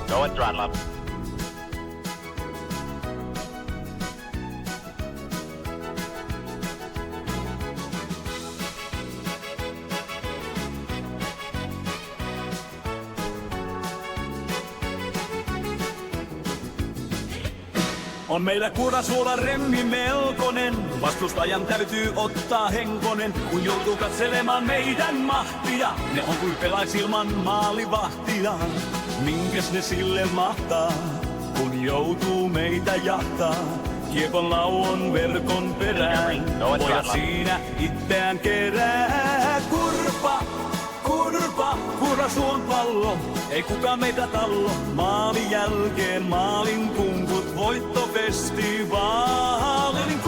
Go and throttle up. On meillä Kurasuola remmi melkonen, vastustajan täytyy ottaa henkonen, kun joutuu katselemaan meidän mahtia. Ne on kuin pelais ilman maalivahtia, minkäs ne sille mahtaa, kun joutuu meitä jahtaa. Kiekon lauon verkon perään, pojat siinä itseään kerää. Kurpa, Kurasuon pallo, ei kukaan meitä tallo. Maalin jälkeen maalin kunkut, voittofestivaalin.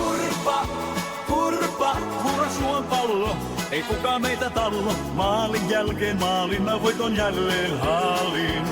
Kurpa, Kurasuon pallo, ei kukaan meitä tallo. Maalin jälkeen maalin, mä voiton jälleen haalin.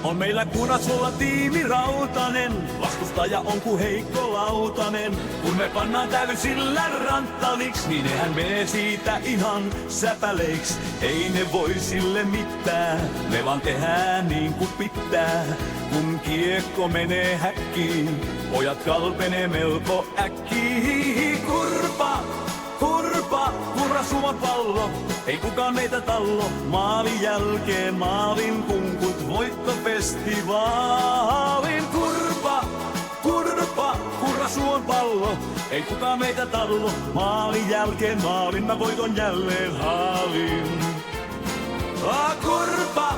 On meillä Kurasuolla tiimi rautanen, vastustaja on ku heikko lautanen. Kun me pannaan täysillä ranttaliks, niin nehän menee siitä ihan säpäleiks. Ei ne voi sille mitään, me vaan tehdään niin kuin pitää. Kun kiekko menee häkkiin, pojat kalpenee melko äkkiin. Kurpa, Kurasuon pallo, ei kukaan meitä tallo. Maalin jälkeen maalin kunkut, voittofestivaalin. Kurpa, Kurasuon pallo, ei kukaan meitä tallo. Maalin jälkeen maalin, mä voiton jälleen haalin. Kurpa,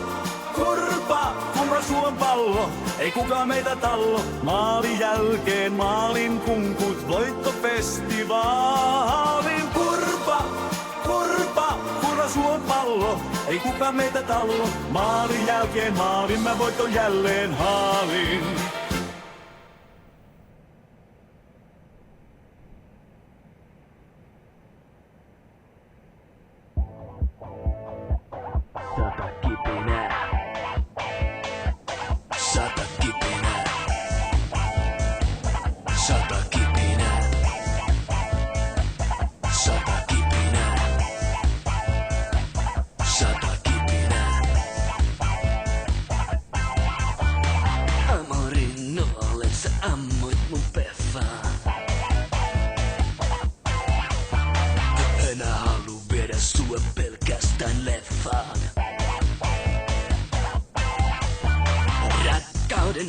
Kurasuon pallo, ei kukaan meitä tallo. Maalin jälkeen maalin kunkut, voittofestivaalin. Kurpa, Kurasuon pallo, ei kukaan meitä tallo. Maalin jälkeen maalin, mä voiton jälleen haalin.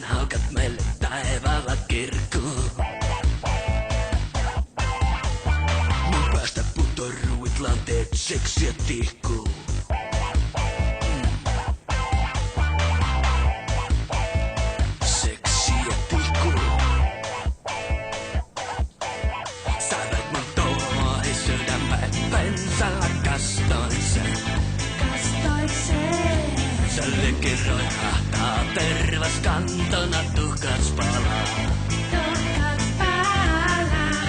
Haukat meille taivaalla kirkkuun. Mun päästä putoruit lanteet, seksiä tihkuu. Seksiä tihkuu. Sä veit mun touhi sydämään, pensalla kastoin sen. Sä lekiroihahtaa tervas kantona tuhkats palaa.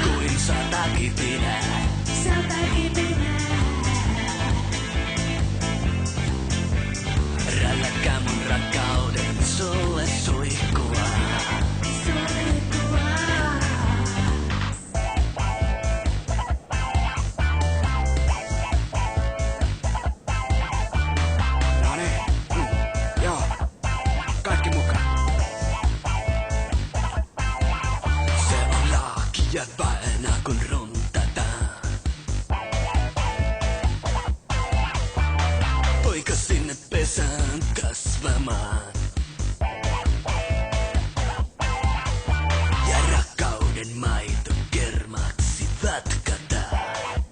Kuin sata kipinää. Rälläkää mun rakkauden sulle suihkua. Ja vaina kun runtataan. Poika sinne pesään kasvamaan. Ja rakkauden maito kermaksi vatkataan.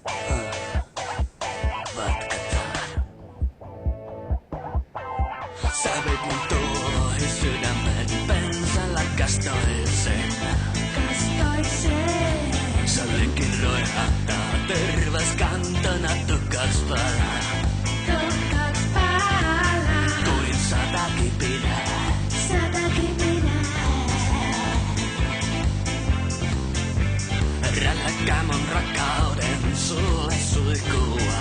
Sä veit mun tuohi sydämen, pensalla kastoin sen. Sä lekiroihahtaa tervas kantona tuhkats palaa. Kuin sata kipinää. Rälläkää mun rakkauden sulle suihkua.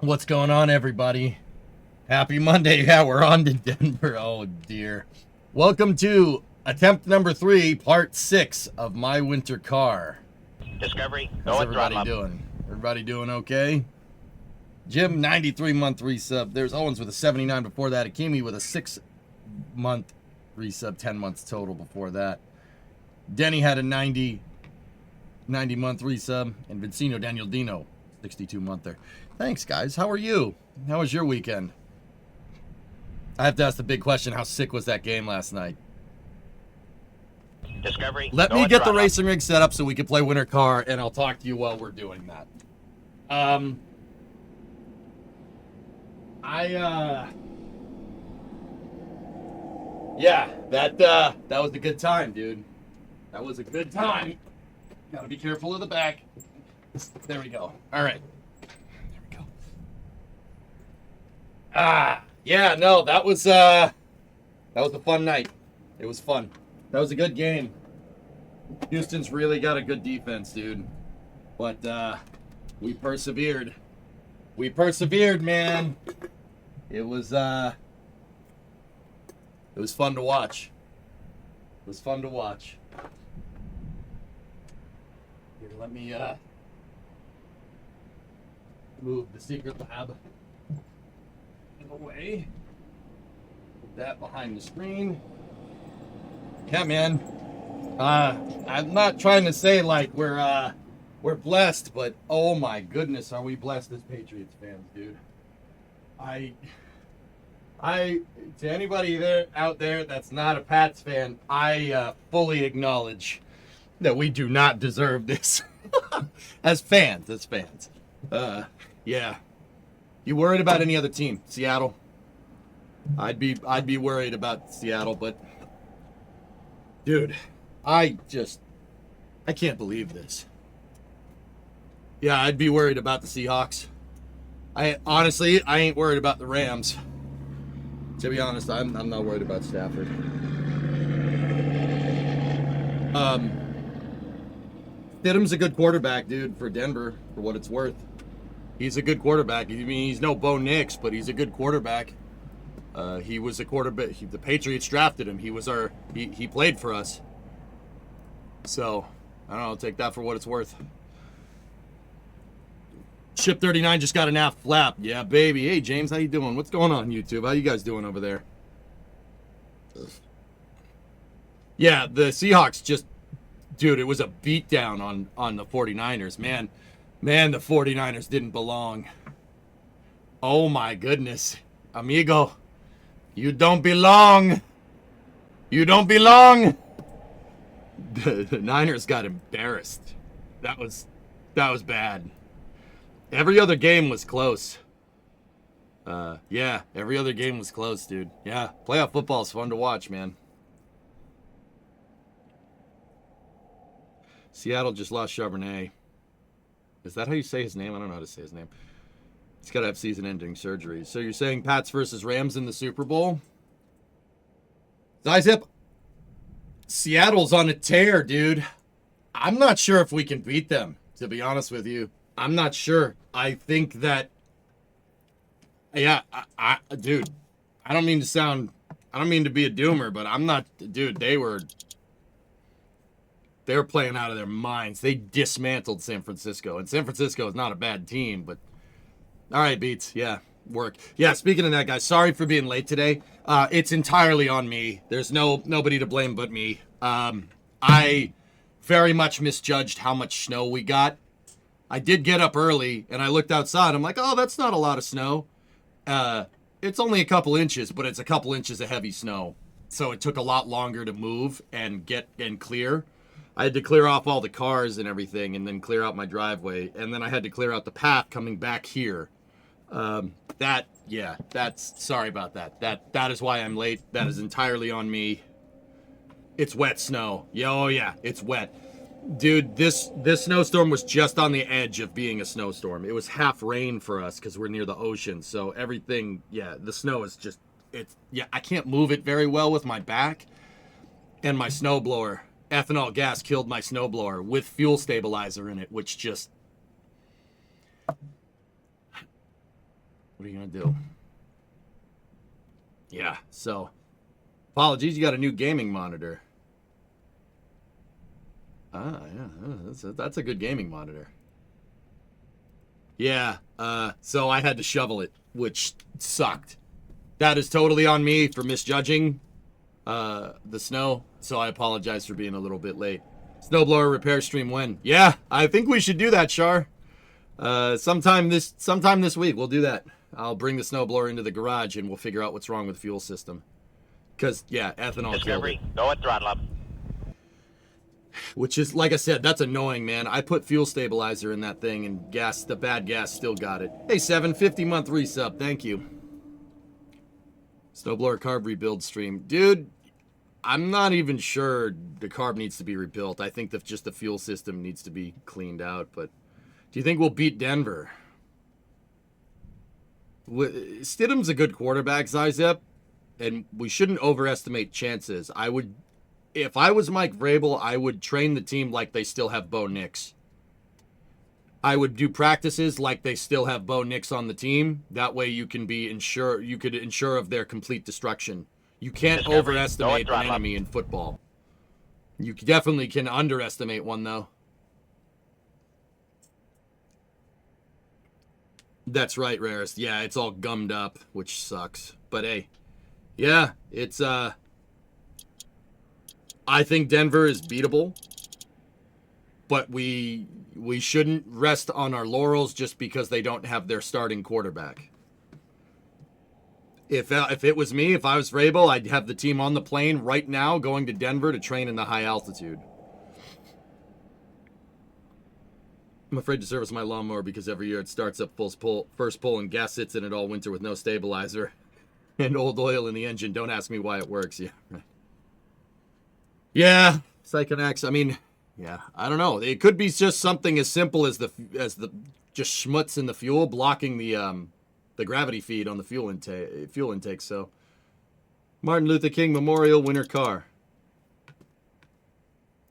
What's going on, everybody? Happy Monday. Yeah, we're on to Denver. Oh, dear. Welcome to attempt number 3, part 6 of My Winter Car. Discovery, How's go and everybody throttle up. doing? Everybody doing okay? Jim, 93-month resub. There's Owens with a 79 before that. Akimi with a 6-month resub, 10 months total before that. Denny had a 90-month resub. And Vincino Daniel Dino, 62-monther. Thanks, guys. How are you? How was your weekend? I have to ask the big question. How sick was that game last night? Discovery, Let go me and get the throttle up. racing rig set up so we can play Winter Car, and I'll talk to you while we're doing that. Yeah, that was a good time, dude. That was a good time. Gotta be careful of the back. There we go. All right. There we go. Yeah, no, that was a fun night. It was fun. That was a good game. Houston's really got a good defense, dude. But we persevered. We persevered, man. It was fun to watch. It was fun to watch. Here, let me move the secret lab away. Put that behind the screen. Yeah, man. I'm not trying to say like we're blessed, but oh my goodness, are we blessed as Patriots fans, dude? I to anybody out there that's not a Pats fan, I fully acknowledge that we do not deserve this as fans. Yeah. You worried about any other team? Seattle? I'd be worried about Seattle, but dude, I can't believe this. Yeah, I'd be worried about the Seahawks. I ain't worried about the Rams. To be honest, I'm not worried about Stafford. Stidham's a good quarterback, dude, for Denver, for what it's worth. He's a good quarterback. I mean, he's no Bo Nix, but he's a good quarterback. He was a quarterback. The Patriots drafted him. He played for us. So, I don't know, take that for what it's worth. Ship 39 just got an aft flap. Yeah, baby. Hey, James, how you doing? What's going on, YouTube? How you guys doing over there? Yeah, the Seahawks just... Dude, it was a beatdown on the 49ers. Man, the 49ers didn't belong. Oh, my goodness. Amigo, you don't belong. You don't belong. The Niners got embarrassed. That was bad. Every other game was close. Yeah, every other game was close, dude. Yeah, playoff football is fun to watch, man. Seattle just lost Charbonnet. Is that how you say his name? I don't know how to say his name. He's got to have season-ending surgery. So you're saying Pats versus Rams in the Super Bowl? Zip, Seattle's on a tear, dude. I'm not sure if we can beat them, to be honest with you. I'm not sure. I think that... Yeah, dude, I don't mean to be a doomer, but I'm not... Dude, they were playing out of their minds. They dismantled San Francisco. And San Francisco is not a bad team, but... All right, Beats. Yeah, work. Yeah, speaking of that, guys, sorry for being late today. It's entirely on me. There's nobody to blame but me. I very much misjudged how much snow we got. I did get up early, and I looked outside. I'm like, oh, that's not a lot of snow. It's only a couple inches, but it's a couple inches of heavy snow. So it took a lot longer to move and get and clear. I had to clear off all the cars and everything, and then clear out my driveway. And then I had to clear out the path coming back here. Sorry about that. That is why I'm late. That is entirely on me. It's wet snow. Yeah, it's wet. Dude, this snowstorm was just on the edge of being a snowstorm. It was half rain for us because we're near the ocean. So everything, the snow is just, I can't move it very well with my back. And my snowblower, ethanol gas killed my snowblower with fuel stabilizer in it, which just... What are you going to do? Yeah, so apologies, you got a new gaming monitor. Yeah, that's a good gaming monitor. Yeah, so I had to shovel it, which sucked. That is totally on me for misjudging the snow, so I apologize for being a little bit late. Snowblower repair stream when? Yeah, I think we should do that, Char. Sometime this week we'll do that. I'll bring the snowblower into the garage and we'll figure out what's wrong with the fuel system. Because, yeah, ethanol killed it. Go at throttle up. Which is, like I said, that's annoying, man. I put fuel stabilizer in that thing and the bad gas still got it. Hey, 750-month resub, thank you. Snowblower carb rebuild stream. Dude, I'm not even sure the carb needs to be rebuilt. I think that just the fuel system needs to be cleaned out. But do you think we'll beat Denver? Stidham's a good quarterback, Zizep, and we shouldn't overestimate chances. If I was Mike Vrabel, I would train the team like they still have Bo Nix. I would do practices like they still have Bo Nix on the team. That way you could ensure of their complete destruction. You can't overestimate an enemy in football. You definitely can underestimate one, though. That's right, Rarest. Yeah, it's all gummed up, which sucks. But hey, yeah, it's I think Denver is beatable, but we shouldn't rest on our laurels just because they don't have their starting quarterback. If it was me, if I was Vrabel, I'd have the team on the plane right now going to Denver to train in the high altitude. I'm afraid to service my lawnmower because every year it starts up first pull and gas sits in it all winter with no stabilizer and old oil in the engine. Don't ask me why it works. Yeah, right. Yeah, Psychonax. I mean, yeah, I don't know. It could be just something as simple as the just schmutz in the fuel blocking the gravity feed on the fuel intake. So, Martin Luther King Memorial winter car.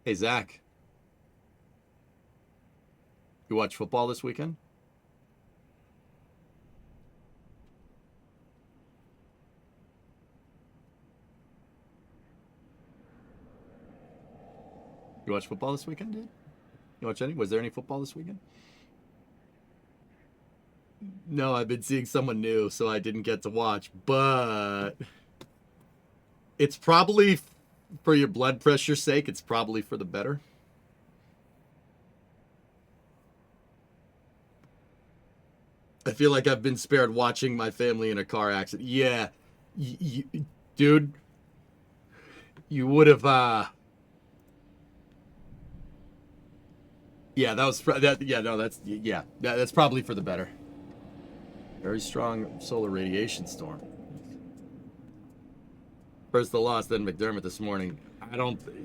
Hey, Zach. You watch football this weekend? You watch football this weekend, dude? You watch any? Was there any football this weekend? No, I've been seeing someone new, so I didn't get to watch. But it's probably, for your blood pressure's sake, it's probably for the better. I feel like I've been spared watching my family in a car accident. Yeah, dude, you would have. Yeah, that was that. Yeah, no, that's probably for the better. Very strong solar radiation storm. First the loss, then McDermott this morning.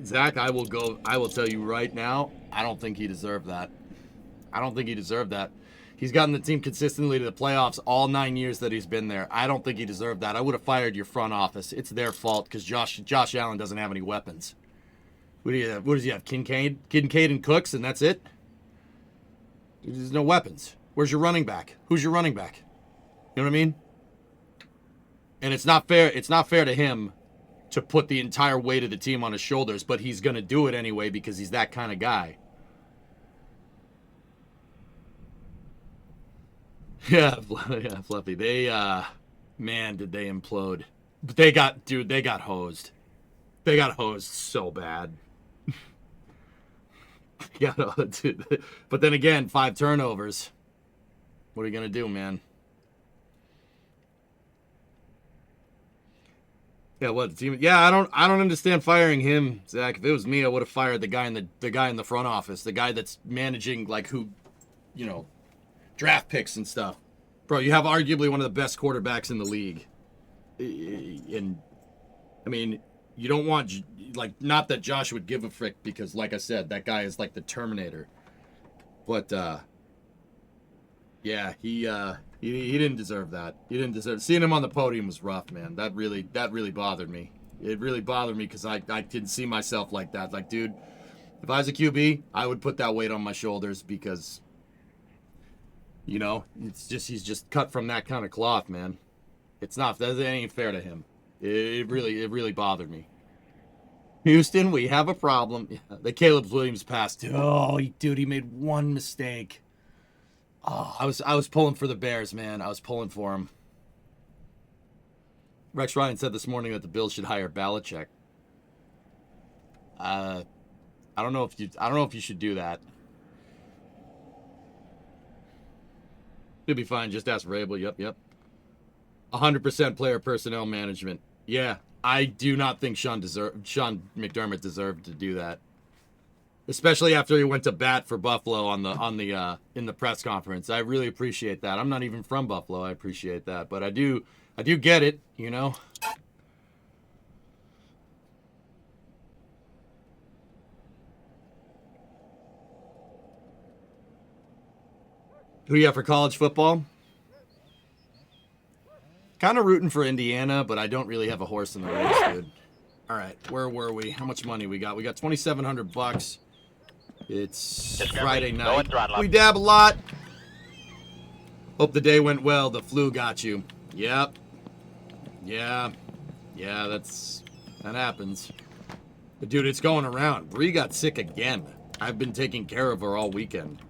Zach, I will tell you right now, I don't think he deserved that. I don't think he deserved that. He's gotten the team consistently to the playoffs all 9 years that he's been there. I don't think he deserved that. I would have fired your front office. It's their fault because Josh Allen doesn't have any weapons. What does he have? Kincaid and Cooks, and that's it? There's no weapons. Where's your running back? Who's your running back? You know what I mean? And it's not fair. It's not fair to him to put the entire weight of the team on his shoulders, but he's going to do it anyway because he's that kind of guy. Yeah, Fluffy. They, man, did they implode. But they got hosed. They got hosed so bad. Yeah, dude. But then again, 5 turnovers. What are you going to do, man? Yeah, what team? Yeah, I don't understand firing him, Zach. If it was me, I would have fired the guy in the front office, the guy that's managing draft picks and stuff. Bro, you have arguably one of the best quarterbacks in the league. And I mean, you don't want not that Josh would give a frick because like I said, that guy is like the Terminator. But yeah, he didn't deserve that. He didn't deserve seeing him on the podium was rough, man. That really bothered me. It really bothered me because I didn't see myself like that. Like, dude, if I was a QB, I would put that weight on my shoulders because You know, it's just he's just cut from that kind of cloth, man. It's not that ain't fair to him. It really bothered me. Houston, we have a problem. Yeah, the Caleb Williams pass. Dude, he made one mistake. Oh, I was pulling for the Bears, man. I was pulling for him. Rex Ryan said this morning that the Bills should hire Belichick. I don't know if you should do that. You'll be fine. Just ask Rabel. Yep. 100% player personnel management. Yeah, I do not think Sean McDermott deserved to do that. Especially after he went to bat for Buffalo in the press conference. I really appreciate that. I'm not even from Buffalo. I appreciate that, but I do get it, you know. Who you have for college football? Kind of rooting for Indiana, but I don't really have a horse in the race, dude. All right, where were we? How much money we got? We got $2,700. It's Friday night. We dab a lot. Hope the day went well. The flu got you. Yep. Yeah, that happens. But dude, it's going around. Bree got sick again. I've been taking care of her all weekend.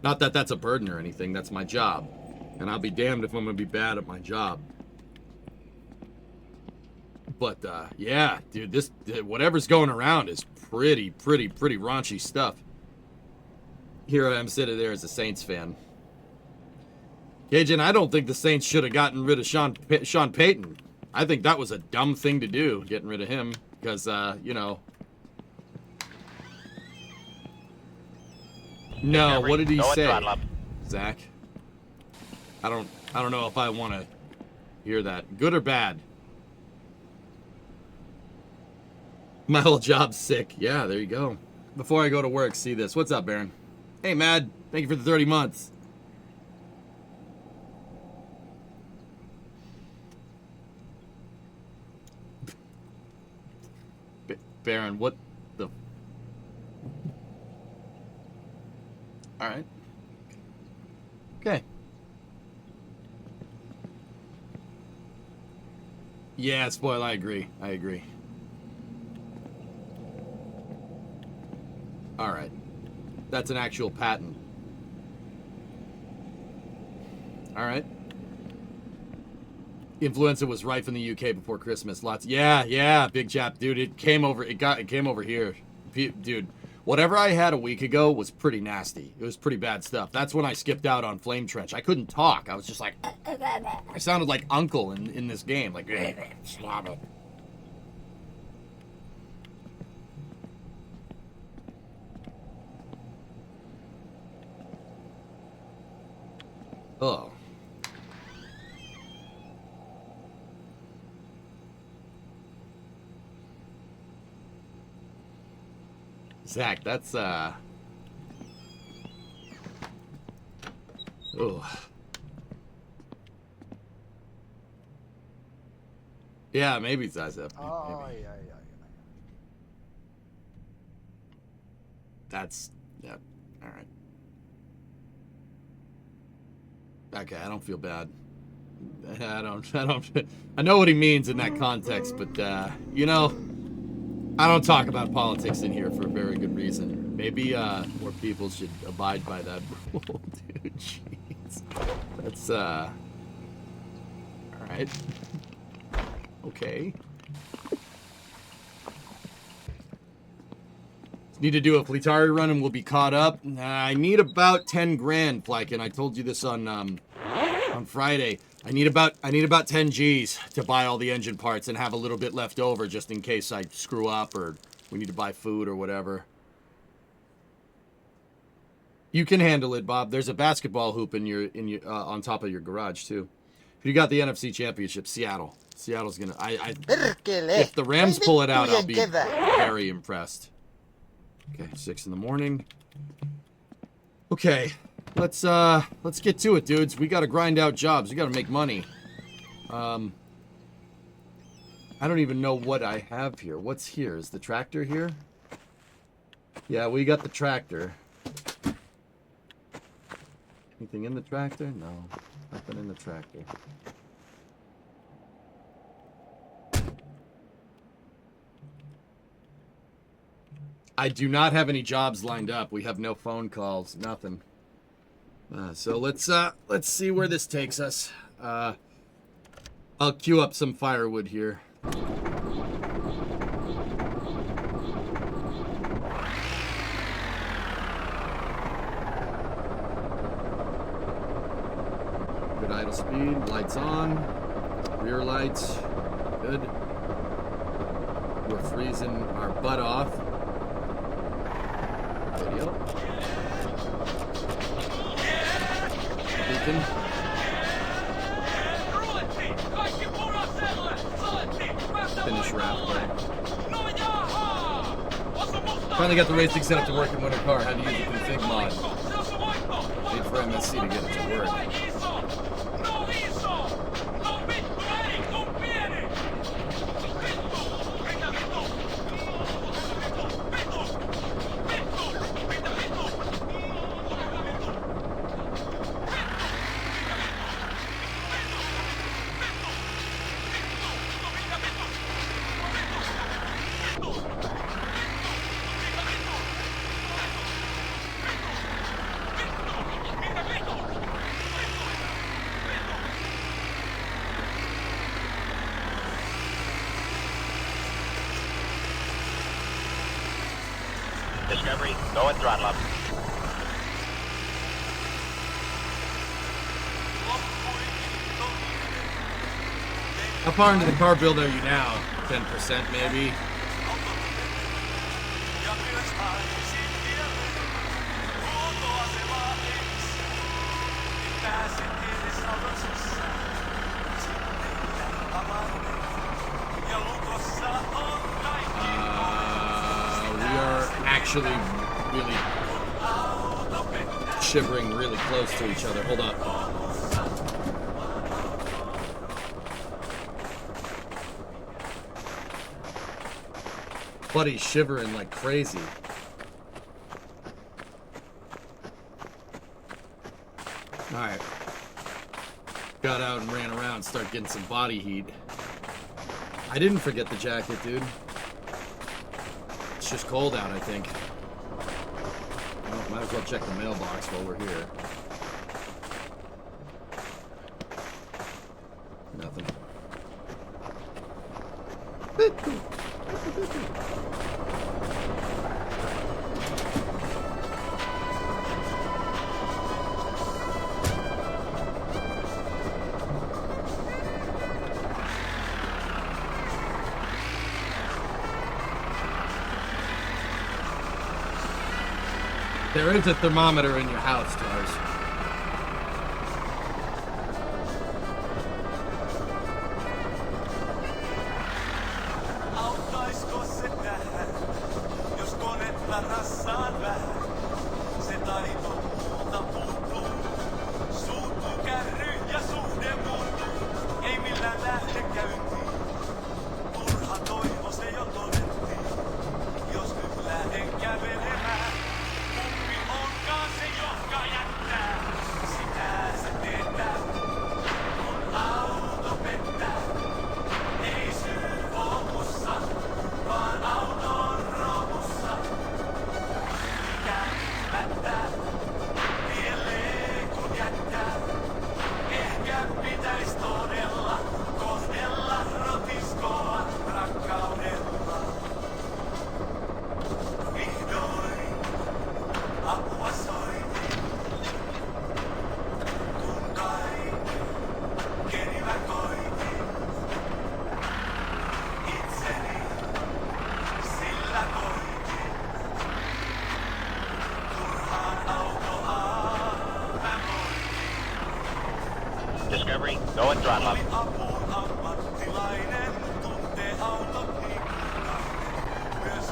Not that that's a burden or anything. That's my job. And I'll be damned if I'm going to be bad at my job. But, yeah, dude, whatever's going around is pretty raunchy stuff. Here I am sitting there as a Saints fan. Cajun, I don't think the Saints should have gotten rid of Sean Payton. I think that was a dumb thing to do, getting rid of him. Because, you know. No, what did he say? Zach? I don't know if I want to hear that. Good or bad? My whole job's sick. Yeah, there you go. Before I go to work, see this. What's up, Baron? Hey, Mad. Thank you for the 30 months. Baron, what the... Alright. Okay. Yeah, spoil, I agree. Alright. That's an actual patent. Alright. Influenza was rife in the UK before Christmas. Lots. Yeah, big chap. Dude, it came over here. Dude, whatever I had a week ago was pretty nasty. It was pretty bad stuff. That's when I skipped out on Flame Trench. I couldn't talk. I was just like... I sounded like Uncle in this game. Like... Oh. Zach, that's, Oh. Yeah, maybe size up. Oh, Maybe. yeah. That's, yeah, alright. Okay, I don't feel bad. I know what he means in that context, but, you know, I don't talk about politics in here for a very good reason. Maybe, more people should abide by that rule, dude, jeez. That's, alright. Okay. Need to do a Fleetari run and we'll be caught up. I need about 10 grand, Flykin. I told you this on Friday. I need about 10 G's to buy all the engine parts and have a little bit left over just in case I screw up or we need to buy food or whatever. You can handle it, Bob. There's a basketball hoop in your on top of your garage too. You got the NFC Championship, Seattle. Seattle's gonna. If the Rams pull it out, I'll be very impressed. Okay, 6 in the morning. Okay, let's get to it, dudes. We gotta grind out jobs. We gotta make money. I don't even know what I have here. What's here? Is the tractor here? Yeah, we got the tractor. Anything in the tractor? No. Nothing in the tractor. I do not have any jobs lined up. We have no phone calls. Nothing. So let's see where this takes us. I'll queue up some firewood here. Good idle speed. Lights on. Rear lights. Good. We're freezing our butt off. Video. Beacon. Finish wrap. Finally got the racing setup to work in Winter Car. Had to use the config mod. Wait for MSC to get it to work. Discovery, go and throttle up. How far into the car build are you now? 10% maybe? We are actually really shivering really close to each other. Hold up. Buddy's shivering like crazy. Alright. Got out and ran around, start getting some body heat. I didn't forget the jacket, dude. It's just cold out, I think. Well, might as well check the mailbox while we're here. Nothing. There is a thermometer in your house, Tars. Auttaisko se tähän, jos konetta rassaan vähän? Se taito multa puuttuu. Suuttuu kärry ja suhde muuttuu. Ei millään lähde käyntiin. Turha toivo se jo todettiin. Jos nyt lähden kävelemään. Kumpi onkaan se, joka jättää? Sitä se teetää. Kun auto pettää. Ei syy oo mussa, vaan auton romussa. Mikä mättää? Tielleen kun jättää. Ehkä pitäis todella kohdella rotiskoa rakkaudella. Vihdoin apua soitin, kun kaikeni mä koitin. Itseni sillä koitin. Turhaan autoa mä moitin. Discovery, go and throttle up. Oli apuun ammattilainen, tuntee autot niin kuinkainen. Myös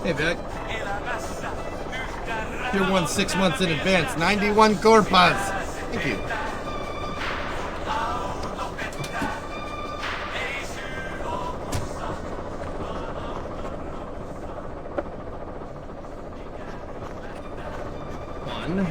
Hey, Vic. elämässä yhtä Tier 1 6 months in advance. 91 Corpus. Thank you. ei syy oo mussa. One.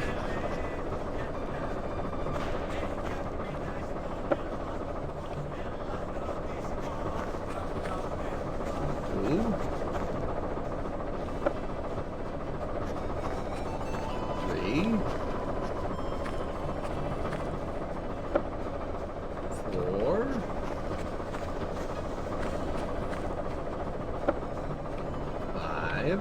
6.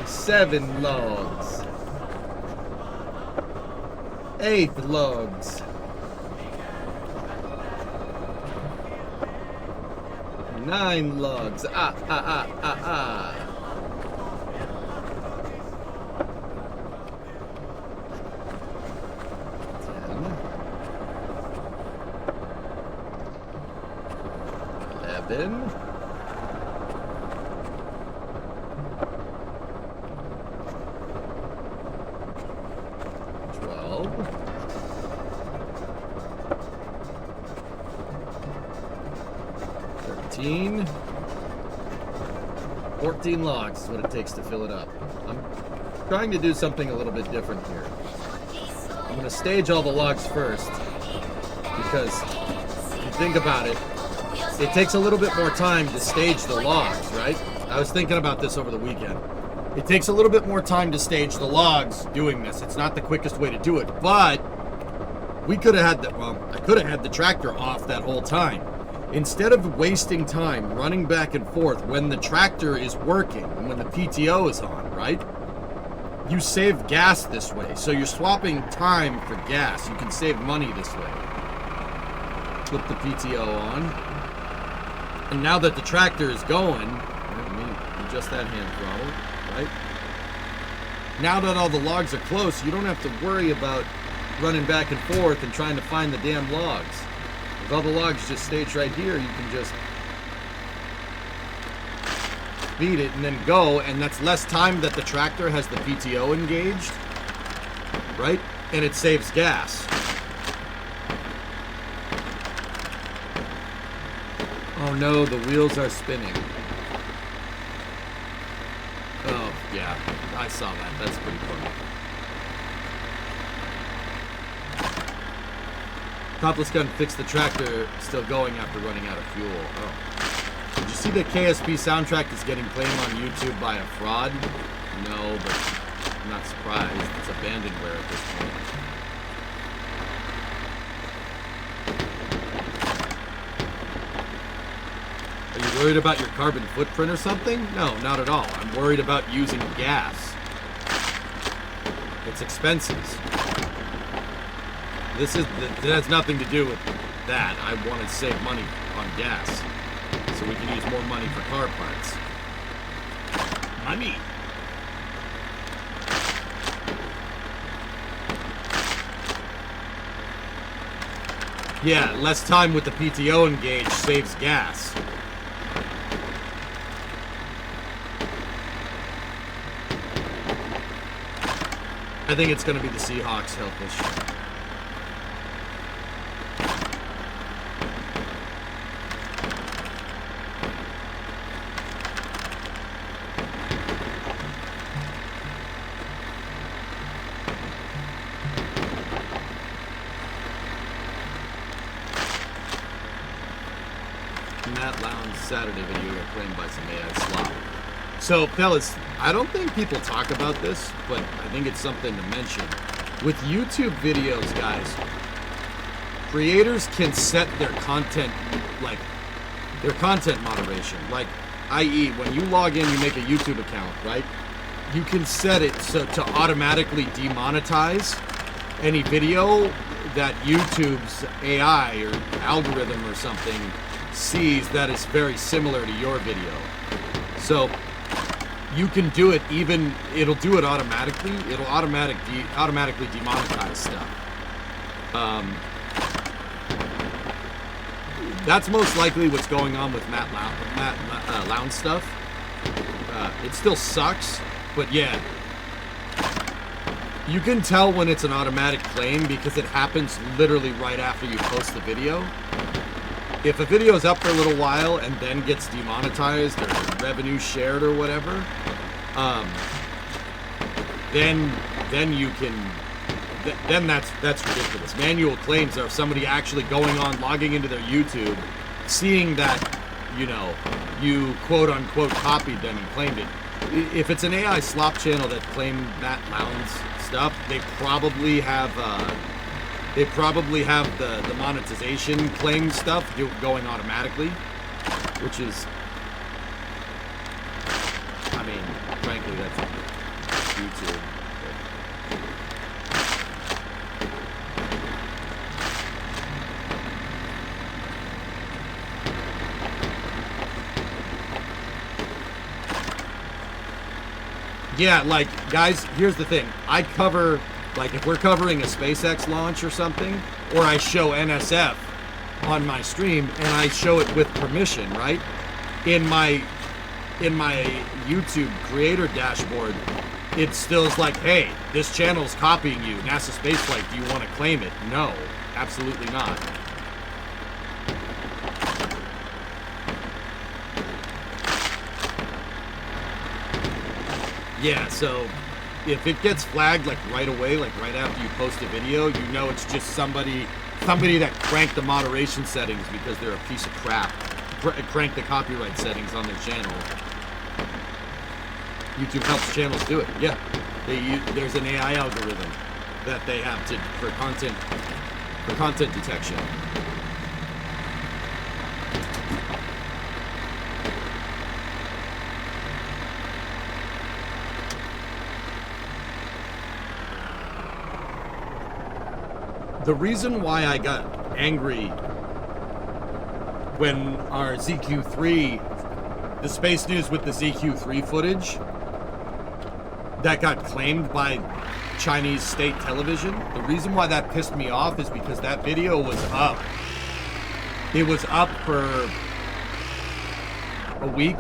7 logs. 8 logs. 9 logs. Ah. 10. 11. 12. 13. 14 logs is what it takes to fill it up. I'm trying to do something a little bit different here. I'm going to stage all the logs first because if you think about it, it takes a little bit more time to stage the logs, right? I was thinking about this over the weekend. It takes a little bit more time to stage the logs doing this. It's not the quickest way to do it, but we could have had I could have had the tractor off that whole time. Instead of wasting time running back and forth when the tractor is working and when the PTO is on, right? You save gas this way. So you're swapping time for gas. You can save money this way. Flip the PTO on. And now that the tractor is going, let me adjust that hand throttle, right? Now that all the logs are close, you don't have to worry about running back and forth and trying to find the damn logs. If all the logs just stage right here, you can just feed it and then go, and that's less time that the tractor has the PTO engaged, right? And it saves gas. Oh no, the wheels are spinning. Oh, yeah, I saw that. That's pretty funny. Topless Gun fixed the tractor still going after running out of fuel. Oh. Did you see that KSP soundtrack is getting claimed on YouTube by a fraud? No, but I'm not surprised. It's abandonware at this point. Are you worried about your carbon footprint or something? No, not at all. I'm worried about using gas. It's expenses. That has nothing to do with that. I want to save money on gas so we can use more money for car parts. Money. Yeah, less time with the PTO engaged saves gas. I think it's going to be the Seahawks helpish. Matt Lowndes' Saturday video got claimed by some AI slop. So, fellas, I don't think people talk about this, but I think it's something to mention. With YouTube videos, guys, creators can set their content, like, their content moderation. Like, i.e., when you log in, you make a YouTube account, right? You can set it so to automatically demonetize any video that YouTube's AI or algorithm or something sees that is very similar to your video. So you can do it even, it'll do it automatically. It'll automatically demonetize stuff. That's most likely what's going on with Matt Lowndes stuff. It still sucks, but yeah. You can tell when it's an automatic claim because it happens literally right after you post the video. If a video is up for a little while and then gets demonetized or revenue shared or whatever, then you can, then that's ridiculous. Manual claims are somebody actually going on, logging into their YouTube, seeing that, you know, you quote unquote copied them and claimed it. If it's an AI slop channel that claim Matt Lowndes stuff, they probably have the monetization claim stuff going automatically, which is, I mean, frankly, that's up to YouTube. Yeah, like, guys, here's the thing. I cover, like, if we're covering a SpaceX launch or something, or I show NSF on my stream, and I show it with permission, right? In my YouTube creator dashboard, it still is like, hey, this channel's copying you. NASA spaceflight, do you want to claim it? No, absolutely not. Yeah, so if it gets flagged like right away, like right after you post a video, you know it's just somebody that cranked the moderation settings because they're a piece of crap. Crank the copyright settings on their channel. YouTube helps channels do it. Yeah, there's an AI algorithm that they have for content detection. The reason why I got angry when our ZQ3, the Space News with the ZQ3 footage that got claimed by Chinese state television, the reason why that pissed me off is because that video was up. It was up for a week.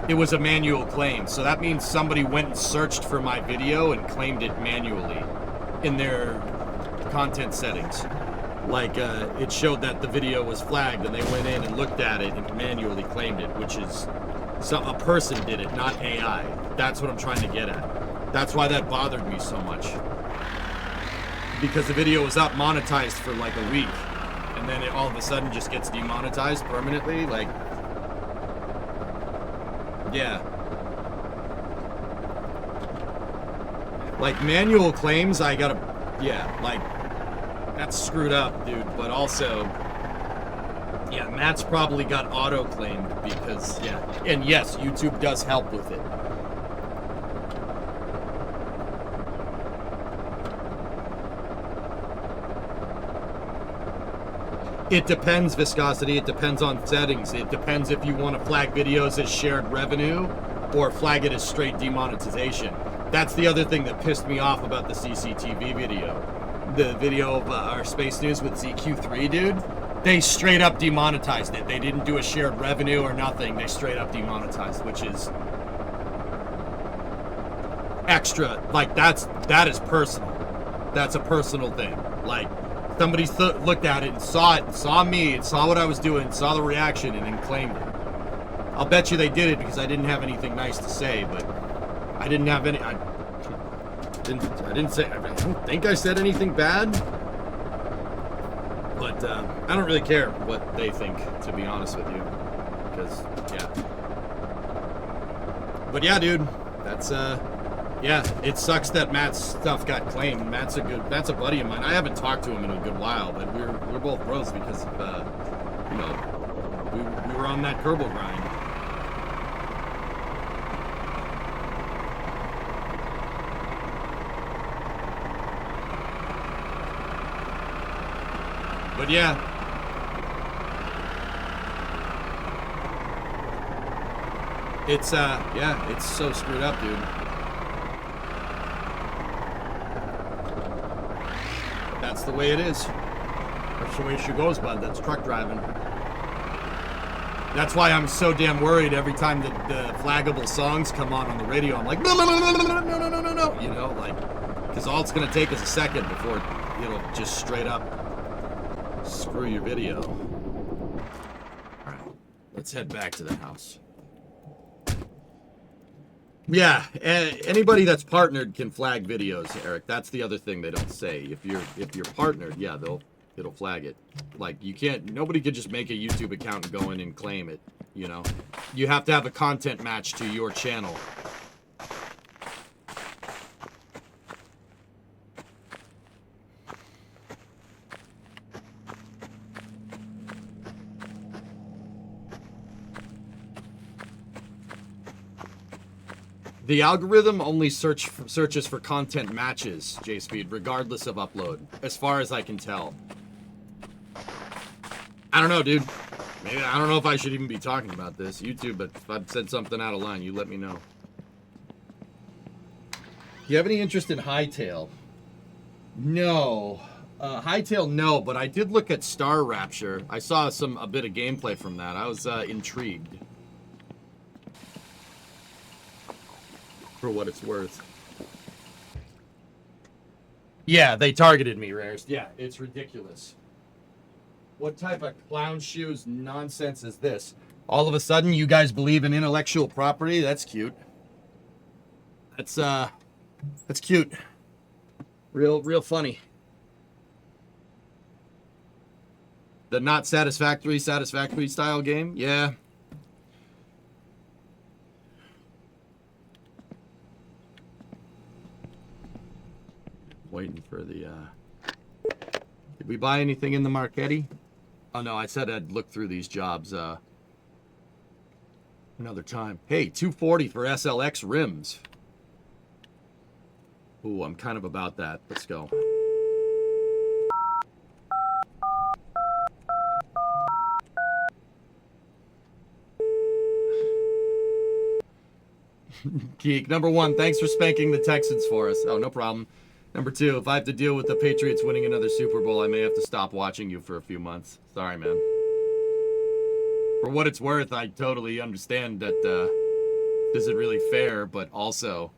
It was a manual claim, so that means somebody went and searched for my video and claimed it manually in their content settings. Like, it showed that the video was flagged and they went in and looked at it and manually claimed it, which is a person did it, not AI. That's what I'm trying to get at. That's why that bothered me so much. Because the video was up monetized for like a week and then it all of a sudden just gets demonetized permanently. Like, yeah. Like, manual claims, I gotta, yeah, like, that's screwed up, dude. But also, yeah, Matt's probably got auto-claimed because, yeah. And yes, YouTube does help with it. It depends, Viscosity. It depends on settings. It depends if you want to flag videos as shared revenue or flag it as straight demonetization. That's the other thing that pissed me off about the CCTV video. The video of our Space News with ZQ3, dude. They straight up demonetized it. They didn't do a shared revenue or nothing. They straight up demonetized, which is extra. Like, that is personal. That's a personal thing. Like, somebody looked at it and saw it, saw me, and saw what I was doing, saw the reaction, and then claimed it. I'll bet you they did it because I didn't have anything nice to say, but I didn't have any. I don't think I said anything bad, but I don't really care what they think, to be honest with you, because, yeah. But yeah, dude, that's, yeah, it sucks that Matt's stuff got claimed. Matt's a buddy of mine. I haven't talked to him in a good while, but we're both bros because of, you know, we were on that Kerbal grind. But yeah. It's, yeah, it's so screwed up, dude. That's the way it is. That's the way she goes, bud. That's truck driving. That's why I'm so damn worried every time the flaggable songs come on the radio. I'm like, no, no, no, no, no, no, no, no, no, no. You know, like, because all it's going to take is a second before it'll just straight up screw your video. All right, let's head back to the house. Yeah, anybody that's partnered can flag videos, Eric. That's the other thing they don't say. If you're partnered, yeah, it'll flag it. Like, you can't, nobody could just make a YouTube account and go in and claim it, you know? You have to have a content match to your channel The algorithm only searches for content matches, JSpeed, regardless of upload, as far as I can tell. I don't know, dude. Maybe I don't know if I should even be talking about this. YouTube, but if I've said something out of line, you let me know. You have any interest in Hightail? No. Hightail, no, but I did look at Star Rapture. I saw a bit of gameplay from that. I was intrigued. For what it's worth. Yeah, they targeted me, Rares. Yeah, it's ridiculous. What type of clown shoes nonsense is this? All of a sudden, you guys believe in intellectual property? That's cute. That's cute. Real funny. The not satisfactory style game? Yeah. Waiting for the, Did we buy anything in the Marchetti? Oh no, I said I'd look through these jobs, another time. Hey, 240 for SLX rims. Ooh, I'm kind of about that. Let's go. Geek, number one, thanks for spanking the Texans for us. Oh, no problem. Number two, if I have to deal with the Patriots winning another Super Bowl, I may have to stop watching you for a few months. Sorry, man. For what it's worth, I totally understand that this isn't really fair, but also,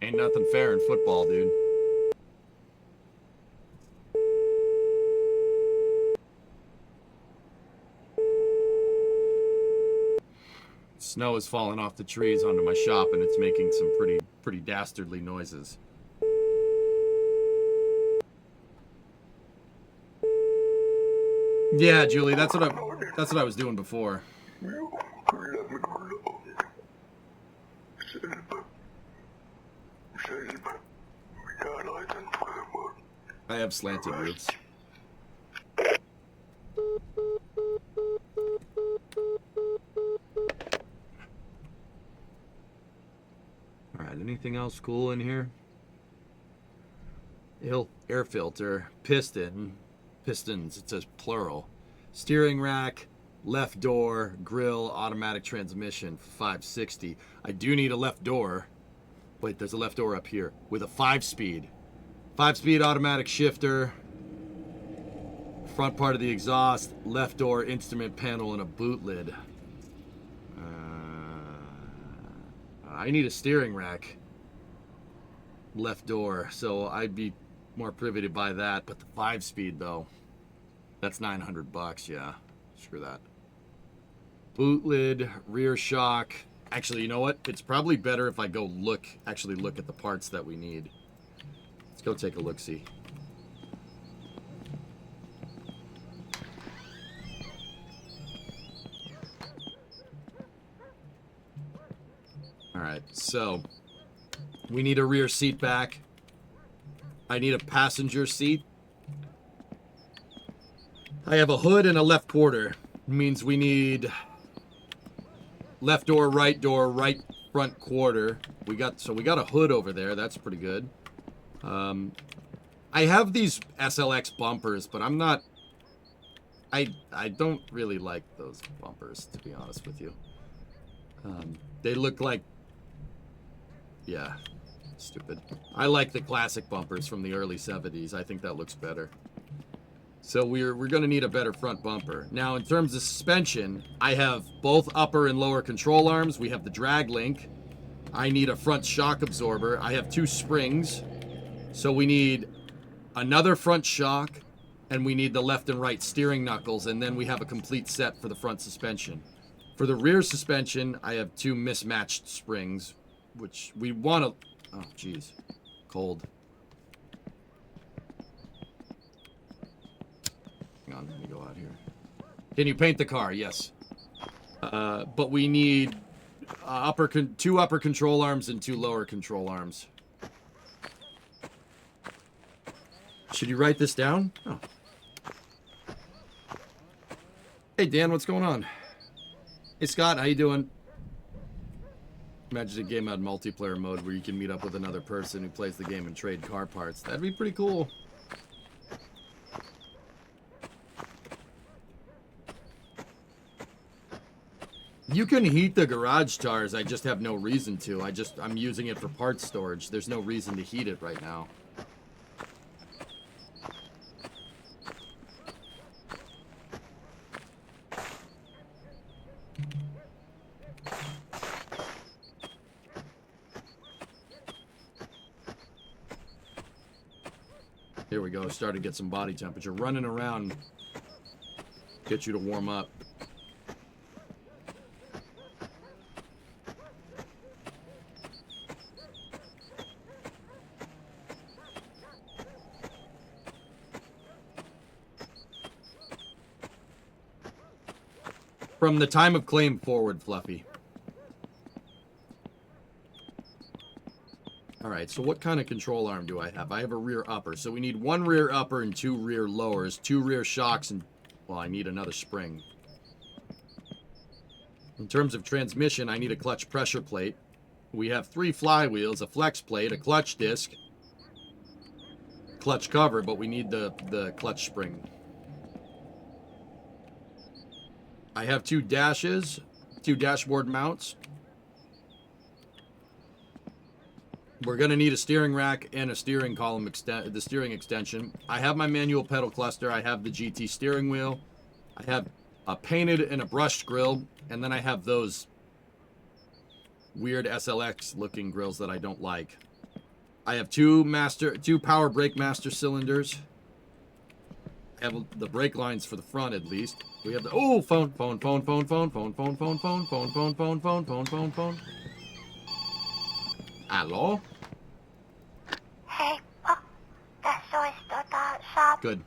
ain't nothing fair in football, dude. Snow is falling off the trees onto my shop, and it's making some pretty dastardly noises. Yeah, Julie, that's what I was doing before. I have slanted roofs. Alright, anything else cool in here? Air filter, pistons, it says plural. Steering rack, left door, grill, automatic transmission for $560. I do need a left door. Wait, there's a left door up here with a 5-speed. 5-speed automatic shifter. Front part of the exhaust, left door, instrument panel, and a boot lid. I need a steering rack. Left door, so I'd be more privy to buy that, but the 5-speed though. That's $900, yeah. Screw that. Boot lid, rear shock. Actually, you know what? It's probably better if I go actually look at the parts that we need. Let's go take a look-see. Alright, so we need a rear seat back. I need a passenger seat. I have a hood and a left quarter. Means we need left door, right front quarter. We got a hood over there. That's pretty good. I have these SLX bumpers, but I'm not. I don't really like those bumpers, to be honest with you. They look like. Yeah, stupid. I like the classic bumpers from the early 70s. I think that looks better. So we're going to need a better front bumper. Now, in terms of suspension, I have both upper and lower control arms. We have the drag link. I need a front shock absorber. I have 2 springs. So we need another front shock, and we need the left and right steering knuckles, and then we have a complete set for the front suspension. For the rear suspension, I have 2 mismatched springs, which we want to... Oh, jeez. Cold. Hang on, let me go out here. Can you paint the car? Yes. But we need 2 upper control arms and 2 lower control arms. Should you write this down? Oh. Hey, Dan, what's going on? Hey, Scott, how you doing? Imagine a game had multiplayer mode where you can meet up with another person who plays the game and trade car parts. That'd be pretty cool. You can heat the garage tires, I just have no reason to. I'm using it for parts storage. There's no reason to heat it right now. Here we go, starting to get some body temperature. Running around, get you to warm up. From the time of claim forward, Fluffy. Alright, so what kind of control arm do I have? I have a rear upper. So we need one rear upper and two rear lowers, two rear shocks, and... well, I need another spring. In terms of transmission, I need a clutch pressure plate. We have 3 flywheels, a flex plate, a clutch disc, clutch cover, but we need the clutch spring. I have 2 dashes, 2 dashboard mounts. We're going to need a steering rack and a steering column the steering extension. I have my manual pedal cluster. I have the GT steering wheel. I have a painted and a brushed grill. And then I have those weird SLX looking grills that I don't like. I have 2 power brake master cylinders. I have the brake lines for the front at least. We have the phone. Hello? Hei, tässä olisi saap... Good.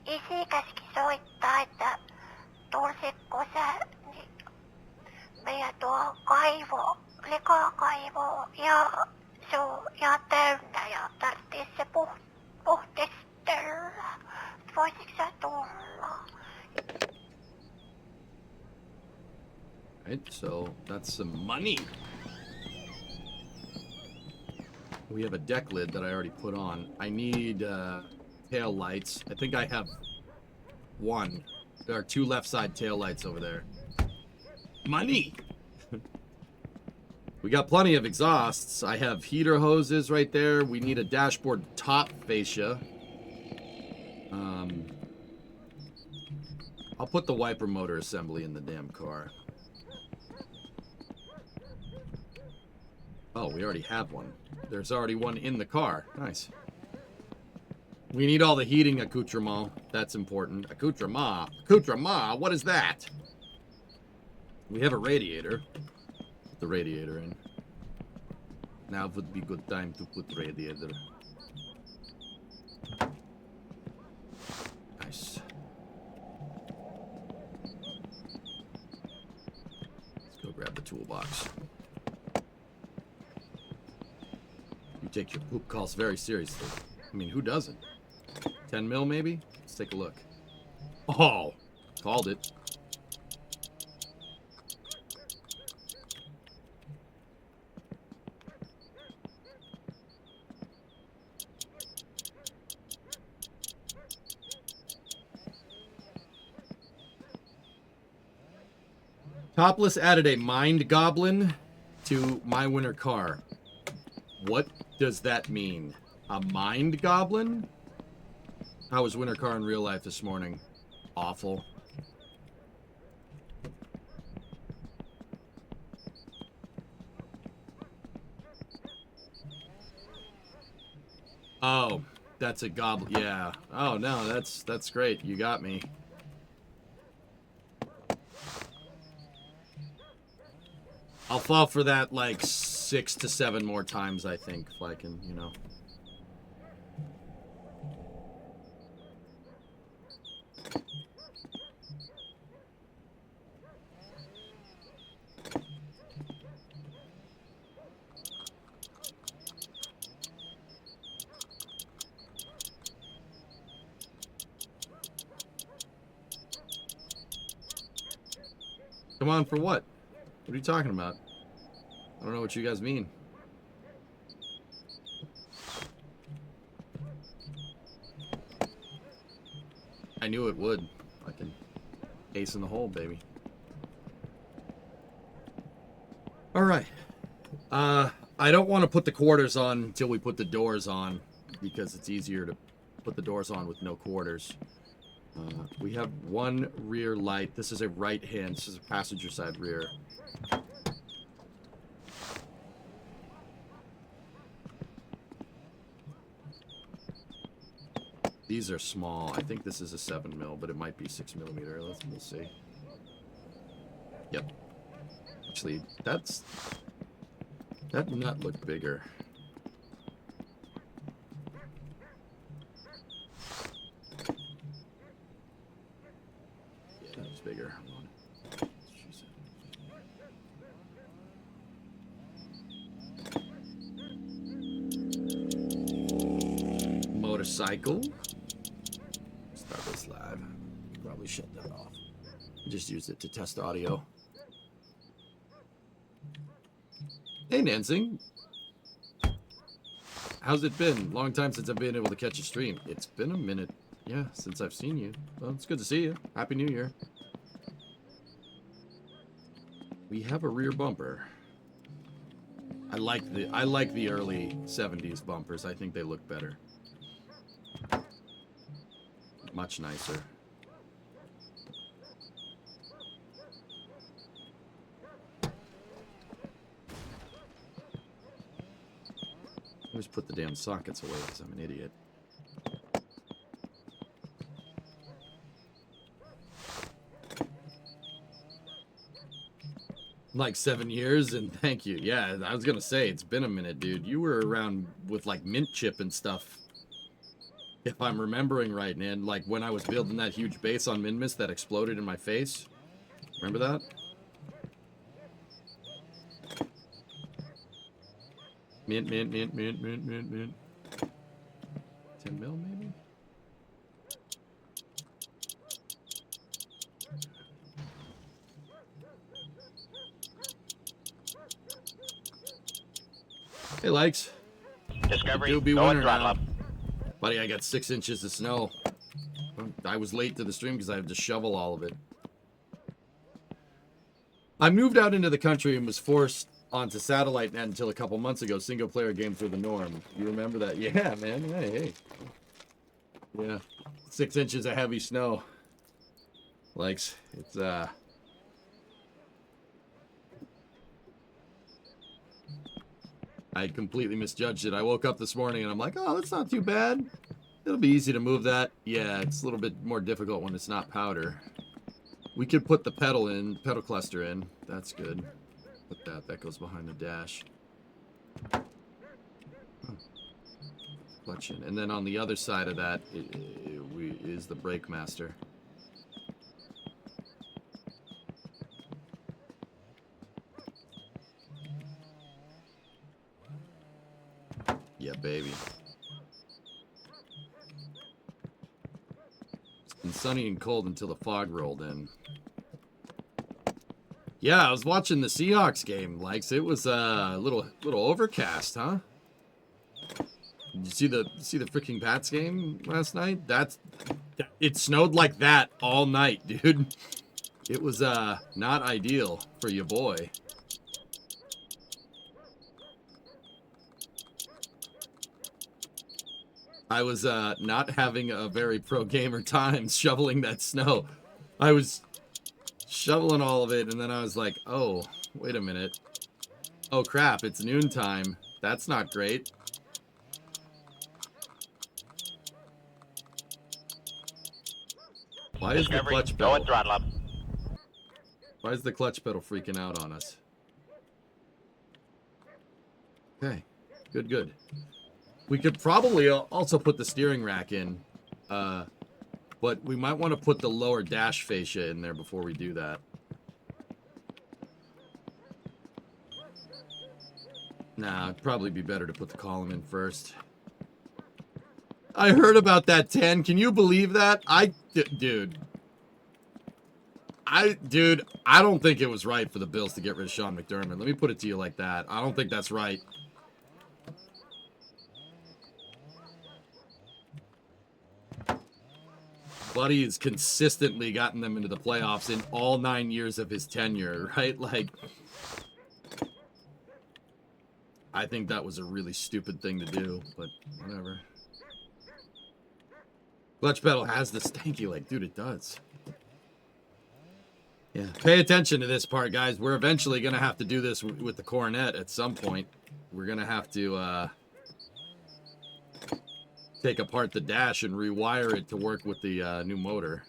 Isi käski soittaa, että tulisitko sä meidän tuo kaivo, likakaivo, ja se on ihan täynnä ja tarvitsisi se puhdistella. Voisitko sä tulla? Right, so that's some money. We have a deck lid that I already put on. I need tail lights. I think I have 1. There are 2 left side tail lights over there. Money! We got plenty of exhausts. I have heater hoses right there. We need a dashboard top fascia. I'll put the wiper motor assembly in the damn car. Oh, we already have one. There's already one in the car. Nice. We need all the heating accoutrement. That's important. Accoutrement. Accoutrement? What is that? We have a radiator. Put the radiator in. Now would be good time to put radiator. Nice. Let's go grab the toolbox. You take your poop calls very seriously. I mean, who doesn't? 10 mil, maybe? Let's take a look. Oh! Called it. Topless added a mind goblin to my winter car. What does that mean? A mind goblin? How was winter car in real life this morning? Awful. Oh, that's a goblin. Yeah. Oh no, that's great. You got me. I'll fall for that like 6 to 7 more times, I think, if I can, you know. Come on, for what? What are you talking about? I don't know what you guys mean. I knew it would. Fucking ace in the hole, baby. All right. I don't want to put the quarters on until we put the doors on because it's easier to put the doors on with no quarters. We have one rear light. This is a right hand. This is a passenger side rear. These are small. I think this is a 7mm, but it might be 6mm. We'll see. Yep. Actually, that nut looked bigger. Yeah, that was bigger. Hold on. Motorcycle. Start this live. Probably shut that off. Just use it to test audio. Hey, Nansing. How's it been? Long time since I've been able to catch a stream. It's been a minute, yeah, since I've seen you. Well, it's good to see you. Happy New Year. We have a rear bumper. I like the early 70s bumpers. I think they look better. Much nicer. I just put the damn sockets away because I'm an idiot. Like 7 years, and thank you. Yeah, I was gonna say, it's been a minute, dude. You were around with like mint chip and stuff. If I'm remembering right, man, like when I was building that huge base on Minmus that exploded in my face. Remember that? Mint. 10 mil, maybe? Hey, Likes. Discovery, It'll be go winter and throttle now. up. Buddy, I got 6 inches of snow. I was late to the stream because I had to shovel all of it. I moved out into the country and was forced onto satellite net until a couple months ago. Single player games were the norm. You remember that? Yeah, man. Hey. Yeah. 6 inches of heavy snow. Likes. It's, I completely misjudged it. I woke up this morning and I'm like, oh, that's not too bad. It'll be easy to move that. Yeah, it's a little bit more difficult when it's not powder. We could put the pedal cluster in. That's good. Put that goes behind the dash. Clutch in. And then on the other side of that is the brake master. Yeah, baby. It's been sunny and cold until the fog rolled in. Yeah, I was watching the Seahawks game, Likes. It was a little overcast, huh? Did you see the freaking Pats game last night? It snowed like that all night, dude. It was not ideal for your boy. I was not having a very pro gamer time shoveling that snow. I was shoveling all of it, and then I was like, oh, wait a minute. Oh, crap, it's noontime. That's not great. Why is the Discovery, clutch go and pedal? throttle up. Why is the clutch pedal freaking out on us? Okay, good. We could probably also put the steering rack in, but we might want to put the lower dash fascia in there before we do that. Nah, it'd probably be better to put the column in first. I heard about that 10. Can you believe that? Dude. Dude, I don't think it was right for the Bills to get rid of Sean McDermott. Let me put it to you like that. I don't think that's right. Buddy has consistently gotten them into the playoffs in all 9 years of his tenure, right? Like, I think that was a really stupid thing to do, but whatever. Clutch Pedal has the stanky leg. Dude, it does. Yeah, pay attention to this part, guys. We're eventually going to have to do this with the Coronet at some point. We're going to have to take apart the dash and rewire it to work with the new motor.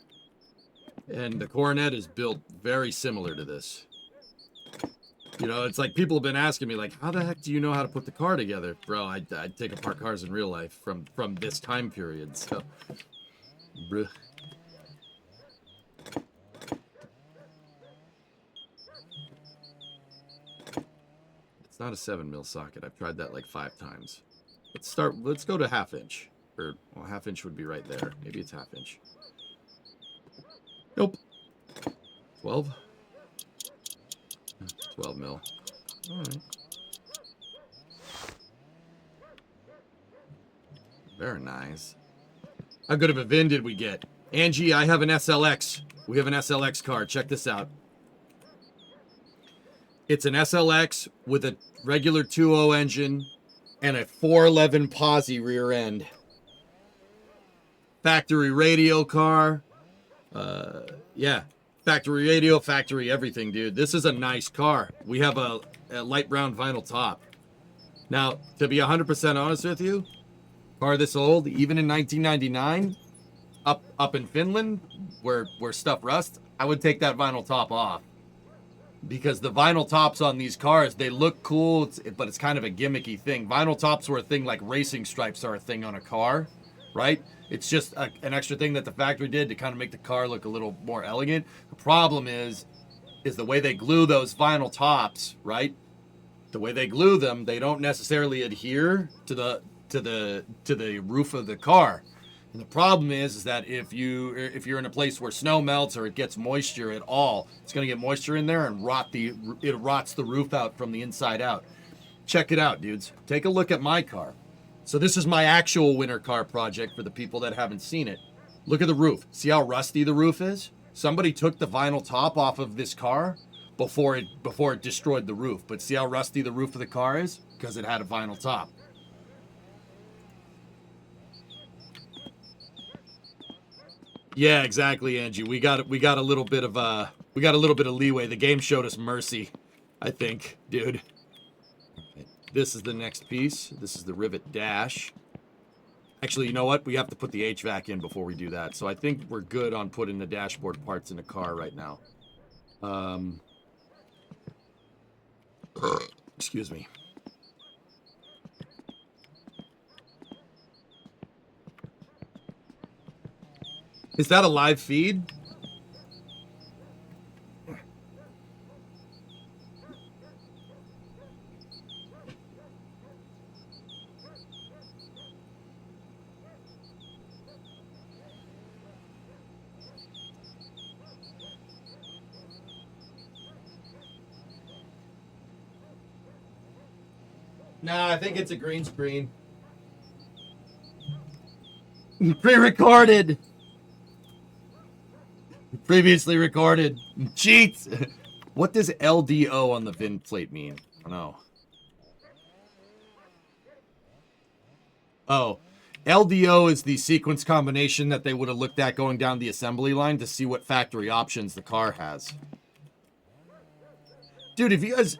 And the Coronet is built very similar to this. You know, it's like people have been asking me, like, how the heck do you know how to put the car together? Bro, I take apart cars in real life from this time period, so... Bruh. It's not a 7mm socket. I've tried that like 5 times. Let's go to 1/2 inch. Or, well, 1/2 inch would be right there. Maybe it's 1/2 inch. Nope. 12? 12mm. Alright. Very nice. How good of a VIN did we get? Angie, I have an SLX. We have an SLX car. Check this out. It's an SLX with a regular 2.0 engine and a 411 posi rear end. Factory radio car. Yeah. Factory radio, factory everything, dude. This is a nice car. We have a light brown vinyl top. Now, to be 100% honest with you, car this old, even in 1999, up in Finland, where stuff rusts, I would take that vinyl top off. Because the vinyl tops on these cars, they look cool, but it's kind of a gimmicky thing. Vinyl tops were a thing like racing stripes are a thing on a car, right? It's just an extra thing that the factory did to kind of make the car look a little more elegant. The problem is the way they glue those vinyl tops, right? The way they glue them, they don't necessarily adhere to the roof of the car. And the problem is that if you're in a place where snow melts or it gets moisture at all, it's going to get moisture in there and it rots the roof out from the inside out. Check it out, dudes. Take a look at my car. So this is my actual winter car project for the people that haven't seen it. Look at the roof. See how rusty the roof is? Somebody took the vinyl top off of this car before it destroyed the roof. But see how rusty the roof of the car is? Because it had a vinyl top. Yeah, exactly, Angie. We got a little bit of leeway. The game showed us mercy, I think, dude. This is the next piece. This is the rivet dash. Actually, you know what? We have to put the HVAC in before we do that. So I think we're good on putting the dashboard parts in the car right now. Excuse me. Is that a live feed? Nah, I think it's a green screen. Pre-recorded. Previously recorded. Cheats. What does LDO on the VIN plate mean? I don't know. Oh, LDO is the sequence combination that they would have looked at going down the assembly line to see what factory options the car has. Dude, if you guys...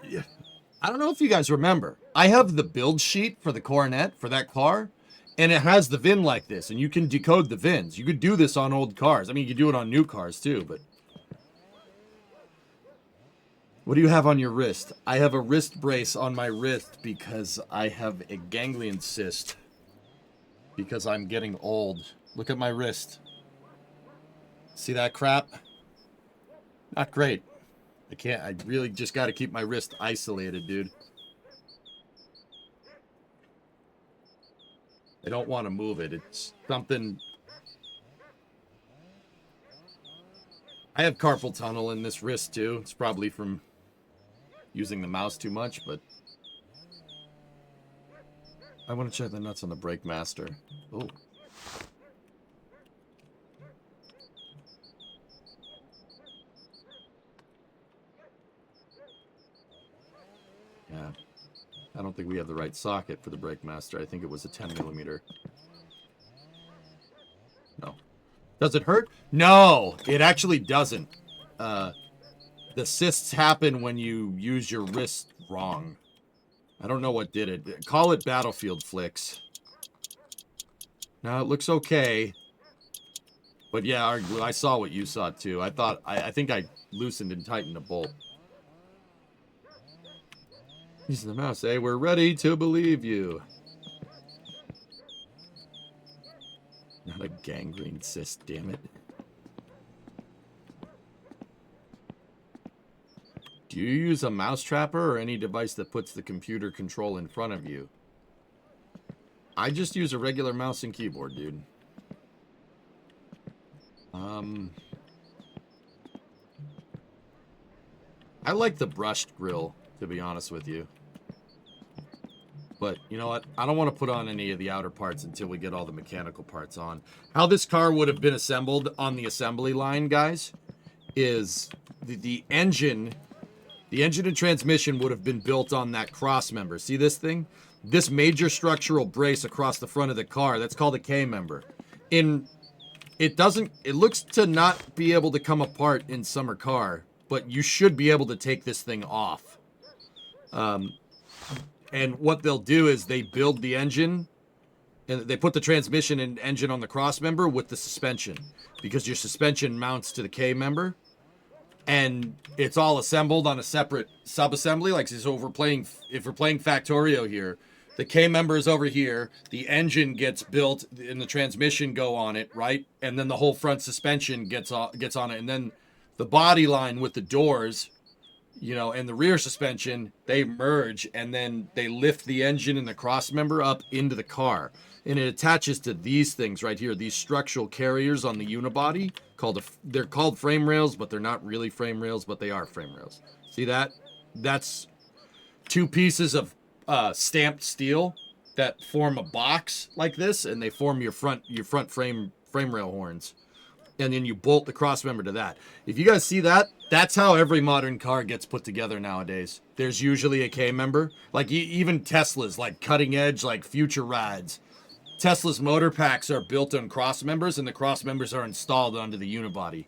I don't know if you guys remember. I have the build sheet for the Coronet, for that car, and it has the VIN like this, and you can decode the VINs. You could do this on old cars. I mean, you could do it on new cars, too, but... What do you have on your wrist? I have a wrist brace on my wrist because I have a ganglion cyst. Because I'm getting old. Look at my wrist. See that crap? Not great. I really just got to keep my wrist isolated, dude. I don't want to move it. It's something... I have carpal tunnel in this wrist too. It's probably from using the mouse too much, but I want to check the nuts on the brake master. Oh. Yeah. I don't think we have the right socket for the brake master. I think it was a 10 millimeter. No. Does it hurt? No, it actually doesn't. The cysts happen when you use your wrist wrong. I don't know what did it. Call it Battlefield Flicks. Now, it looks okay. But yeah, I saw what you saw too. I think I loosened and tightened a bolt. Using the mouse, hey, we're ready to believe you. Not a gangrene cyst, damn it. Do you use a mouse trapper or any device that puts the computer control in front of you? I just use a regular mouse and keyboard, dude. I like the brushed grill, to be honest with you. But, you know what? I don't want to put on any of the outer parts until we get all the mechanical parts on. How this car would have been assembled on the assembly line, guys, is the engine and transmission would have been built on that cross member. See this thing? This major structural brace across the front of the car, that's called a K-member. It looks to not be able to come apart in summer car, but you should be able to take this thing off. And what they'll do is they build the engine and they put the transmission and engine on the cross member with the suspension, because your suspension mounts to the K member, and it's all assembled on a separate sub-assembly. Like, so if we're playing Factorio here, the K member is over here, the engine gets built and the transmission go on it, right? And then the whole front suspension gets on it, and then the body line with the doors, you know, and the rear suspension, they merge, and then they lift the engine and the cross member up into the car. And it attaches to these things right here, these structural carriers on the unibody. They're called frame rails, but they're not really frame rails, but they are frame rails. See that? That's two pieces of stamped steel that form a box like this, and they form your front frame rail horns. And then you bolt the cross member to that. If you guys see that, that's how every modern car gets put together nowadays. There's usually a K member. Like even Teslas, like cutting edge, like future rides. Tesla's motor packs are built on cross members, and the cross members are installed onto the unibody.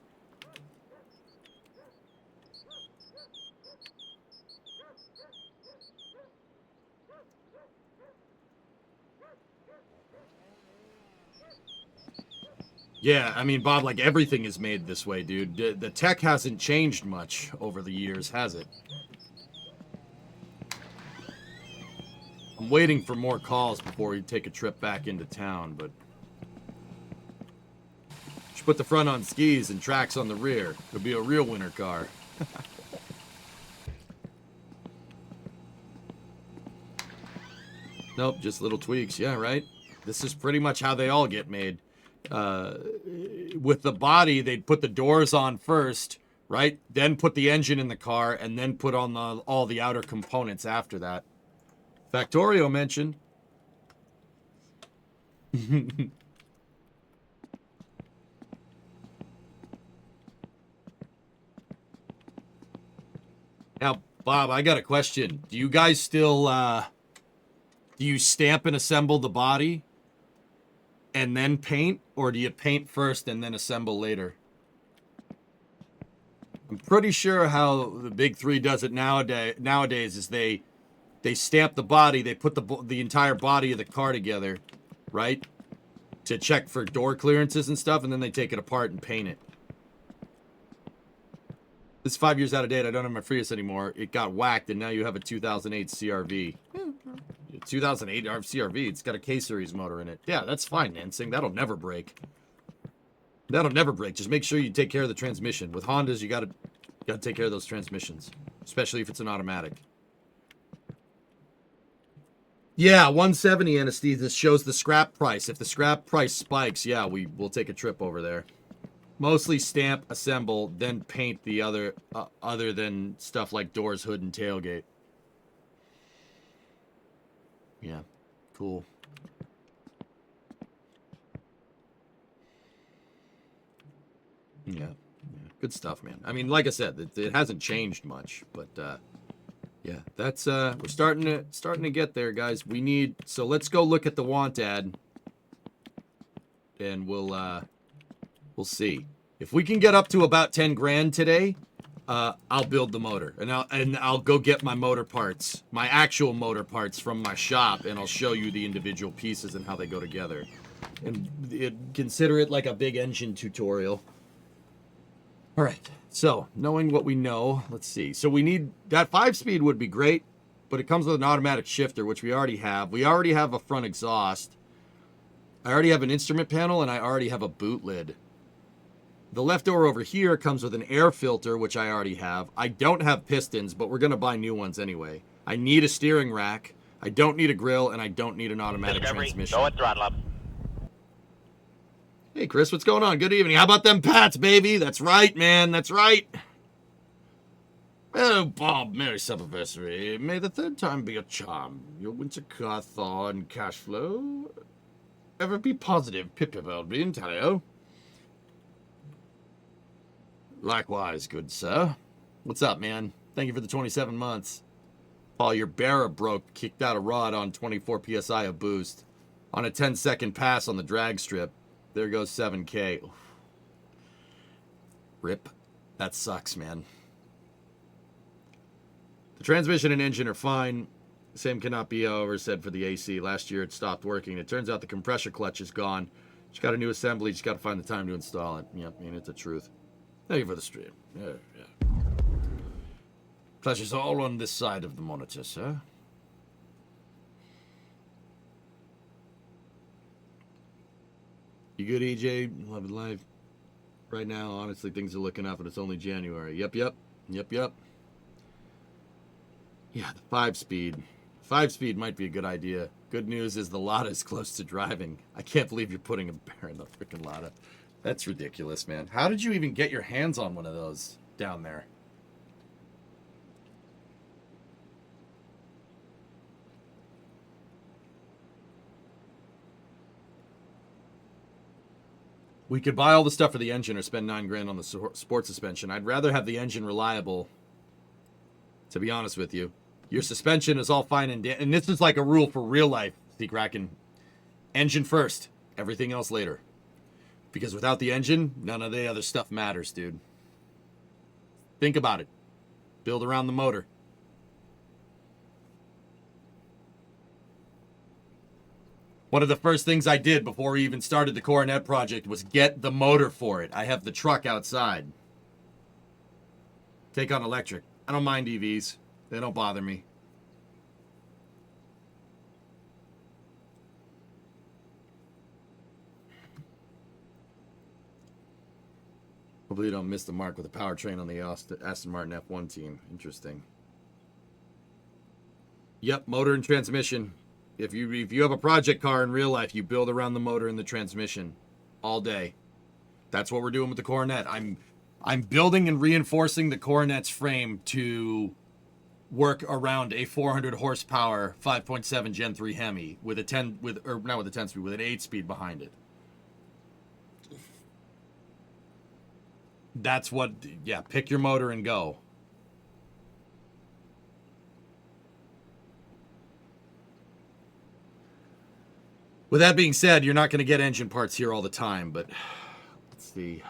Yeah, I mean, Bob, like everything is made this way, dude. The tech hasn't changed much over the years, has it? I'm waiting for more calls before we take a trip back into town, but should put the front on skis and tracks on the rear. It'll be a real winter car. Nope, just little tweaks. Yeah, right? This is pretty much how they all get made. With the body, they'd put the doors on first, right? Then put the engine in the car, and then put on all the outer components after that. Factorio mentioned. Now, Bob, I got a question. Do you guys still, do you stamp and assemble the body and then paint, or do you paint first and then assemble later? I'm pretty sure how the Big Three does it nowadays is they stamp the body, they put the entire body of the car together, right? To check for door clearances and stuff, and then they take it apart and paint it. This is 5 years out of date. I don't have my Prius anymore. It got whacked, and now you have a 2008 CRV. 2008 CRV. It's got a K-Series motor in it. Yeah, that's fine, Nansing. That'll never break. That'll never break. Just make sure you take care of the transmission. With Hondas, you gotta take care of those transmissions, especially if it's an automatic. Yeah, 170 anesthesia shows the scrap price. If the scrap price spikes, yeah, we'll take a trip over there. Mostly stamp, assemble, then paint the other than stuff like doors, hood, and tailgate. Yeah, cool. Yeah, good stuff, man. I mean, like I said, it hasn't changed much, but yeah, that's we're starting to get there, guys. So let's go look at the want ad, and we'll see if we can get up to about 10 grand today. I'll build the motor, and I'll go get my motor parts, my actual motor parts from my shop, and I'll show you the individual pieces and how they go together, and consider it like a big engine tutorial. All right, so knowing what we know, let's see. So we need that 5-speed would be great, but it comes with an automatic shifter, which we already have. We already have a front exhaust. I already have an instrument panel, and I already have a boot lid. The left door over here comes with an air filter, which I already have. I don't have pistons, but we're going to buy new ones anyway. I need a steering rack. I don't need a grill, and I don't need an automatic transmission. Go and throttle up. Hey, Chris, what's going on? Good evening. How about them Pats, baby? That's right, man. That's right. Oh, Bob, merry Supperversary. May the third time be a charm. Your winter car thaw and cash flow ever be positive. Pip pip, Aldrin, Talio. Likewise, good sir. What's up, man? Thank you for the 27 months. Paul, your bearer broke, kicked out a rod on 24 psi of boost on a 10-second pass on the drag strip. There goes 7K. Oof. Rip. That sucks, man. The transmission and engine are fine. Same cannot be, however, said for the AC. Last year it stopped working. It turns out the compressor clutch is gone. Just got a new assembly. Just got to find the time to install it. Yep, I mean, it's the truth. Thank you for the stream. Yeah. Pleasure's all on this side of the monitor, sir. You good, EJ? Love it live. Right now, honestly, things are looking up, and it's only January. Yep. Yeah, the 5-speed. 5-speed might be a good idea. Good news is the Lada is close to driving. I can't believe you're putting a bear in the freaking Lada. That's ridiculous, man. How did you even get your hands on one of those down there? We could buy all the stuff for the engine or spend 9 grand on the sport suspension. I'd rather have the engine reliable, to be honest with you. Your suspension is all fine and this is like a rule for real life, Seakraken. Engine first, everything else later. Because without the engine, none of the other stuff matters, dude. Think about it. Build around the motor. One of the first things I did before we even started the Coronet project was get the motor for it. I have the truck outside. Take on electric. I don't mind EVs. They don't bother me. Hopefully you don't miss the mark with the powertrain on the Aston Martin F1 team. Interesting. Yep, motor and transmission. If you have a project car in real life, you build around the motor and the transmission all day. That's what we're doing with the Coronet. I'm building and reinforcing the Coronet's frame to work around a 400 horsepower 5.7 Gen 3 Hemi with a 10 with or not with a 10 speed, with an 8-speed behind it. That's what, yeah, pick your motor and go. With that being said, you're not going to get engine parts here all the time, but let's see.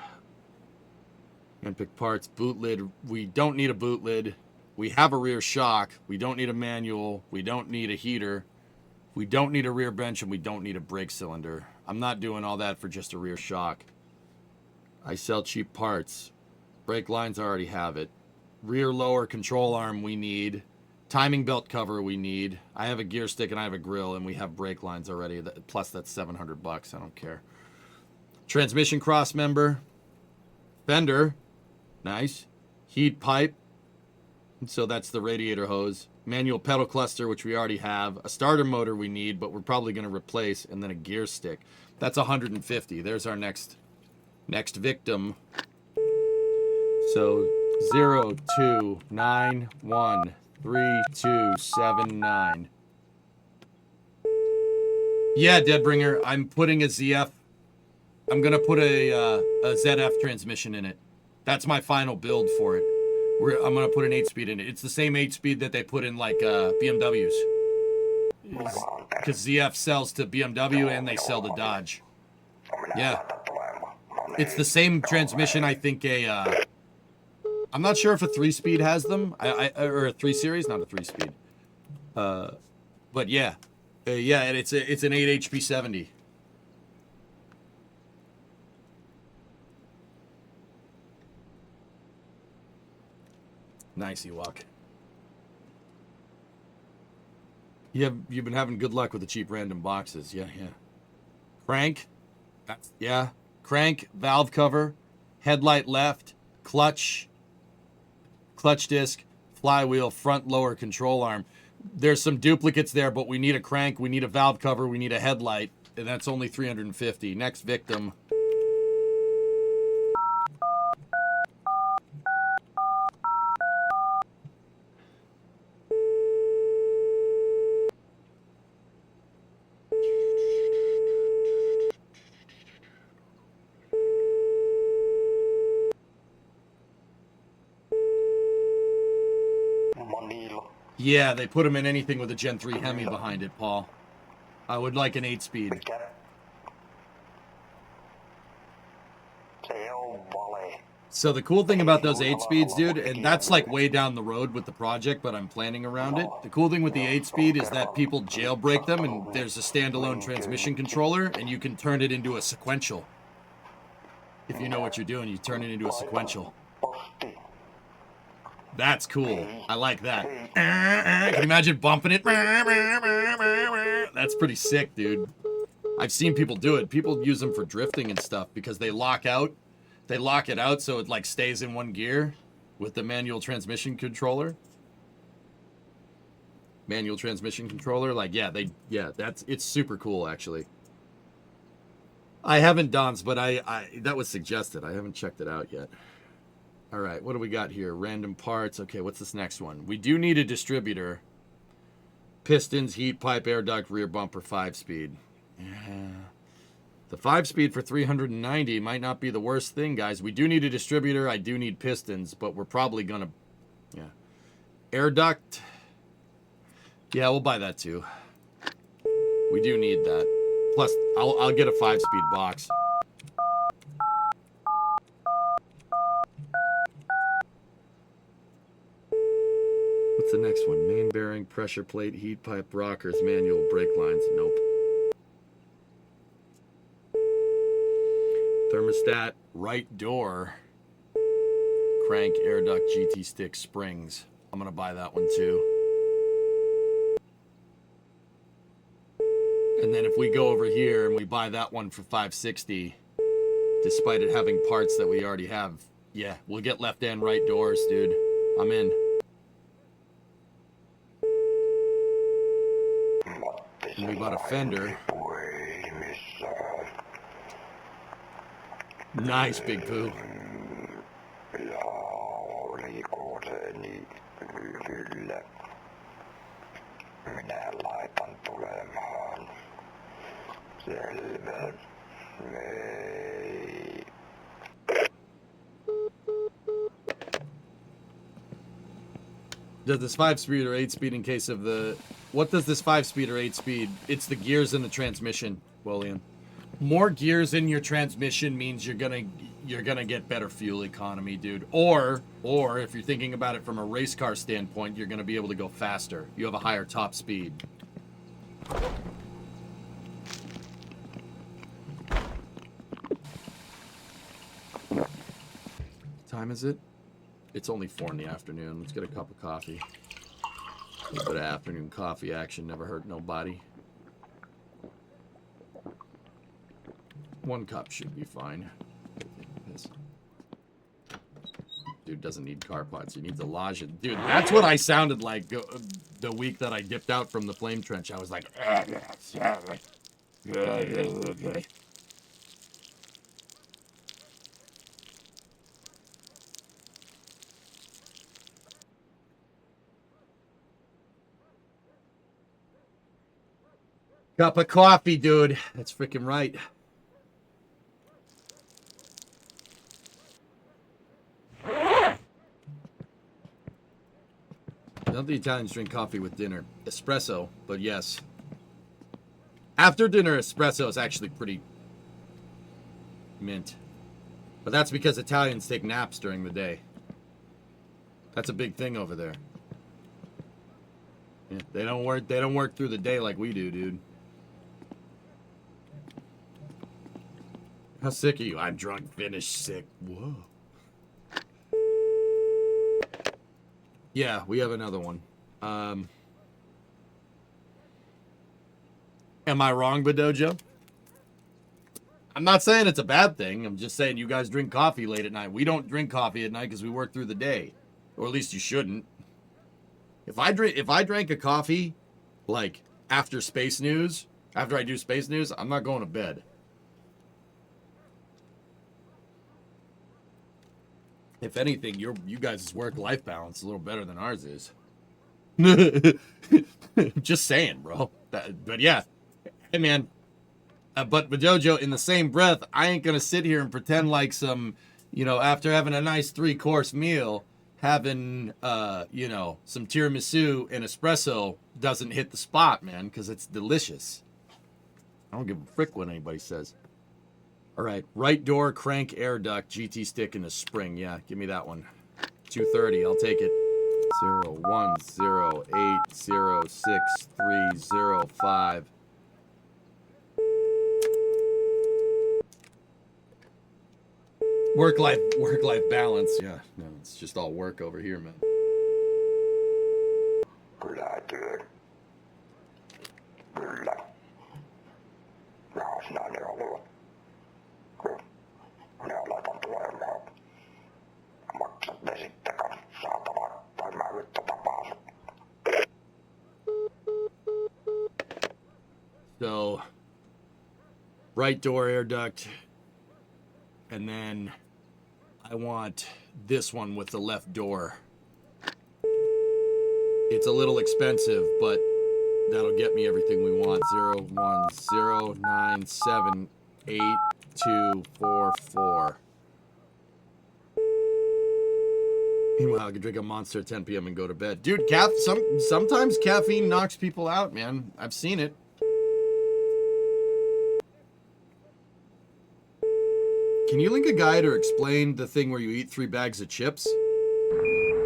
Handpick parts, boot lid. We don't need a boot lid. We have a rear shock. We don't need a manual. We don't need a heater. We don't need a rear bench, and we don't need a brake cylinder. I'm not doing all that for just a rear shock. I sell cheap parts. Brake lines, I already have it. Rear lower control arm we need. Timing belt cover we need. I have a gear stick and I have a grill, and we have brake lines already. Plus that's $700. I don't care. Transmission cross member. Fender. Nice. Heat pipe. So that's the radiator hose. Manual pedal cluster, which we already have. A starter motor we need, but we're probably going to replace. And then a gear stick. That's $150. There's our next Next victim. So 02913279. Yeah, Deadbringer, I'm putting a ZF. I'm gonna put a ZF transmission in it. That's my final build for it. I'm gonna put an 8-speed in it. It's the same 8-speed that they put in like BMWs. Because ZF sells to BMW and they sell to Dodge. Yeah. It's the same transmission. I think I'm not sure if a 3-speed has them. Or a 3 Series, not a 3-speed. But yeah. Yeah, and it's an 8 HP 70. Nice, Ewok. You've been having good luck with the cheap random boxes. Yeah. Crank. Yeah. Crank, valve cover, headlight left, clutch disc, flywheel, front lower control arm. There's some duplicates there, but we need a crank, we need a valve cover, we need a headlight, and that's only $350. Next victim. Yeah, they put them in anything with a Gen 3 Hemi behind it, Paul. I would like an 8-speed. So the cool thing about those 8-speeds, dude, and that's like way down the road with the project, but I'm planning around it. The cool thing with the 8-speed is that people jailbreak them, and there's a standalone transmission controller, and you can turn it into a sequential. If you know what you're doing, you turn it into a sequential. That's cool. I like that. Can you imagine bumping it? That's pretty sick, dude. I've seen people do it. People use them for drifting and stuff because they lock out. They lock it out so it like stays in one gear with the manual transmission controller. Manual transmission controller. Like, it's super cool, actually. I haven't done, but that was suggested. I haven't checked it out yet. All right, what do we got here? Random parts. Okay, what's this next one? We do need a distributor. Pistons, heat pipe, air duct, rear bumper, 5-speed. Yeah. The 5-speed for 390 might not be the worst thing, guys. We do need a distributor. I do need pistons, but we're probably going to... Yeah. Air duct. Yeah, we'll buy that too. We do need that. Plus, I'll get a 5-speed box. What's the next one? Main bearing, pressure plate, heat pipe, rockers, manual, brake lines. Nope. Thermostat, right door, crank, air duct, GT stick, springs. I'm going to buy that one too. And then if we go over here and we buy that one for $560, despite it having parts that we already have, yeah, we'll get left and right doors, dude. I'm in. And we bought a fender. Nice, Big Pooh. Minä laitan tulemaan. Selvä. Ei. Does this 5-speed or 8-speed in case of the... What does this 5-speed or 8-speed? It's the gears in the transmission, William. More gears in your transmission means you're gonna get better fuel economy, dude. Or if you're thinking about it from a race car standpoint, you're gonna be able to go faster. You have a higher top speed. What time is it? It's only 4 in the afternoon. Let's get a cup of coffee. A little bit of afternoon coffee action never hurt nobody. 1 cup should be fine. Dude doesn't need car parts. He needs a Lajin. Dude, that's what I sounded like the week that I dipped out from the flame trench. I was like... Cup of coffee, dude. That's freaking right. Don't the Italians drink coffee with dinner? Espresso, but yes. After dinner, espresso is actually pretty mint. But that's because Italians take naps during the day. That's a big thing over there. Yeah, they don't work through the day like we do, dude. How sick are you? I'm drunk, finished, sick. Whoa. Yeah, we have another one. Am I wrong, Badojo? I'm not saying it's a bad thing. I'm just saying you guys drink coffee late at night. We don't drink coffee at night because we work through the day. Or at least you shouldn't. If I drank a coffee, like, after Space News, after I do Space News, I'm not going to bed. If anything, you guys' work-life balance is a little better than ours is. Just saying, bro. But yeah. Hey, man. But Dojo, in the same breath, I ain't going to sit here and pretend like some, after having a nice 3-course meal, having, some tiramisu and espresso doesn't hit the spot, man, because it's delicious. I don't give a frick what anybody says. All right, right door, crank, air duct, GT stick, and a spring. Yeah, give me that one. 230, I'll take it. 010806305. Work-life balance. Yeah, no, it's just all work over here, man. Kyllä työ. Kyllä. Rahas nämä ne haluat. Kyllä. Minä laitan tulemaan. Maksat ne sitten kanssa saatavaa. Tai mä yritän tapaa sut. So, right door air duct. And then I want this one with the left door. It's a little expensive, but that'll get me everything we want. 010978244. Meanwhile, I can drink a Monster at 10 p.m. and go to bed. Dude, sometimes caffeine knocks people out, man. I've seen it. Can you link a guide or explain the thing where you eat 3 bags of chips?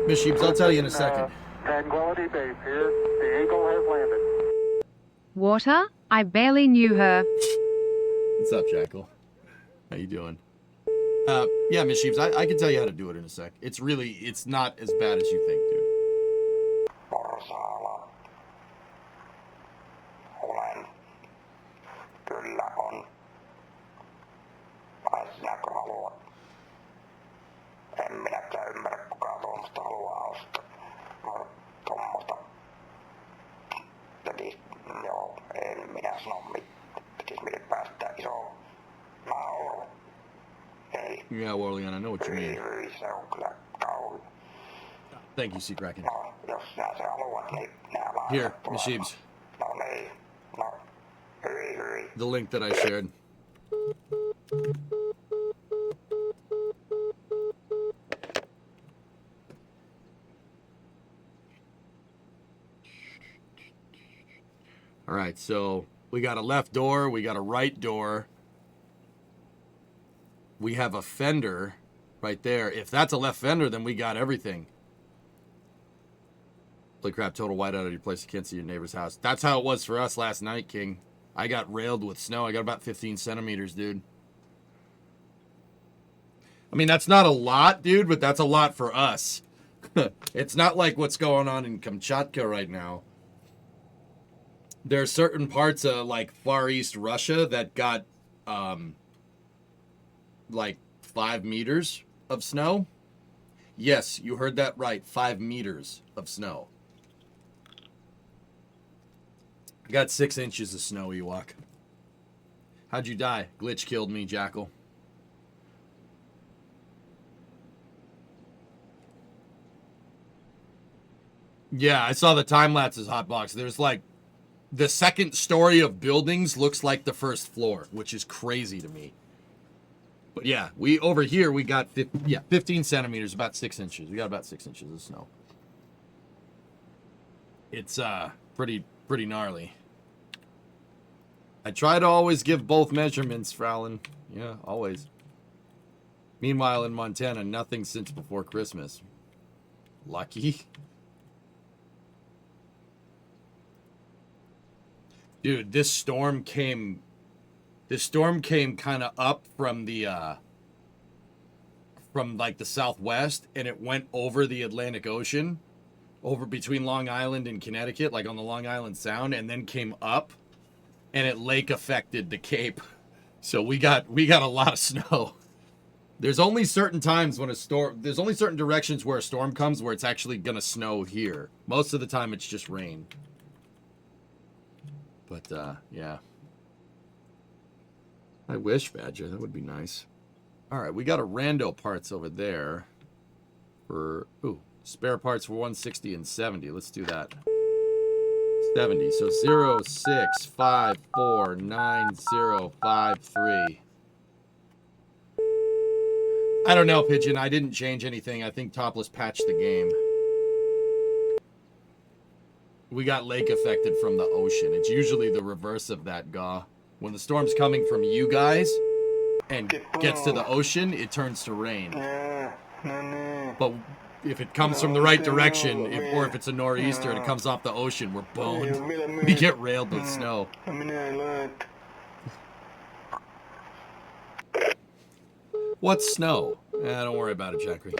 Miss Sheeps, I'll tell you in a second. Tranquility Base here. The Eagle has landed. Water? I barely knew her. What's up, Jackal? How you doing? Yeah, Miss Sheeps, I can tell you how to do it in a sec. It's not as bad as you think, dude. Porsaala. Olen. Kyllä on. Ai sinäkö haluat? En minäkään ymmärrä kukaan tuommoista haluaa ostaa. Tuommoista. Joo, en minä sano mitään. Pitis meille päästää iso nauru. Ei. Yeah, Warlion, I know what you mean. Se on kyllä kauhi. Thank you, Sea Kraken. No, jos sinä se haluat, niin nää vaan. Here, Miss Sheeps. No niin. No. Hyi. The link that I shared. All right, so we got a left door, we got a right door. We have a fender right there. If that's a left fender, then we got everything. Holy crap, total whiteout at your place. You can't see your neighbor's house. That's how it was for us last night, King. I got railed with snow. I got about 15 centimeters, dude. I mean, that's not a lot, dude, but that's a lot for us. It's not like what's going on in Kamchatka right now. There are certain parts of, like, Far East Russia that got, like, 5 meters of snow. Yes, you heard that right. 5 meters of snow. I got 6 inches of snow, Ewok. How'd you die? Glitch killed me, Jackal. Yeah, I saw the time lapses, Hotbox. There's like the second story of buildings looks like the first floor, which is crazy to me. But yeah, we over here we got 15 centimeters, about 6 inches. We got about 6 inches of snow. It's pretty gnarly. I try to always give both measurements, Frowlin. Yeah, always. Meanwhile, in Montana, nothing since before Christmas. Lucky. Dude, this storm came kind of up from the from like the southwest, and it went over the Atlantic Ocean, over between Long Island and Connecticut, like on the Long Island Sound, and then came up, and it lake affected the Cape. So we got a lot of snow. There's only certain times when there's only certain directions where a storm comes where it's actually gonna snow here. Most of the time it's just rain. But yeah. I wish, Badger. That would be nice. All right, we got a rando parts over there for spare parts for 160 and 70. Let's do that. 70. So 06549053. I don't know, Pigeon. I didn't change anything. I think Topless patched the game. We got lake affected from the ocean. It's usually the reverse of that, Gaw. When the storm's coming from you guys and gets to the ocean, it turns to rain. But if it comes from the right direction, or if it's a nor'easter and it comes off the ocean, we're boned. We get railed with snow. What's snow? Don't worry about it, Jackery.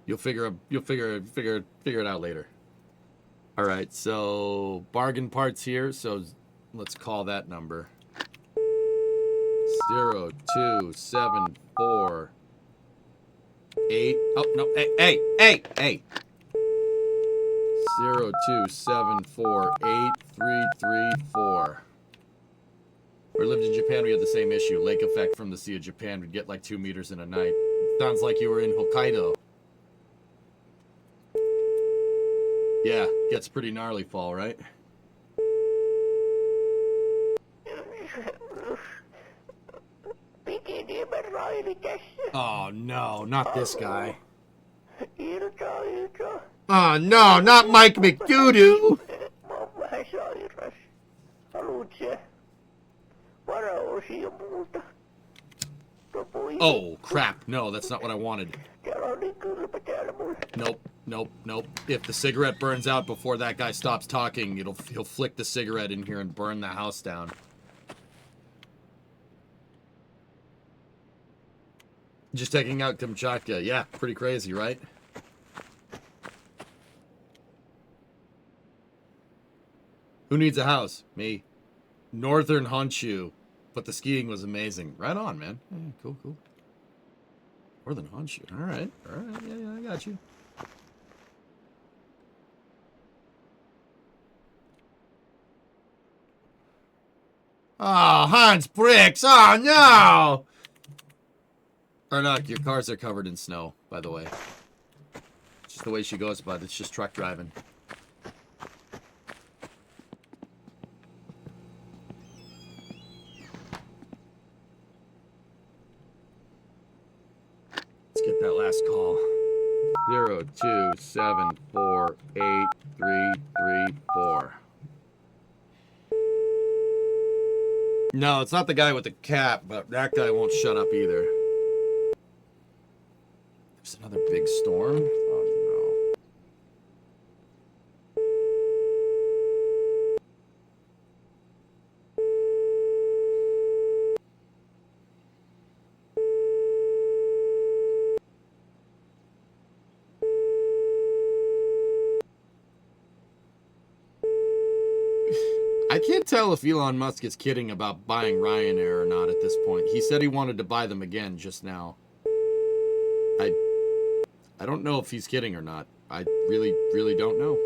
You'll figure it out later. All right, so bargain parts here. So let's call that number 02748. Oh no! Hey! 027483334. We lived in Japan. We had the same issue. Lake effect from the Sea of Japan. We'd get like 2 meters in a night. Sounds like you were in Hokkaido. Yeah, gets pretty gnarly fall, right? Oh no, not this guy. Oh no, not Mike McDoodoo. Oh crap, no, that's not what I wanted. Nope. If the cigarette burns out before that guy stops talking, he'll flick the cigarette in here and burn the house down. Just taking out Kamchatka. Yeah, pretty crazy, right? Who needs a house? Me. Northern Honshu. But the skiing was amazing. Right on, man. Yeah, cool. Northern Honshu. All right. Yeah, I got you. Oh, Hans Bricks. Oh, no. Arnok, your cars are covered in snow, by the way. It's just the way she goes, bud. It's just truck driving. Let's get that last call. 027483334. No, it's not the guy with the cap, but that guy won't shut up either. There's another big storm. Oh no. I can't tell if Elon Musk is kidding about buying Ryanair or not at this point. He said he wanted to buy them again just now. I don't know if he's kidding or not. I really don't know.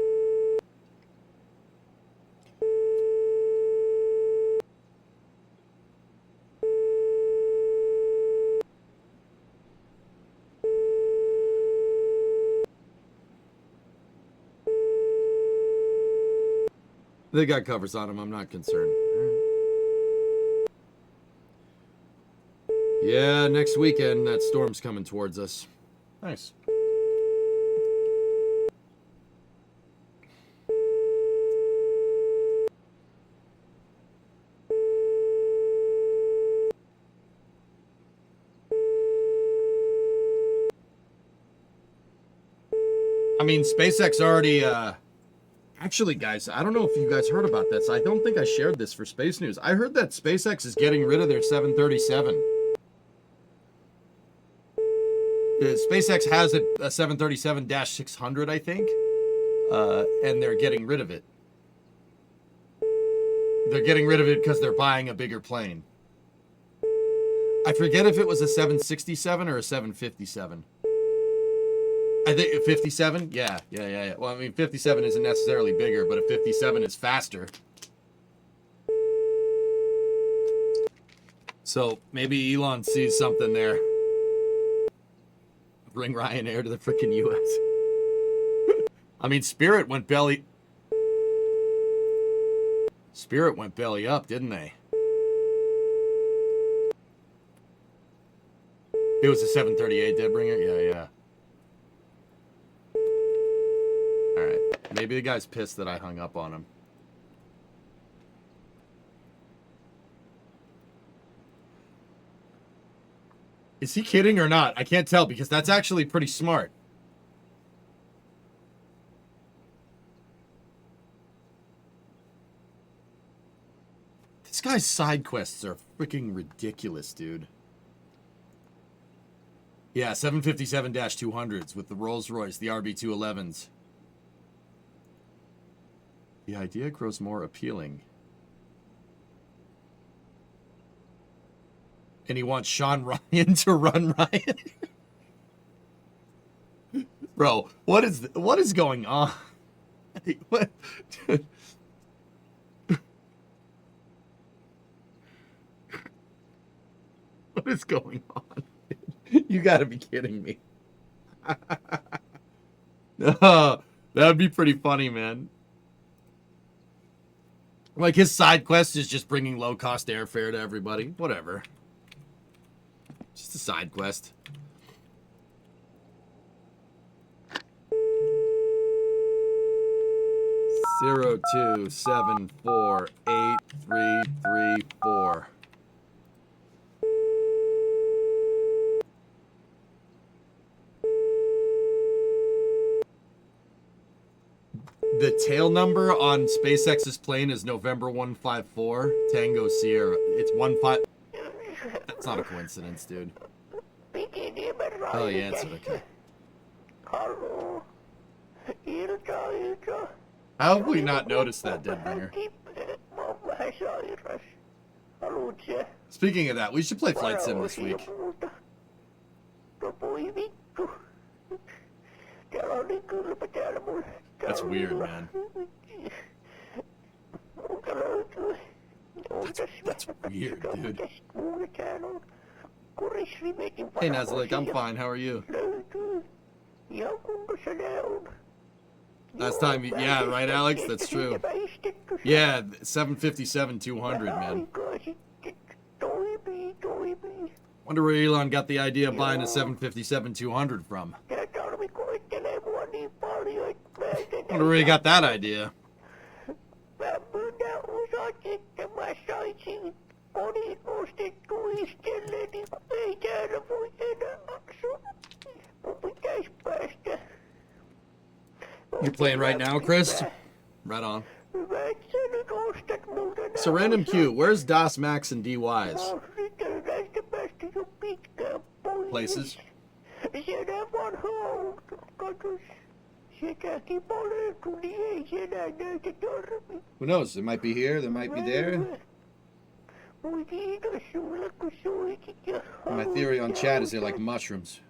They got covers on them. I'm not concerned. Yeah, next weekend that storm's coming towards us. Nice. I mean, SpaceX already, actually, guys, I don't know if you guys heard about this. I don't think I shared this for Space News. I heard that SpaceX is getting rid of their 737. SpaceX has a 737-600, I think, and they're getting rid of it. They're getting rid of it because they're buying a bigger plane. I forget if it was a 767 or a 757. I think 57? Yeah. Well, I mean, 57 isn't necessarily bigger, but a 57 is faster. So maybe Elon sees something there. Bring Ryanair to the freaking U.S. I mean, Spirit went belly up, didn't they? It was a 738 Deadbringer? Yeah. Alright. Maybe the guy's pissed that I hung up on him. Is he kidding or not? I can't tell because that's actually pretty smart. This guy's side quests are freaking ridiculous, dude. Yeah, 757-200s with the Rolls-Royce, the RB211s. The idea grows more appealing. And he wants Sean Ryan to run Ryan. Bro, what is going on? What? What is going on? You gotta be kidding me. That would be pretty funny, man. Like, his side quest is just bringing low-cost airfare to everybody. Whatever. Just a side quest. Zero 2748334. The tail number on SpaceX's plane is November 154, Tango Sierra. It's 15. That's not a coincidence, dude. Oh, you answered, okay. How have we not noticed that, Deadbringer? Speaking of that, we should play Flight Sim this week. That's weird, man. That's weird, dude. Hey, Nazalik, I'm fine. How are you? Last time, yeah, right, Alex? That's true. Yeah, 757-200, man. Wonder where Elon got the idea of buying a 757-200 from. Wonder where he got that idea. You playing right now, Chris? Right on. So random Q, where's DOS, Max, and DYs? Places. Who knows? It might be here, they might be there. My theory on chat is they're like mushrooms.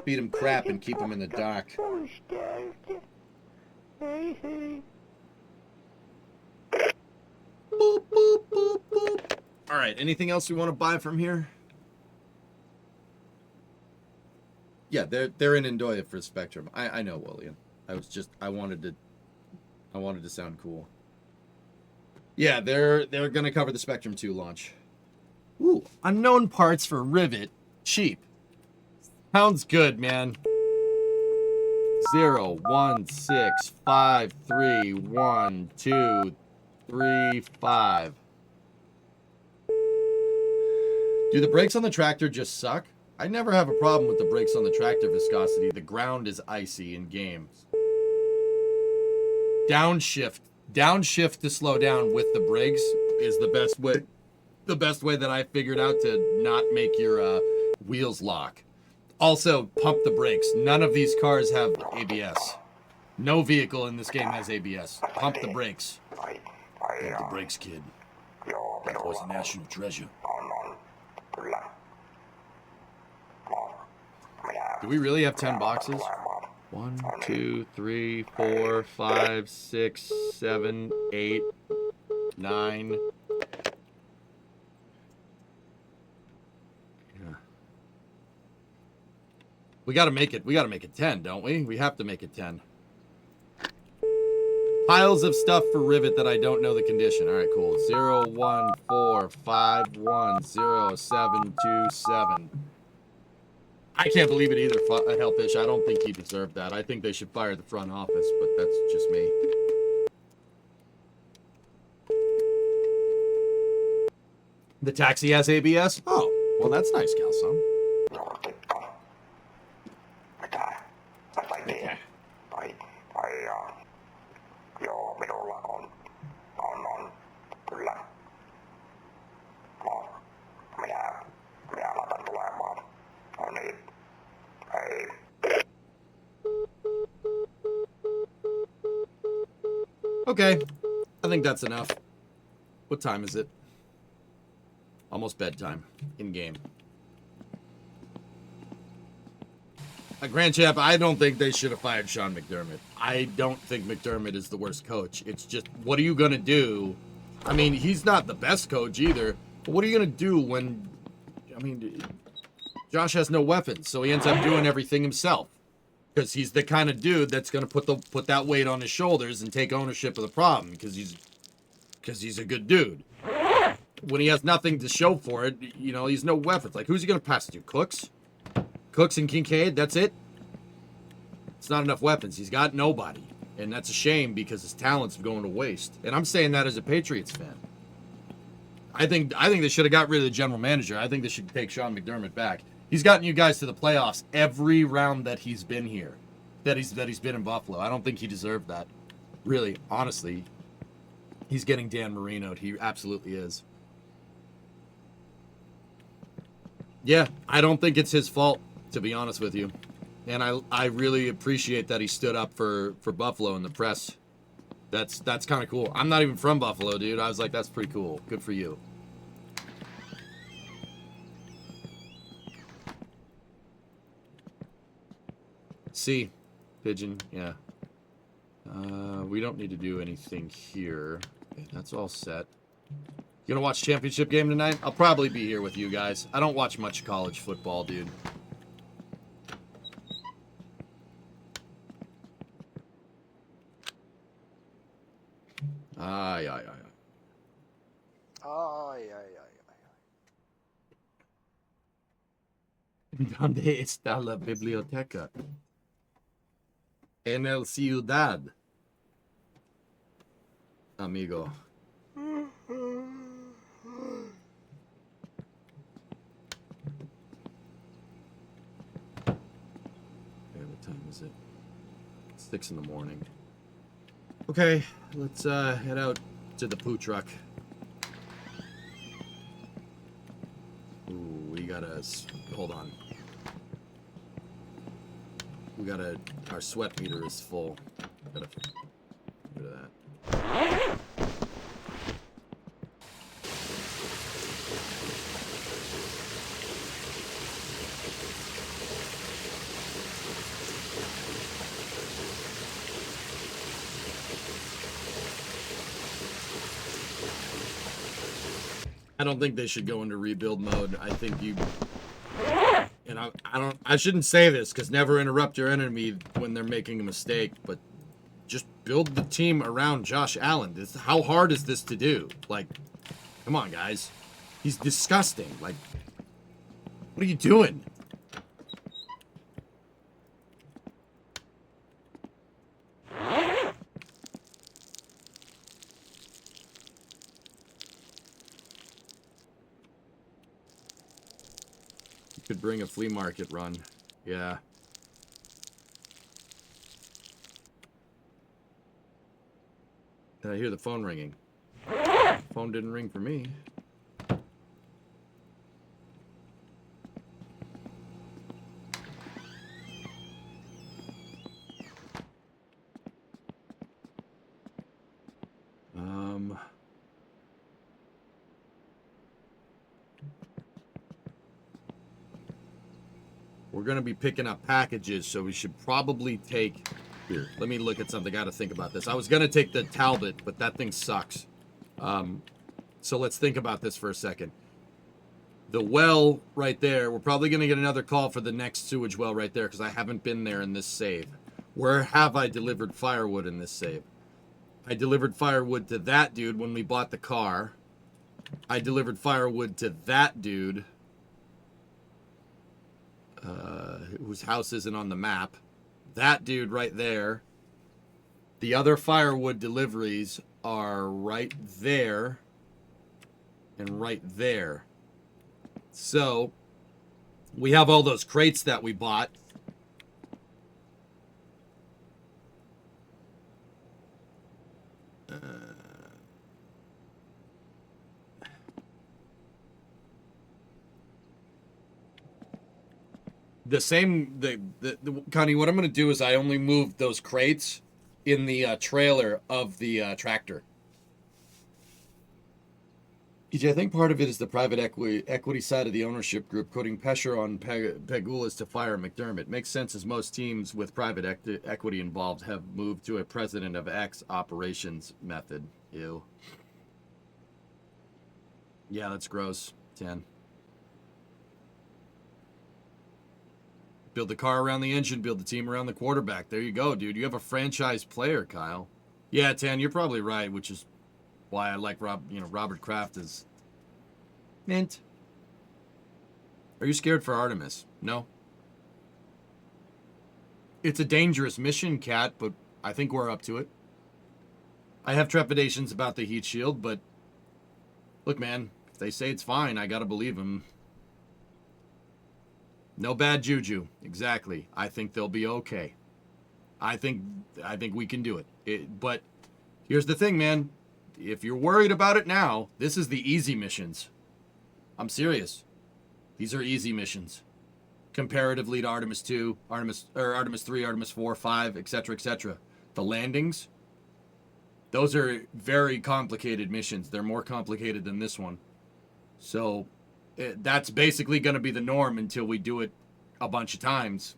Feed them crap and keep them in the dark. Boop, boop, boop, boop. All right, anything else we want to buy from here? Yeah, they're in Ndoya for Spectrum. I know, William. I wanted to sound cool. Yeah, they're gonna cover the Spectrum 2 launch. Ooh, unknown parts for Rivet, cheap. Sounds good, man. 0, 1, 6, 5, 3, 1, 2, 3, 5. Do the brakes on the tractor just suck? I never have a problem with the brakes on the tractor viscosity. The ground is icy in games. Downshift to slow down with the brakes is the best way. The best way that I figured out to not make your wheels lock. Also, pump the brakes. None of these cars have ABS. No vehicle in this game has ABS. Pump the brakes. Pump the brakes, kid. That was a national treasure. Do we really have 10 boxes? 1, 2, 3, 4, 5, 6, 7, 8, 9. Yeah. We gotta make it 10, don't we? We have to make it 10. Piles of stuff for Rivet that I don't know the condition. All right, cool. 0, 1, 4, 5, 1, 0, 7, 2, 7. I can't believe it either, Hellfish. I don't think he deserved that. I think they should fire the front office, but that's just me. The taxi has ABS? Oh, well, that's nice, Calson. Okay. Joo, minulla on kyllä. Minä laitan tulemaan. No niin. Hei. Okay, I think that's enough. What time is it? Almost bedtime. In-game. Grand Champ, I don't think they should have fired Sean McDermott. I don't think McDermott is the worst coach. It's just, what are you going to do? I mean, he's not the best coach either. But what are you going to do when, I mean, Josh has no weapons, so he ends up doing everything himself. Because he's the kind of dude that's going to put that weight on his shoulders and take ownership of the problem. Because he's a good dude. When he has nothing to show for it, you know, he's no weapons. Like, who's he going to pass it to? Cooks? Cooks and Kincaid, that's it? It's not enough weapons. He's got nobody. And that's a shame because his talent's going to waste. And I'm saying that as a Patriots fan. I think they should have got rid of the general manager. I think they should take Sean McDermott back. He's gotten you guys to the playoffs every round that he's been here. That he's been in Buffalo. I don't think he deserved that. Really, honestly. He's getting Dan Marino'd. He absolutely is. Yeah, I don't think it's his fault, to be honest with you. And I really appreciate that he stood up for Buffalo in the press. That's kind of cool. I'm not even from Buffalo, dude. I was like, that's pretty cool. Good for you. C. Pigeon, yeah. We don't need to do anything here. Okay, that's all set. You gonna watch championship game tonight? I'll probably be here with you guys. I don't watch much college football, dude. Ay. ¿Dónde está la biblioteca? En el ciudad. Amigo. What time is it? 6 in the morning. Okay, let's head out to the poo truck. Ooh, we gotta hold on. Our sweat meter is full. Gotta get rid of that. I don't think they should go into rebuild mode. I think you, and I shouldn't say this because never interrupt your enemy when they're making a mistake, but just build the team around Josh Allen. How hard is this to do? Like, come on, guys. He's disgusting. Like, what are you doing? Could bring a flea market run. Yeah. Did I hear the phone ringing? Phone didn't ring for me. We're going to be picking up packages, so we should probably take... Here, let me look at something. I got to think about this. I was going to take the Talbot, but that thing sucks. So let's think about this for a second. The well right there, we're probably going to get another call for the next sewage well right there because I haven't been there in this save. Where have I delivered firewood in this save? I delivered firewood to that dude when we bought the car. I delivered firewood to that dude whose house isn't on the map. That dude right there. The other firewood deliveries are right there and right there. So we have all those crates that we bought. Connie, what I'm going to do is I only moved those crates in the trailer of the tractor. EJ, I think part of it is the private equity side of the ownership group putting pressure on Pegulas to fire McDermott. Makes sense as most teams with private equity involved have moved to a president of X operations method. Ew. Yeah, that's gross. 10. Build the car around the engine, build the team around the quarterback. There you go, dude. You have a franchise player, Kyle. Yeah, Tan, you're probably right, which is why I like Robert Kraft is mint. Are you scared for Artemis? No. It's a dangerous mission, Kat, but I think we're up to it. I have trepidations about the heat shield, but look, man, if they say it's fine, I gotta believe them. No bad juju. Exactly. I think they'll be okay. I think we can do it. But here's the thing, man. If you're worried about it now, this is the easy missions. I'm serious. These are easy missions. Comparatively to Artemis 2, Artemis 3, Artemis 4, 5, etc., etc. The landings, those are very complicated missions. They're more complicated than this one. So that's basically going to be the norm until we do it a bunch of times.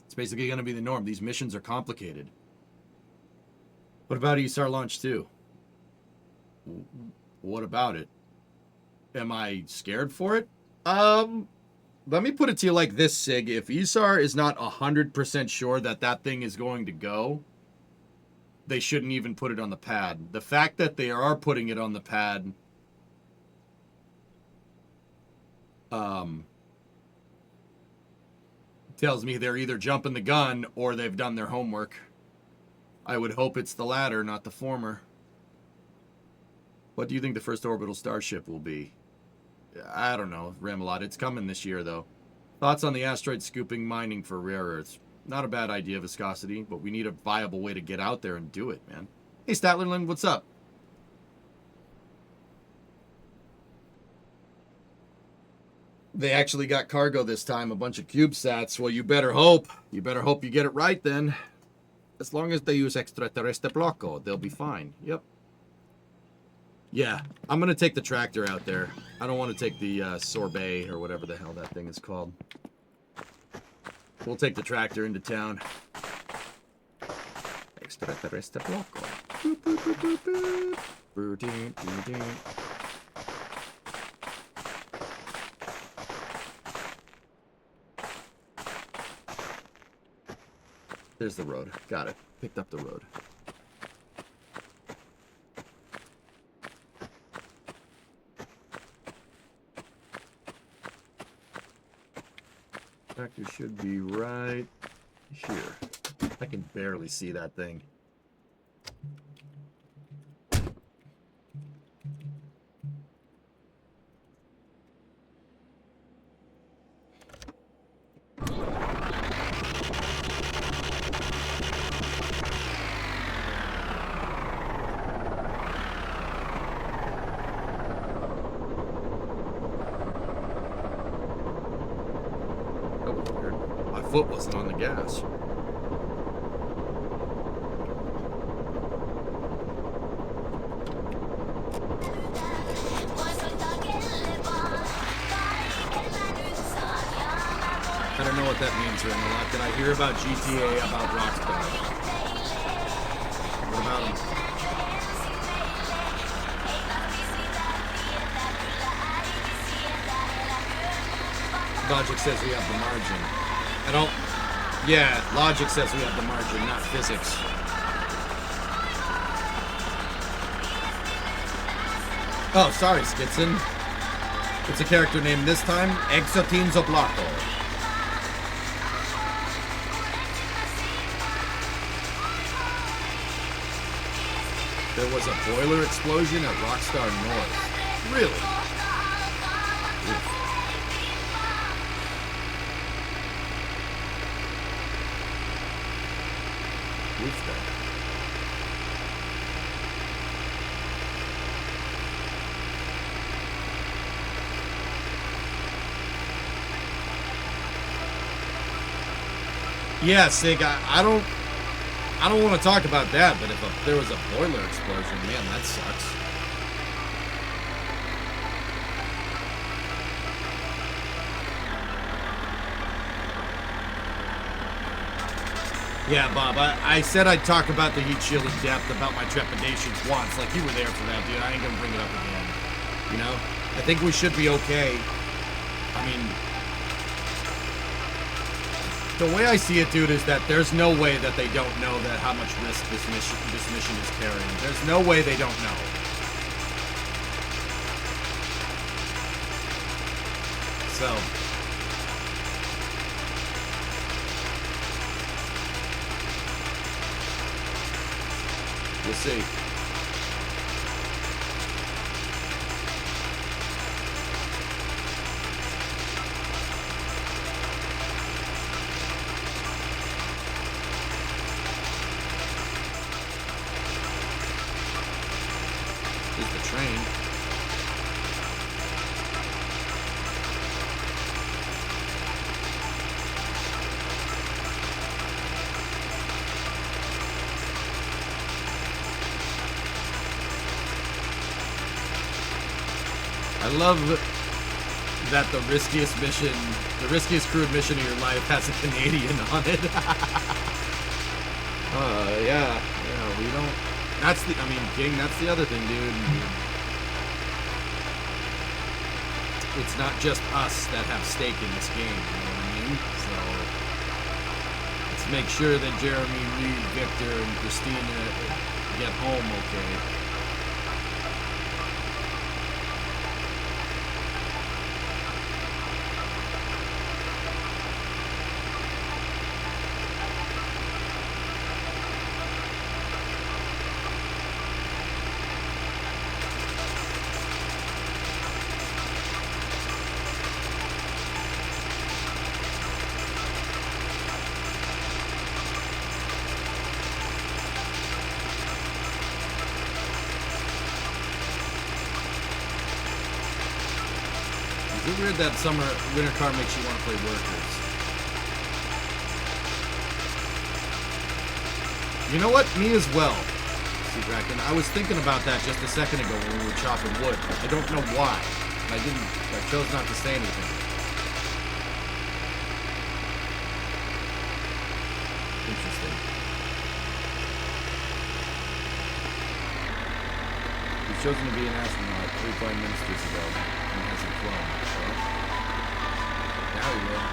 It's basically going to be the norm. These missions are complicated. What about ESAR Launch 2? What about it? Am I scared for it? Let me put it to you like this, Sig. If ESAR is not 100% sure that that thing is going to go, they shouldn't even put it on the pad. The fact that they are putting it on the pad tells me they're either jumping the gun or they've done their homework. I would hope it's the latter, not the former. What do you think the first orbital starship will be? I don't know, Ramalot. It's coming this year, though. Thoughts on the asteroid scooping mining for rare earths? Not a bad idea, Viscosity, but we need a viable way to get out there and do it, man. Hey, Statlerland, what's up? They actually got cargo this time, a bunch of CubeSats. Well, you better hope. You better hope you get it right, then. As long as they use extraterrestre bloco, they'll be fine. Yep. Yeah, I'm going to take the tractor out there. I don't want to take the sorbet or whatever the hell that thing is called. We'll take the tractor into town. Extraterrestre bloco. Boop, boop, boop, boop, boop. Boop, boop, boop, boop. There's the road. Got it. Picked up the road. Tractor should be right here. I can barely see that thing. Foot wasn't on the gas. I don't know what that means, Ring a lot. Did I hear about GTA about Rockstar? What about him? Logic says we have the margin. I don't... Yeah, logic says we have the margin, not physics. Oh, sorry, Skitson. It's a character name this time, Exotin Zoblako. There was a boiler explosion at Rockstar North. Really? Oof. Yeah, Sig, I don't want to talk about that, but if there was a boiler explosion, man, that sucks. Yeah, Bob, I said I'd talk about the heat shield in depth, about my trepidations once. Like, you were there for that, dude. I ain't gonna bring it up again. You know? I think we should be okay. I mean... The way I see it, dude, is that there's no way that they don't know that how much risk this mission is carrying. There's no way they don't know. So... We'll see. Here's the train. I love that the riskiest crewed mission of your life has a Canadian on it. Yeah, we don't... King, that's the other thing, dude. It's not just us that have stake in this game, you know what I mean? So, let's make sure that Jeremy, Reed, Victor, and Christina get home okay. It's weird that winter car makes you want to play workers. You know what? Me as well. See, Bracken, I was thinking about that just a second ago when we were chopping wood. I don't know why. I chose not to say anything. Interesting. He's chosen to be an astronaut 3 Prime Ministers ago and hasn't flown. So, now he will.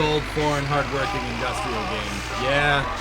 cold, foreign, hardworking industrial game. Yeah.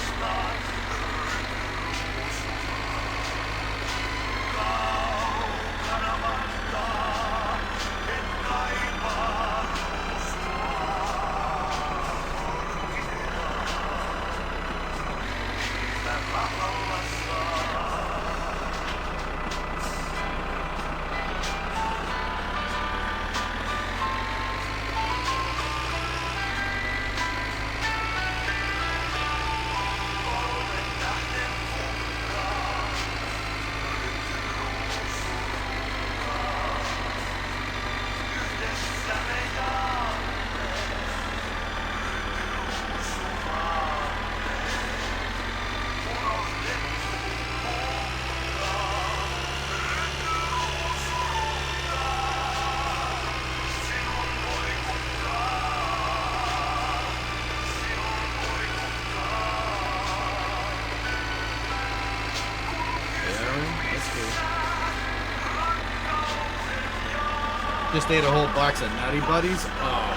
Just ate a whole box of Nutty Buddies. Oh.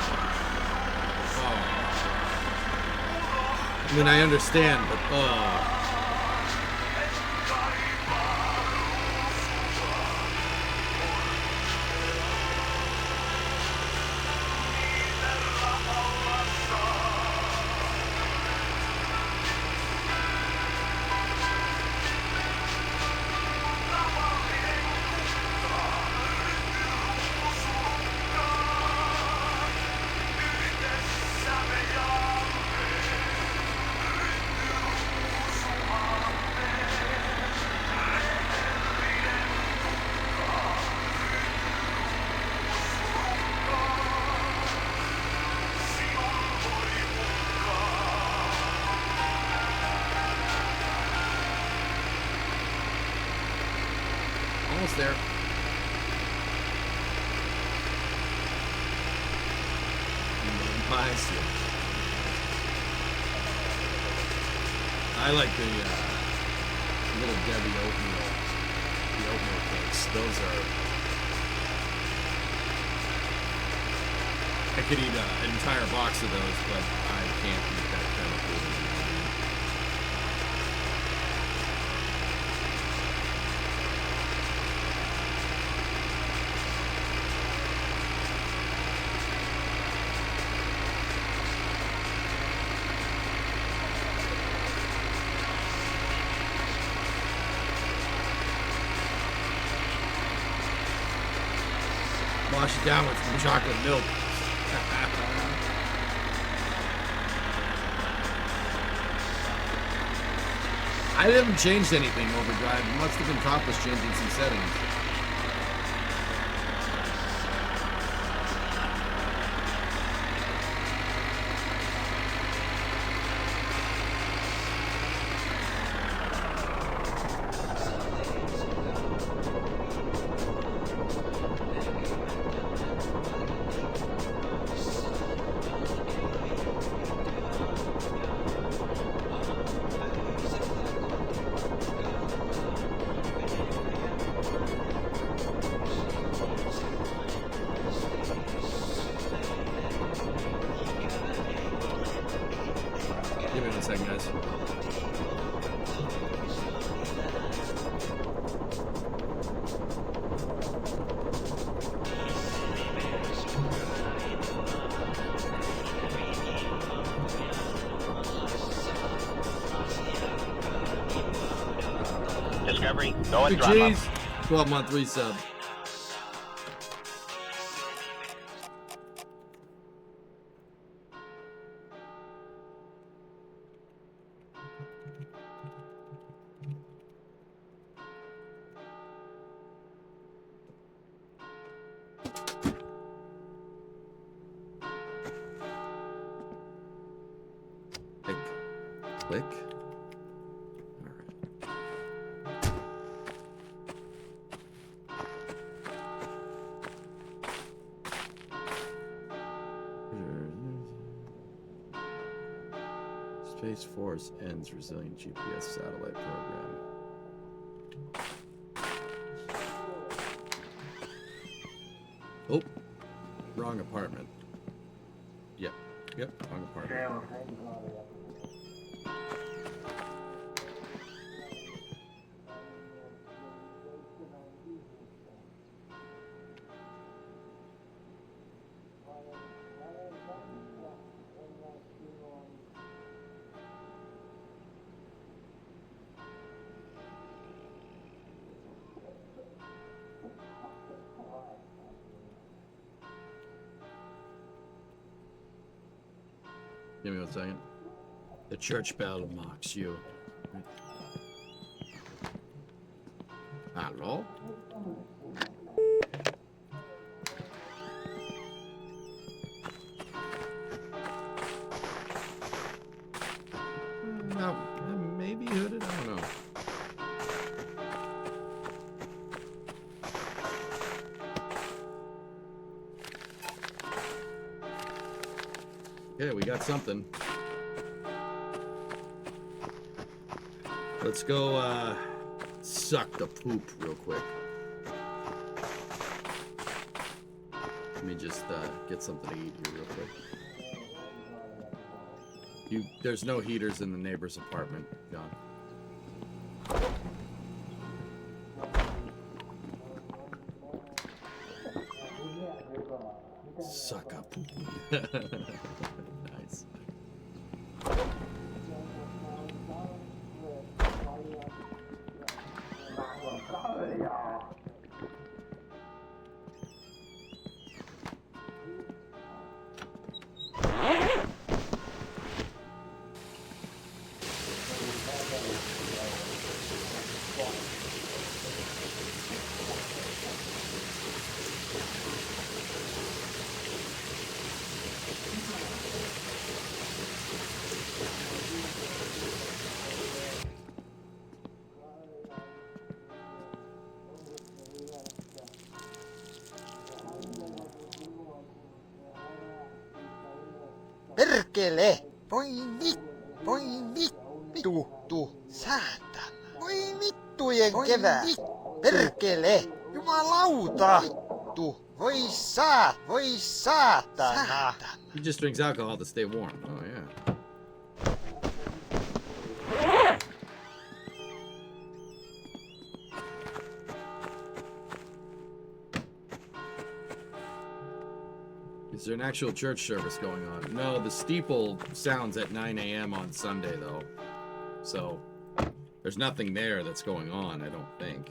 I mean, I understand, but almost there. I like the little Debbie oatmeal, the oatmeal cakes. Those are. I could eat an entire box of those, but I can't eat that kind of food. Wash it down with some chocolate milk. I haven't changed anything, Overdrive. You must have been topless changing some settings. Give me 1 second, guys. Discovery, go and Big drop G's, 12-month resub. Click. Space Force ends resilient GPS satellite program. Oh, wrong apartment. Yep. Yep, wrong apartment. Give me 1 second. The church bell mocks you. Hello? No, maybe hooded. I don't know. Okay, we got something. Let's go suck the poop real quick. Let me just get something to eat here real quick. There's no heaters in the neighbor's apartment, John. Suck up. Nice. Perkele! Voi vittu, saatana. Voi vittujen kevää. Perkele! Jumalauta! Vittu, voi saatana. He just drinks alcohol to stay warm. Oh, yeah. Is there an actual church service going on? No, the steeple sounds at 9 a.m. on Sunday, though. So, there's nothing there that's going on, I don't think.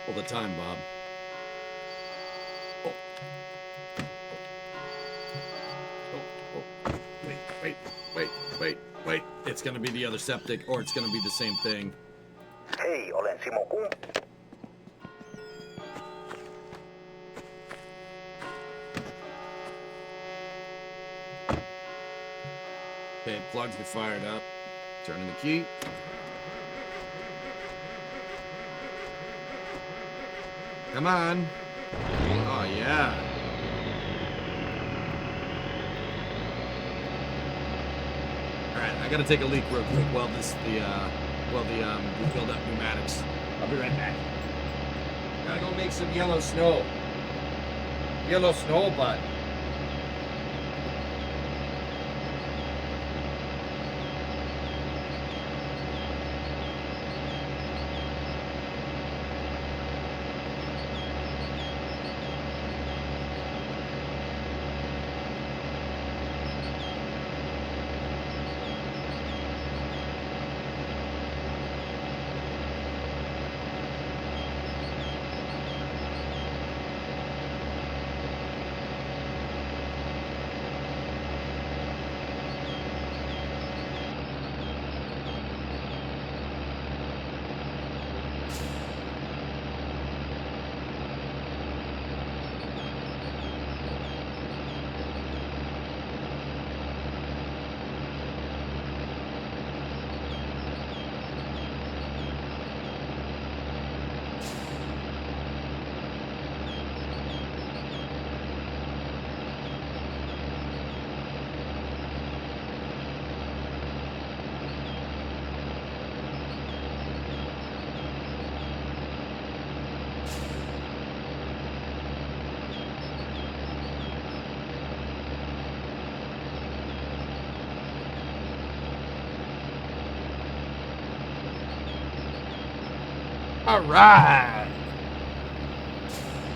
All the time, Bob. Oh. Wait. It's gonna be the other septic, or it's gonna be the same thing. Hei, olen Simo Kump. Okay, plugs are fired up. Turning the key. Come on. Oh, yeah. Alright, I gotta take a leak real quick while we build up pneumatics. I'll be right back. Gotta go make some yellow snow. Yellow snow, bud. All right.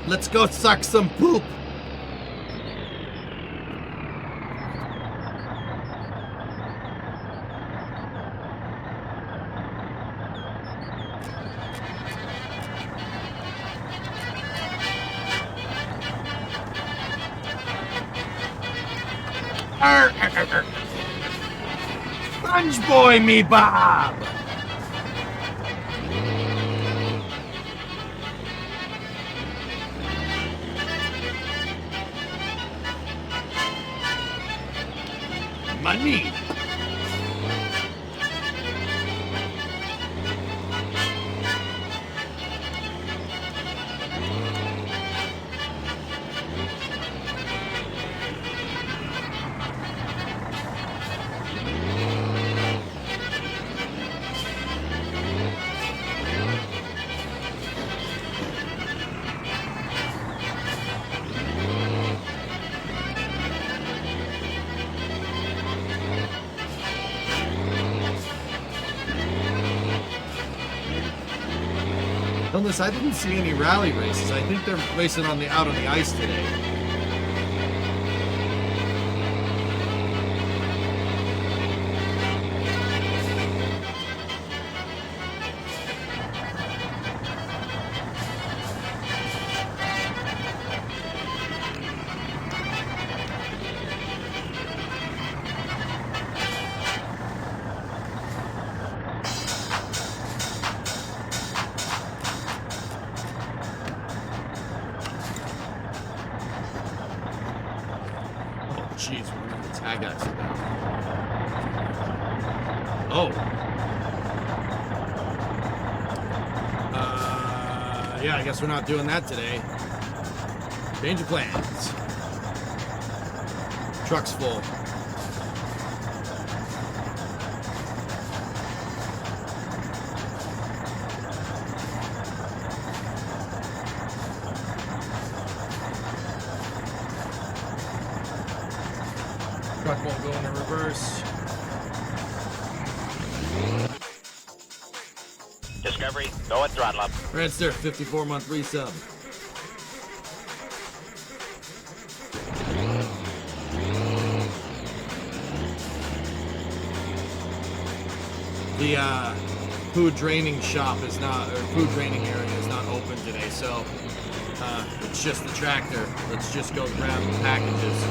Let's go suck some poop. Sponge boy me Bob. Money. Unless I didn't see any rally races. I think they're racing on the out on the ice today. Jeez, we're gonna have the tag accident. Oh. Yeah, I guess we're not doing that today. Change of plans. Truck's full. Truck won't go into reverse. Discovery, go and throttle up. Redster, 54-month resub. The food draining shop is not, or food draining area is not open today, so it's just the tractor. Let's just go grab the packages.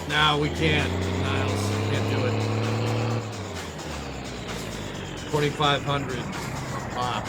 No, we can't, Niles. Can't do it. 4,500 pop.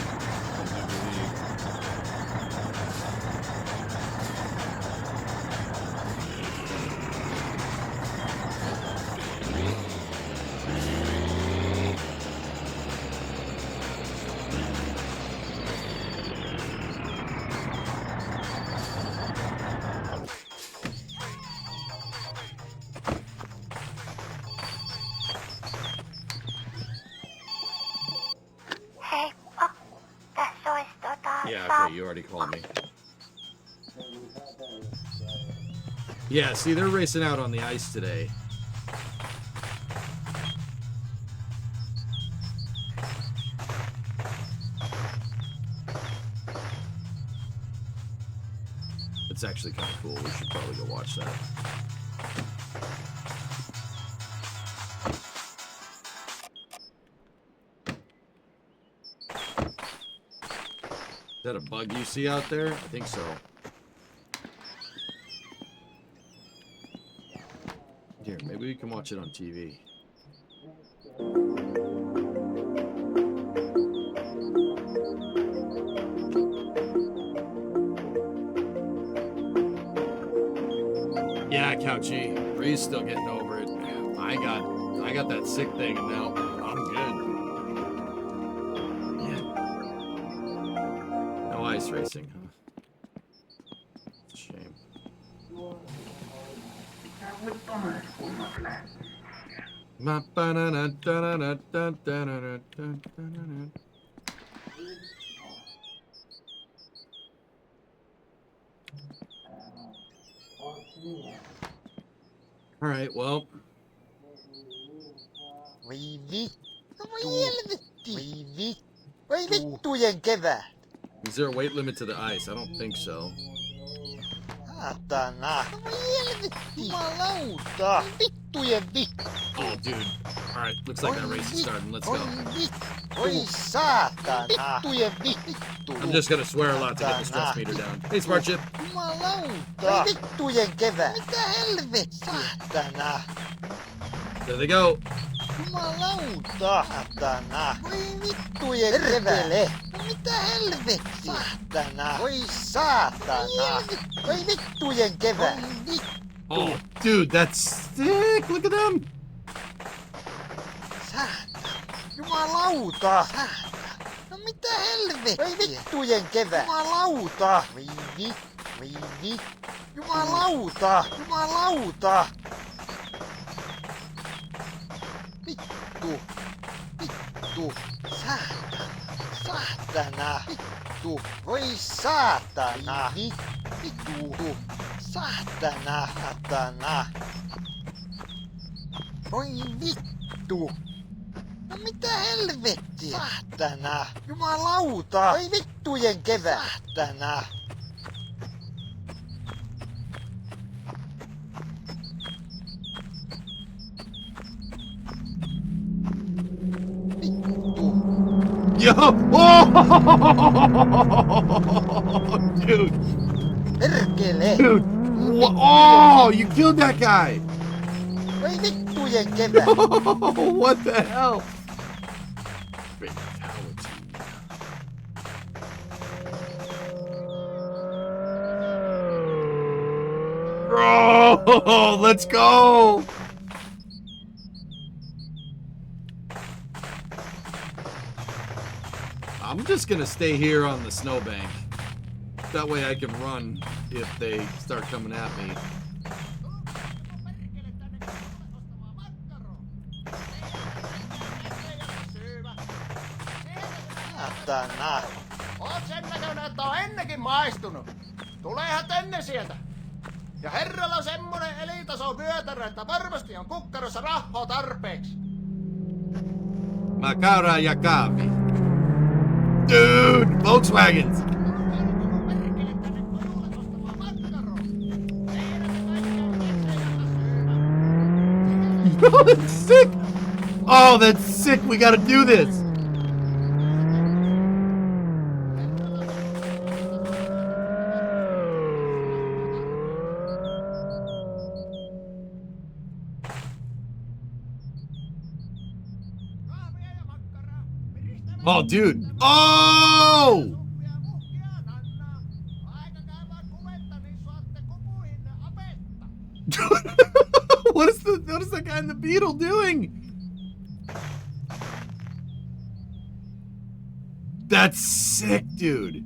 Hei, tässä olisi Yeah, okay, you already called me. Yeah, see, they're racing out on the ice today. It's actually kind of cool. We should probably go watch that. Is that a bug you see out there? I think so. Here, maybe we can watch it on TV. Yeah, Couchy. Bree's still getting over it. I got that sick thing and now I'm good. No ice racing, huh? Shame. All right, well, Voi vittu. Voi helvetti. Voi vittu. Voi vittujen kevät. is there a weight limit to the ice? I don't think so. Saatana. Voi helvetti. Jumalauta. Vittujen vittu. Oh, dude. All right, looks like that race is starting. Let's go. Voi vittu. Voi saatana. Vittujen vittu. I'm just gonna swear a lot to get the stress meter down. Hey, Smart Chip. Jumalauta. Voi vittujen kevät. Mitä helvetti. Saatana. There they go. Jumalauta. Saatana. Voi vittujen kevät. Mitä helvetti. Saatana. Voi saatana. Voi vittujen kevät. Oh, dude, that's sick. Look at them. Saatana. Jumalauta. Saatana. No mitä helvetti. Voi vittujen kevät. Jumalauta. Voi vittu. Jumalauta. Jumalauta. Vittu. Vittu. Saatana. Saatana. Vittu. Voi saatana. Vittu. Saatana. Saatana. Voi vittu. No mitä helvetti? Saatana. Jumalauta. Voi vittujen kevät. Saatana. Yo! Oh! Dude! Perkele. Dude! Oh! You killed that guy! Voi vittujen kevät. What the hell? Fatality. Bro! Let's go! I'm just gonna stay here on the snowbank. That way I can run if they start coming at me. Saatana. Oot sen näköinen, että on ennenkin maistunut. Tuleehan tänne sieltä. Ja herralla on semmonen elitaso vyötärö, että varmasti on kukkarossa rahaa tarpeeksi. Makara Yakavi. Dude! Volkswagens! Oh, that's sick! Oh, that's sick! We gotta do this! Oh, dude! Oh! What is that guy in the Beetle doing? That's sick, dude.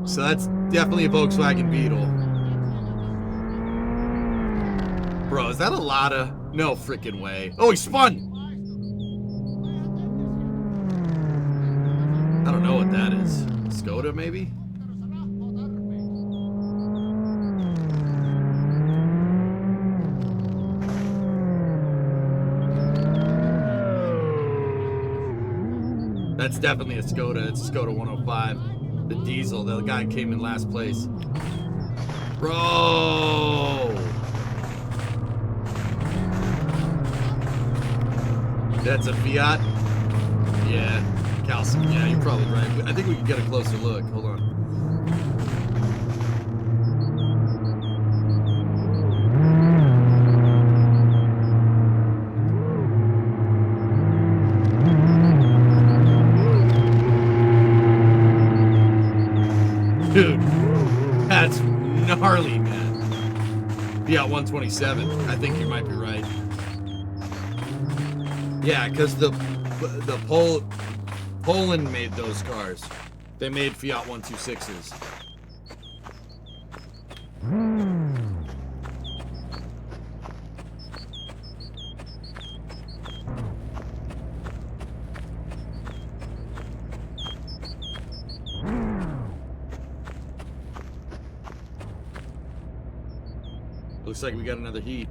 So that's definitely a Volkswagen Beetle. Bro, is that a Lada? No freaking way. Oh, he spun! I don't know what that is. Skoda, maybe? That's definitely a Skoda. It's a Skoda 105. The diesel. The guy came in last place. Bro! That's a Fiat? Yeah. Calcium. Yeah, you're probably right. I think we can get a closer look. Hold on. Dude, that's gnarly, man. Fiat 127. I think you might be right. Yeah, because Poland made those cars. They made Fiat 126s. Looks like we got another heat.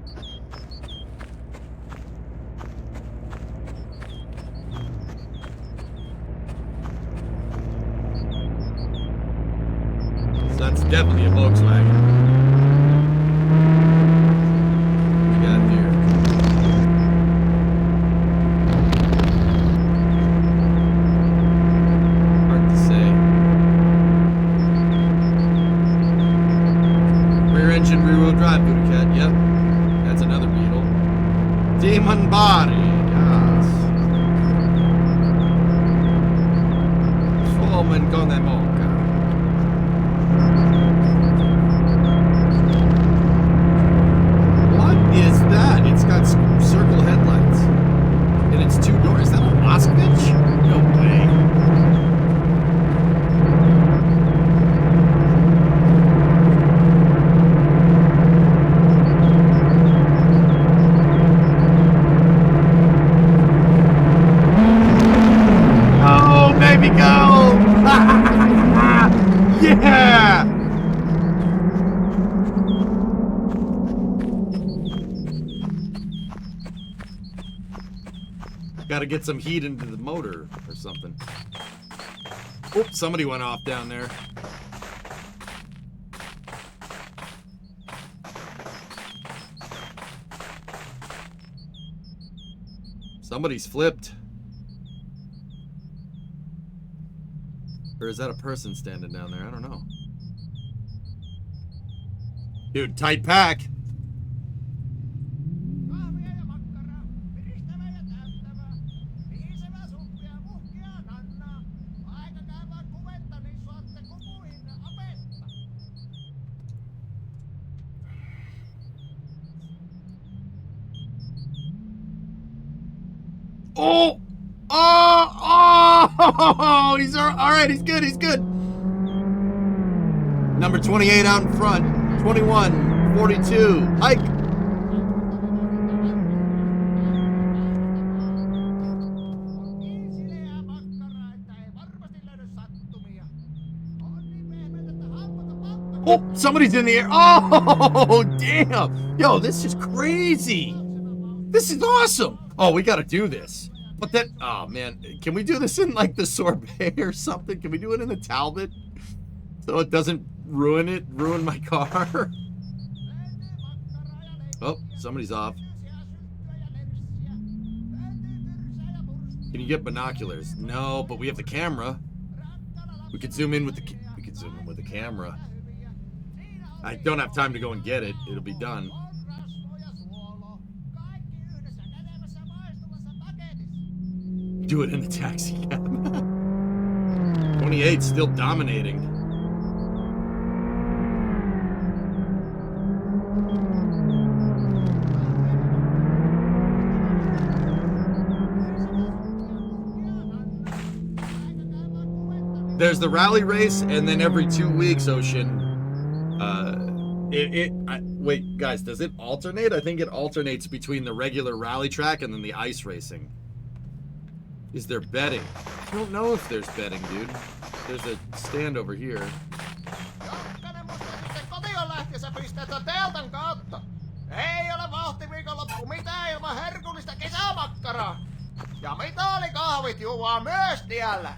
So that's definitely a Volkswagen. What we got here? Hard to say. Rear engine, rear wheel drive, Buddha Cat. Yep. That's another Beetle. Demon body. Yes. Swarming con the mocha. What is that? It's got circle headlights. And it's 2 doors. Is that a Moskvich? No way. Oh, baby, go! Yeah! Gotta get some heat into the motor or something. Oops, somebody went off down there. Somebody's flipped. Or is that a person standing down there? I don't know. Dude, tight pack. Kahvia ja makkaraa, piristävä ja täyttävä. Pihisevä suppia, muhkia kannaa. Aika käydä kuvetta, niin saatte kukuihin apetta. Oh! Oh! He's all right. He's good. He's good. Number 28 out in front. 21, 42. Hike. On niin sileää makkaraa, että ei varmasti löydy sattumia. On niin pehmeät, että hampata pakka. Oh, somebody's in the air. Oh, damn. Yo, this is crazy. This is awesome. Oh, we got to do this. But that, oh man, can we do this in like the sorbet or something? Can we do it in the Talbot? So it doesn't ruin my car? Oh, somebody's off. Can you get binoculars? No, but we have the camera. We could zoom in with the camera. I don't have time to go and get it. It'll be done. Do it in the taxi cab. 28 still dominating. There's the rally race, and then every 2 weeks, Ocean. Wait, guys, does it alternate? I think it alternates between the regular rally track and then the ice racing. Is there betting? I don't know if there's betting, dude. There's a stand over here. Jokkanen musta sitten kotiin lähtiessä pisteitä teltan kautta. Ei ole vauhtiviikonloppu mitään ilman herkullista kesämakkaraa. Ja mitalikahvit juodaan myös tiellä.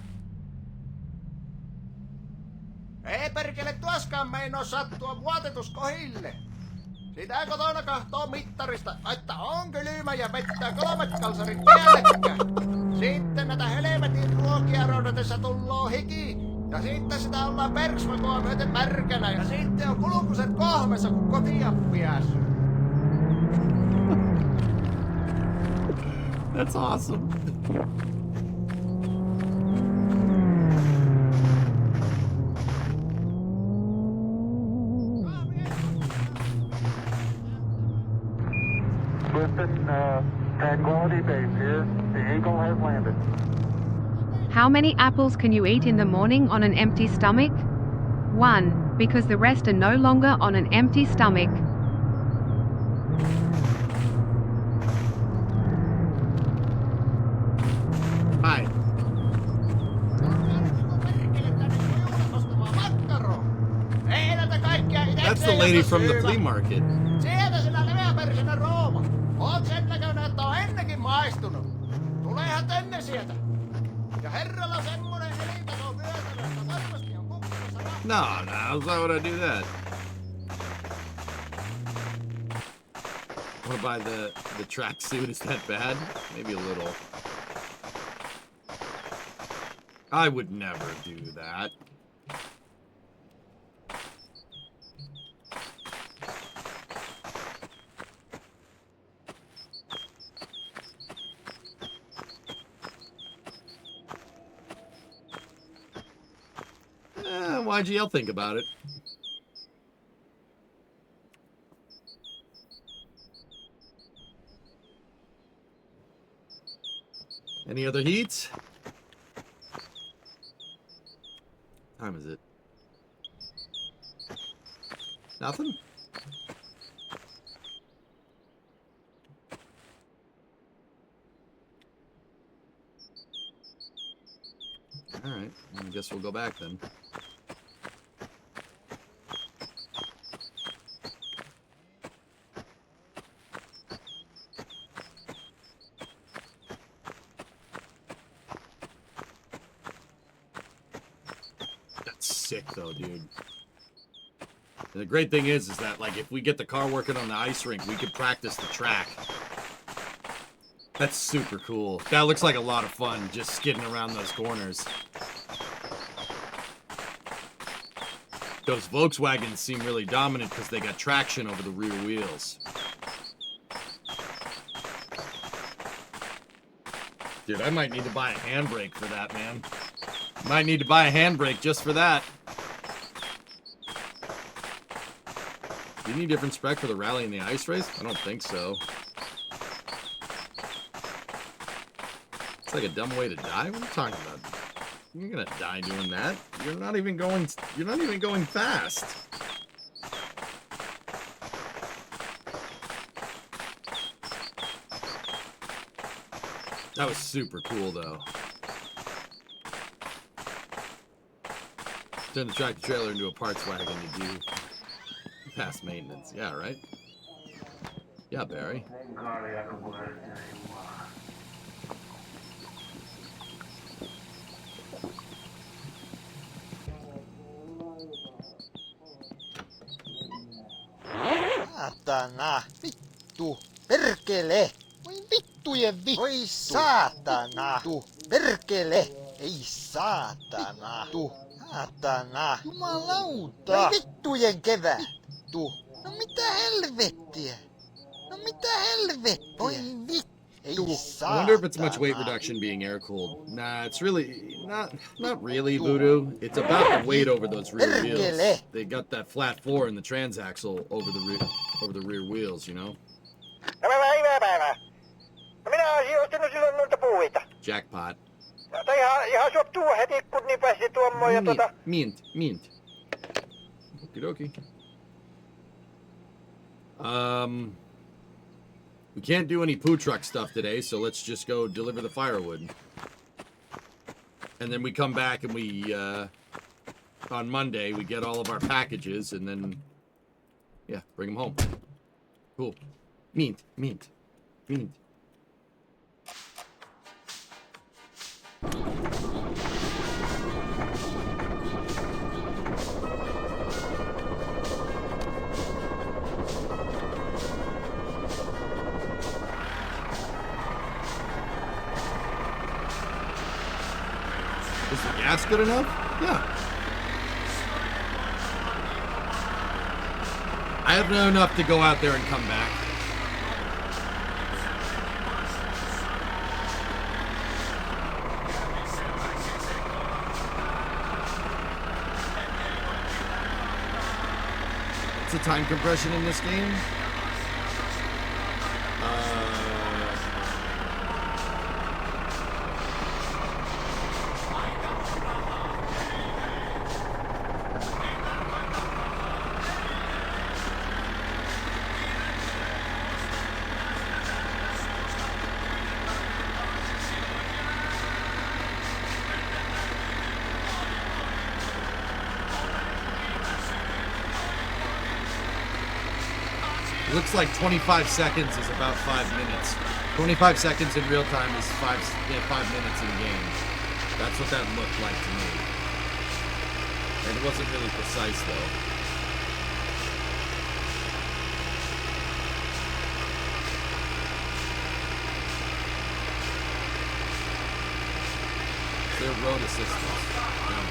Ei perkele tuoskaan meinaa sattua vuotetuskohille. Sitä kotona kahtoo mittarista, että on kylmä ja vettää 3 kalsarit tiellekkä. Sitten näitä helvetin ruokia roudatessa tulloo hiki. Ja sitten sitä ollaan persmakoa myöten märkänä. Ja sitten on kulkuset kohmessa, kun kotia päässyt. That's awesome. Listen, Tranquility Base here. The Eagle has landed. How many apples can you eat in the morning on an empty stomach? 1, because the rest are no longer on an empty stomach. Hi. That's the lady from the flea market. Sieltä No, why would I do that? Want to buy the tracksuit? Is that bad? Maybe a little. I would never do that. YG, I'll think about it. Any other heats? What time is it? Nothing? Alright, I guess we'll go back then. Sick though, dude. And the great thing is that like if we get the car working on the ice rink, we could practice the track. That's super cool. That looks like a lot of fun, just skidding around those corners. Those Volkswagens seem really dominant because they got traction over the rear wheels. Dude, I might need to buy a handbrake for that, man. Might need to buy a handbrake just for that. Do you need different spec for the rally and the ice race? I don't think so. It's like a dumb way to die. What are you talking about? You're gonna die doing that. You're not even going fast. That was super cool though. Turn the tractor trailer into a parts wagon to do past maintenance. Yeah, right? Yeah, Barry. Saatana, vittu, perkele. Voi vittujen vittu. Voi saatana, vittu, perkele. Ei saatana, vittu, saatana. Jumalauta. Voi vittujen kevää. Vittu. No mitä helvettiä? No mitä helvettiä? Voi vittu. I wonder if it's much weight reduction being air-cooled. Nah, it's really... Not really, Voodoo. It's about the weight over those rear wheels. They got that flat floor in the transaxle over the rear wheels, you know? Minä olisin ostanut silloin noita puita. Jackpot. Tai ihan soptuu heti, kun niin pääsi tuommoin ja Mint. Okie we can't do any poo truck stuff today, so let's just go deliver the firewood. And then we come back and we, on Monday, we get all of our packages and then, yeah, bring them home. Cool. Mint. Is the gas good enough? Yeah. I have enough to go out there and come back. What's the time compression in this game? Looks like 25 seconds is about 5 minutes. 25 seconds in real time is 5 minutes in the game. That's what that looked like to me. It wasn't really precise, though. Their road assistance. Yeah.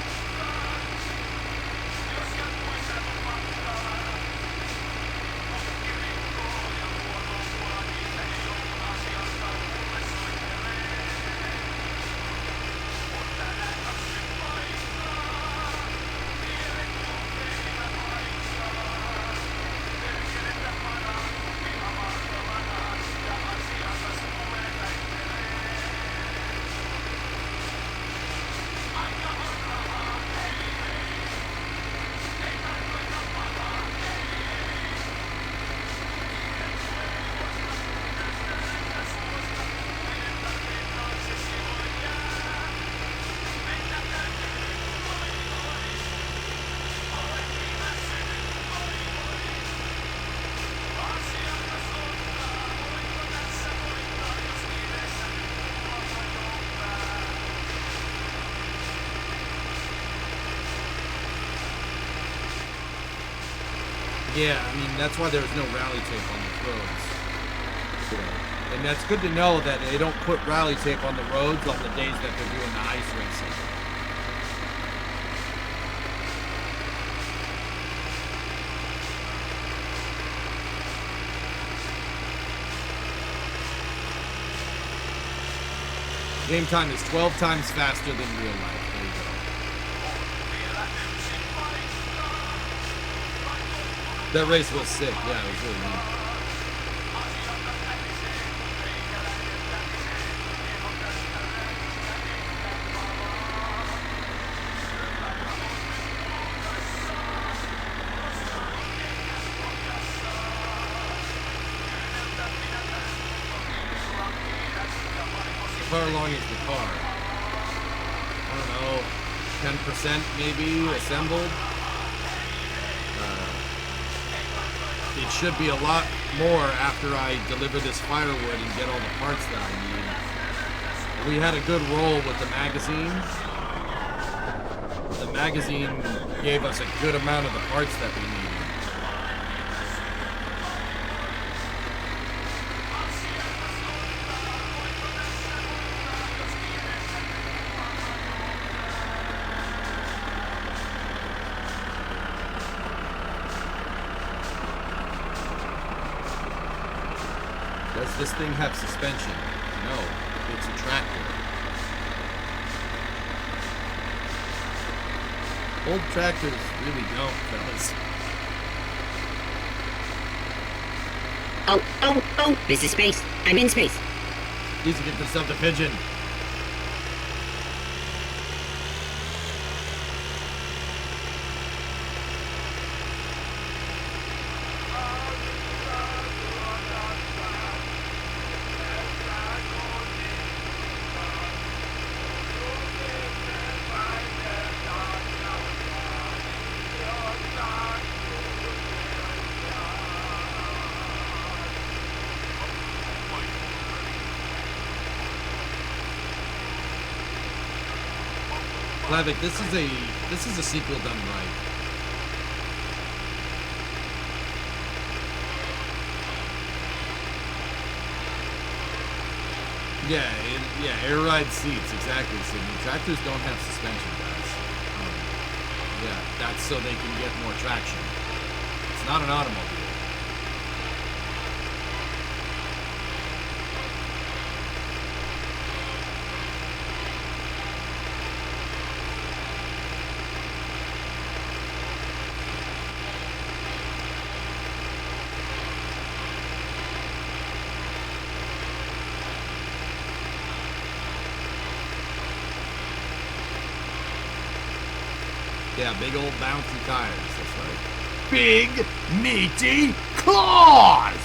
Yeah, I mean, that's why there was no rally tape on the roads. And that's good to know that they don't put rally tape on the roads on the days that they're doing the ice racing. Game time is 12 times faster than real life. There you go. That race was sick. Yeah, it was really neat. How far along is the car? I don't know, 10% maybe assembled? It should be a lot more after I deliver this firewood and get all the parts that I need. We had a good roll with the magazine. The magazine gave us a good amount of the parts that we needed. Does this thing have suspension? No, it's a tractor. Old tractors really don't, fellas. Oh, this is space. I'm in space. Needs to get this up to pigeon. Slavic, this is a sequel done right. Yeah, air ride seats, exactly. So tractors don't have suspension, guys. Yeah, that's so they can get more traction. It's not an automobile. Yeah, big old bouncy tires, that's right. Big, meaty claws!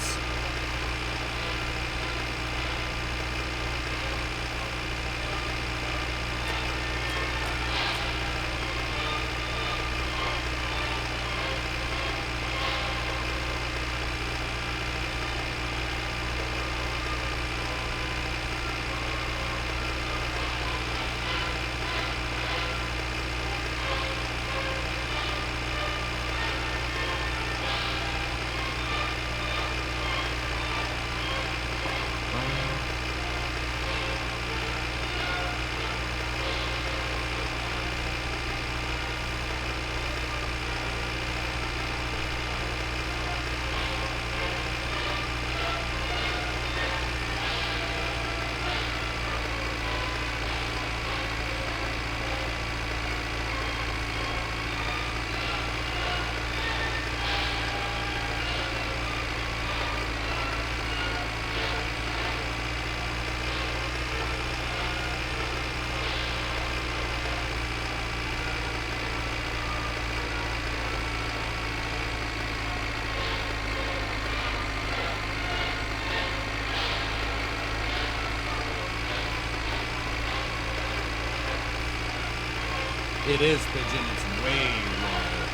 It is, Pigeon. It's way longer.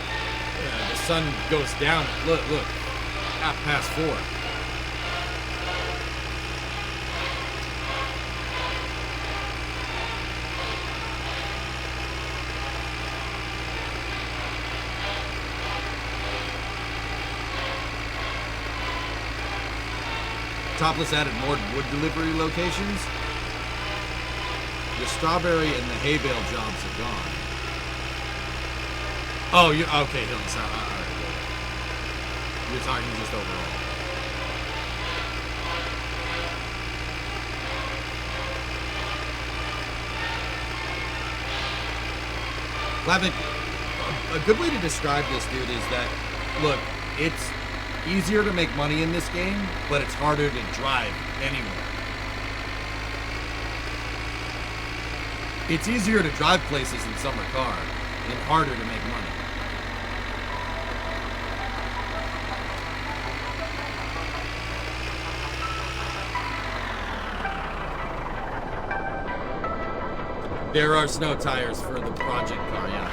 The sun goes down. Look. 4:30. Topless added more wood delivery locations. The strawberry and the hay bale jobs are gone. Oh, you okay, Hills. All right, good. You're talking just overall. Glavik, a good way to describe this, dude, is that, look, it's easier to make money in this game, but it's harder to drive anywhere. It's easier to drive places in summer car and harder to make money. There are snow tires for the project car, yeah.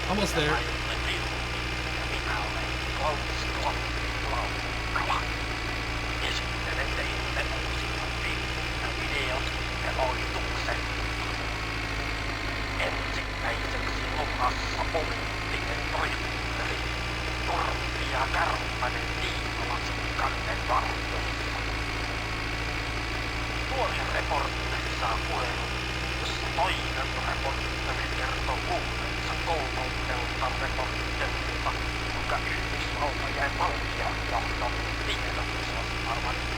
Almost there.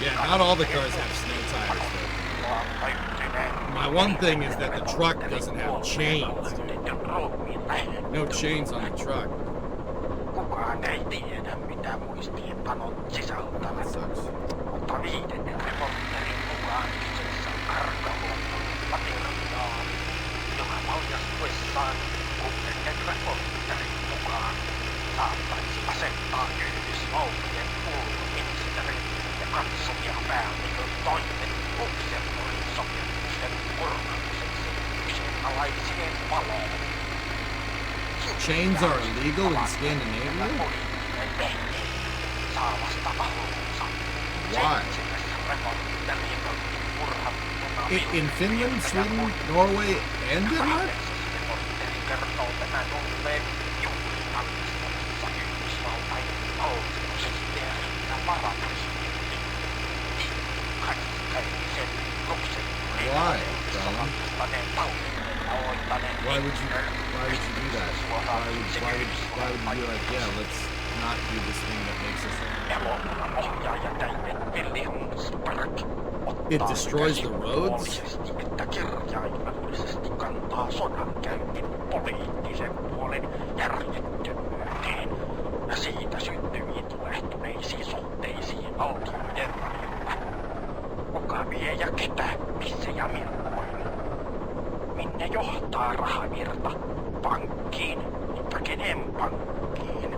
Yeah, not all the cars have snow tires, though. My one thing is that the truck doesn't have chains. No chains on the truck. That sucks. saattaisi asettaa Yhdysvaltojen ulkoministerin ja kansliapäällikön toimet Luxemburgin sopimuksen purkamiseksi kyseenalaiseen valoon. Chains are illegal in Scandinavia? Why? In Finland, Sweden, Norway, and Denmark? Why, Colin? Why would you do that? Why would you be like, yeah, let's not do this thing that makes us... It destroys the roads? Ja siitä syntyviin tulehtuneisiin suhteisiin valtioiden välillä. Kuka vie ja ketä, missä ja milloin? Minne johtaa rahavirta? Pankkiin, mutta kenen pankkiin?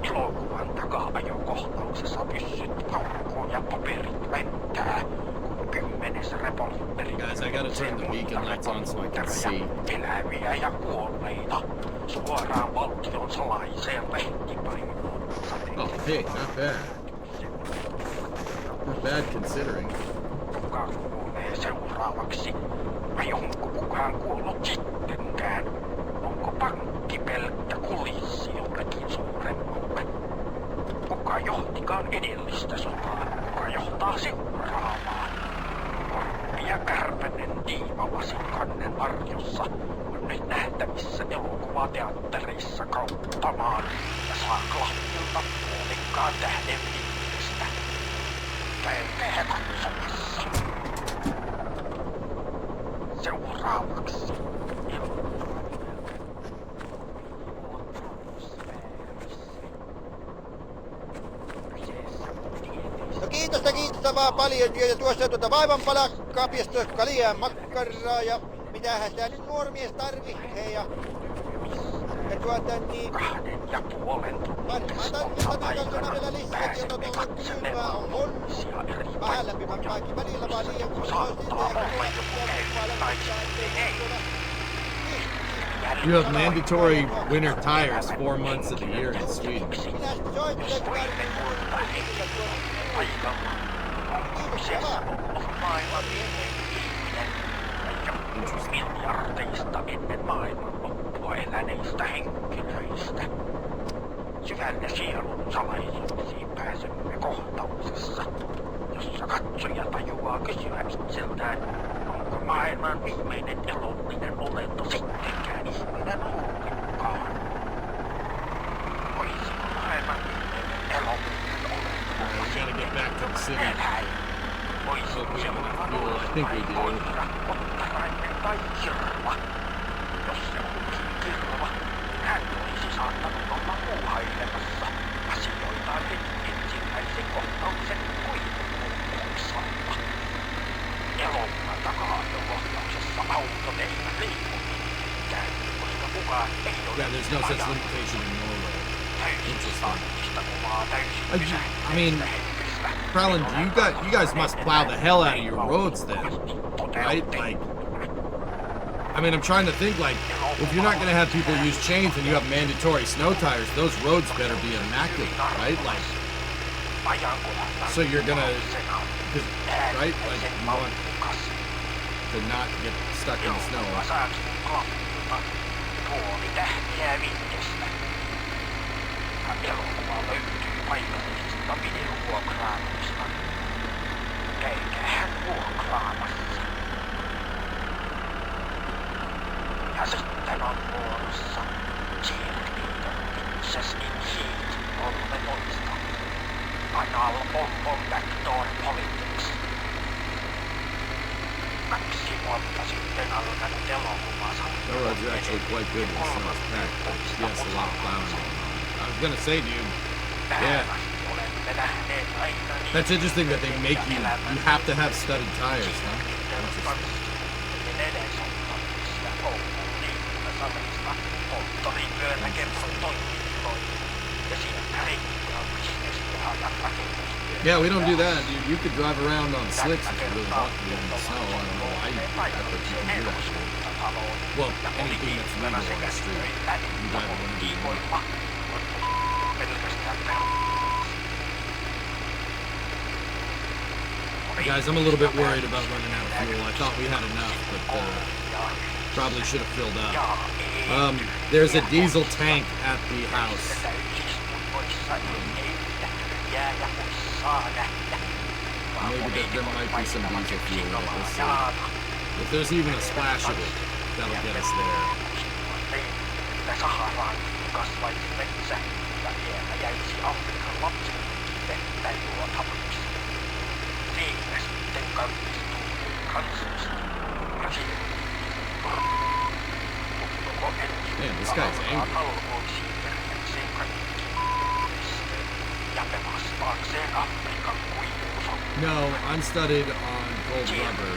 Elokuvan taka-ajokohtauksessa pyssyt paukkuun ja paperit lentää, kun 10. revolveri. Guys, I gotta turn the beacon lights on so I can see. Eläviä ja kuolleita suoraan valtion salaiseen lehtipainoon. Oh, hey, not bad. Not bad considering. Kuka kuulee seuraavaksi? Vai onko kukaan kuollut sittenkään? Onko pankki pelkkä kulissi jollekin suuremmalle? Kuka johtikaan edellistä sotaa? Kuka johtaa seuraavaan? Korppi ja Kärpänen tiivalasinkannen varjossa on nyt nähtävissä elokuvateattereissa kautta maan ja saa Klappilta puolikkaan tähden viimeistä. Käykää katsomassa. Seuraavaksi. No kiitosta vaan paljon työtä. Tuossa vaivanpala, kapiasta kaljaa, makkaraa ja mitähän sitä nyt nuormies tarvitsee ja niin... 2,5 Varmaan tarvitaan kansana vielä lisää, jotta tuolla kylmää on monsia vähän lämpimämpääkin välillä vaan liian kun You have mandatory winter tires 4 months of the year in Sweden. Miljardeista ennen maailmanloppua eläneistä henkilöistä. Syvälle sielun salaisuuksiin pääsemme kohtauksessa, jossa katsoja tajuaa kysyä itseltään, onko maailman viimeinen elollinen olento sittenkään ihminen ollutkaan. Olisiko maailman viimeinen elollinen olento eläin? Olisiko se vain koira, ottarainen tai kirva? Jos se onkin kirva, hän olisi saattanut olla muuhailemassa asioitaan ensimmäisen kohtauksen kuivuuksalla. Elokuvan taka-ajokohtauksessa autot eivät liikkumiinkään, koska kukaan ei ole there's no such limitation in Norway. I mean, Prowlin, you guys must plow the hell out of your roads then, right? Like, I mean, I'm trying to think, like, if you're not going to have people use chains and you have mandatory snow tires, those roads better be immaculate, right? Like, so you're going to, right? Like, you want to not get stuck in the snow. Elokuva löytyy paikallisista videovuokraamoista. Käykäähän vuokraamassa. Ja sitten on vuorossa Cheerleader Princess in Heat 13. Anal Bonbon Backdoor Politics. 2 vuotta sitten alkanut elokuvansa. The roads are actually quite good when snow's packed. Yes, a lot of plowing. I was gonna say, dude, yeah. That's interesting that they make you have to have studded tires, huh? Yeah, we don't do that, dude. You could drive around on slicks if you really want to be in the snow. I don't know why you think you can do that. Well, anything that's legal on the street, you drive it whenever you want. Guys, I'm a little bit worried about running out of fuel. I thought we had enough, but probably should have filled up. There's a diesel tank at the house. Maybe there might be some diesel fuel at this. If there's even a splash of it, that'll get us there. Man, this guy's angry. No, unstudded on gold rubber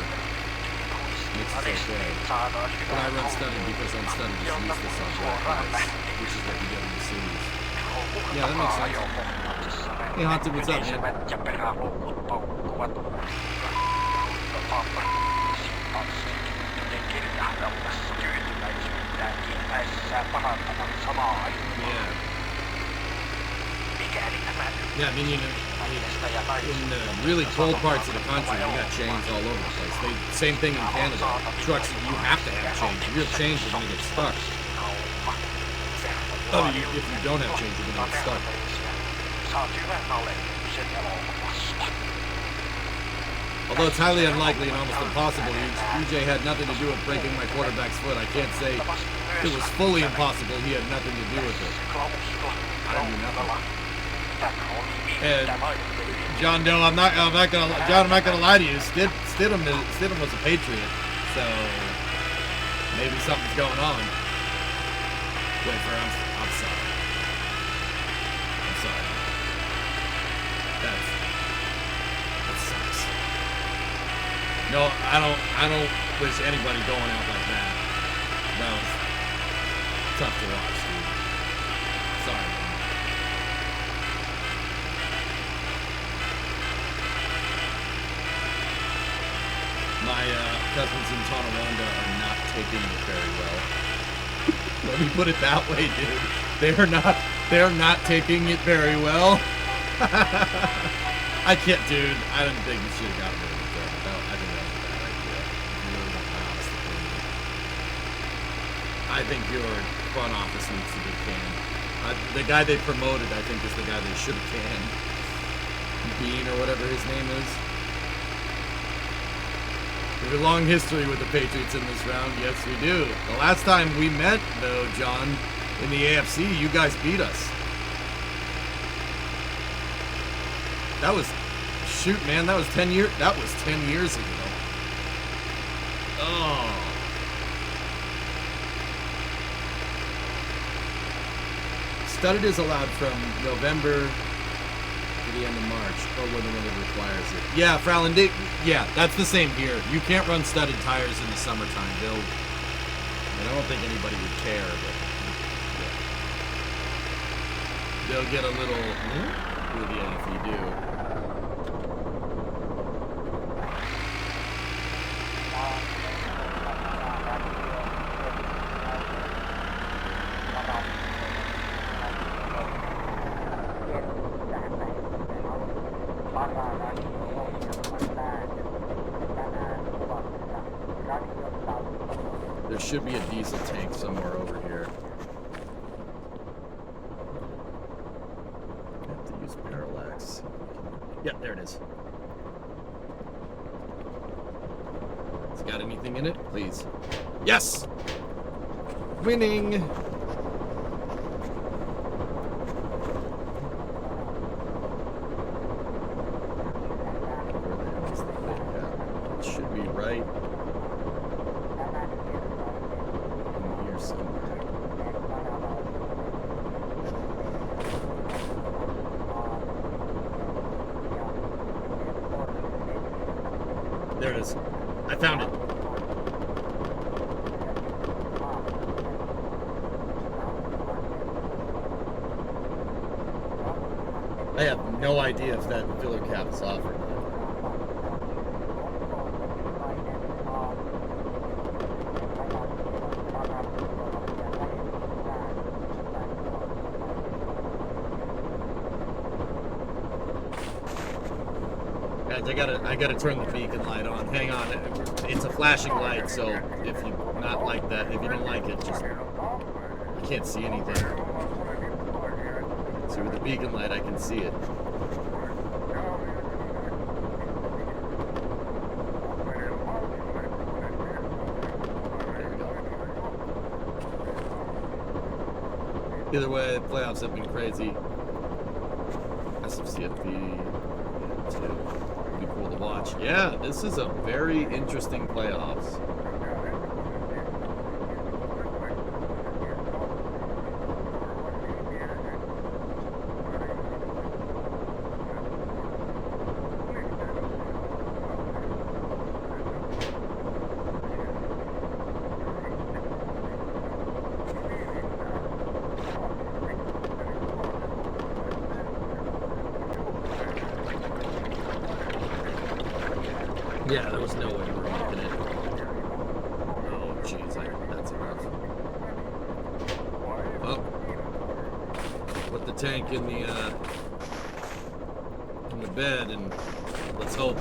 makes it okay. But I run studded because unstudded is useless on black ice, which is what you get in the series. Yeah, that makes sense. Hey, Haunted, what's up, man? Yeah. Yeah, I mean, you know, in the really cold parts of the country, you got chains all over the place. Same thing in Canada. Trucks, you have to have chains. If you have chains, you're going to get stuck. I mean, if you don't have chains, you're going to get stuck. Although it's highly unlikely and almost impossible, EJ had nothing to do with breaking my quarterback's foot. I can't say it was fully impossible. He had nothing to do with it. I don't do nothing. And John Doe, I'm not gonna lie to you. Stidham was a Patriot, so maybe something's going on. Wait for I'm sorry. I'm sorry. That sucks. No, I don't wish anybody going out like that. That was tough to watch, dude. Sorry. My cousins in Tonawanda are not taking it very well. Let me put it that way, dude. They're not taking it very well. I can't, dude. I didn't think we should have gotten rid of it. I think that was a bad idea. You really want my honest opinion. I think your front office needs to be canned. The guy they promoted, I think, is the guy they should have canned. Bean or whatever his name is. We have a long history with the Patriots in this round. Yes, we do. The last time we met, though, John, in the AFC, you guys beat us. That was, shoot, man, that was 10 years. That was 10 years ago. Oh. Studded is allowed from November to the end of March, or when the weather requires it. Yeah, Frowlin, yeah, that's the same here. You can't run studded tires in the summertime. I don't think anybody would care, but yeah. They'll get a little with you if you do. There should be a diesel tank somewhere over here. I have to use parallax. Yeah, there it is. It's got anything in it? Please. Yes! Winning! Where the hell is the thing at? It should be right in here somewhere. There it is. I found it. I have no idea if that filler cap is off or not. Guys, I gotta turn the beacon light on. Hang on, it's a flashing light, so if you not like that, if you don't like it, just I can't see anything. So with the beacon light, I can see it. There we go. Either way, playoffs have been crazy. SFCFP too. Be cool to watch. Yeah, this is a very interesting playoffs. Yeah, there was no way we were making it. Oh, jeez, that's enough. Oh. Put the tank in the, him to bed, and let's hope.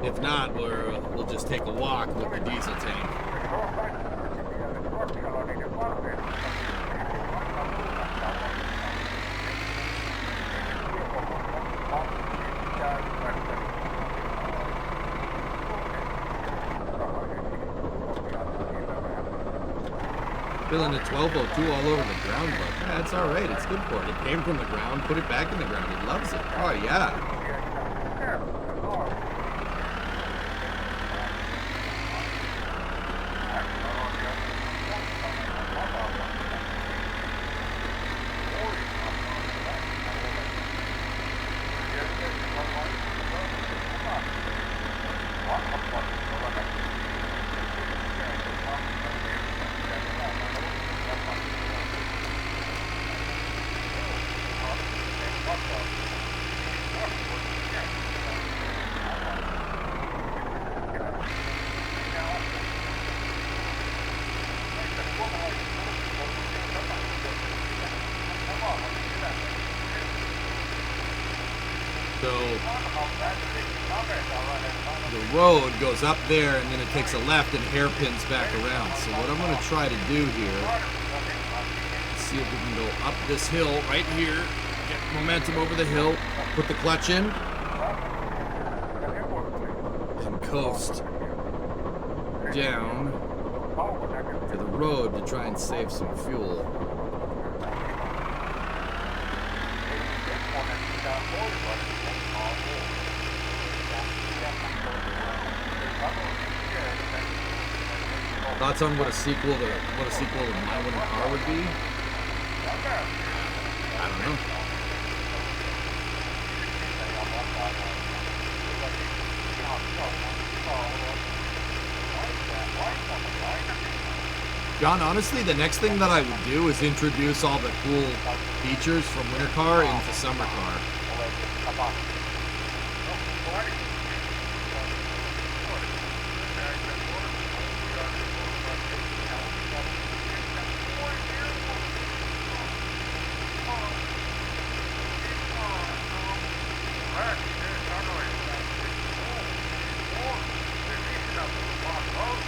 If not, we'll just take a walk with the diesel tank. Feeling a 1202 all over the ground, but yeah, it's all right. It's good for it. It came from the ground. Put it back in the ground. It loves it. Oh yeah. So the road goes up there and then it takes a left and hairpins back around. So what I'm going to try to do here, see if we can go up this hill right here, get momentum over the hill, put the clutch in, and coast down to the road to try and save some fuel. Thoughts on what a sequel to My Winter Car would be? I don't know. John, honestly, the next thing that I would do is introduce all the cool features from Winter Car into Summer Car.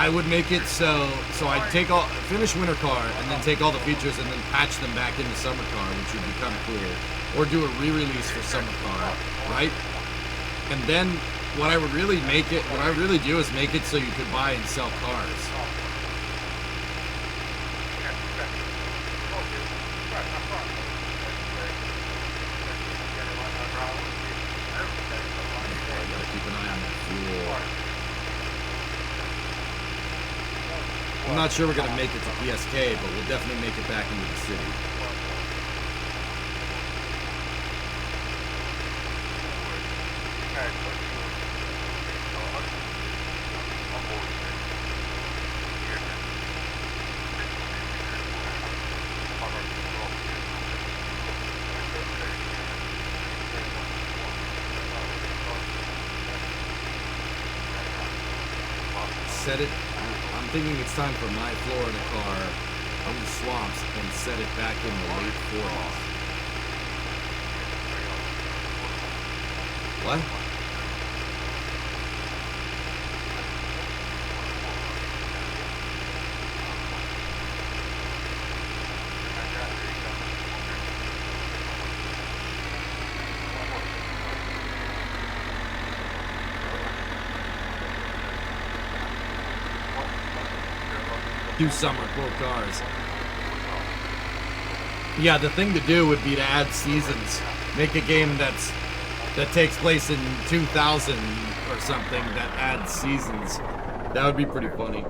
I would make it so I'd finish Winter Car and then take all the features and then patch them back into Summer Car, which would be kind of cool. Or do a re-release for Summer Car, right? And then what I would really do is make it so you could buy and sell cars. I gotta keep an eye on that fuel. I'm not sure we're going to make it to PSK, but we'll definitely make it back into the city. Set it. I'm thinking it's time for my Florida car in the swamps and set it back in the late 40s. What? Do summer quote cars. Yeah, the thing to do would be to add seasons. Make a game that takes place in 2000 or something that adds seasons. That would be pretty funny.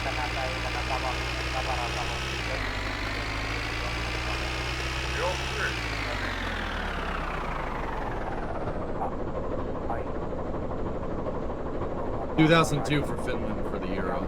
tänä päivänä tavallinen tavaratalo. Joo, kyllä. 2002 for Finland for the Euro.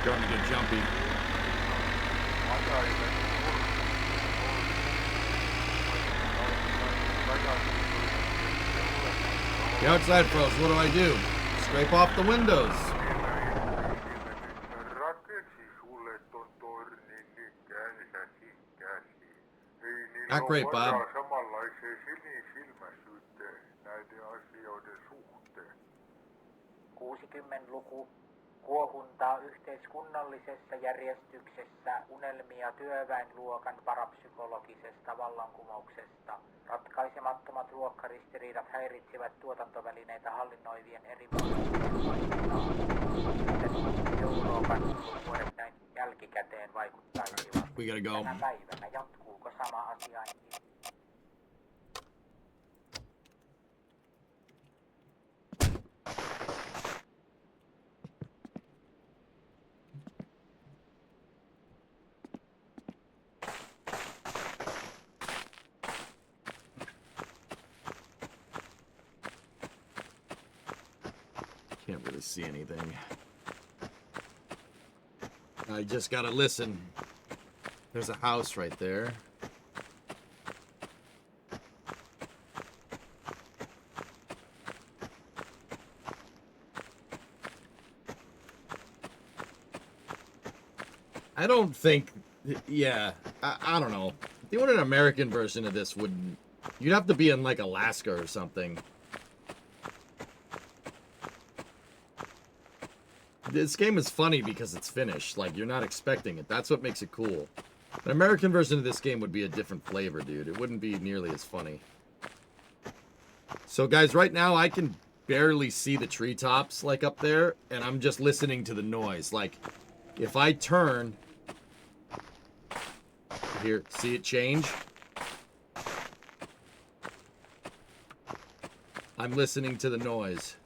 Starting to get jumpy. The outside froze. What do I do? Scrape off the windows. Not great, Bob. luku kuohuntaa yhteiskunnallisessa järjestyksessä unelmia työväenluokan parapsykologisesta vallankumouksesta. Ratkaisemattomat luokkaristiriidat häiritsivät tuotantovälineitä hallinnoivien eri Euroopan vuodet näin jälkikäteen vaikuttaisivat. We gotta go. Tänä päivänä jatkuuko sama asiainkin? Can't really see anything. I just gotta listen. There's a house right there. I don't think, yeah, I don't know. If you want an American version of this, you'd have to be in like Alaska or something. This game is funny because it's Finnish. Like, you're not expecting it. That's what makes it cool. An American version of this game would be a different flavor, dude. It wouldn't be nearly as funny. So, guys, right now I can barely see the treetops, like, up there, and I'm just listening to the noise. Like, if I turn... Here, see it change? I'm listening to the noise.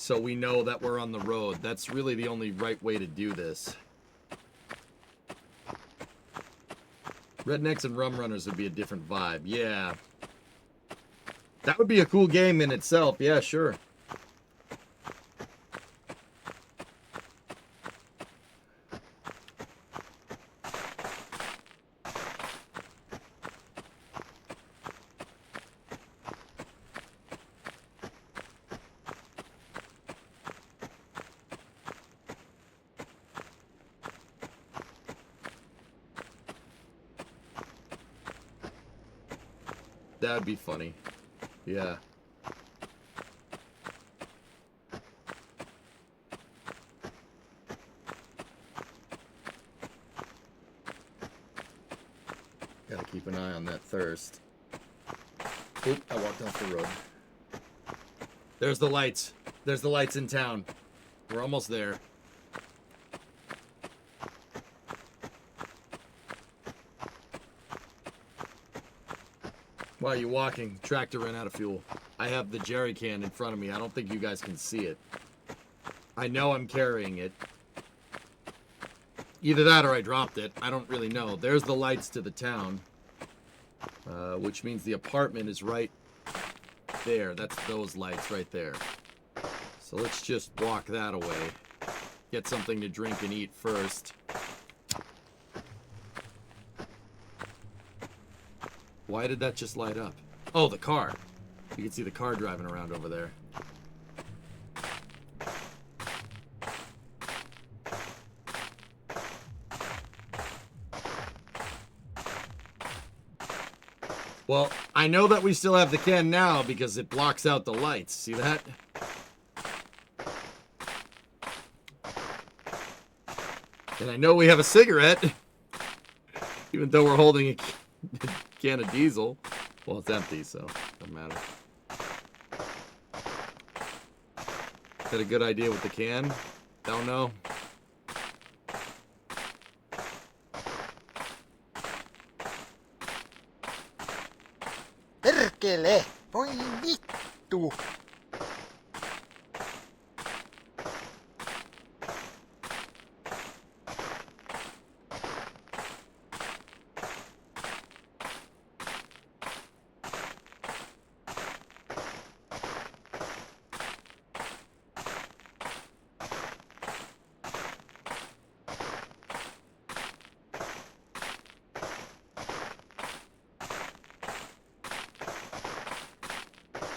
So we know that we're on the road. That's really the only right way to do this. Rednecks and Rum Runners would be a different vibe. Yeah. That would be a cool game in itself. Yeah, sure. That'd be funny. Yeah. Gotta keep an eye on that thirst. Oop, I walked off the road. There's the lights. There's the lights in town. We're almost there. Why are you walking? Tractor ran out of fuel. I have the jerry can in front of me. I don't think you guys can see it. I know I'm carrying it. Either that or I dropped it. I don't really know. There's the lights to the town. Which means the apartment is right there. That's those lights right there. So let's just walk that away. Get something to drink and eat first. Why did that just light up? Oh, the car. You can see the car driving around over there. Well, I know that we still have the can now because it blocks out the lights. See that? And I know we have a cigarette. Even though we're holding a can of diesel. Well, it's empty, so doesn't matter. Got a good idea with the can? Don't know. Perkele! Voi vittu!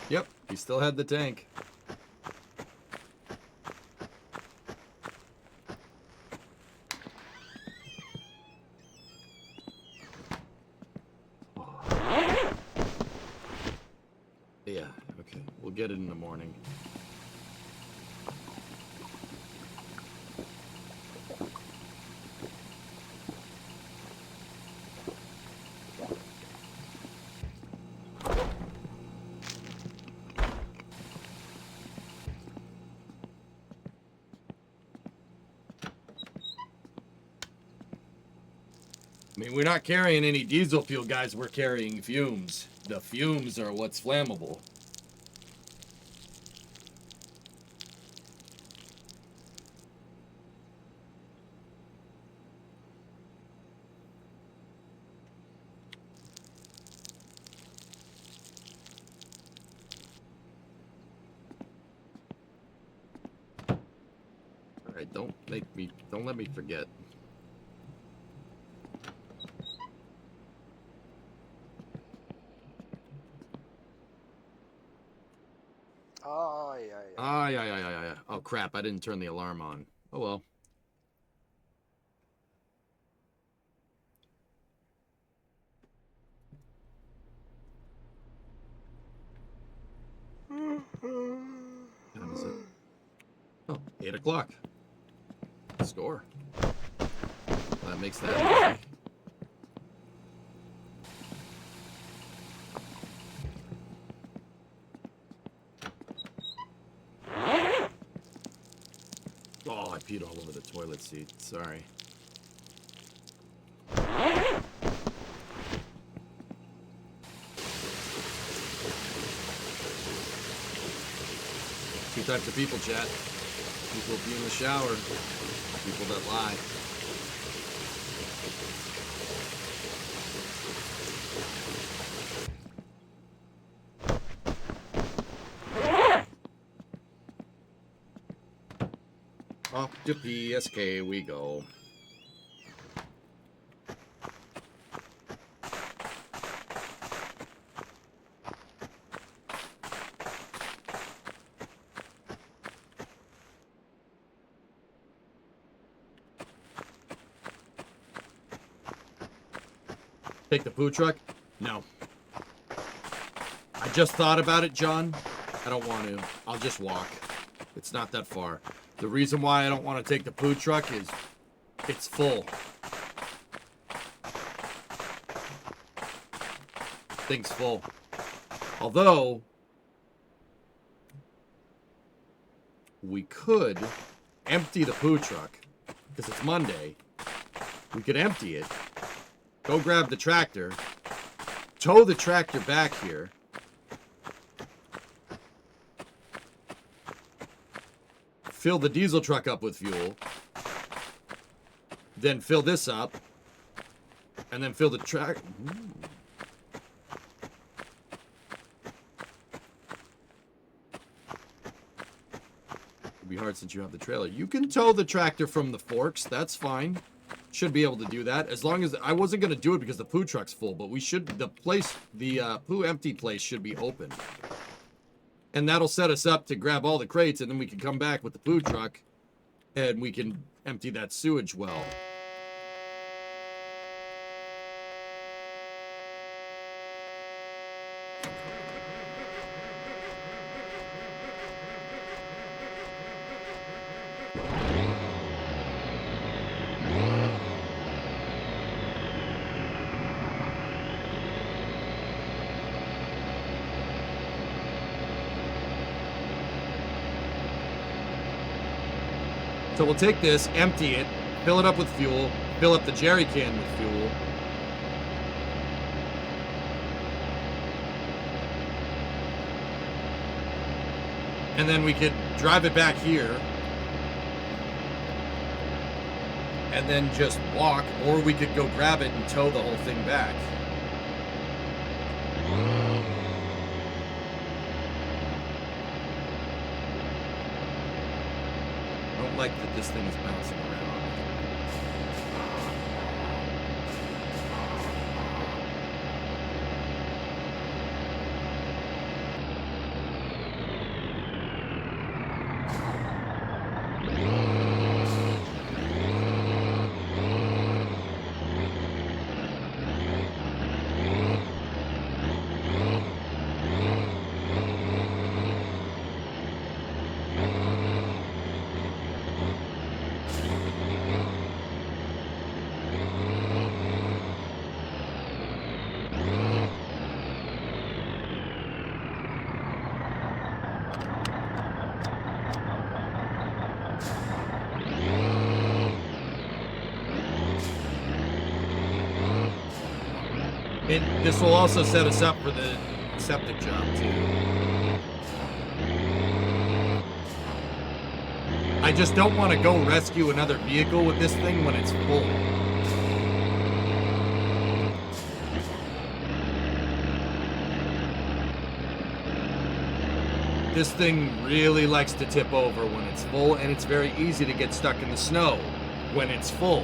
Yep, he still had the tank. Yeah, okay. We'll get it in the morning. I mean, we're not carrying any diesel fuel, guys. We're carrying fumes. The fumes are what's flammable. All right, don't let me forget. Ay. Oh, crap. I didn't turn the alarm on. Oh, well. What time is it? Oh, 8 o'clock. Score. That makes that easy. Oh, I peed all over the toilet seat. Sorry. Two types of people, chat. People who pee in the shower. People that lie. Off to PSK we go. Take the poo truck? No. I just thought about it, John. I don't want to. I'll just walk. It's not that far. The reason why I don't want to take the poo truck is it's full. Thing's full. Although, we could empty the poo truck because it's Monday. We could empty it. Go grab the tractor. Tow the tractor back here. Fill the diesel truck up with fuel. Then fill this up. And then fill the track. It'll be hard since you have the trailer. You can tow the tractor from the forks. That's fine. Should be able to do that. As long as I wasn't going to do it because the poo truck's full. But we should. The poo empty place should be open. And that'll set us up to grab all the crates, and then we can come back with the poo truck, and we can empty that sewage well. So we'll take this, empty it, fill it up with fuel, fill up the jerry can with fuel. And then we could drive it back here. And then just walk, or we could go grab it and tow the whole thing back. I don't like that this thing is bouncing around. This will also set us up for the septic job, too. I just don't want to go rescue another vehicle with this thing when it's full. This thing really likes to tip over when it's full, and it's very easy to get stuck in the snow when it's full.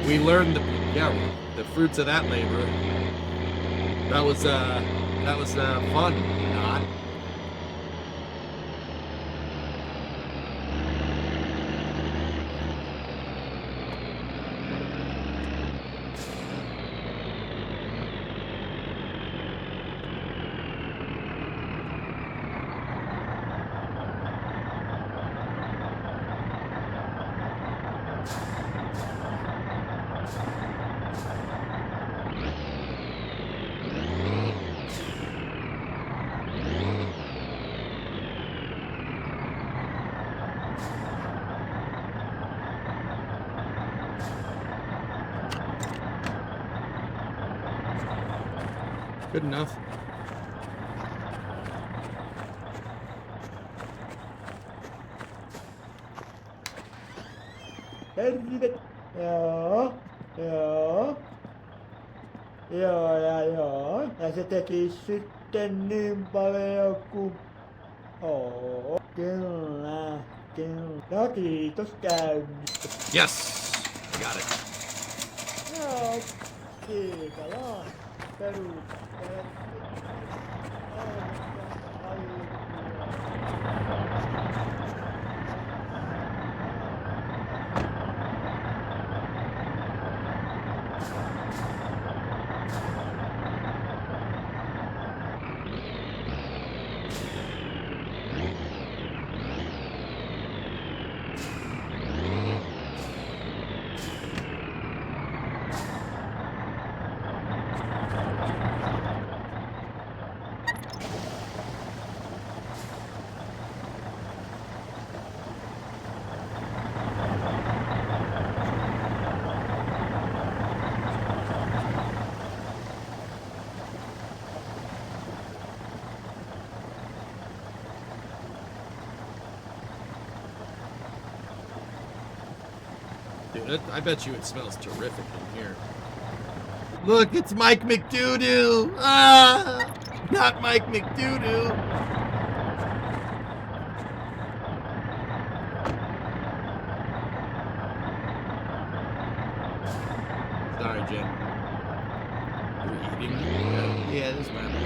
We learned the fruits of that labor. That was fun, not. Good enough. Helvete. Joo. Ja se teki sitten niin paljon kuin... Kyllä. No kiitos käynnistä. Yes! I got it. Joo. Siitä vaan. Peruuttaa. Dude, I bet you it smells terrific in here. Look, it's Mike McDoodoo! Ah! Not Mike McDoodoo! Sorry, Jen. You're eating? Yeah, this is my bad.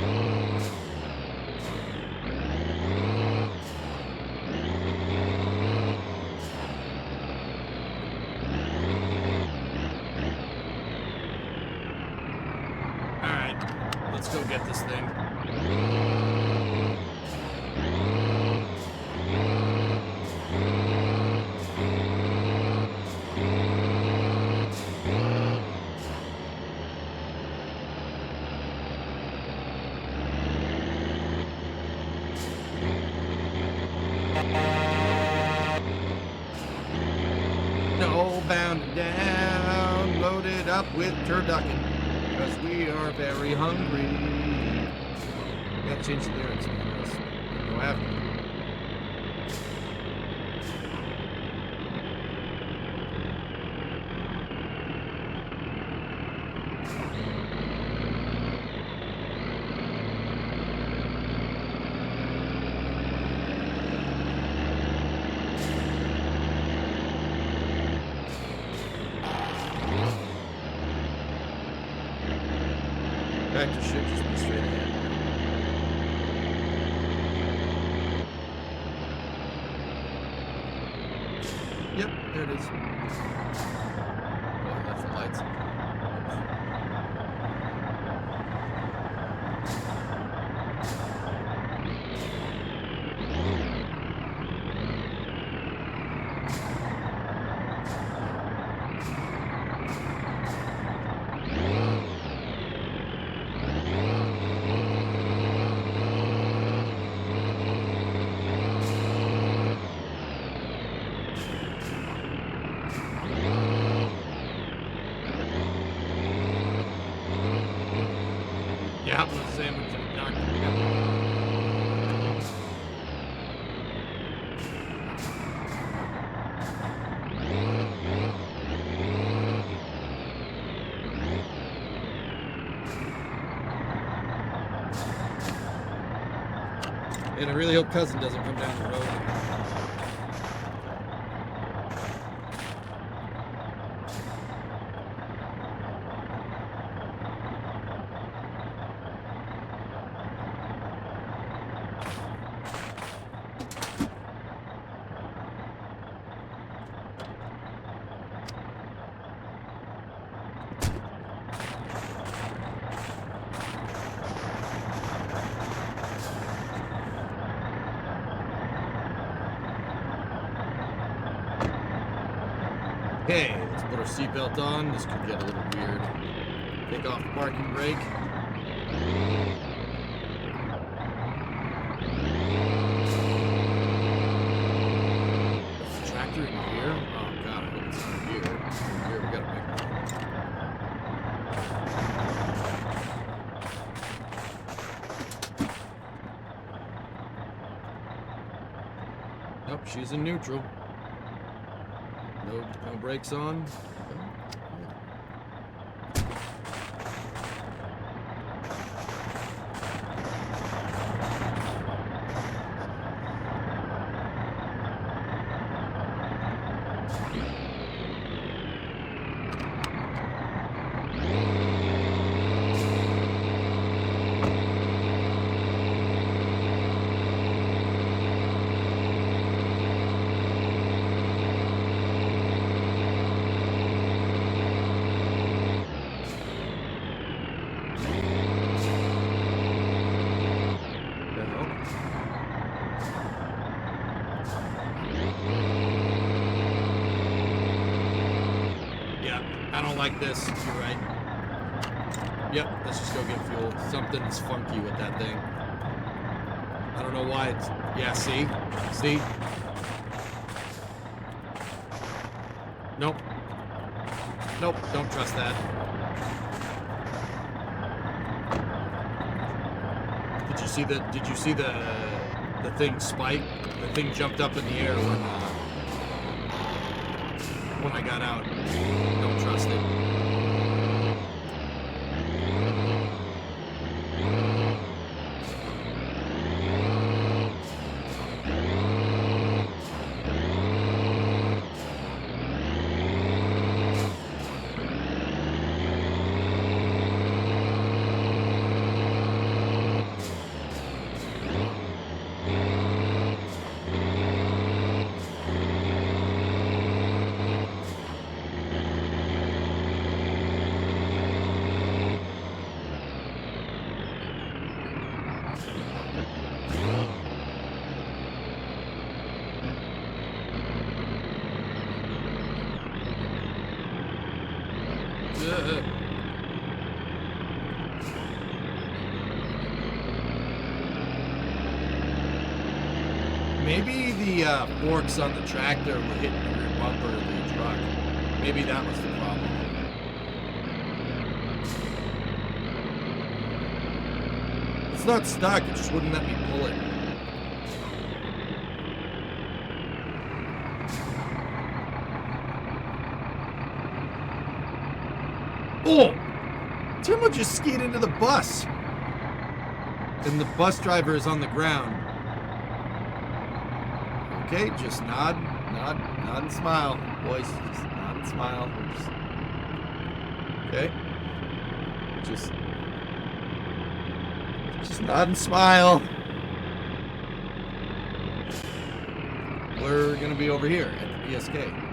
Let's go get this thing. Sitting down, loaded up with turducken, because we are very hungry. Gotta change the lyrics, man. Else no happening. Tractor should just be straight ahead. Yep, there it is. Oh, that's the lights. Yeah, I'm a sandwich and a doctor. And I really hope Cousin doesn't come down the road. Okay, let's put our seatbelt on. This could get a little weird. Take off the parking brake. Is the tractor in here? Oh god, I hope it's in here. Here, we gotta make Nope, she's in neutral. No brakes on. I don't like this. You're right. Yep, let's just go get fuel. Something's funky with that thing. I don't know why it's... Yeah, see? See? Nope. Nope, don't trust that. Did you see the thing spike? The thing jumped up in the air when I got out. Don't trust it. Maybe the forks on the tractor were hitting the rear bumper of the truck. Maybe that was the problem. It's not stuck, it just wouldn't let me pull it. Oh! Timo just skied into the bus. And the bus driver is on the ground. Okay, just nod and smile, boys. Just nod and smile. Okay. Just nod and smile. We're gonna be over here at the PSK.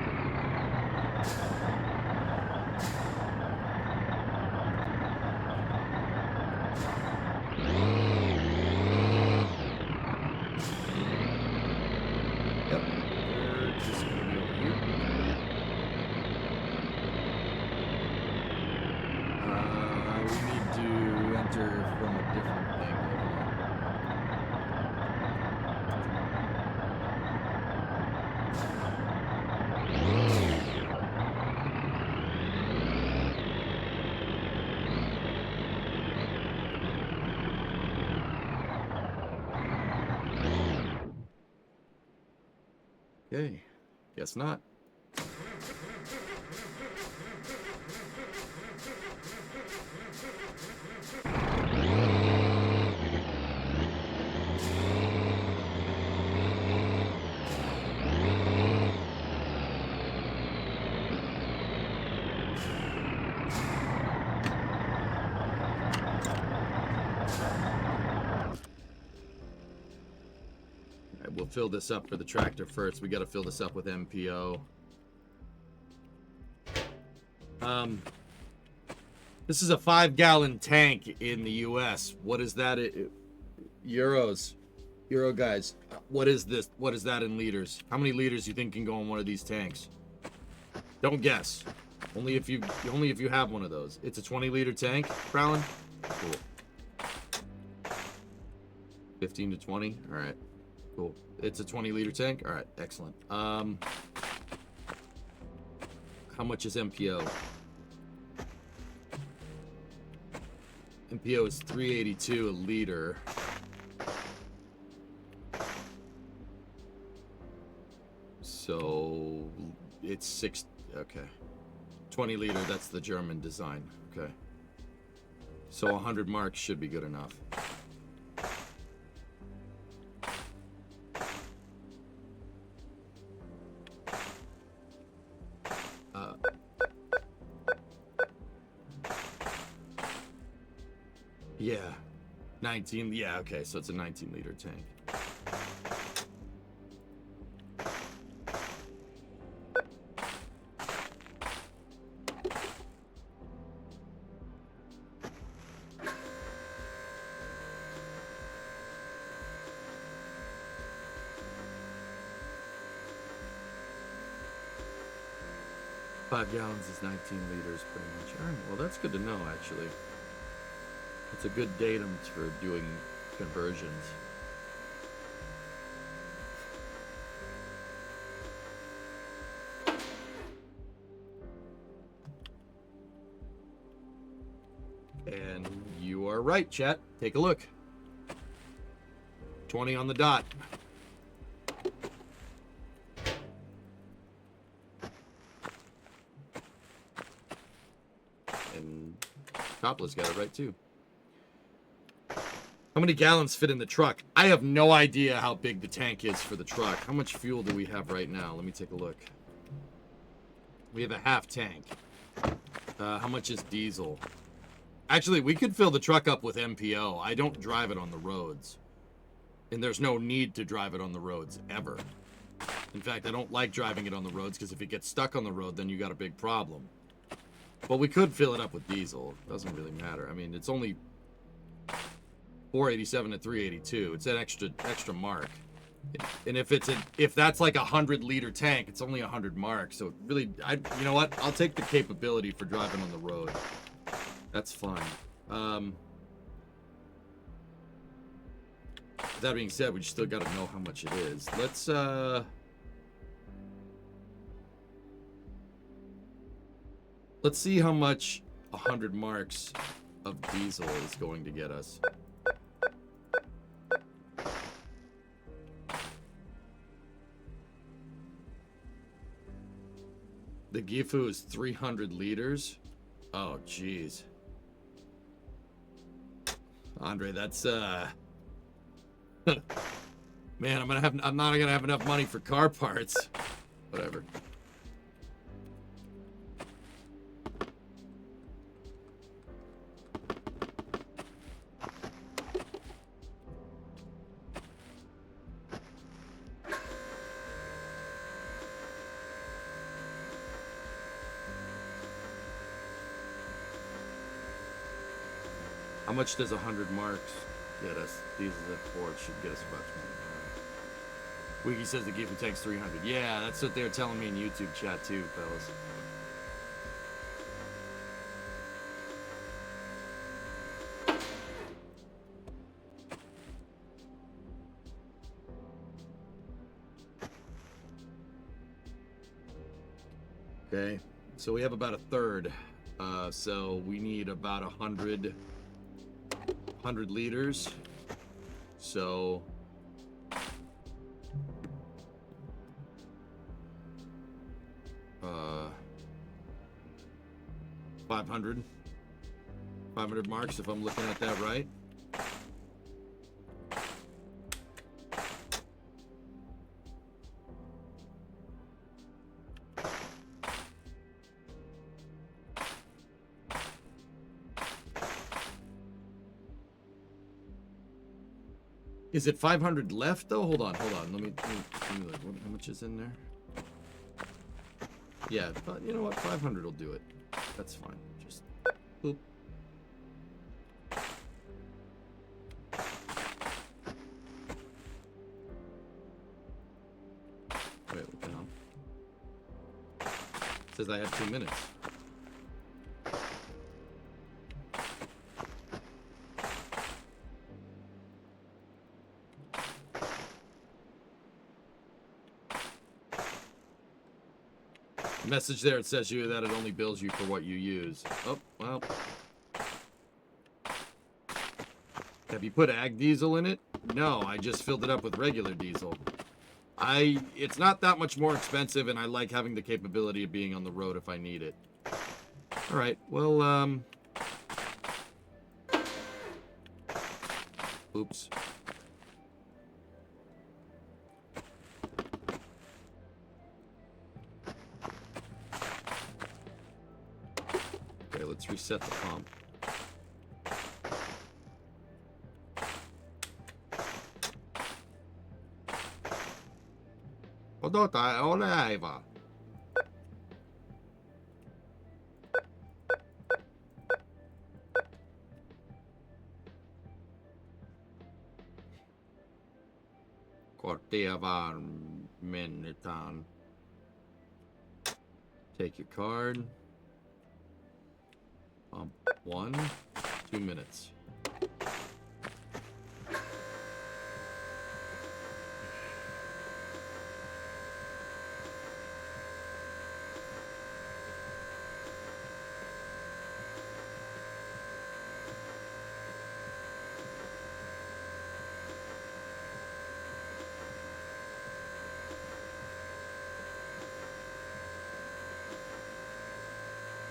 Okay, guess not. We'll fill this up for the tractor first. We got to fill this up with MPO. This is a 5-gallon tank in the US. What is that? Euros. Euro guys. What is this? What is that in liters? How many liters do you think can go in one of these tanks? Don't guess. Only if you have one of those. It's a 20-liter tank, Prowlin? Cool. 15 to 20? All right. Cool. It's a 20-liter tank? All right, excellent. How much is MPO? MPO is $3.82 a liter. So it's 6. Okay. 20 liter, that's the German design. Okay. So 100 marks should be good enough. Yeah, 19. Yeah, okay, so it's a 19-liter tank. Five gallons is 19 liters pretty much. All right, well, that's good to know, actually. It's a good datum for doing conversions. And you are right, chat. Take a look. 20 on the dot. And Topla's got it right, too. How many gallons fit in the truck? I have no idea how big the tank is for the truck. How much fuel do we have right now? Let me take a look. We have a half tank. How much is diesel? Actually, we could fill the truck up with MPO. I don't drive it on the roads. And there's no need to drive it on the roads, ever. In fact, I don't like driving it on the roads, because if it gets stuck on the road, then you got a big problem. But we could fill it up with diesel. It doesn't really matter. I mean, it's only 487 to 382. It's an extra mark. And if that's like a 100-liter tank, it's only 100 marks. So really, you know what? I'll take the capability for driving on the road. That's fun. That being said, we still got to know how much it is. Let's Let's see how much 100 marks of diesel is going to get us. The Gifu is 300 liters. Oh, jeez. Andre, that's man, I'm not gonna have enough money for car parts. Whatever. How much does 100 marks get us? These is at 4. It should get us about 20. Wiki says the Gifu tank's 300. Yeah, that's what they were telling me in YouTube chat too, fellas. Okay, so we have about a third. So we need about 100 liters. So 500 marks, if I'm looking at that right. Is it 500 left though? Hold on. Let me look. How much is in there? Yeah, but you know what? 500 will do it. That's fine. Just boop. Wait, what the hell? It says I have 2 minutes. Message there, it says you that it only bills you for what you use. Oh, well. Have you put ag diesel in it? No, I just filled it up with regular diesel. It's not that much more expensive, and I like having the capability of being on the road if I need it. Alright, well, oops. Let's reset the pump. Odota, oleva. Korttia varmennetaan. Take your card. 1, 2 minutes.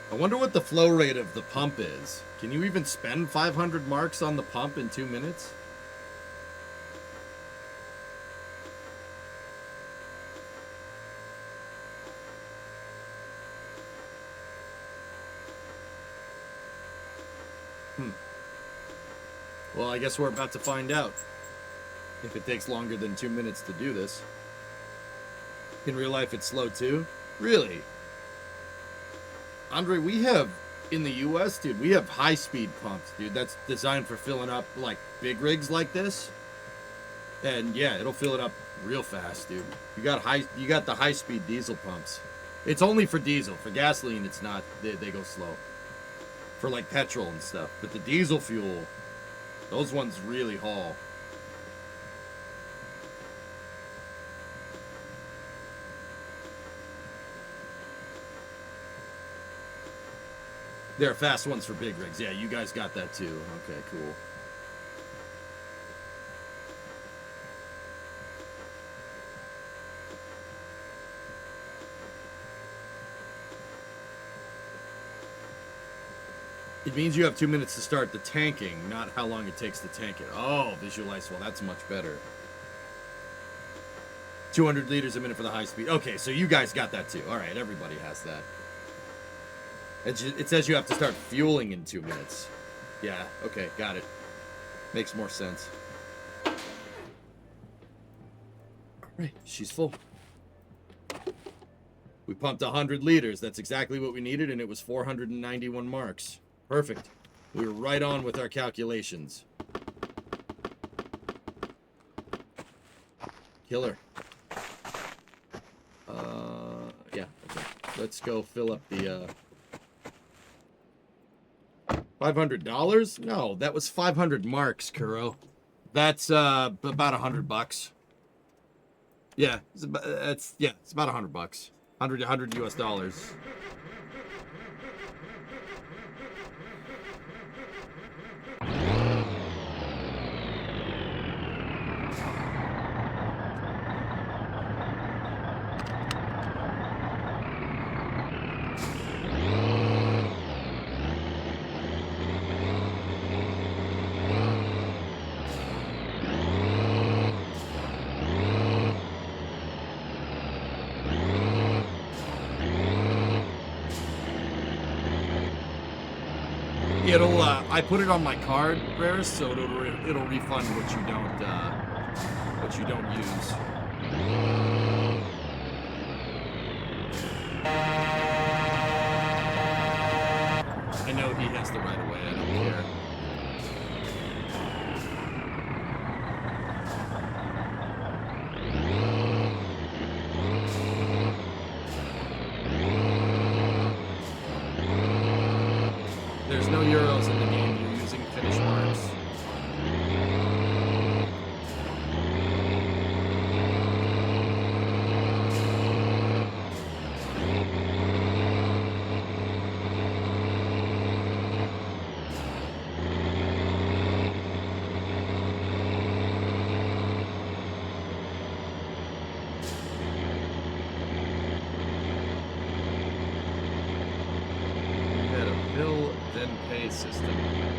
I wonder what the flow rate of the pump is. Can you even spend 500 marks on the pump in 2 minutes? Well, I guess we're about to find out. If it takes longer than 2 minutes to do this. In real life, it's slow too? Really? Andre, we have, in the US, dude, we have high-speed pumps, dude. That's designed for filling up, like, big rigs like this. And, yeah, it'll fill it up real fast, dude. You got the high-speed diesel pumps. It's only for diesel. For gasoline, it's not. They go slow. For, like, petrol and stuff. But the diesel fuel, those ones really haul. There are fast ones for big rigs. Yeah, you guys got that too. Okay, cool. It means you have 2 minutes to start the tanking, not how long it takes to tank it. Oh, visualize. Well, that's much better. 200 liters a minute for the high speed. Okay, so you guys got that too. All right, everybody has that. It says you have to start fueling in 2 minutes. Yeah, okay, got it. Makes more sense. Right, she's full. We pumped 100 liters. That's exactly what we needed, and it was 491 marks. Perfect. We were right on with our calculations. Killer. Yeah, okay. Let's go fill up the, $500? No, that was 500 marks, Kuro. That's, about $100. Yeah, it's about $100. 100 US dollars. I put it on my card, Rares, so it'll refund what you don't use. I know he has the right of way. I don't care. There's no euros in the game. You're using Finnish marks.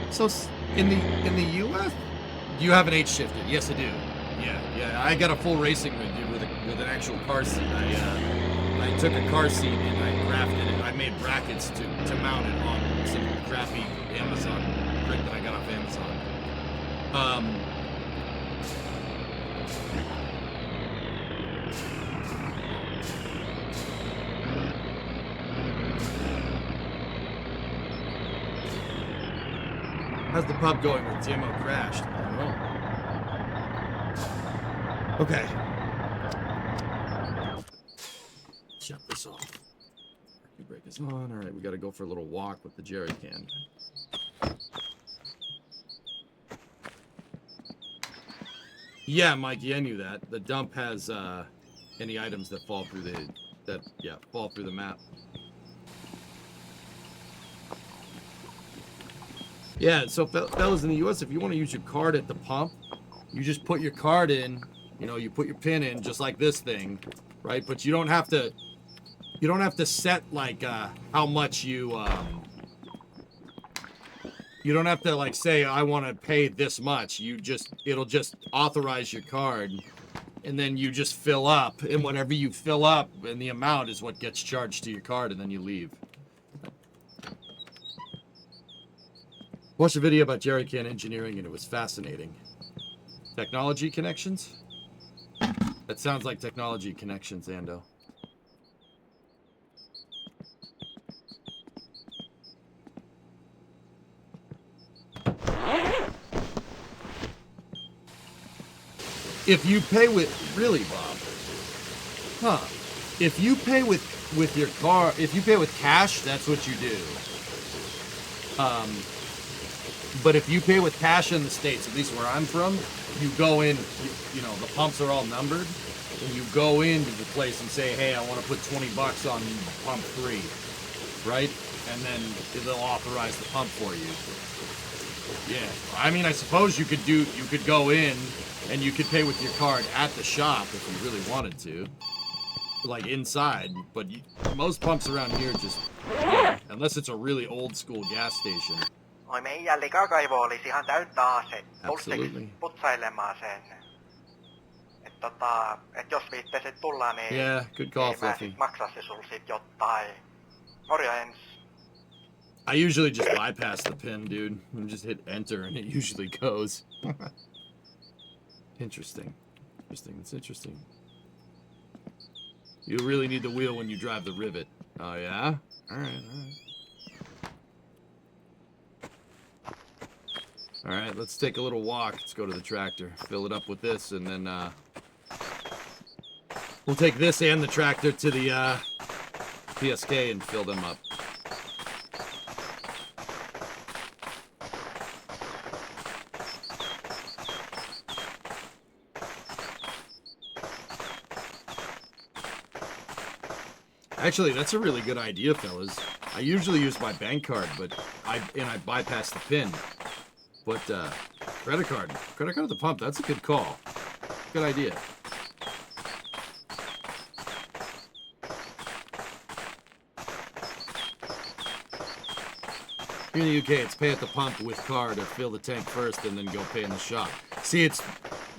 So in the U.S., do you have an H shifted? Yes, I do. Yeah. I got a full racing rig, dude, with an actual car seat. I took a car seat and I grafted it. I made brackets to mount it on some crappy Amazon rig that I got off Amazon. How's the pub going with Jimmo crashed? I don't know. Okay. Shut this off. Parking brake is on. Alright, we gotta go for a little walk with the jerry can. Yeah, Mikey, I knew that. The dump has any items that fall through fall through the map. Yeah, so fellas in the US, if you want to use your card at the pump, you just put your card in, you put your pin in just like this thing, right? But you don't have to set like how much you don't have to like say I want to pay this much. It'll just authorize your card, and then you just fill up, and whatever you fill up and the amount is what gets charged to your card, and then you leave. Watched a video about jerrycan engineering and it was fascinating. Technology connections? That sounds like technology connections, Ando. If you pay with... Really, Bob? Huh. If you pay with your car... If you pay with cash, that's what you do. But if you pay with cash in the States, at least where I'm from, you go in, the pumps are all numbered, and you go into the place and say, hey, I want to put $20 on pump 3, right? And then they'll authorize the pump for you. Yeah, I mean, I suppose you could go in and you could pay with your card at the shop if you really wanted to, like inside. But most pumps around here just, unless it's a really old school gas station. Oi, meidän likakaivo olisi ihan täyttä ase. Absolutely. Putsailemaan sen. Et jos viitteesit tulla, niin... Yeah, good call, niin mä Fluffy. sit maksasin sul sit jotain. Morjens. I usually just bypass the pin, dude, and just hit enter, and it usually goes. Interesting. That's interesting. You really need the wheel when you drive the rivet. Oh, yeah? Alright. Alright, let's take a little walk. Let's go to the tractor. Fill it up with this, and then, we'll take this and the tractor to the, PSK and fill them up. Actually, that's a really good idea, fellas. I usually use my bank card, but I bypass the pin. But credit card at the pump, that's a good call. Good idea. Here in the UK, it's pay at the pump with card or fill the tank first and then go pay in the shop. See, it's,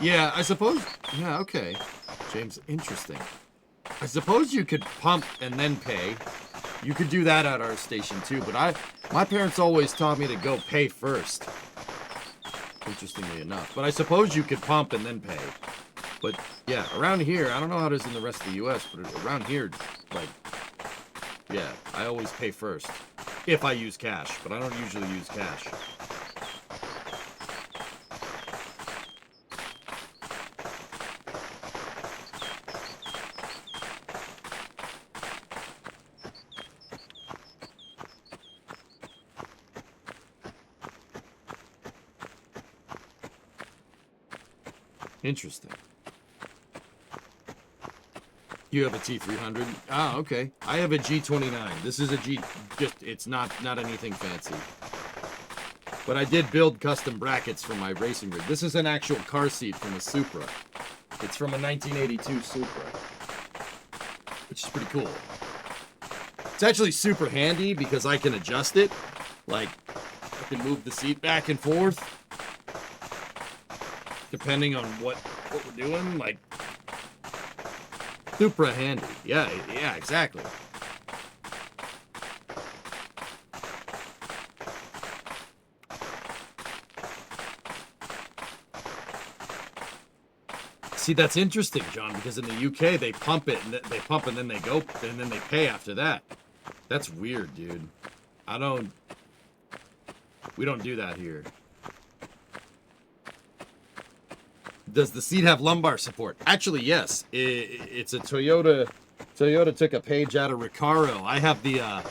yeah, I suppose, yeah, okay. James, interesting. I suppose you could pump and then pay. You could do that at our station too, but my parents always taught me to go pay first. Interestingly enough. But I suppose you could pump and then pay. But yeah, around here, I don't know how it is in the rest of the US, but around here, like, yeah, I always pay first. If I use cash, but I don't usually use cash. Interesting. You have a T300? Ah, okay. I have a G29. This is a G... Just, it's not anything fancy. But I did build custom brackets for my racing rig. This is an actual car seat from a Supra. It's from a 1982 Supra. Which is pretty cool. It's actually super handy because I can adjust it. Like, I can move the seat back and forth. Depending on what we're doing, like, super handy. Yeah, exactly. See, that's interesting, John, because in the UK they pump it and then they go and then they pay after that. That's weird, dude. We don't do that here. Does the seat have lumbar support? Actually, yes. It's a Toyota. Toyota took a page out of Recaro. I have the,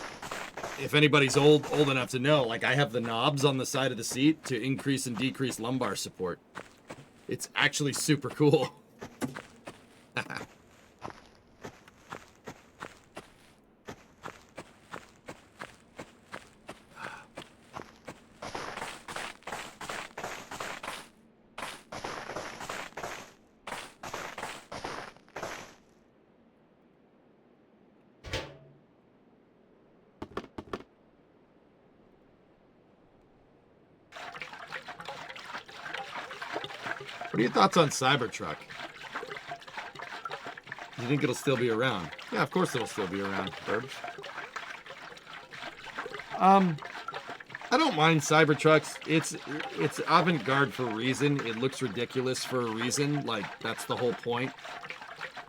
if anybody's old enough to know, like I have the knobs on the side of the seat to increase and decrease lumbar support. It's actually super cool. What are your thoughts on Cybertruck? Do you think it'll still be around? Yeah, of course it'll still be around, Burbs. I don't mind Cybertrucks. It's avant-garde for a reason. It looks ridiculous for a reason. Like, that's the whole point.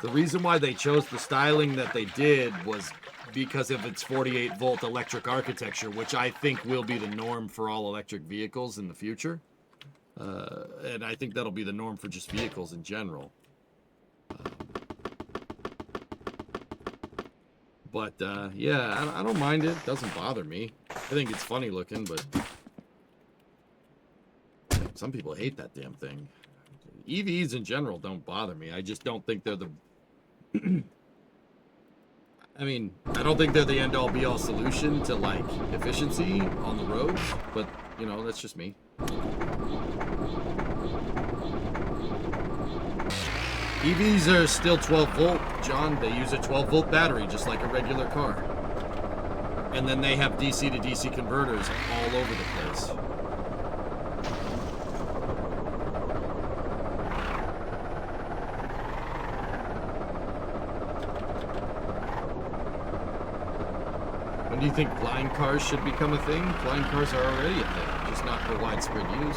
The reason why they chose the styling that they did was because of its 48-volt electric architecture, which I think will be the norm for all electric vehicles in the future. And I think that'll be the norm for just vehicles in general. But yeah, I don't mind it. It doesn't bother me. I think it's funny looking, but some people hate that damn thing. EVs in general don't bother me. I just don't think they're the... I mean, I don't think they're the end-all be-all solution to, like, efficiency on the roads, but, you know, that's just me. EVs are still 12 volt, John. They use a 12 volt battery just like a regular car. And then they have DC to DC converters all over the place. When do you think flying cars should become a thing? Flying cars are already a thing, just not for widespread use.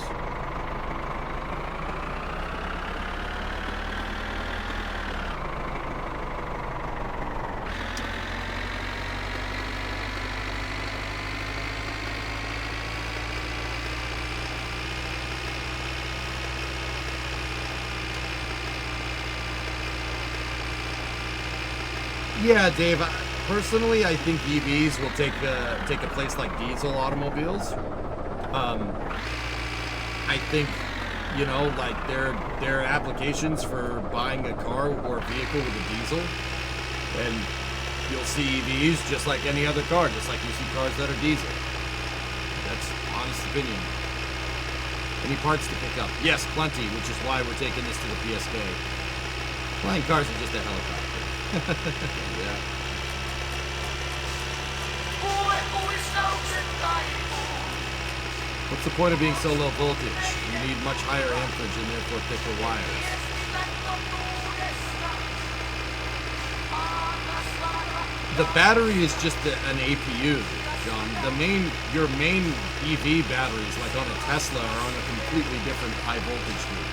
Yeah, Dave. Personally, I think EVs will take a place like diesel automobiles. I think, you know, like there are applications for buying a car or a vehicle with a diesel, and you'll see EVs just like any other car, just like you see cars that are diesel. That's honest opinion. Any parts to pick up? Yes, plenty, which is why we're taking this to the PSK. Flying cars are just a helicopter. Yeah. What's the point of being so low voltage? You need much higher amperage and therefore thicker wires. The battery is just an APU, John. Your main EV batteries, like on a Tesla, are on a completely different high voltage group.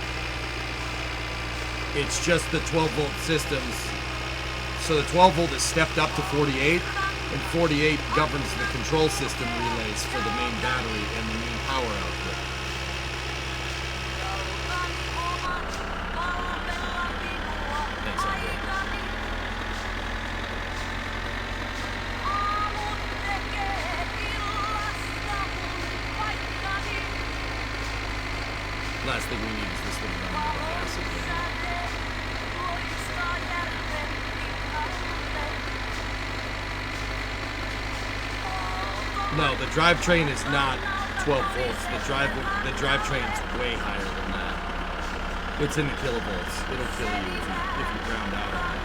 It's just the 12 volt systems. So the 12 volt is stepped up to 48, and 48 governs the control system relays for the main battery and the main power output. Thanks, Andre. Last thing we need is this thing running out of gas again. No, the drivetrain is not 12 volts. The drivetrain's way higher than that. It's in the kilovolts. It'll kill you if you ground out on it.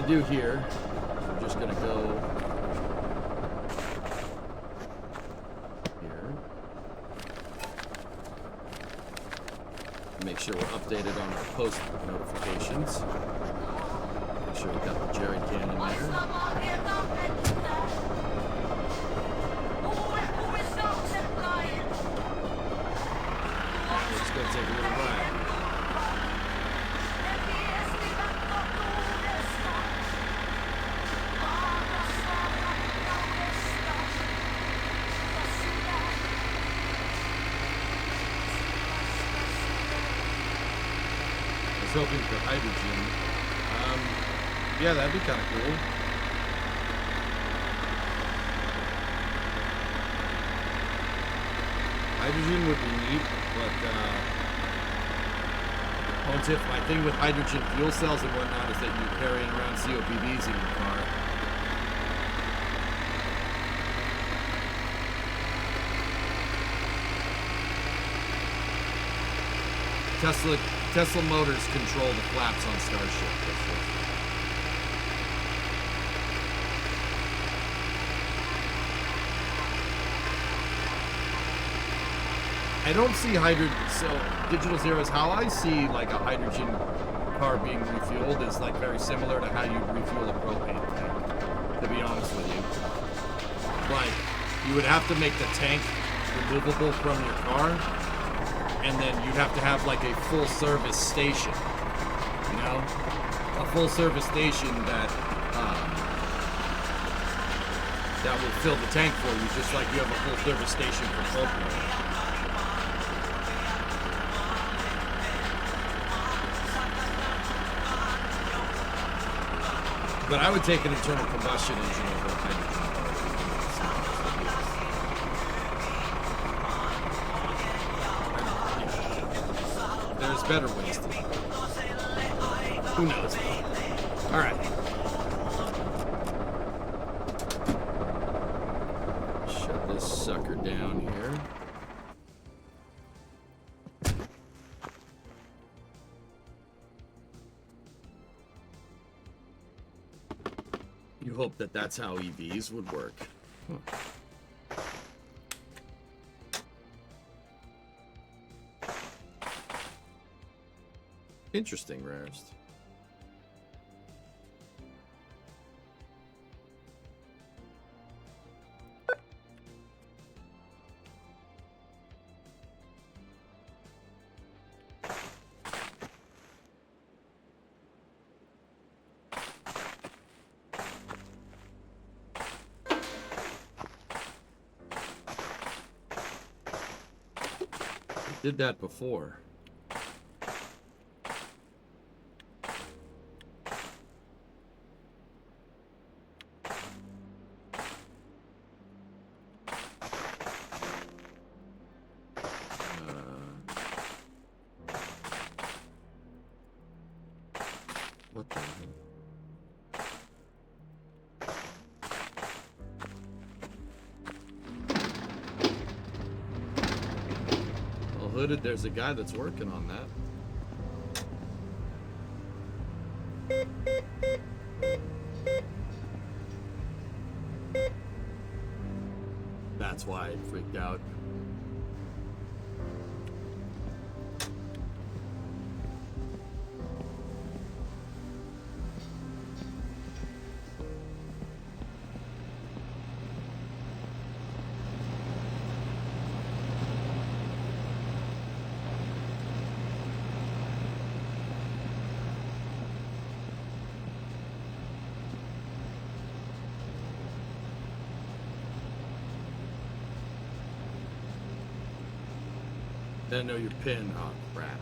Do here, we're just gonna go here, make sure we're updated on our post notifications, make sure we got the jerry can in there. Let's go take a little ride. Hoping for hydrogen. Yeah, that'd be kind of cool. Hydrogen would be neat, but my thing with hydrogen fuel cells and whatnot is that you're carrying around COPVs in your car. Tesla Motors control the flaps on Starship. I don't see hydrogen. So Digital Zero is how I see like a hydrogen car being refueled is like very similar to how you refuel a propane tank. To be honest with you, like you would have to make the tank removable from your car. And then you'd have to have like a full service station, you know, a full service station that that will fill the tank for you, just like you have a full service station for propane. But I would take an internal combustion engine over a hydrogen car. There's better ways to do it. Who knows? All right. Shut this sucker down here. You hope that that's how EVs would work. Huh. Interesting, Rarest. Did that before. What the hell? Hooded, there's a guy that's working on that. That's why I freaked out. Didn't know your pin. Oh, crap.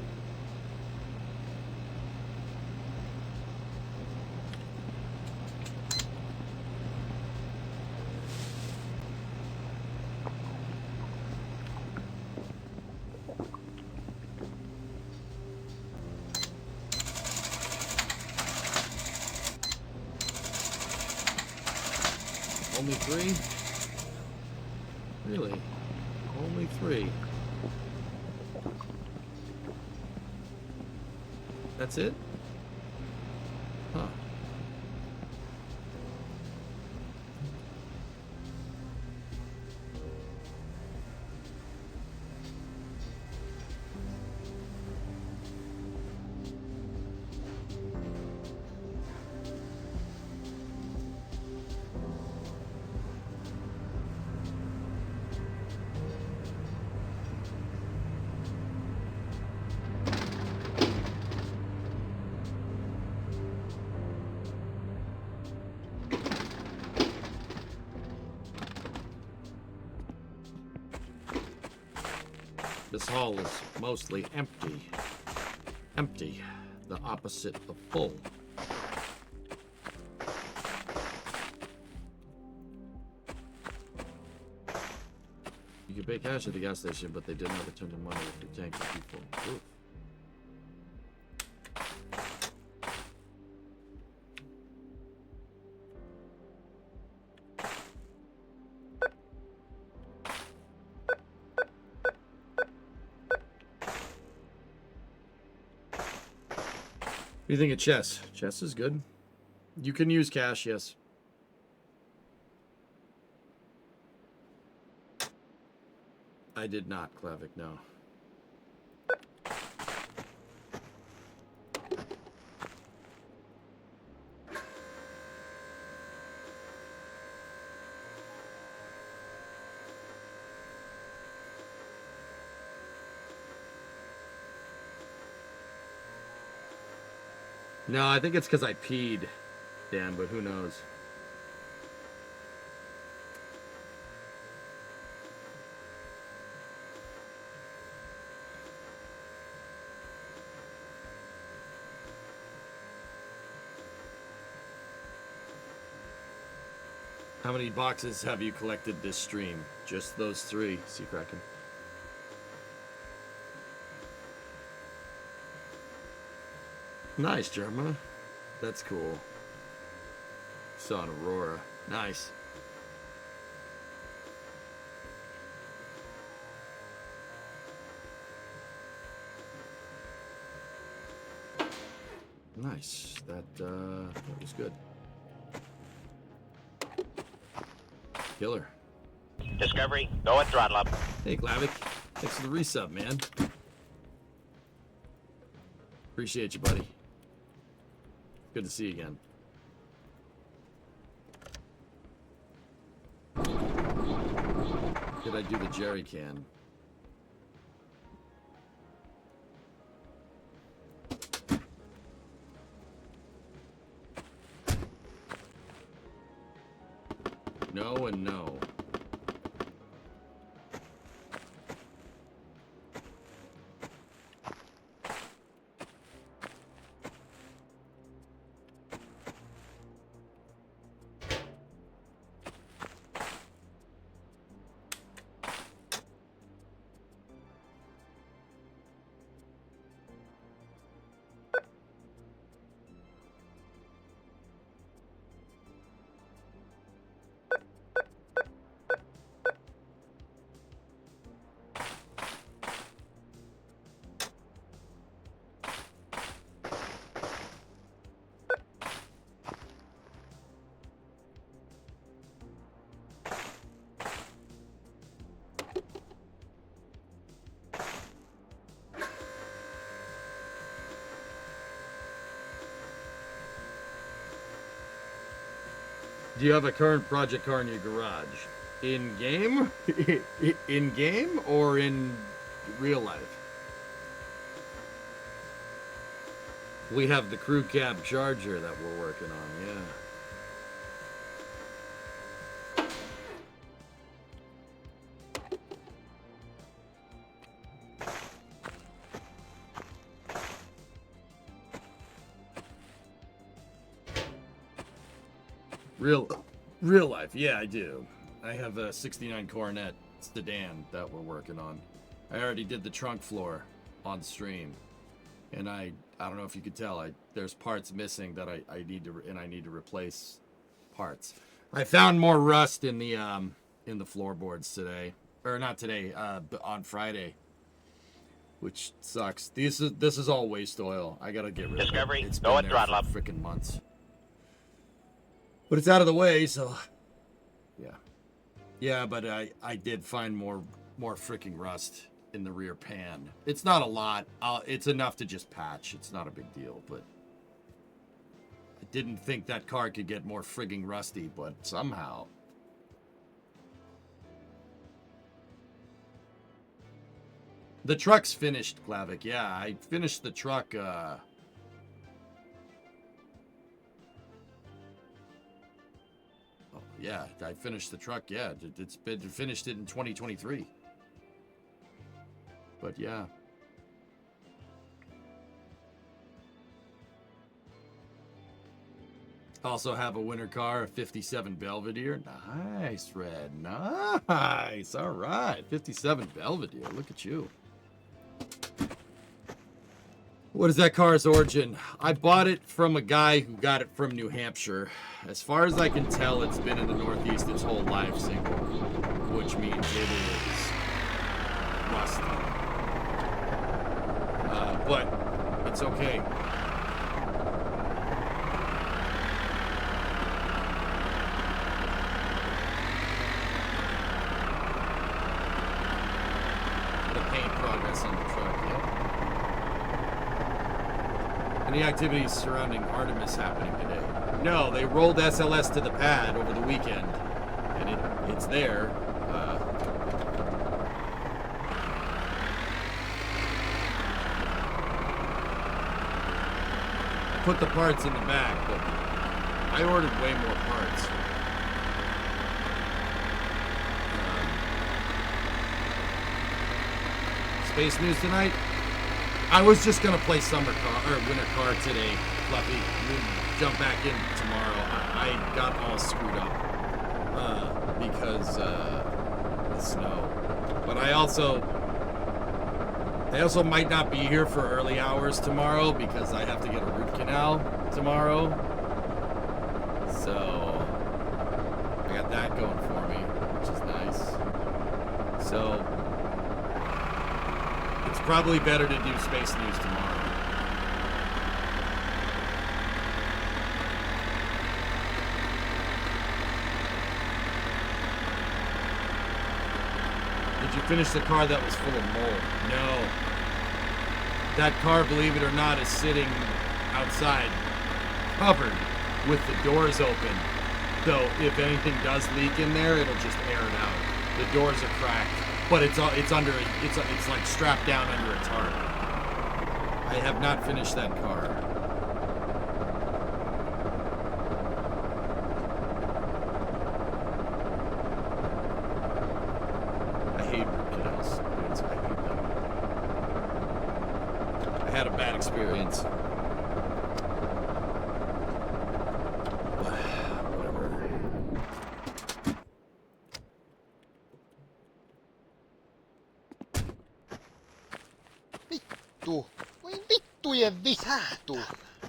Only 3? Really? Only 3. That's it? Huh. This hall is mostly empty. Empty, the opposite of full. You can pay cash at the gas station, but they didn't have a ton of money if your tank would be full. Oof. What do you think of chess? Chess is good. You can use cash, yes. I did not, Klavik, no. No, I think it's because I peed, Dan, but who knows? How many boxes have you collected this stream? Just those 3, Sea Kraken. Nice, Germa. That's cool. Saw an Aurora. Nice. Nice. That was good. Killer. Discovery, go and throttle up. Hey, Glavic. Thanks for the resub, man. Appreciate you, buddy. Good to see you again. Did I do the jerry can? No and no. Do you have a current project car in your garage? In game? In game or in real life? We have the crew cab Charger that we're working on, yeah. Real life, yeah, I do. I have a 69 Coronet sedan that we're working on. I already did the trunk floor on stream, and I don't know if you could tell, there's parts missing that I need to replace parts. I found more rust in the floorboards today, or not today, but on Friday, which sucks. This is all waste oil. I gotta get rid of it. Discovery, It's go been and there throttle for up. freaking months. But it's out of the way, so yeah. Yeah, but I did find more freaking rust in the rear pan. It's not a lot. It's enough to just patch. It's not a big deal, but I didn't think that car could get more frigging rusty, but somehow. The truck's finished, Glavic. Yeah, I finished the truck, yeah, I finished the truck. Yeah, it's been finished in 2023. But yeah. Also have a winter car, a 57 Belvedere. Nice, Red. Nice. All right. 57 Belvedere. Look at you. What is that car's origin? I bought it from a guy who got it from New Hampshire. As far as I can tell, it's been in the Northeast its whole life single, which means it is rusty. But it's okay. The paint progress on the truck, yeah. Any activities surrounding Artemis happening today? No, they rolled SLS to the pad over the weekend, and it's there. I put the parts in the back, but I ordered way more parts. Space news tonight? I was just gonna play summer car or winter car today, Fluffy. We'll jump back in tomorrow. I got all screwed up. also might not be here for early hours tomorrow because I have to get a root canal tomorrow. So I got that going for me, which is nice. So it's probably better to do Space News tomorrow. Did you finish the car that was full of mold? No. That car, believe it or not, is sitting outside, covered with the doors open. So if anything does leak in there, it'll just air it out. The doors are cracked, but it's like strapped down under a tarp. I have not finished that car. I hate root canals. Dudes, I hate them. I had a bad experience. Vittu. Voi vittujen vittu.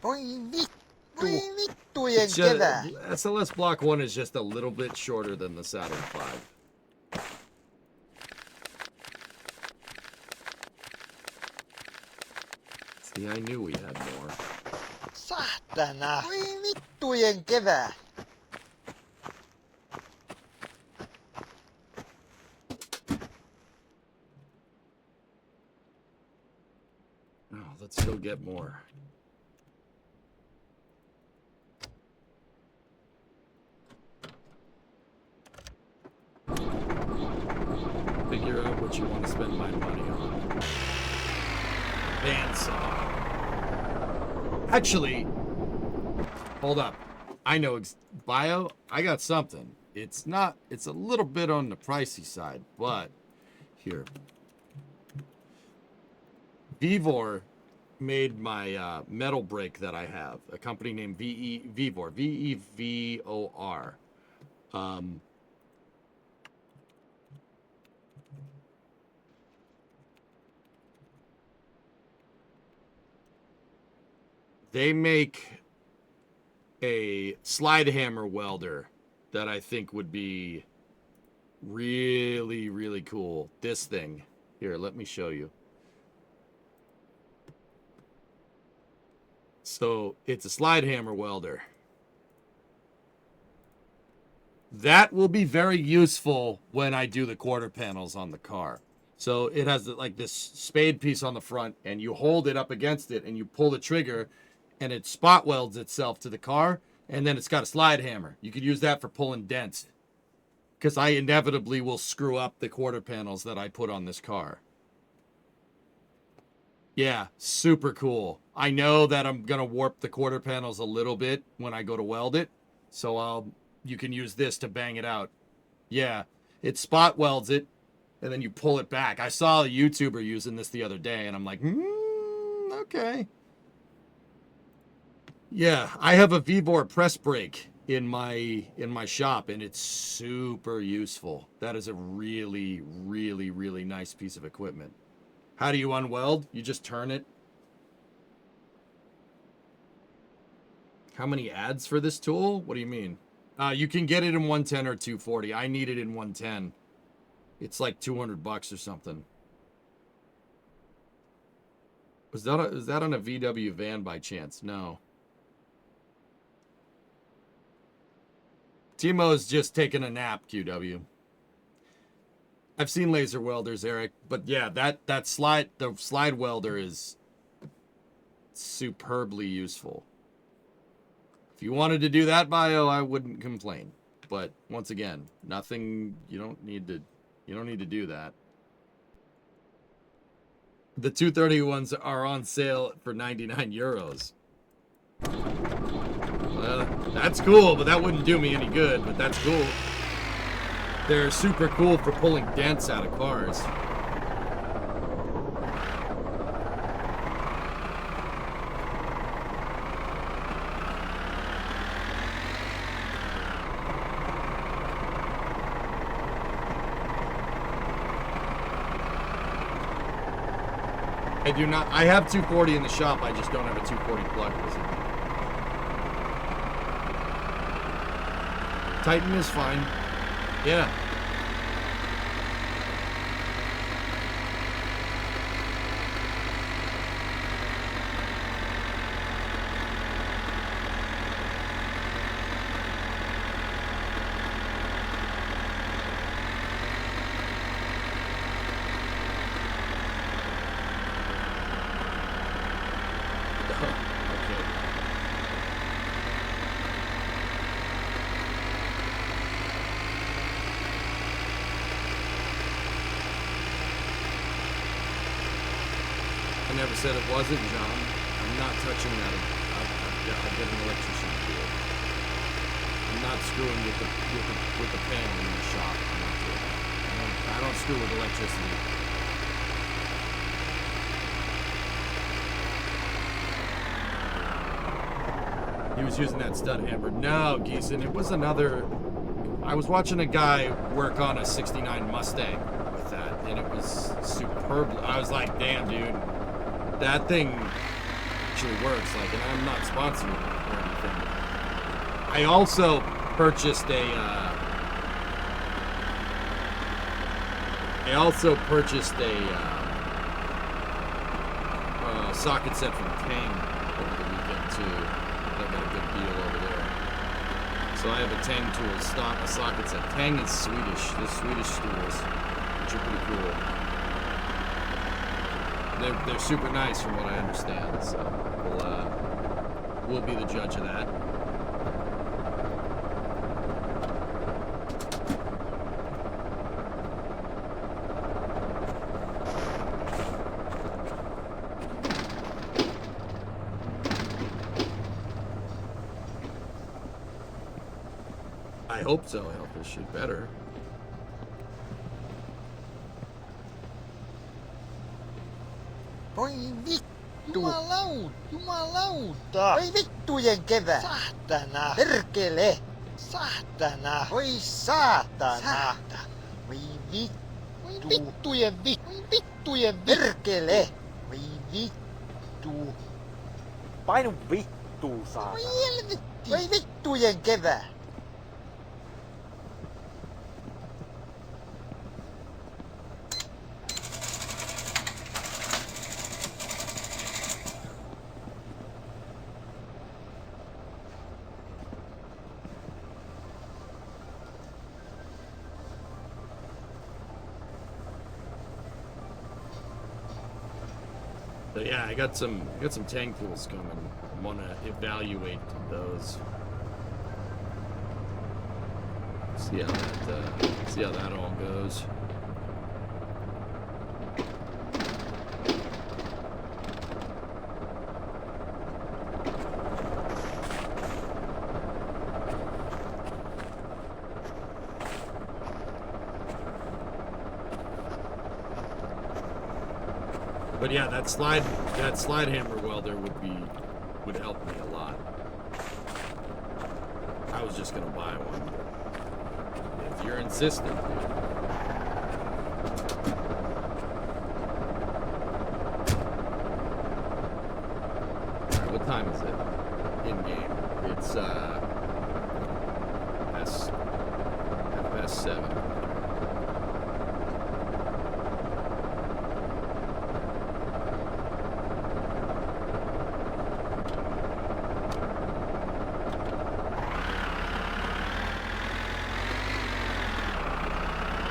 Voi vittu. Voi vittujen kevää. SLS Block 1 is just a little bit shorter than the Saturn V. See, I knew we had more. Saatana. Voi vittujen kevää. Oh, let's go get more. Figure out what you want to spend my money on. Bandsaw. Actually, hold up. I know Bio. I got something. It's a little bit on the pricey side, but here. Vevor made my metal brake that I have. A company named Vevor. V-E-V-O-R. They make a slide hammer welder that I think would be really, really cool. This thing. Here, let me show you. So it's a slide hammer welder. That will be very useful when I do the quarter panels on the car. So it has like this spade piece on the front, and you hold it up against it and you pull the trigger and it spot welds itself to the car, and then it's got a slide hammer. You could use that for pulling dents, because I inevitably will screw up the quarter panels that I put on this car. Yeah, super cool. I know that I'm going to warp the quarter panels a little bit when I go to weld it, so you can use this to bang it out. Yeah, it spot welds it, and then you pull it back. I saw a YouTuber using this the other day, and I'm like, okay. Yeah, I have a Vevor press brake in my shop, and it's super useful. That is a really, really, really nice piece of equipment. How do you unweld? You just turn it. How many ads for this tool? What do you mean? You can get it in 110 or 240. I need it in 110. It's like $200 or something. Was that on a VW van by chance? No. Timo's just taking a nap, QW. I've seen laser welders, Eric, but yeah, the slide welder is superbly useful. If you wanted to do that, Bio, I wouldn't complain. But once again, you don't need to do that. The 230 ones are on sale for 99 euros. That's cool, but that wouldn't do me any good, but that's cool. They're super cool for pulling dents out of cars. I do not. I have 240 in the shop. I just don't have a 240 plug with it. Titan is fine. Yeah. I never said it wasn't, John. I'm not touching that. I'll get an electrician to do it. I'm not screwing with the panel in the shop. I'm not doing that. I don't screw with electricity. He was using that stud hammer. No, Geeson, it was another. I was watching a guy work on a '69 Mustang with that, and it was superb. I was like, damn, dude. That thing actually works, like, and I'm not sponsored or anything. I also purchased a, socket set from Tang over the weekend too. I got a good deal over there. So I have a Tang tool a socket set. Tang is Swedish. They're Swedish tools, which are pretty cool. They're super nice from what I understand, so we'll be the judge of that. I hope so. I hope this shit better. Voi vittu! Jumalauta! Voi vittujen kevät! Saatana! Perkele! Saatana! Voi saatana! Voi vittu! Voi vittujen vittu! Voi vittujen perkele! Voi vittu! Painu vittuun, saatana! Voi helvetti! Voi vittujen kevät! But yeah, I got some Tang tools coming. I want to evaluate those. See how that all goes. But yeah, that slide hammer welder would help me a lot. I was just gonna buy one. If you're insistent, dude. Alright, what time is it? In game. It's past 7.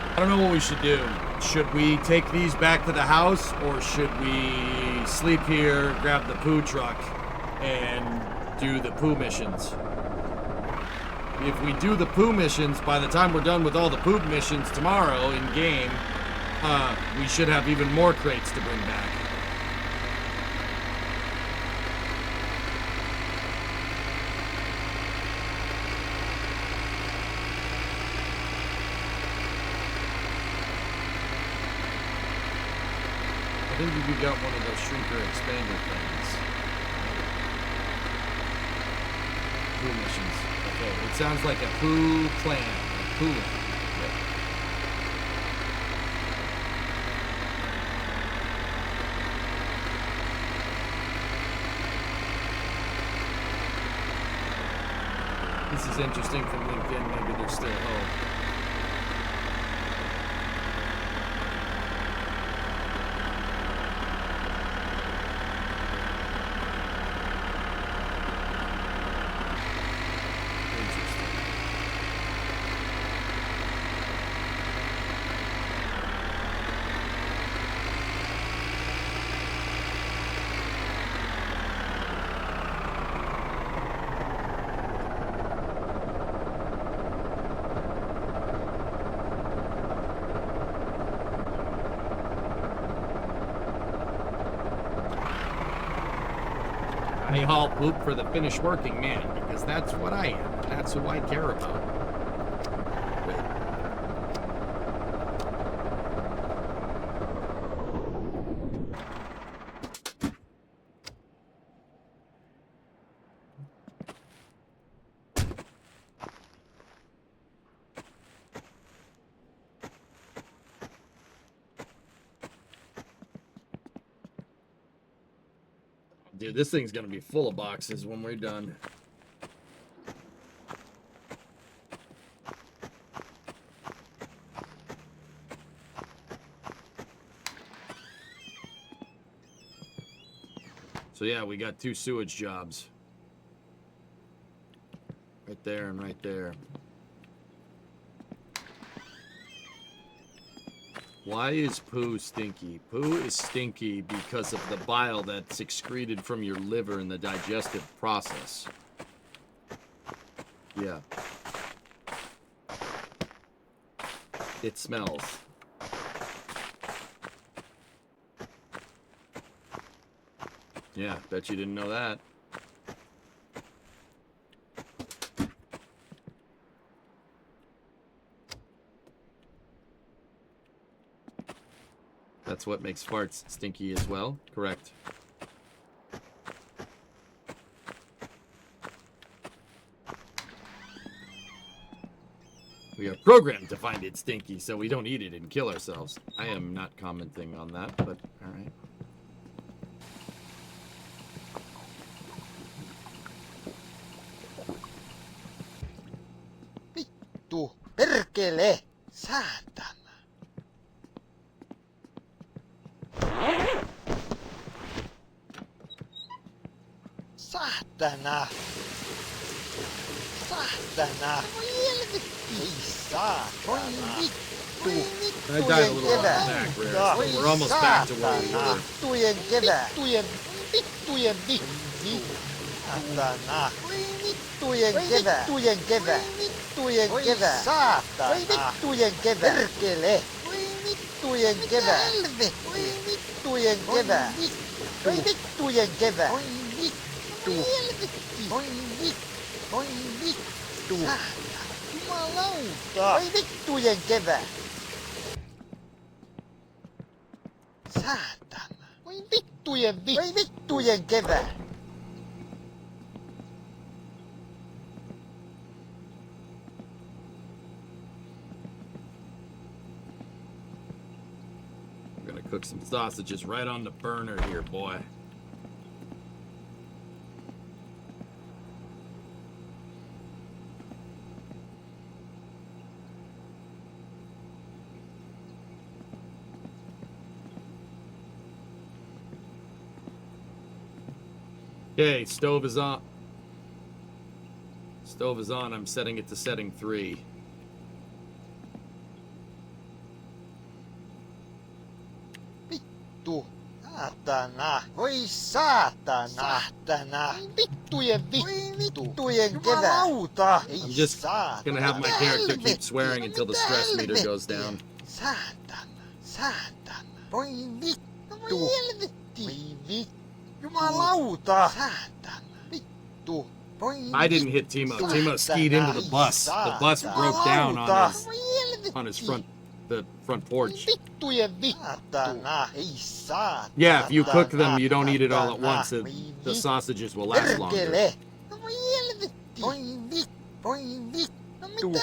I don't know what we should do. Should we take these back to the house, or should we sleep here, grab the poo truck, and do the poo missions? If we do the poo missions, by the time we're done with all the poo missions tomorrow in game, we should have even more crates to bring back. I think we got one of those shrinker expander things. Poo missions. Okay, it sounds like a poo plan. A poo. Yep. This is interesting from LinkedIn. Maybe there's still hope. I haul poop for the Finnish working man because that's what I am. That's who I care about. Dude, this thing's gonna be full of boxes when we're done. So yeah, we got 2 sewage jobs. Right there and right there. Why is poo stinky? Poo is stinky because of the bile that's excreted from your liver in the digestive process. Yeah. It smells. Yeah, bet you didn't know that. That's what makes farts stinky as well. Correct. We are programmed to find it stinky, so we don't eat it and kill ourselves. I am not commenting on that, but alright. Vittu, perkele, saatana. Saatana. Saatana. Ei saatana. Voi vittu. I died a little on the back, Rare, but we're almost back to where we were. Vittujen kevää. Vittujen saatana. Vittujen kevää. Vittujen kevää. Vittujen kevää. Saatana. Vittujen kevää. Perkele. Vittujen kevää. Vittujen kevää. Vittujen kevää. Vittu. Voi vittu. Jumalauta. Voi vittujen kevää. Saatana. Voi vittujen kevää. I'm gonna cook some sausages right on the burner here, boy. Okay, stove is on. Stove is on. I'm setting it to setting 3. Vittu. Saatana. Voi saatana. Saatana. Vittujen kevää. Jumalauta. I'm just gonna have my character keep swearing until the stress meter goes down. Saatana. Saatana. Voi vittu. Voi vittu. Jumalauta. Saatana. Vittu. I didn't hit Timo. Timo skied into the bus. The bus broke down on his front porch. Yeah, if you cook them, you don't eat it all at once. The sausages will last longer.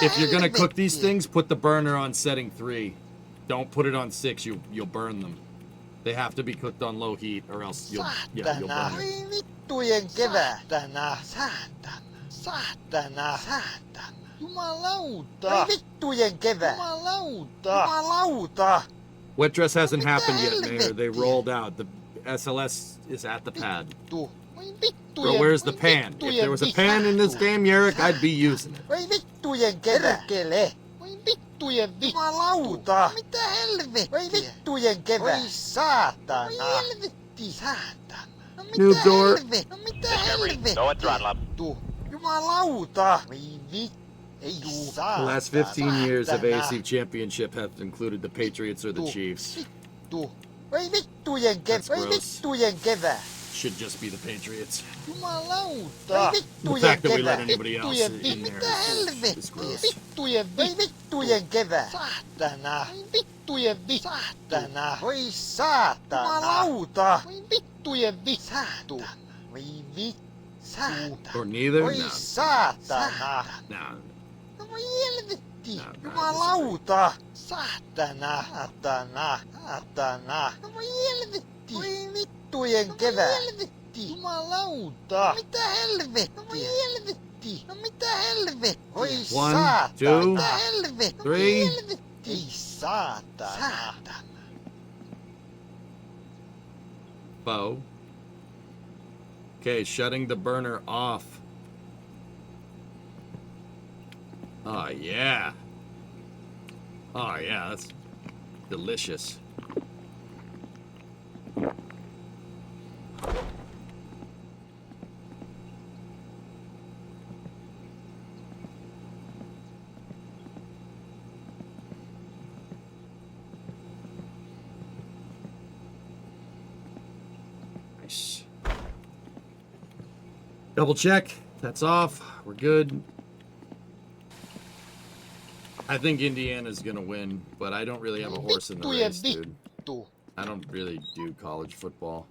If you're gonna cook these things, put the burner on setting 3. Don't put it on 6. You'll burn them. They have to be cooked on low heat, or else you'll burn them. Saatana. Jumalauta. Voi vittujen kevää. Jumalauta. Wet dress hasn't happened yet, Mayor. They rolled out. The SLS is at the pad. Bro, where's the pan? If there was a pan in this game, Yerrick, I'd be using it. Voi vittujen kevää. Voi vittujen Jumalauta. Mitä helvettiä? Voi vittujen kevää. Voi saatana. Voi helvetti. Saatana. No mitä Noobdor. helvettiä? No mitä Discovery, helvettiä? go at throttle up. Jumalauta. Voi vittu. The last 15 years of AFC Championship have included the Patriots or the Chiefs. Voi vittujen kevää. That's Voi gross. vittujen kevää. Should just be the Patriots. Jumalauta. The fact that we let anybody else in there Mitä is helvettiä? gross. Voi vittujen kevää. Saatana. Voi vittujen saatana. Voi saatana. Jumalauta. Voi vittujen saatana. Voi saatana. Or neither? Voi No. saatana. No. No voi helvetti. No, I Jumalauta. Saatana. Saatana. Saatana. No voi helvetti. Voi vittujen kevää. Helvetti. Jumalauta. Mitä helvettiä? No voi helvetti. No mitä helvettiä? Voi 1, saatana. 2, Mitä helvettiä? 3. Ei saatana. Saatana. Bow. Okay, shutting the burner off. Oh, yeah. Oh, yeah, that's delicious. Nice. Double check. That's off. We're good. I think Indiana's gonna win, but I don't really have a horse in the race, dude. I don't really do college football.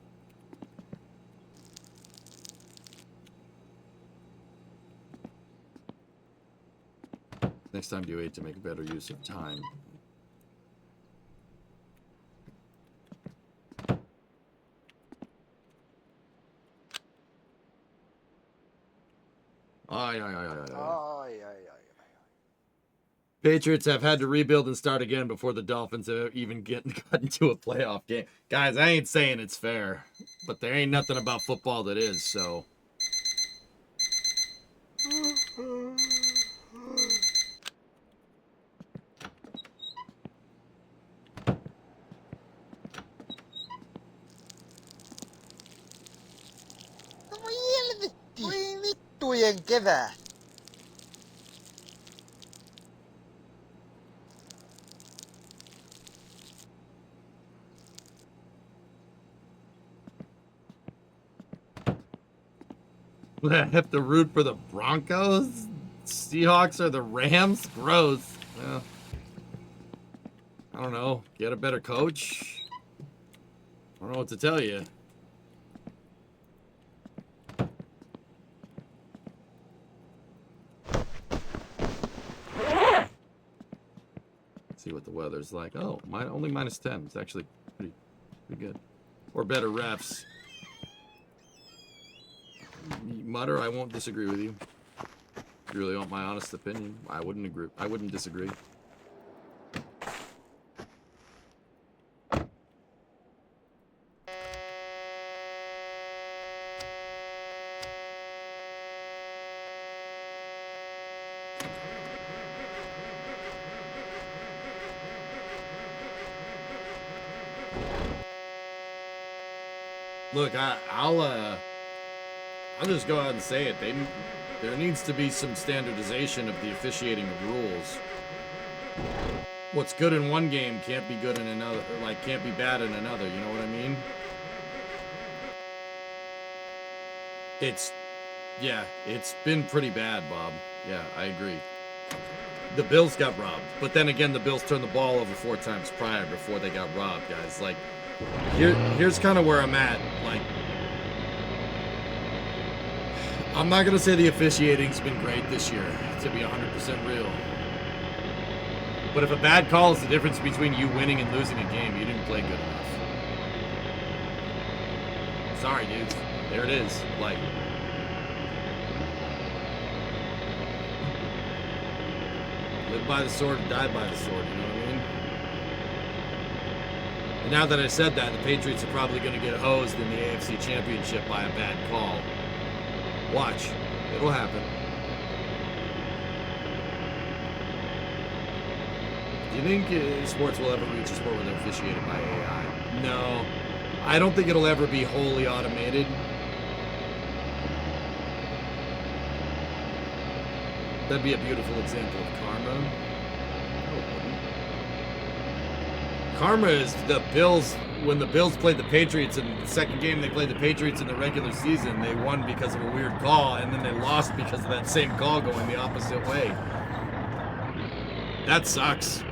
Next time do 8 to make a better use of time. Patriots have had to rebuild and start again before the Dolphins have even got into a playoff game. Guys, I ain't saying it's fair, but there ain't nothing about football that is, so. Voi helvetti. Voi vittujen kevää. I have to root for the Broncos? Seahawks or the Rams? Gross. Yeah. I don't know. Get a better coach? I don't know what to tell you. See what the weather's like. Oh, only -10. It's actually pretty good. Or better refs. Mutter, I won't disagree with you. If you really want my honest opinion, I wouldn't agree. I wouldn't disagree. Look, I'll just go out and say it. There needs to be some standardization of the officiating of rules. What's good in one game can't be good in another, like can't be bad in another, you know what I mean? It's been pretty bad, Bob. Yeah, I agree. The Bills got robbed, but then again, the Bills turned the ball over 4 times prior before they got robbed, guys. Like, here's kind of where I'm at. Like, I'm not going to say the officiating's been great this year, to be 100% real. But if a bad call is the difference between you winning and losing a game, you didn't play good enough. Sorry, dudes. There it is. Like, Live by the sword and die by the sword, you know what I mean? And now that I said that, the Patriots are probably going to get hosed in the AFC Championship by a bad call. Watch. It'll happen. Do you think sports will ever reach a sport where they're officiated by AI? No. I don't think it'll ever be wholly automated. That'd be a beautiful example of karma. No, it wouldn't. Karma is the Bills. When the Bills played the Patriots in the second game, they played the Patriots in the regular season. They won because of a weird call, and then they lost because of that same call going the opposite way. That sucks.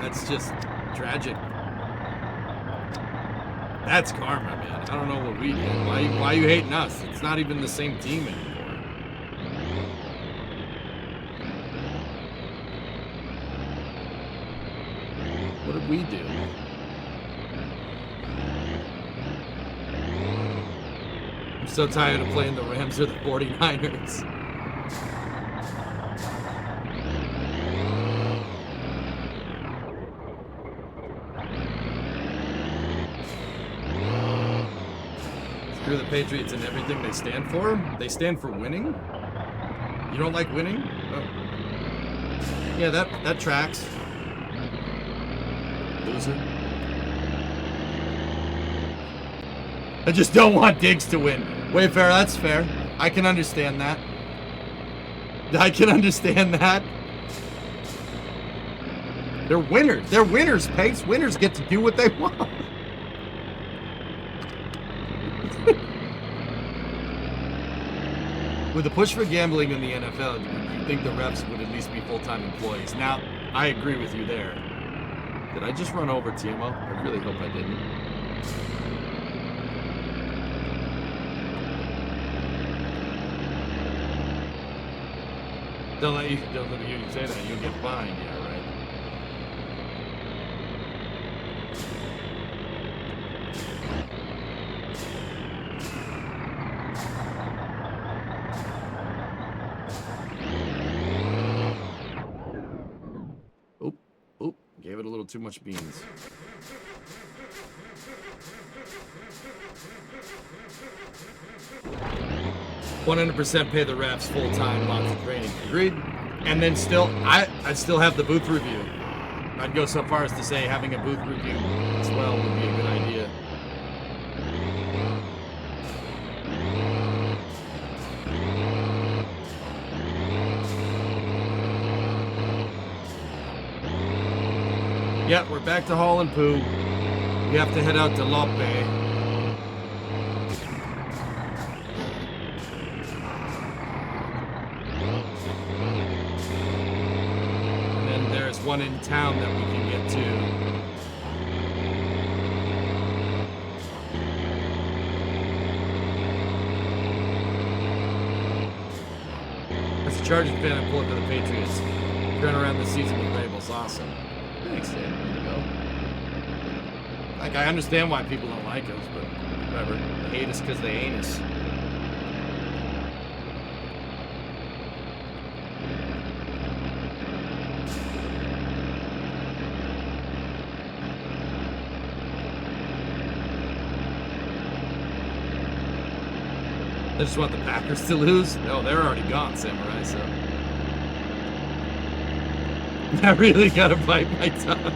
That's just tragic. That's karma, man. I don't know what we did. Why are you hating us? It's not even the same team anymore. What did we do? I'm so tired of playing the Rams or the 49ers. Screw the Patriots and everything they stand for. They stand for winning. You don't like winning? Oh. Yeah, that tracks. Loser. I just don't want Diggs to win. Wayfair, that's fair. I can understand that. I can understand that. They're winners. They're winners, Pace. Winners get to do what they want. With the push for gambling in the NFL, you'd think the refs would at least be full-time employees. Now, I agree with you there. Did I just run over TMO? I really hope I didn't. Don't let you say that. You'll get fined. Yeah, right. Oop. Gave it a little too much beans. $100% pay the refs full-time, lots of training. Agreed. And then still, I'd still have the booth review. I'd go so far as to say having a booth review as well would be a good idea. Yeah, we're back to Hall and Poo. We have to head out to Loppe. One in town that we can get to. As a Chargers fan, I pull up to the Patriots. Turn around the season with Vrabel's awesome. Thanks, Dan. There you go. Like, I understand why people don't like us, but whatever. They hate us because they ain't us. They just want the Packers to lose? No, they're already gone, Samurai, so. I really gotta bite my tongue.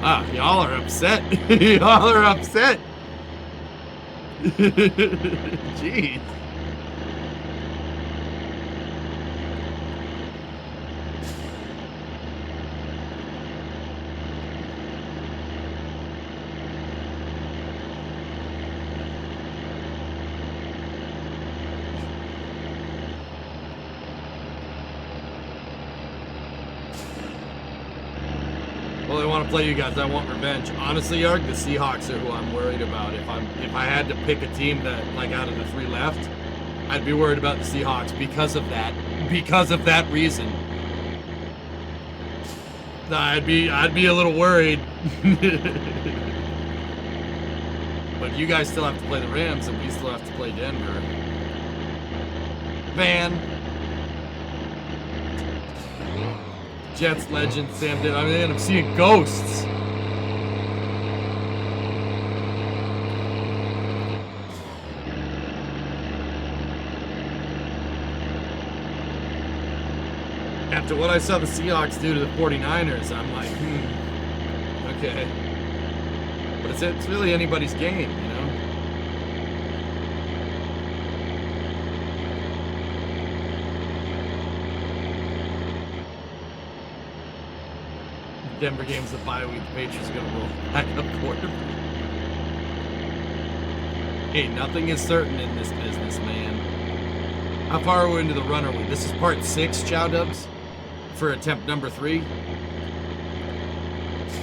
Ah, y'all are upset. Y'all are upset. Jeez. Well, I want to play you guys. I want revenge. Honestly, Yarg, the Seahawks are who I'm worried about. If I had to pick a team that, like, out of the three left, I'd be worried about the Seahawks because of that. Because of that reason. I'd be a little worried. But you guys still have to play the Rams, and we still have to play Denver. Man. Jets legend Sam did. I mean, I'm seeing ghosts. After what I saw the Seahawks do to the 49ers, I'm like, okay. But it's really anybody's game, you know? Denver game's the bye week. The Patriots are going to roll back up quarterback. Hey, nothing is certain in this business, man. How far are we into the run are we? This is part 6, Chow Dubs, for attempt number 3.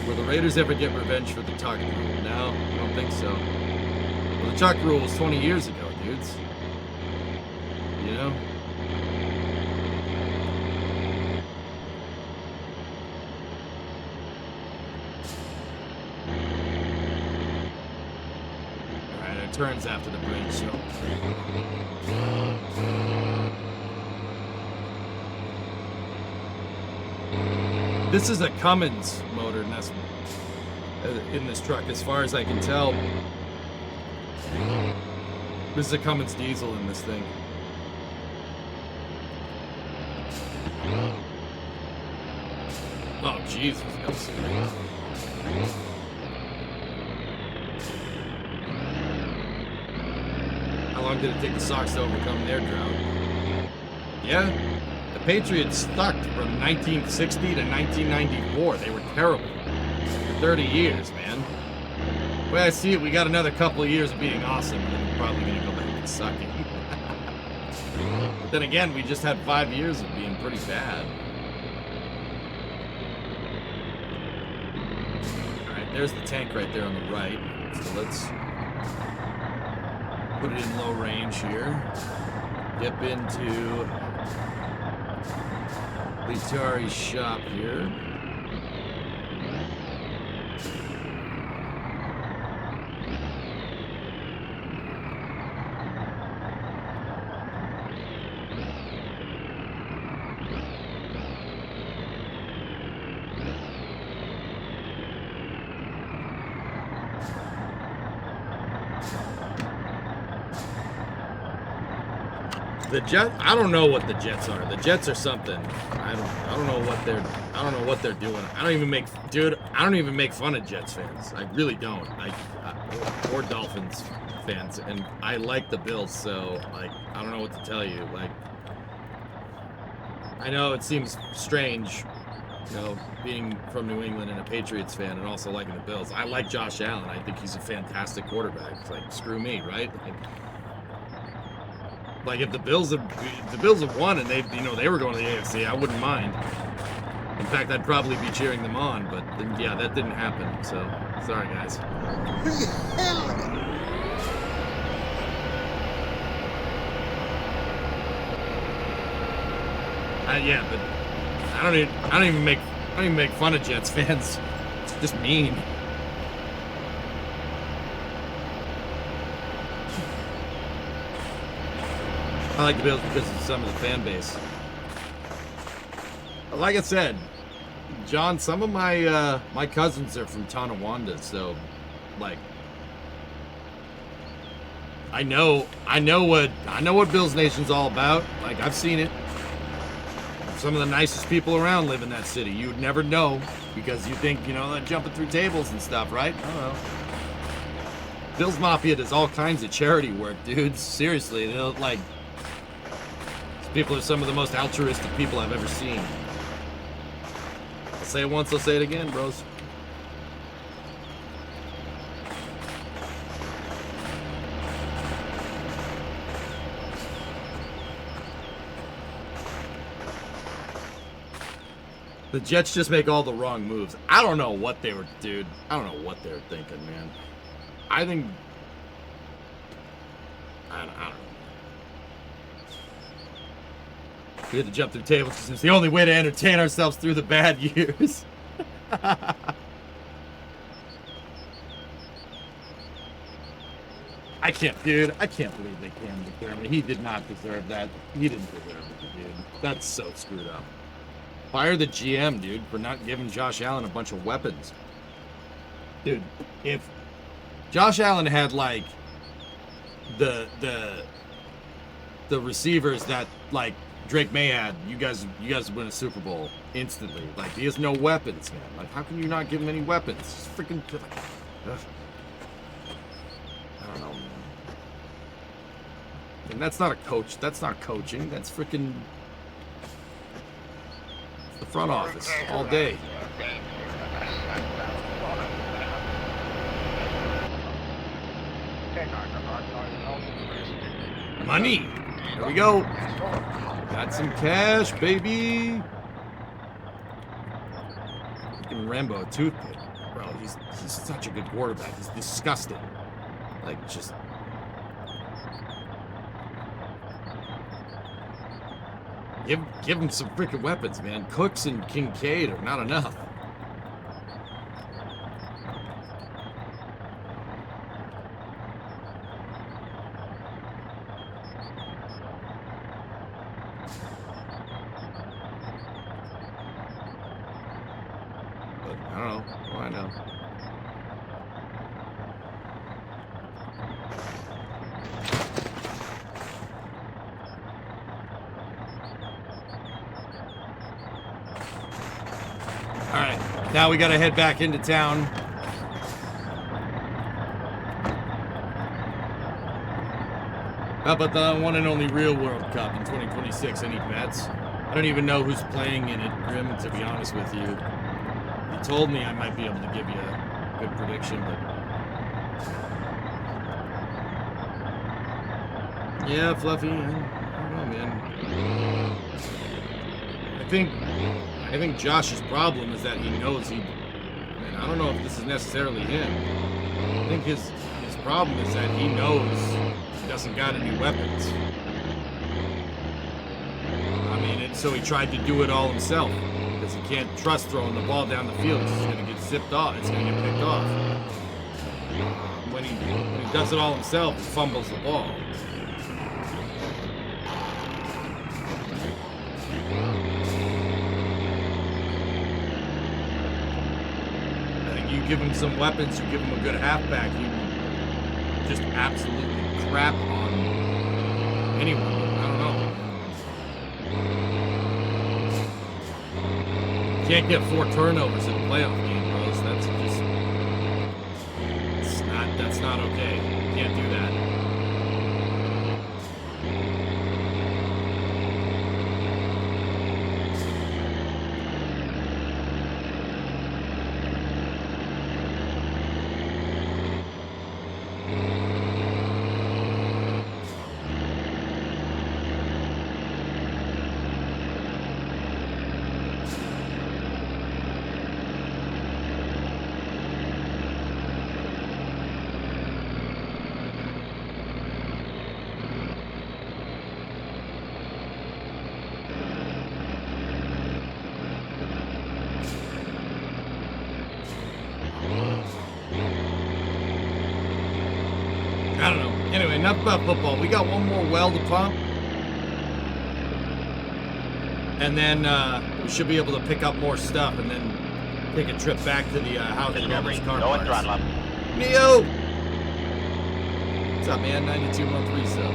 Will the Raiders ever get revenge for the Tuck rule? No, I don't think so. Well, the Tuck rule was 20 years ago, dudes. You know? Alright, it turns after the bridge, so... This is a Cummins motor in this truck, as far as I can tell. This is a Cummins diesel in this thing. Oh, Jesus. How long did it take the Sox to overcome their drought? Yeah. The Patriots stuck from 1960 to 1994. They were terrible for 30 years, man. The way I see it, we got another couple of years of being awesome, and then we're probably going to go back to sucking. But then again, we just had 5 years of being pretty bad. Alright, there's the tank right there on the right. So let's put it in low range here. Dip into Litari's shop here. The Jet, I don't know what the Jets are. The Jets are something. I don't know what they're doing. I don't even make fun of Jets fans. I really don't. Or Dolphins fans, and I like the Bills, so like I don't know what to tell you. Like, I know it seems strange, you know, being from New England and a Patriots fan, and also liking the Bills. I like Josh Allen. I think he's a fantastic quarterback. It's like, screw me, right? Like if the Bills have won and they were going to the AFC, I wouldn't mind. In fact, I'd probably be cheering them on, but then, yeah, that didn't happen. So sorry, guys. Yeah, but I don't even make fun of Jets fans. It's just mean. I like the Bills because of some of the fan base. Like I said, John, some of my my cousins are from Tonawanda, so like I know what Bills Nation's all about. Like, I've seen it. Some of the nicest people around live in that city. You would never know because you think, they're jumping through tables and stuff, right? I don't know. Bills Mafia does all kinds of charity work, dudes. Seriously, they'll like. People are some of the most altruistic people I've ever seen. I'll say it once, I'll say it again, bros. The Jets just make all the wrong moves. I don't know what they were, dude. I don't know what they were thinking, man. I think... I don't know. We had to jump through tables because it's the only way to entertain ourselves through the bad years. I can't believe they came to Jeremy. He did not deserve that. He didn't deserve it, dude. That's so screwed up. Fire the GM, dude, for not giving Josh Allen a bunch of weapons. Dude, if Josh Allen had like the receivers that like Drake May had, you guys would win a Super Bowl instantly. Like, he has no weapons, man. Like, how can you not give him any weapons? It's freaking. Ugh. I don't know, man. And that's not a coach. That's not coaching. That's freaking the front office all day. Money. There we go. Got some cash, baby. Giving Rambo a toothpick. Bro, he's such a good quarterback. He's disgusting. Like, just... Give him some freaking weapons, man. Cooks and Kincaid are not enough. I don't know. Why now? All right, now we gotta head back into town. How about the one and only Real World Cup in 2026? Any bets? I don't even know who's playing in it, Grim, to be honest with you. You told me I might be able to give you a good prediction, but... Yeah, Fluffy, I don't know, man. I think Josh's problem is that he knows he... And I don't know if this is necessarily him. I think his problem is that he knows he doesn't got any weapons. I mean, so he tried to do it all himself. Because he can't trust throwing the ball down the field. It's going to get zipped off. It's going to get picked off. When he does it all himself, he fumbles the ball. I think you give him some weapons, you give him a good halfback, he will just absolutely crap on anyone. I don't know. Can't get 4 turnovers in a playoff game, bros. That's just... That's not okay. Can't do that. I don't know. Anyway, enough about football. We got one more well to pump. And then we should be able to pick up more stuff and then take a trip back to the house with all those car parts. Neo! What's up, man? 92 month resub.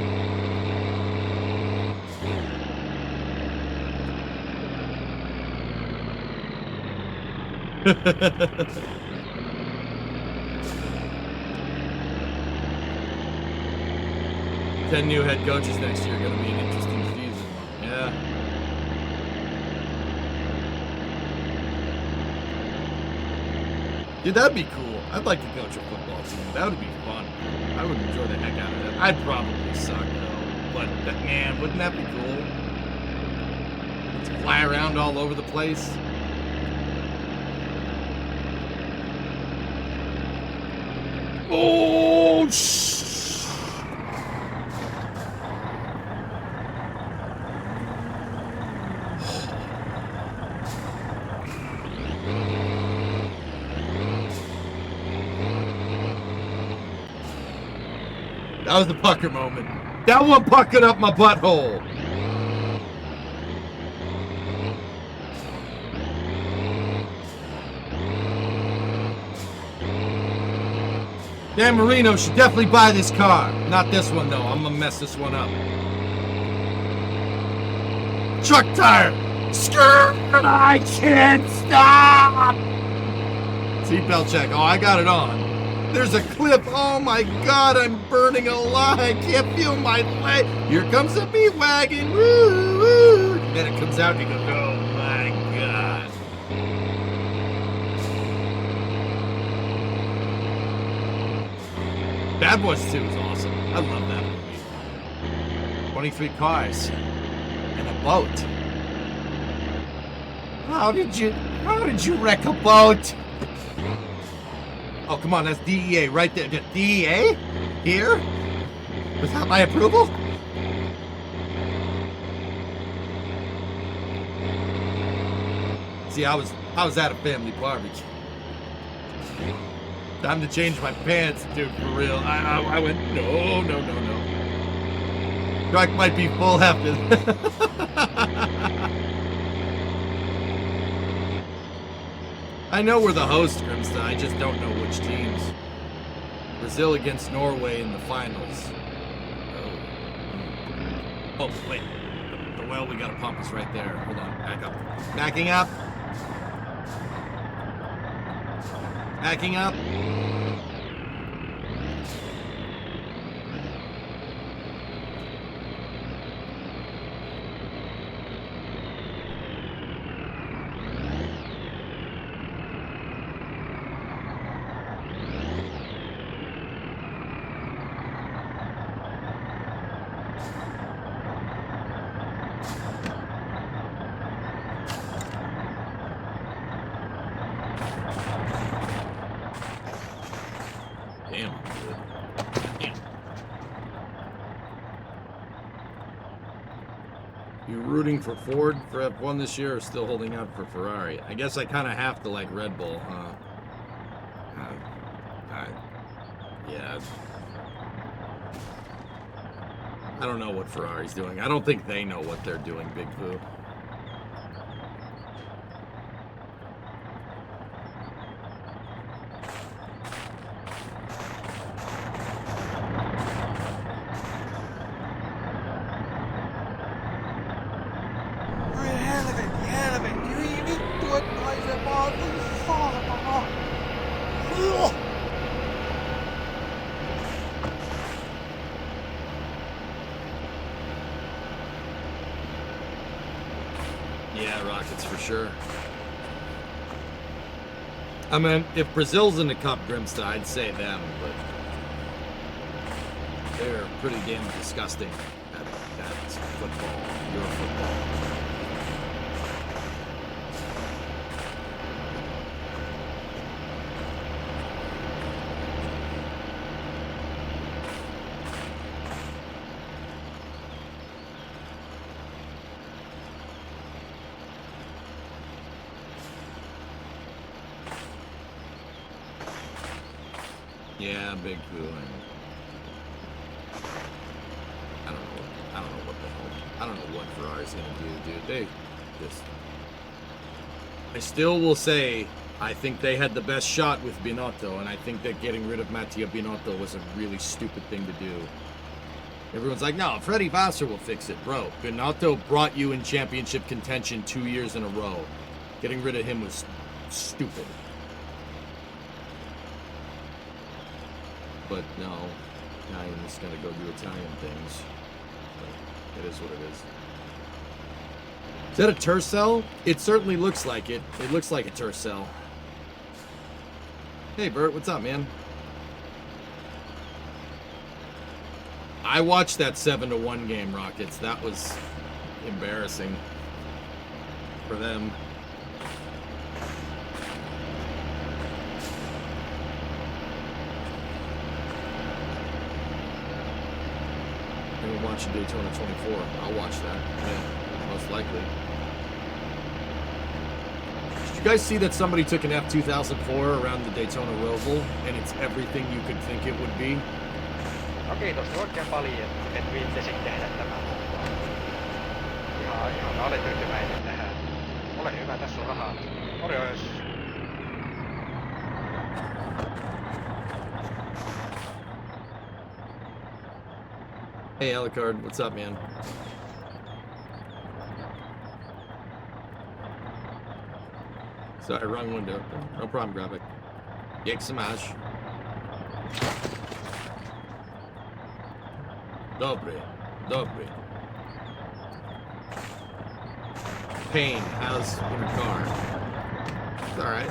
Ten new head coaches next year. Going to be an interesting season. Yeah. Dude, that'd be cool. I'd like to coach a football team. That would be fun. I would enjoy the heck out of that. I'd probably suck, though. But, man, wouldn't that be cool? To fly around all over the place. Oh, that was the pucker moment. That one puckered up my butthole. Dan Marino should definitely buy this car. Not this one, though. I'm gonna mess this one up. Truck tire! Skirt! I can't stop! Seatbelt check. Oh, I got it on. There's a clip. Oh my God, I'm burning alive. I can't feel my leg. Here comes a meat wagon. Woo, woo. And then it comes out and you go, oh my God. Bad Boys 2 is awesome. I love that movie. 23 cars and a boat. How did you wreck a boat? Oh, come on, that's DEA right there. DEA? Here? Without my approval? See, I was at a family barbecue. Time to change my pants, dude, for real. I went, no. Truck might be full after I know we're the host, Grimstad. I just don't know which teams. Brazil against Norway in the finals. Oh, wait. The well we gotta pump is right there. Hold on. Back up. Backing up. Backing up. Rooting for Ford for F1 this year, or still holding out for Ferrari? I guess I kind of have to like Red Bull, huh? Yeah. I don't know what Ferrari's doing. I don't think they know what they're doing, Big Pooh. Yeah, Rockets for sure. I mean, if Brazil's in the Cup, Grimstad, I'd say them, but they're pretty damn disgusting at football, Euro football. Yeah, Big Pooh. I don't know what the hell. I don't know what Ferrari's gonna do, dude. They just. I still will say I think they had the best shot with Binotto, and I think that getting rid of Mattia Binotto was a really stupid thing to do. Everyone's like, no, Freddie Vassar will fix it, bro. Binotto brought you in championship contention 2 years in a row. Getting rid of him was stupid. But no, Italian's gonna go do Italian things. But it is what it is. Is that a Tercel? It certainly looks like it. It looks like a Tercel. Hey Bert, what's up, man? I watched that 7-1 game, Rockets. That was embarrassing for them. Watching Daytona 24. I'll watch that. Yeah, most likely. Did you guys see that somebody took an F2004 around the Daytona Roval, and it's everything you could think it would be? No kiitos oikein paljon, että viittasit tehdä tämän. Ihan mä olen tyytyväinen tähän. Ole hyvä, tässä on rahaa. Morjens. Hey, Alucard, what's up, man? Sorry, wrong window. No problem, Gravik. Jak se máš? Dobry, dobry. Pain, how's your car? It's alright.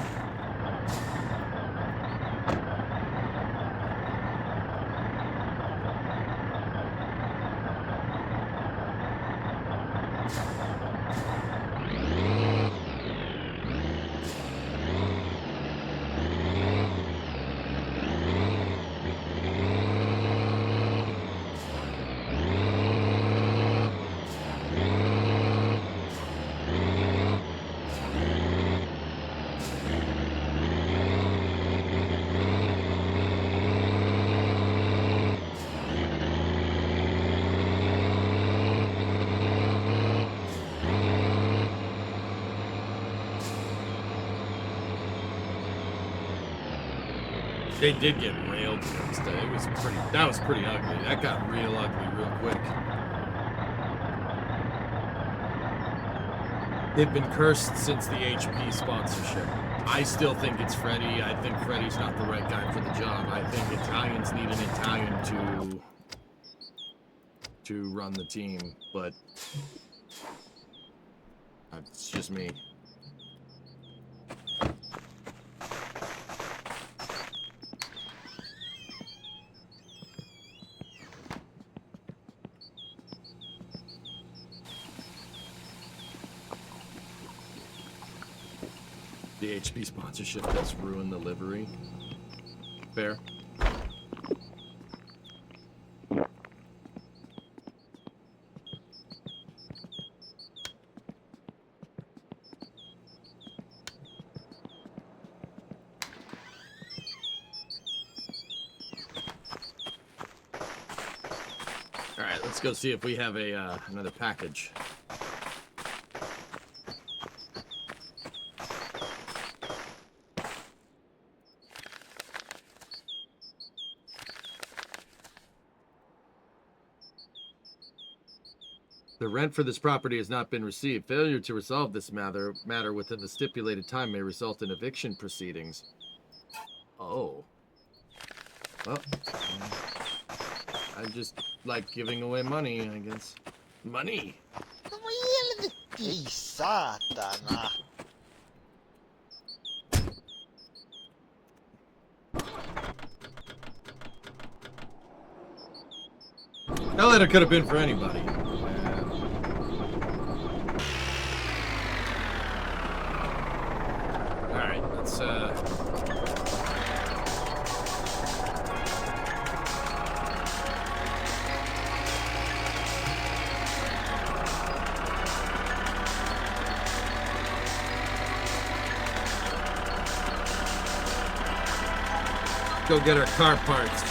They did get railed instead. It was pretty. That was pretty ugly. That got real ugly real quick. They've been cursed since the HP sponsorship. I still think it's Freddy. I think Freddy's not the right guy for the job. I think Italians need an Italian to run the team, but it's just me. The HP sponsorship does ruin the livery. Fair. Alright, let's go see if we have a another package. The rent for this property has not been received. Failure to resolve this matter within the stipulated time may result in eviction proceedings. Oh. Well, I just like giving away money, I guess. Money! Ei saatana. That letter could have been for anybody. Alright, let's go get our car parts.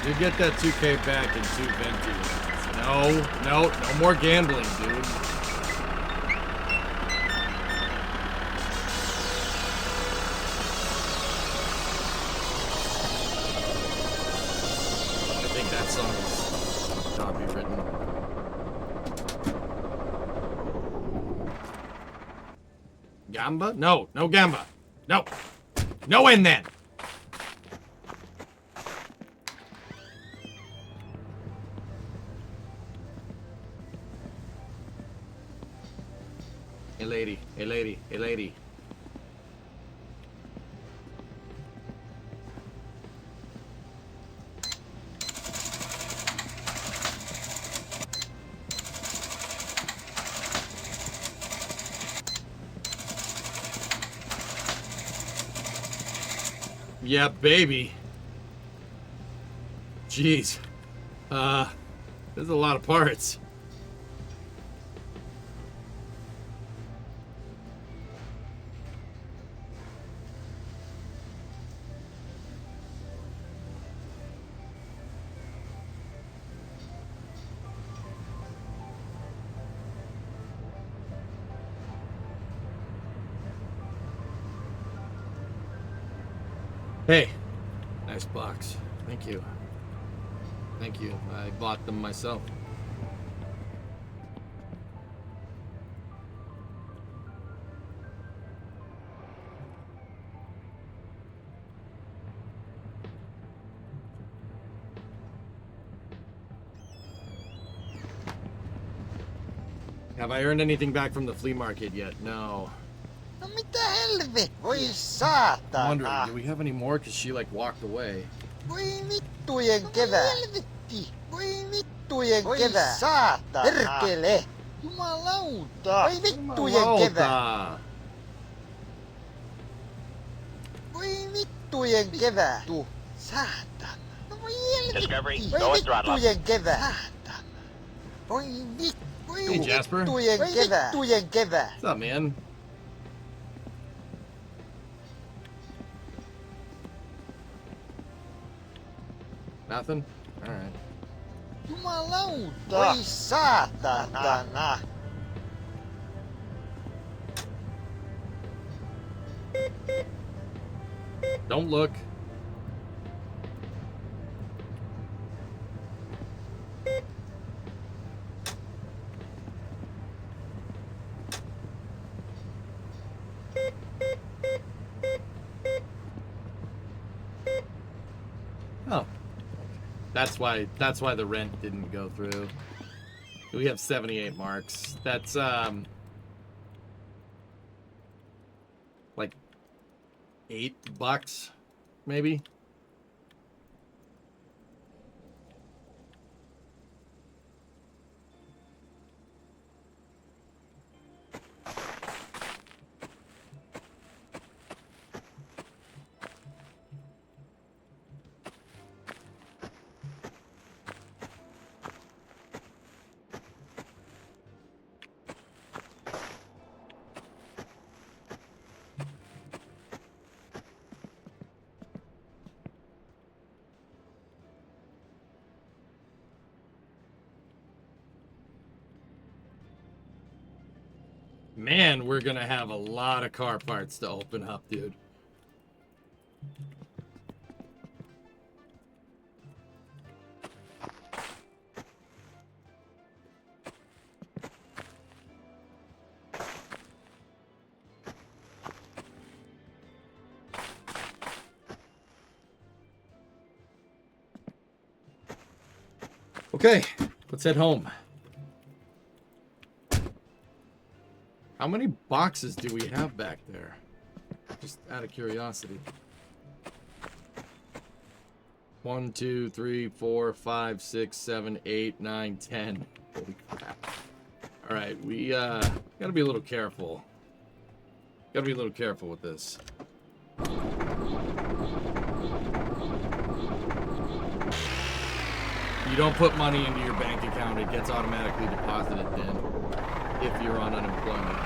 You get that 2K back in 2 venti. No more gambling, dude. Gamba? No, no Gamba. No. No in then. Hey lady, hey lady, hey lady. Yeah, baby. Jeez. There's a lot of parts. Hey, nice box. Thank you. Thank you. I bought them myself. Have I earned anything back from the flea market yet? No. No mitä helvet? Voi I'm saatana. wondering, do we have any more? Because she, like, walked away. Voi vittujen kevää. Helvetti. Voi vittujen kevää. Voi saatana. Perkele. Jumalauta. Voi vittujen kevää. Voi vittujen kevää. Tu. Saatana. No voi helvetti. Discovery, Voi go and throttle up. vittujen kevää. Saatana. Voi vittu. Hey, Jasper. Vittujen kevää. Vittujen kevää. What's up, man? Nothing? Alright. Jumalauta. Voi saatana. Don't look. Oh. That's why the rent didn't go through. We have 78 marks. That's like $8 maybe. Man, we're gonna have a lot of car parts to open up, dude. Okay, let's head home. How many boxes do we have back there? Just out of curiosity. 1, 2, 3, 4, 5, 6, 7, 8, 9, 10. Holy crap. Alright, we gotta be a little careful. Gotta be a little careful with this. You don't put money into your bank account, it gets automatically deposited then if you're on unemployment.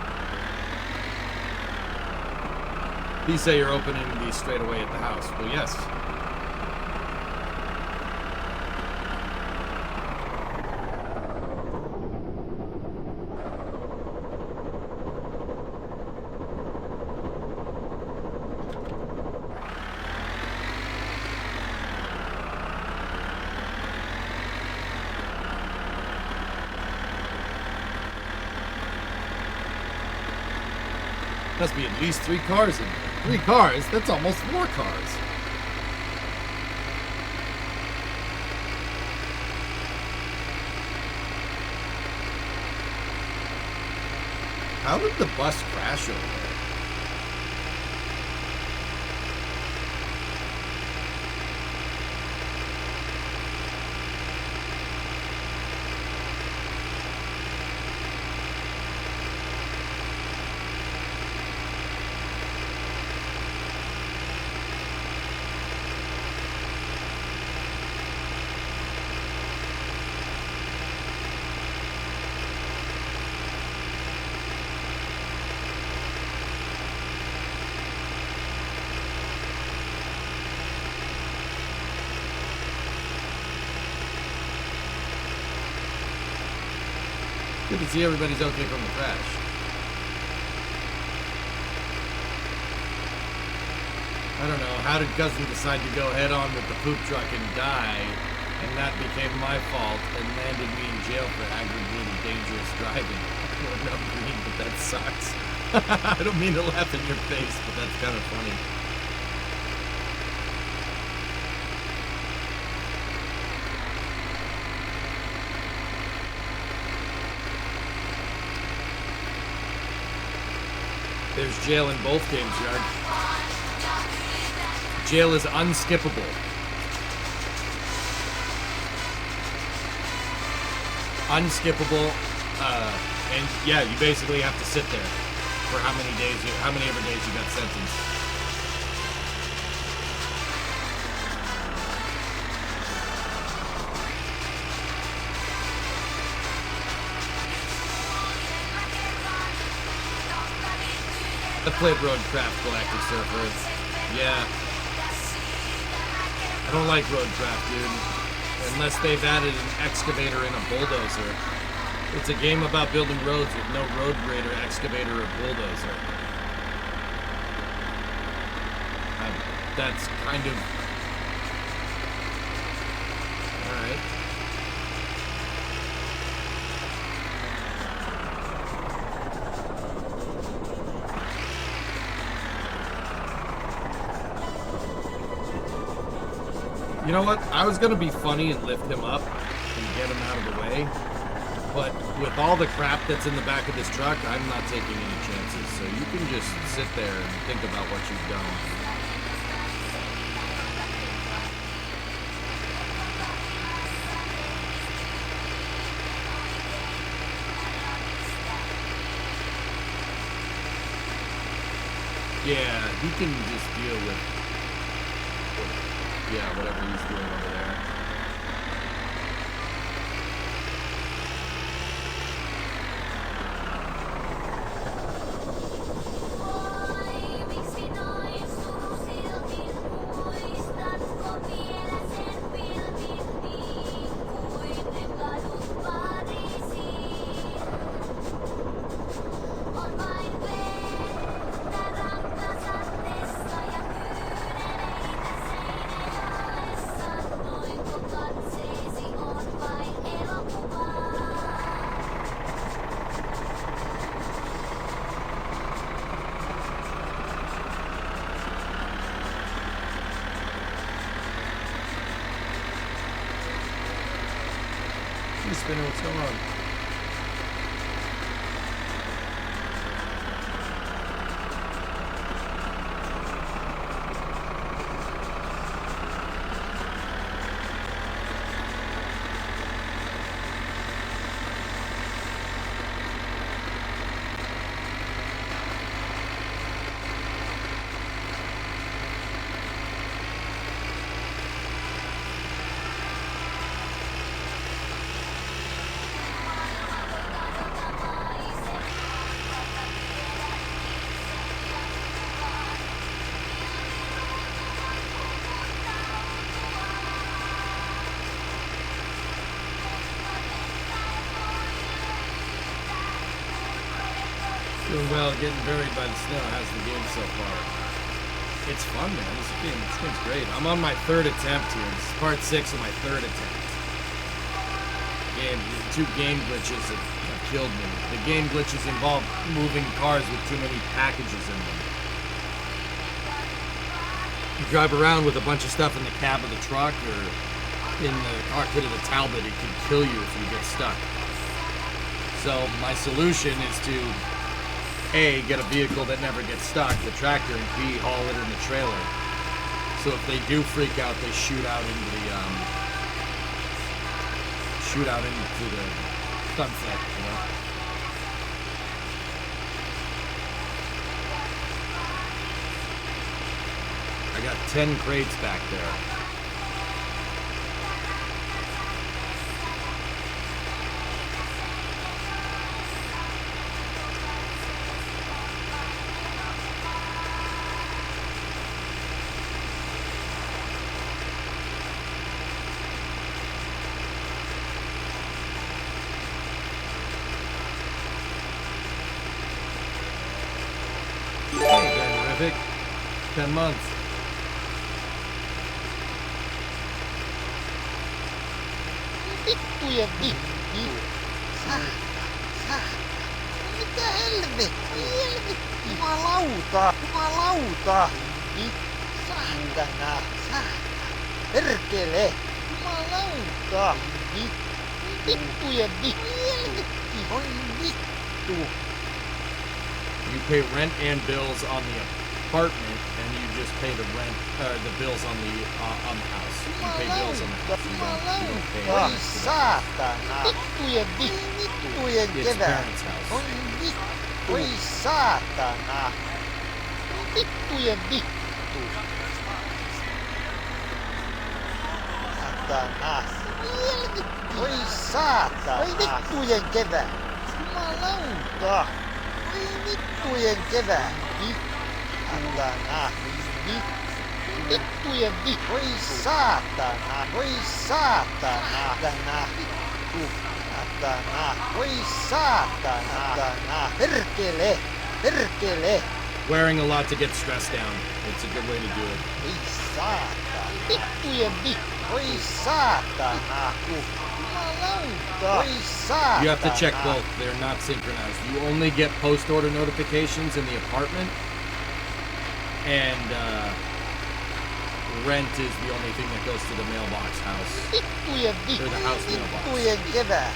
Please say you're opening these straight away at the house. Well, yes. Must be at least 3 cars in there. 3 cars? That's almost 4 cars. How did the bus crash over there? Good to see everybody's okay from the crash. I don't know, how did Cousin decide to go head on with the poop truck and die, and that became my fault and landed me in jail for aggravated dangerous driving? I don't know, Green, but that sucks. I don't mean to laugh in your face, but that's kind of funny. There's jail in both games, Yard. Jail is unskippable. Unskippable, and yeah, you basically have to sit there for how many ever days you got sentenced. I played Roadcraft Galactic Surfers. Yeah. I don't like Roadcraft, dude. Unless they've added an excavator and a bulldozer. It's a game about building roads with no road grader, excavator, or bulldozer. That's kind of... Alright. You know what? I was going to be funny and lift him up and get him out of the way. But with all the crap that's in the back of this truck, I'm not taking any chances. So you can just sit there and think about what you've done. Yeah, he can just deal with... Yeah, whatever he's doing over there. Spinner, what's going on? Doing well, getting buried by the snow. How's the game so far? It's fun, man. This game's great. I'm on my 3rd attempt here. This is part 6 of my 3rd attempt. Game, 2 game glitches have killed me. The game glitches involve moving cars with too many packages in them. You drive around with a bunch of stuff in the cab of the truck or in the cockpit of the Talbot, it can kill you if you get stuck. So my solution is to A, get a vehicle that never gets stuck, the tractor, and B, haul it in the trailer. So if they do freak out, they shoot out into the sunset, you know. I got 10 crates back there. Terrific. 10 months. Vittujen vittu. Mitä helvettiä? Jumalauta. Saatana. Perkele. Jumalauta. Vittujen vittu. Oi vittu. You pay rent and bills on the apartment, and you just pay the rent, the bills on the house. You pay bills on the house. You don't pay. Oi saatana. Vittujen It's kevää. parents' house. Oi vittu. Oi saatana. Vittujen vittu. Satana. Oi saatana. Oi vittujen kevää. Jumalauta. Oi vittujen kevää. Satana. Vittujen vittu. Oi saatana. Oi saatana. Satana. Satana. Oi saatana. Satana. Perkele. Perkele. Wearing a lot to get stressed down. It's a good way to do it. Oi saatana. Vittujen vittu. Oi saatana. Jumalauta. Oi saatana. You have to check both. They're not synchronized. You only get post-order notifications in the apartment, and rent is the only thing that goes to the mailbox house. Vittujen vittu. Or the house mailbox. Vittujen kevää.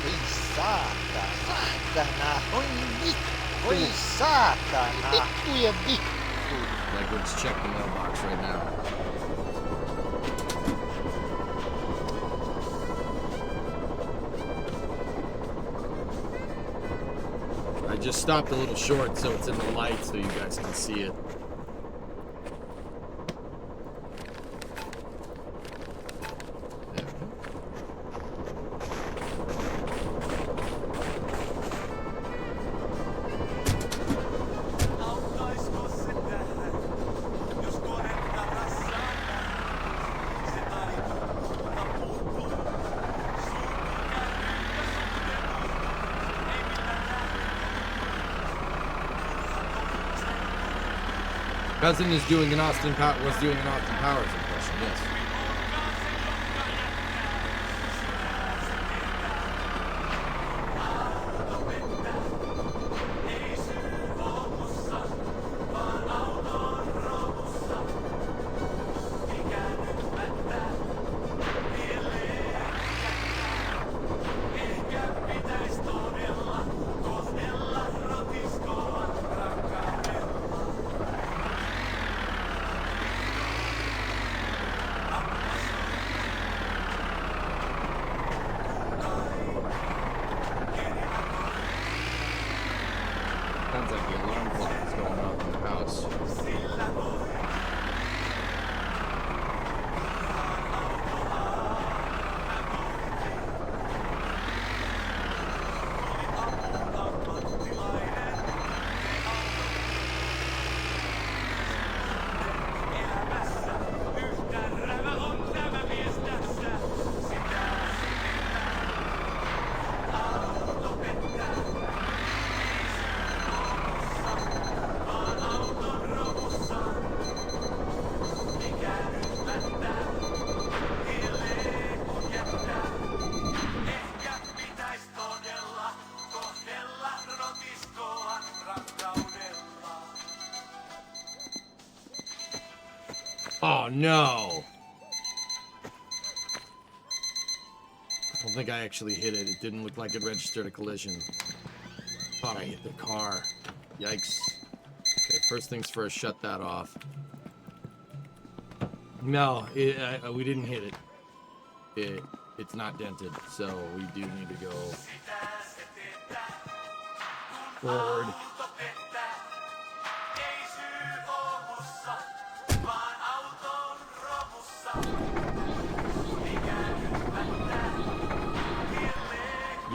Oi saatana. Saatana. Oi vittu. Oi saatana. Vittujen vittu. Like, let's check the mailbox right now. I just stopped a little short so it's in the light so you guys can see it. Cousin is doing an was doing an Austin Powers impression, yes. Sounds like the alarm clock is going off in the house. Oh, no. I don't think I actually hit it. It didn't look like it registered a collision. Thought I hit the car. Yikes. Okay, first things first, shut that off. No, we didn't hit it. It's not dented, so we do need to go forward.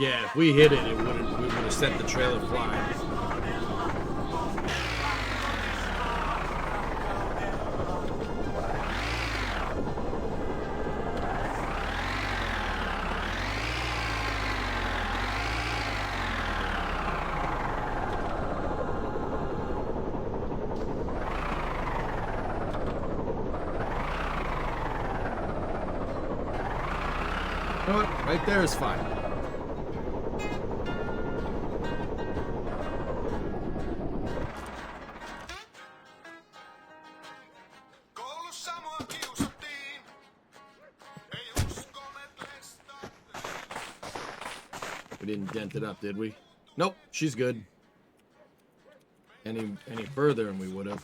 Yeah, if we hit it, we would have sent the trailer flying. You know what? Right there is fine. We didn't dent it up, did we? Nope, she's good. Any further and we would have.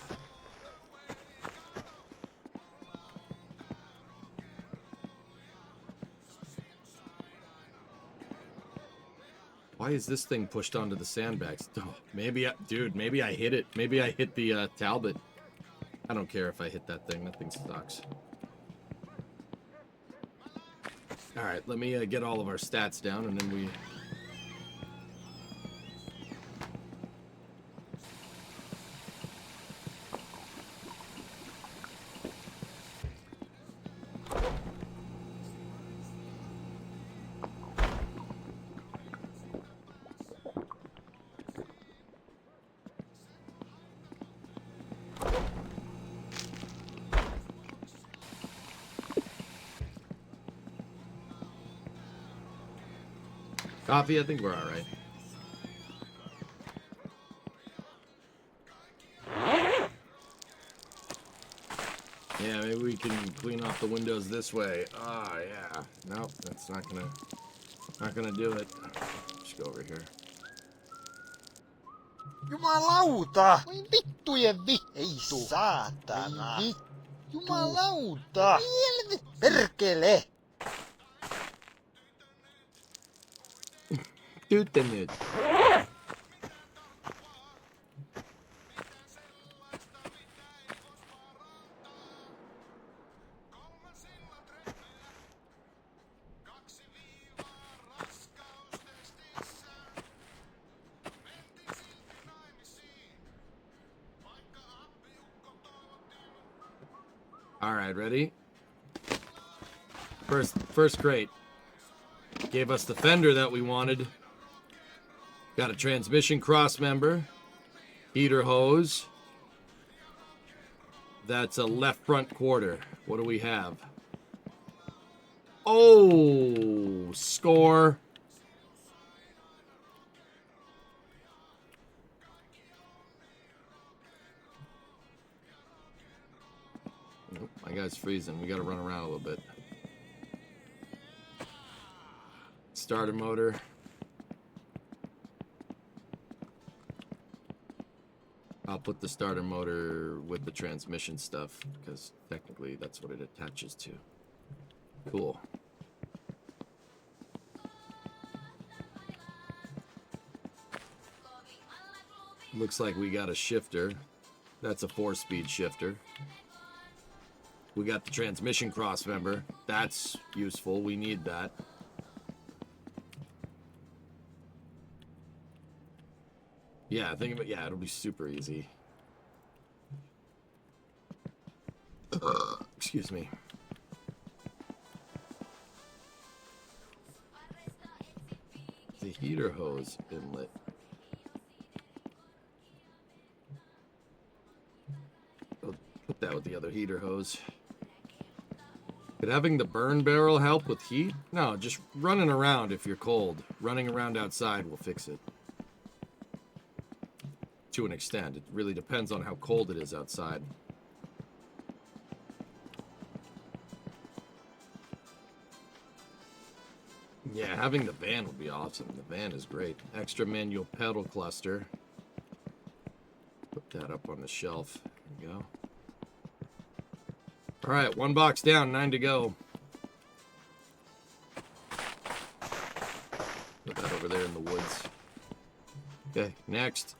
Why is this thing pushed onto the sandbags? Oh, maybe I hit it. Maybe I hit the Talbot. I don't care if I hit that thing. That thing sucks. All right, let me get all of our stats down, and then we... Coffee, I think we're all right. Yeah, maybe we can clean off the windows this way. Ah, yeah. Nope, that's not gonna do it. Just go over here. Jumalauta! Voi vittujen ei saatana! Jumalauta! Perkele! Tytte nyt. All right, ready? First crate. Gave us the fender that we wanted. Got a transmission cross member, heater hose. That's a left front quarter. What do we have? Oh, score. Nope, my guy's freezing. We got to run around a little bit. Starter motor. I'll put the starter motor with the transmission stuff, because technically that's what it attaches to. Cool. Looks like we got a shifter. That's a 4-speed shifter. We got the transmission cross member. That's useful. We need that. Yeah, think about it'll be super easy. Excuse me. The heater hose inlet. I'll put that with the other heater hose. Could having the burn barrel help with heat? No, just running around if you're cold. Running around outside will fix it. To an extent. It really depends on how cold it is outside. Yeah, having the van would be awesome. The van is great. Extra manual pedal cluster. Put that up on the shelf. There we go. All right, 1 box down, 9 to go. Put that over there in the woods. Okay, next.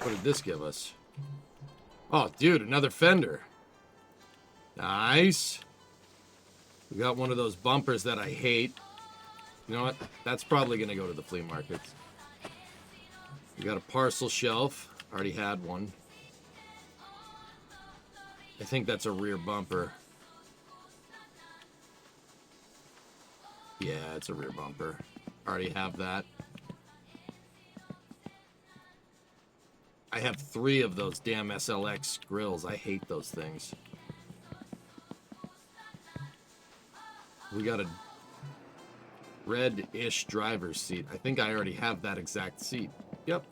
What did this give us? Oh, dude, another fender. Nice. We got one of those bumpers that I hate. You know what? That's probably going to go to the flea market. We got a parcel shelf. Already had one. I think that's a rear bumper. Yeah, it's a rear bumper. Already have that. I have 3 of those damn SLX grills. I hate those things. We got a red-ish driver's seat. I think I already have that exact seat. Yep.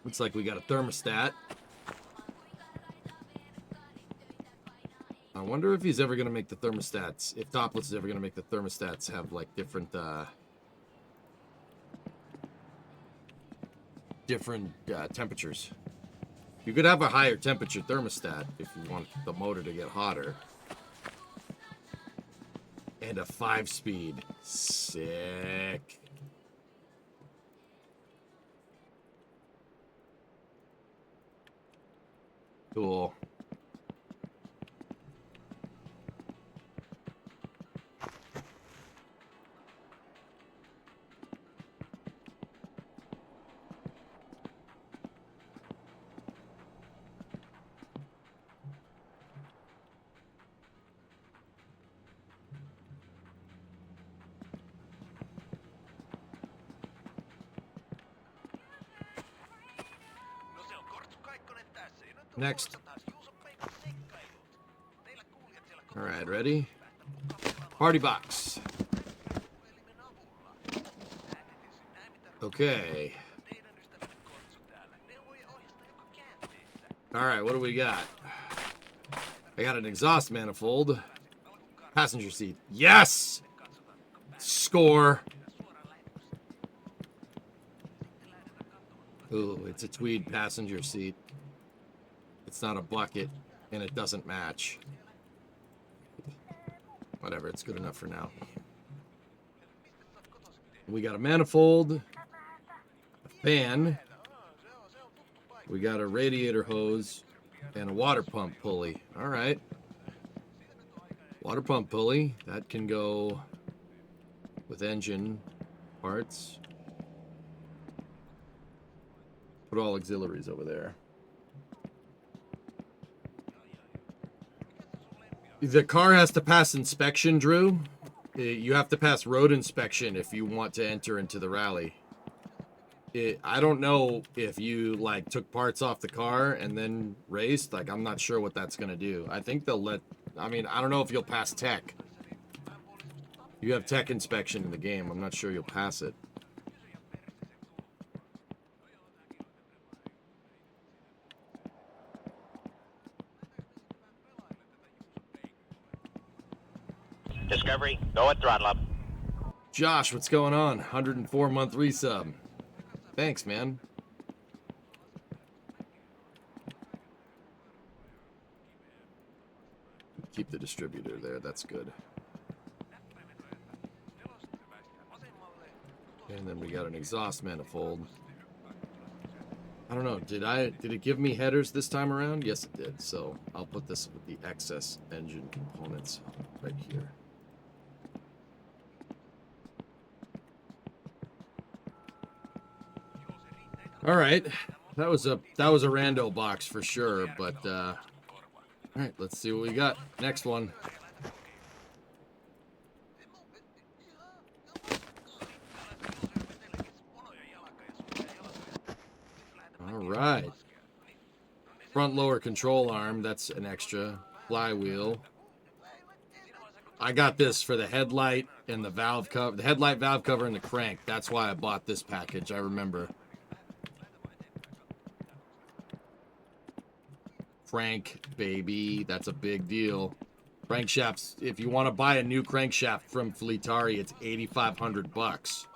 Looks like we got a thermostat. I wonder if he's ever going to make the thermostats, if Topless is ever going to make the thermostats have like different temperatures. You could have a higher temperature thermostat if you want the motor to get hotter. And a 5-speed. Sick. Cool. Next. All right, ready? Party box. Okay. All right, what do we got? I got an exhaust manifold. Passenger seat. Yes! Score. Ooh, it's a tweed passenger seat. It's not a bucket, and it doesn't match. Whatever, it's good enough for now. We got a manifold, a fan, we got a radiator hose, and a water pump pulley. All right. Water pump pulley, that can go with engine parts. Put all auxiliaries over there. The car has to pass inspection, Drew. You have to pass road inspection if you want to enter into the rally. I don't know if you like took parts off the car and then raced. Like, I'm not sure what that's going to do. I think they'll let, I mean, I don't know if you'll pass tech. You have tech inspection in the game. I'm not sure you'll pass it. Discovery, go at throttle up. Josh, what's going on? 104-month resub. Thanks, man. Keep the distributor there. That's good. And then we got an exhaust manifold. I don't know. Did it give me headers this time around? Yes, it did. So I'll put this with the excess engine components right here. All right, that was a rando box for sure, but All right, let's see what we got. Next one. All right. Front lower control arm, that's an extra. Flywheel. I got this for the headlight and the valve cover, the headlight, valve cover, and the crank. That's why I bought this package, I remember. Crank, baby, that's a big deal. Crankshafts, if you want to buy a new crankshaft from Fleetari, it's $8,500.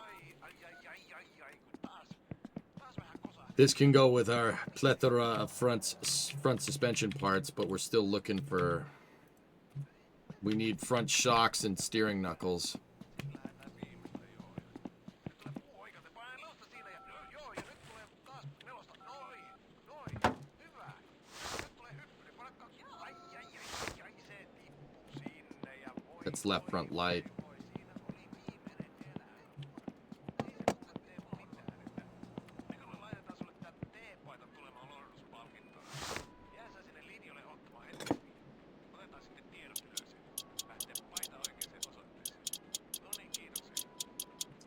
This can go with our plethora of front suspension parts, but we're still looking for... We need front shocks and steering knuckles. That's left front light.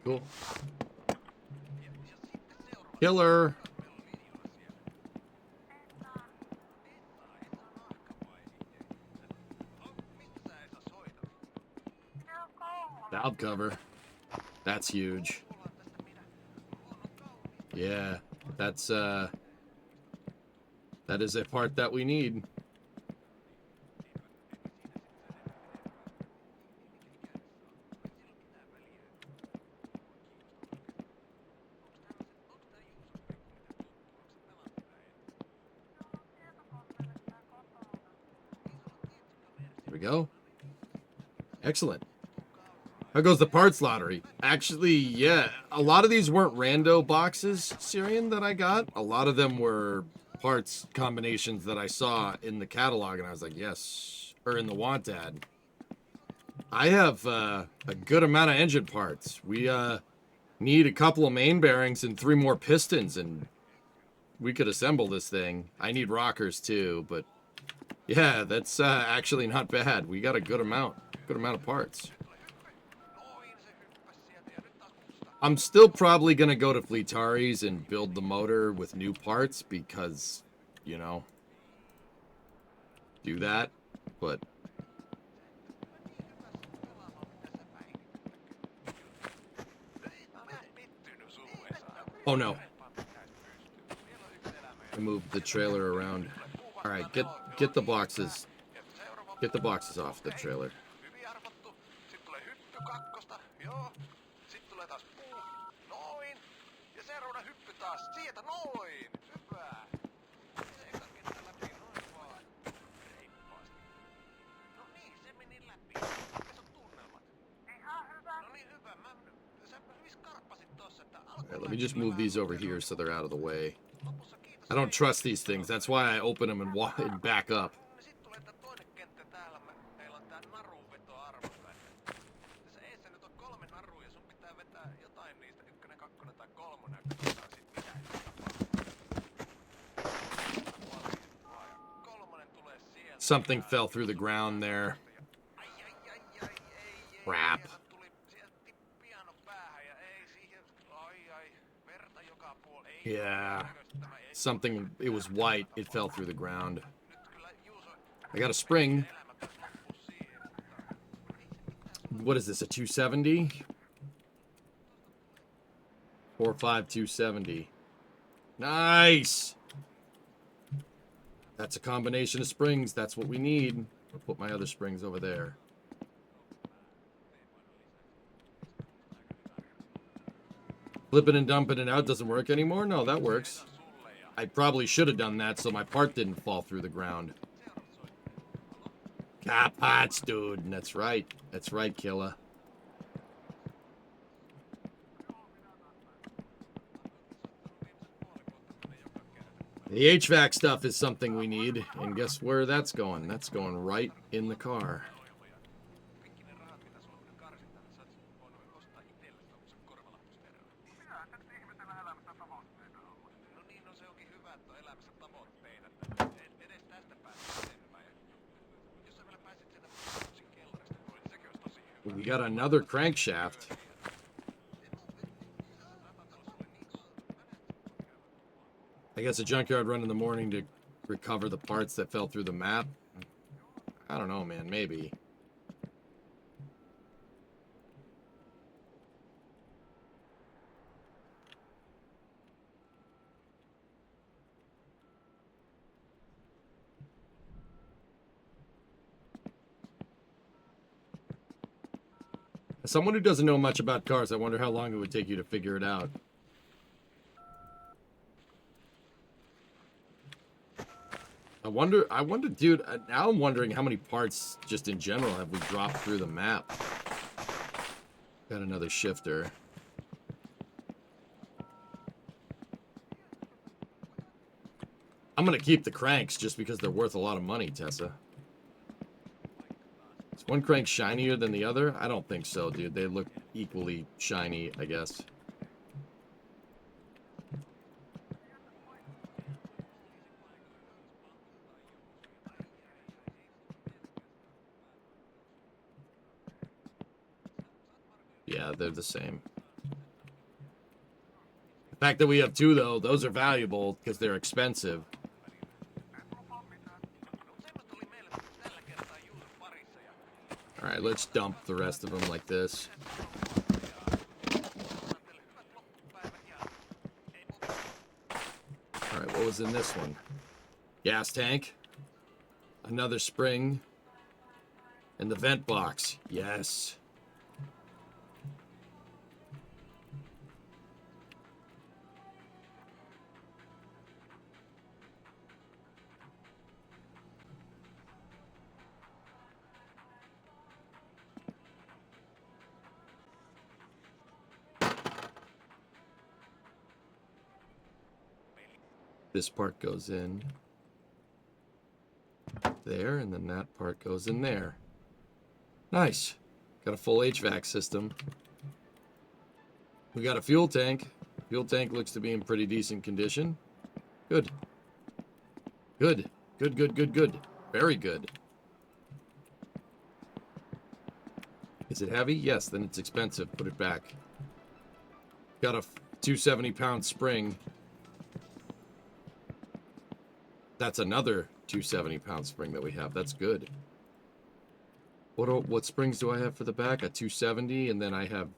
Cool. Killer. Valve cover. That's huge. Yeah, that's that is a part that we need. There we go. Excellent. How goes the parts lottery? Actually, yeah, a lot of these weren't rando boxes, Syrian, that I got. A lot of them were parts combinations that I saw in the catalog, and I was like, yes, or in the want ad. I have a good amount of engine parts. We need a couple of main bearings and 3 more pistons, and we could assemble this thing. I need rockers too, but yeah, that's actually not bad. We got a good amount of parts. I'm still probably going to go to Fleetari's and build the motor with new parts because, you know, do that, but... Oh no. I moved the trailer around. Alright, get the boxes. Get the boxes off the trailer. Okay, let me just move these over here so they're out of the way. I don't trust these things. That's why I open them and back up. Something fell through the ground there. Crap. Yeah. Something, it was white. It fell through the ground. I got a spring. What is this, a 270? 4.5 270. Nice! That's a combination of springs. That's what we need. I'll put my other springs over there. Flipping and dumping it out doesn't work anymore? No, that works. I probably should have done that so my part didn't fall through the ground. Capots, dude. That's right. That's right, killer. The HVAC stuff is something we need, and guess where that's going? That's going right in the car. We got another crankshaft. I guess a junkyard run in the morning to recover the parts that fell through the map. I don't know, man. Maybe. As someone who doesn't know much about cars, I wonder how long it would take you to figure it out. I wonder, dude, now I'm wondering how many parts, just in general, have we dropped through the map. Got another shifter. I'm gonna keep the cranks just because they're worth a lot of money, Tessa. Is one crank shinier than the other? I don't think so, dude. They look equally shiny, I guess. Yeah, they're the same. The fact that we have two, though, those are valuable because they're expensive. Alright, let's dump the rest of them like this. Alright, what was in this one? Gas tank. Another spring. And the vent box. Yes. This part goes in there, and then that part goes in there. Nice. Got a full HVAC system. We got a fuel tank. Fuel tank looks to be in pretty decent condition. Good. Good. Good, good, good, good. Very good. Is it heavy? Yes, then it's expensive. Put it back. Got a 270-pound spring. That's another 270-pound spring that we have. That's good. What springs do I have for the back? A 270, and then I have...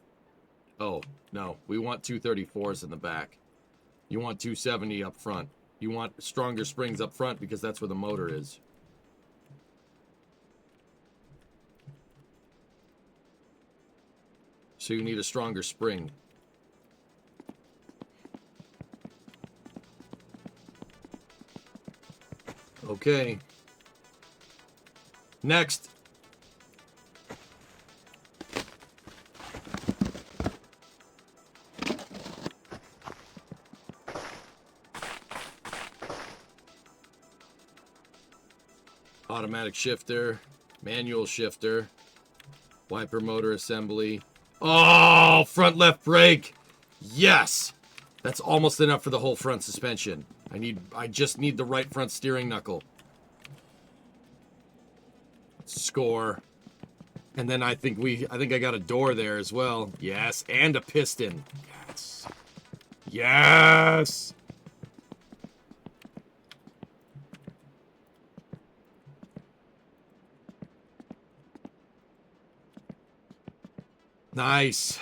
Oh, no. We want 234s in the back. You want 270 up front. You want stronger springs up front because that's where the motor is. So you need a stronger spring. Okay. Next. Automatic shifter, manual shifter, wiper motor assembly. Oh, front left brake. Yes. That's almost enough for the whole front suspension. I just need the right front steering knuckle. Score. And then I think I got a door there as well. Yes, and a piston. Yes. Yes. Nice.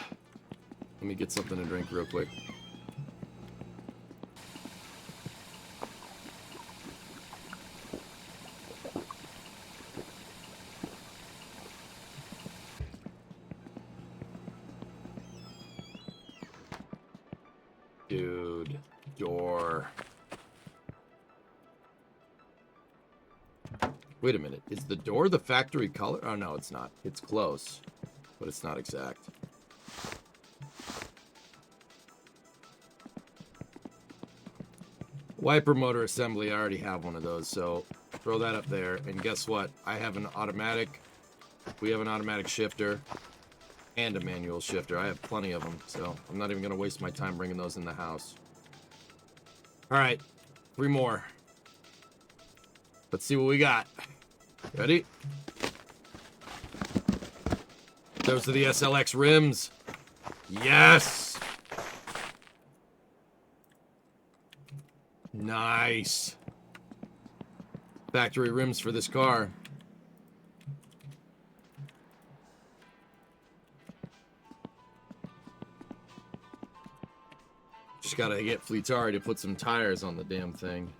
Let me get something to drink real quick. Dude, door. Wait a minute. Is the door the factory color? Oh, no, it's not. It's close, but it's not exact. Wiper motor assembly, I already have one of those, so throw that up there. And guess what? I have an automatic. We have an automatic shifter and a manual shifter. I have plenty of them, so I'm not even going to waste my time bringing those in the house. All right, 3 more. Let's see what we got. Ready? Those are the SLX rims. Yes. Nice. Factory rims for this car. Just gotta get Fleetari to put some tires on the damn thing.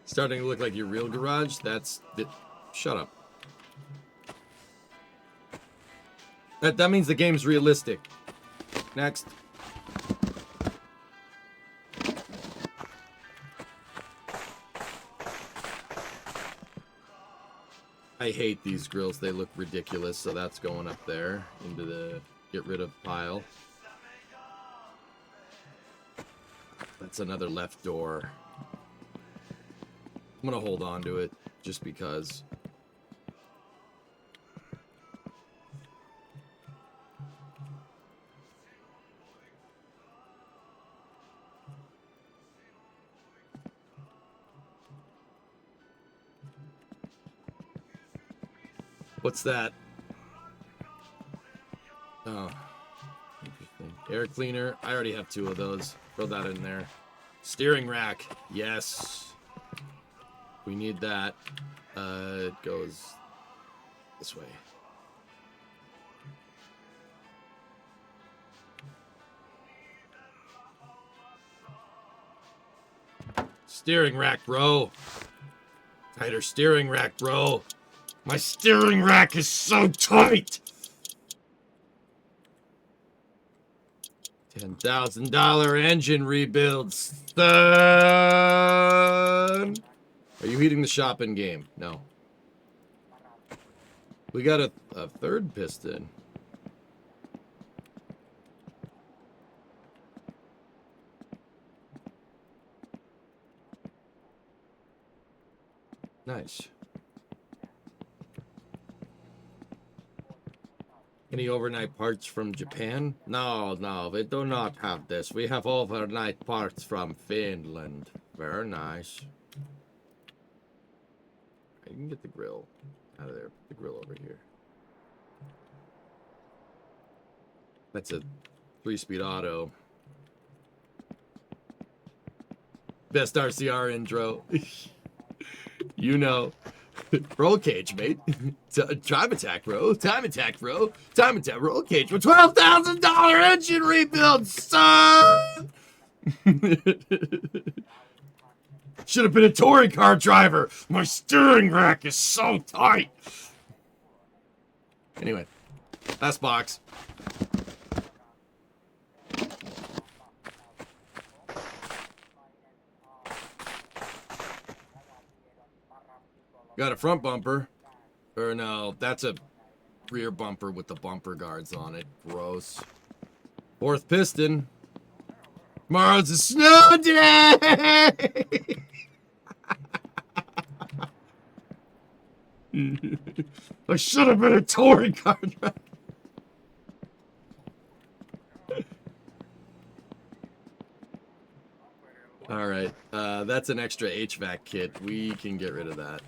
Starting to look like your real garage. That's the... Shut up. That means the game's realistic. Next. I hate these grills. They look ridiculous, so that's going up there into the get rid of pile. That's another left door. I'm gonna hold on to it just because. What's that? Oh, interesting. Air cleaner. I already have 2 of those. Throw that in there. Steering rack. Yes. We need that. It goes this way. Steering rack, bro. Tighter steering rack, bro. My steering rack is so tight. $10,000 engine rebuilds. Are you heating the shop in game? No. We got a third piston. Nice. Any overnight parts from Japan? No, no, we do not have this. We have overnight parts from Finland. Very nice. You can get the grill out of there. Put the grill over here. That's a 3-speed auto. Best RCR intro. You know. Roll cage, mate. Time attack, bro. Time attack, bro. Time attack. Roll cage for $12,000 engine rebuild, son! Should have been a touring car driver. My steering rack is so tight. Anyway, last box. Got a front bumper. Or no, that's a rear bumper with the bumper guards on it. Gross. 4th piston. Tomorrow's a snow day! I should have been a touring car driver. All right, that's an extra HVAC kit. We can get rid of that.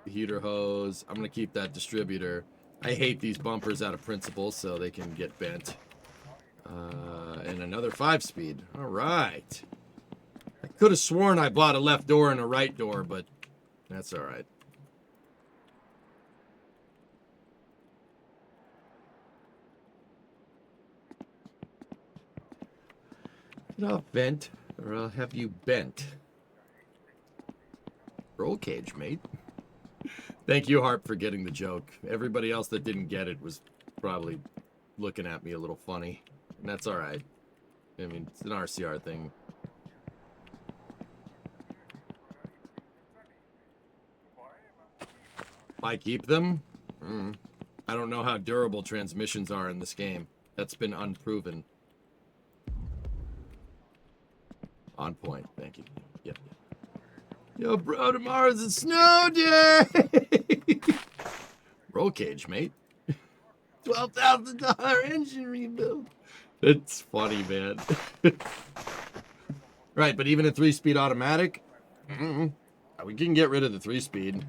Heater hose. I'm gonna keep that distributor. I hate these bumpers out of principle, so they can get bent. And another 5-speed. All right. I could have sworn I bought a left door and a right door, but that's all right. I'll vent, or I'll have you bent. Roll cage, mate. Thank you, Harp, for getting the joke. Everybody else that didn't get it was probably looking at me a little funny. And that's alright. I mean, it's an RCR thing. I keep them? I don't know how durable transmissions are in this game. That's been unproven. On point. Thank you. Yep. Yo, bro, tomorrow's a snow day. Roll cage, mate. $12,000 engine rebuild. It's funny, man. Right, but even a 3-speed automatic, we can get rid of the 3-speed.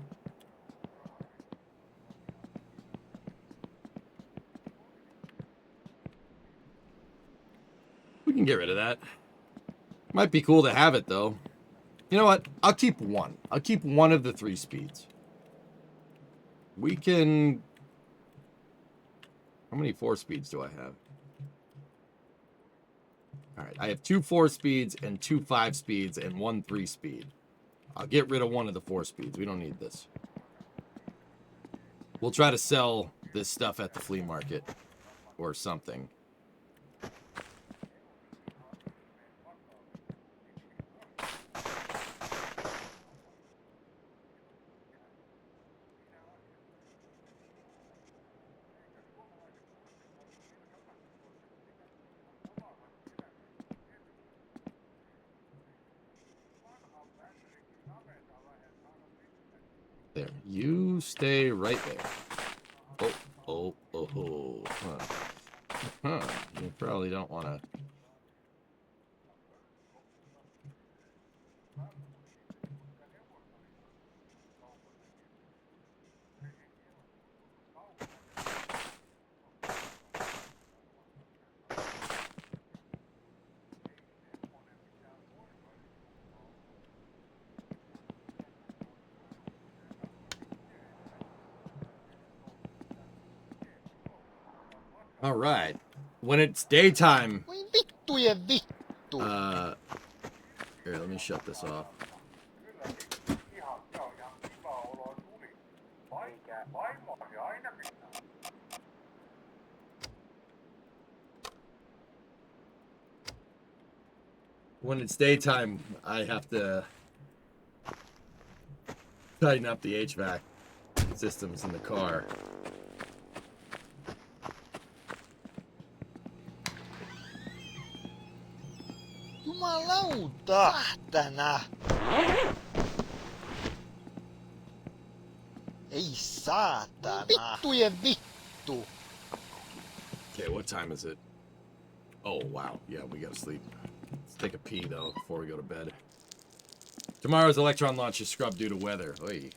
We can get rid of that. Might be cool to have it, though. You know what? I'll keep one. I'll keep one of the 3 speeds. We can... How many 4 speeds do I have? Alright, I have 2 4 speeds and 2 5 speeds and 1 3 speed. I'll get rid of one of the 4 speeds. We don't need this. We'll try to sell this stuff at the flea market or something. There. You stay right there. Oh. Huh. You probably don't want to... All right. When it's daytime. Here, let me shut this off. When it's daytime, I have to tighten up the HVAC systems in the car. Jumalauta! Saatana! Ei saatana! Vittujen vittu! Okay, what time is it? Oh, wow. Yeah, we gotta sleep. Let's take a pee, though, before we go to bed. Tomorrow's Electron launch is scrubbed due to weather. Oy.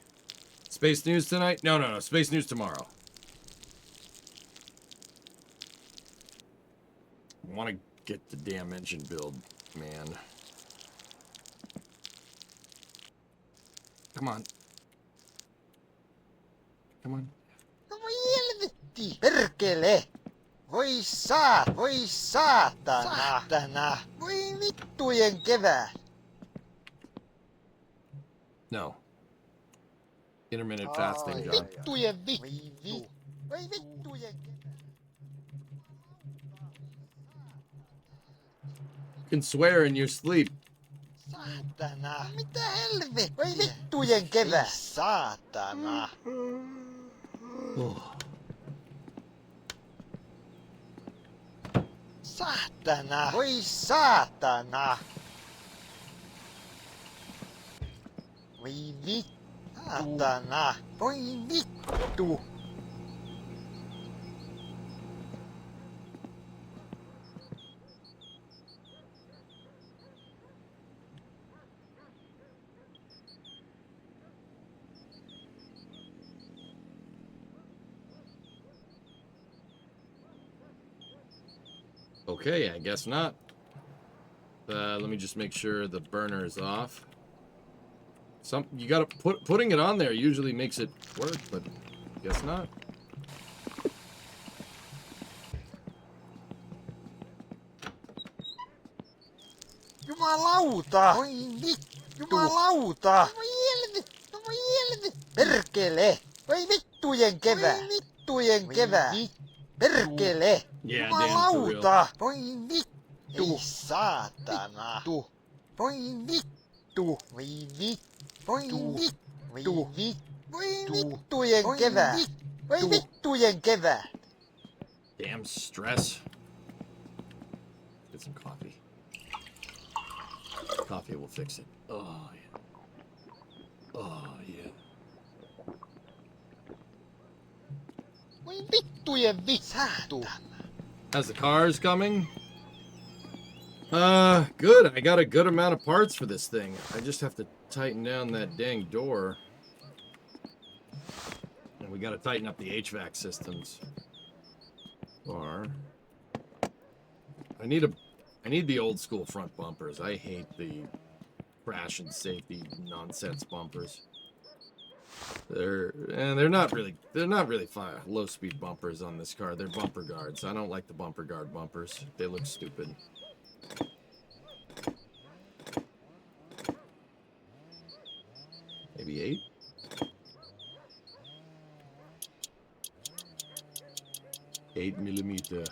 Space News tonight? No. Space News tomorrow. I want to get the damn engine build, man. Come on. Come on. No voi helvetti! Perkele! Voi saatana! Saatana! Voi vittujen kevät! No. Intermittent fasting, John. Vittujen vittu! Voi vittujen kevät! You can swear in your sleep. Saatana! Mitä helvettiä? Voi vittujen kevät! Saatana! Oh. Saatana! Voi saatana! Voi vittu! Saatana! Voi vittu! Okay, I guess not. Let me just make sure the burner is off. You gotta putting it on there usually makes it work, but guess not. Jumalauta! Voi vittu! Jumalauta! Voi helvetti! Voi helvetti! Perkele! Voi vittujen kevät! Voi vittujen kevät! Perkele! Yeah, Jumalauta! Voi vittu! Ei saatana! Voi vittu! Voi vittu! Voi vittu! Voi vittujen kevät! Voi vittujen kevät! Damn stress. Get some coffee. Coffee will fix it. Oh, yeah. Oh, yeah. Voi vittujen vittu. As the car's coming? Good. I got a good amount of parts for this thing. I just have to tighten down that dang door. And we gotta tighten up the HVAC systems. Or... I need the old school front bumpers. I hate the crash and safety nonsense bumpers. They're not really low speed bumpers on this car. They're bumper guards. I don't like the bumper guard bumpers. They look stupid. Maybe 8? Eight millimeter.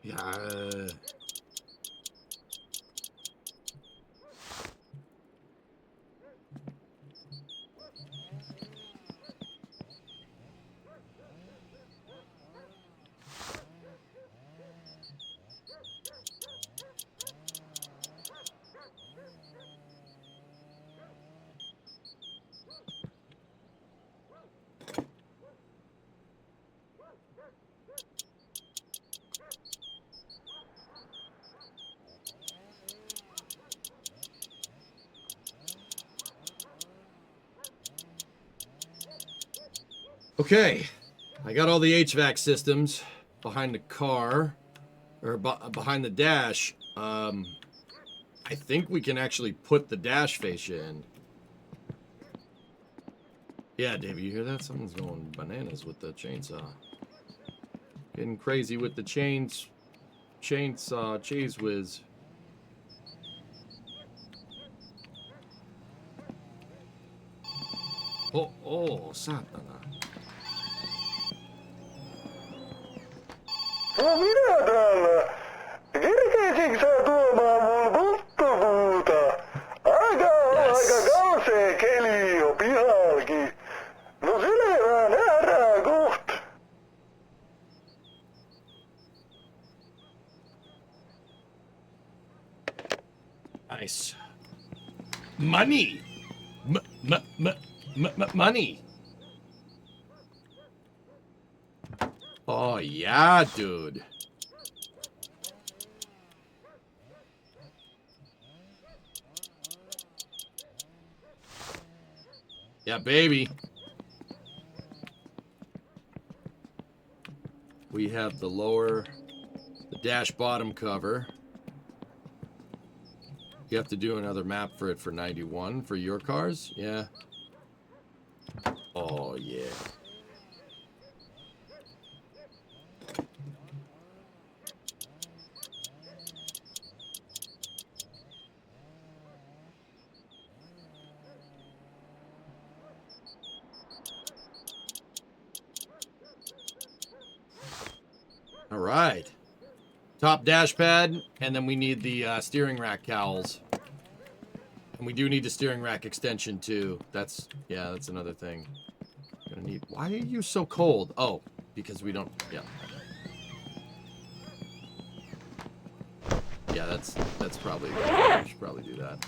Yeah. Okay, I got all the HVAC systems behind the car, or behind the dash. I think we can actually put the dash fascia in. Yeah, Dave, you hear that? Someone's going bananas with the chainsaw. Getting crazy with the chainsaw cheese whiz. Oh, satana. No minä täällä. Kerkeisikö sä tuomaan mun tuttuvuutta? Aika kausee keli jo pihalki. No selvä, nähdään koht. Nice. Money! Money! Oh, yeah, dude. Yeah, baby. We have the dash bottom cover. You have to do another map for it for 91 for your cars? Yeah. Oh, yeah. All right. Top dash pad, and then we need the steering rack cowls. And we do need the steering rack extension too. That's another thing. Gonna need. Why are you so cold? Oh, because we don't. Yeah. Yeah, that's probably. We should probably do that.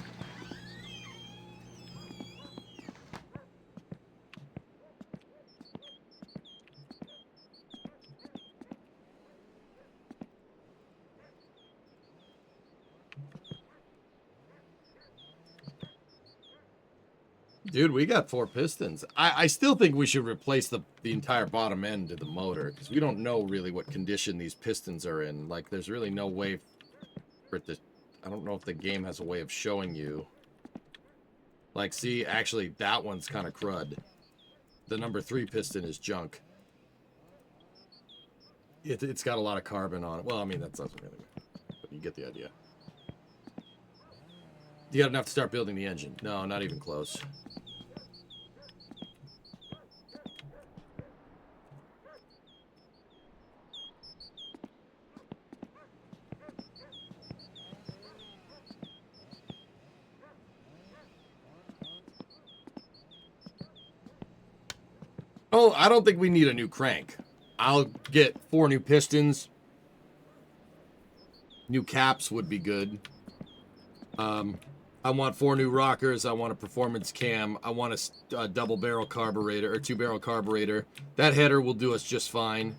Dude, we got 4 pistons. I still think we should replace the entire bottom end of the motor, because we don't know really what condition these pistons are in. Like, there's really no way for it to... I don't know if the game has a way of showing you. Like, see, actually, that one's kind of crud. The number 3 piston is junk. It's got a lot of carbon on it. Well, I mean, that doesn't really matter, but you get the idea. You got enough to start building the engine? No, not even close. Oh, I don't think we need a new crank. I'll get 4 new pistons. New caps would be good. I want 4 new rockers. I want a performance cam. I want a double barrel carburetor or 2 barrel carburetor. That header will do us just fine.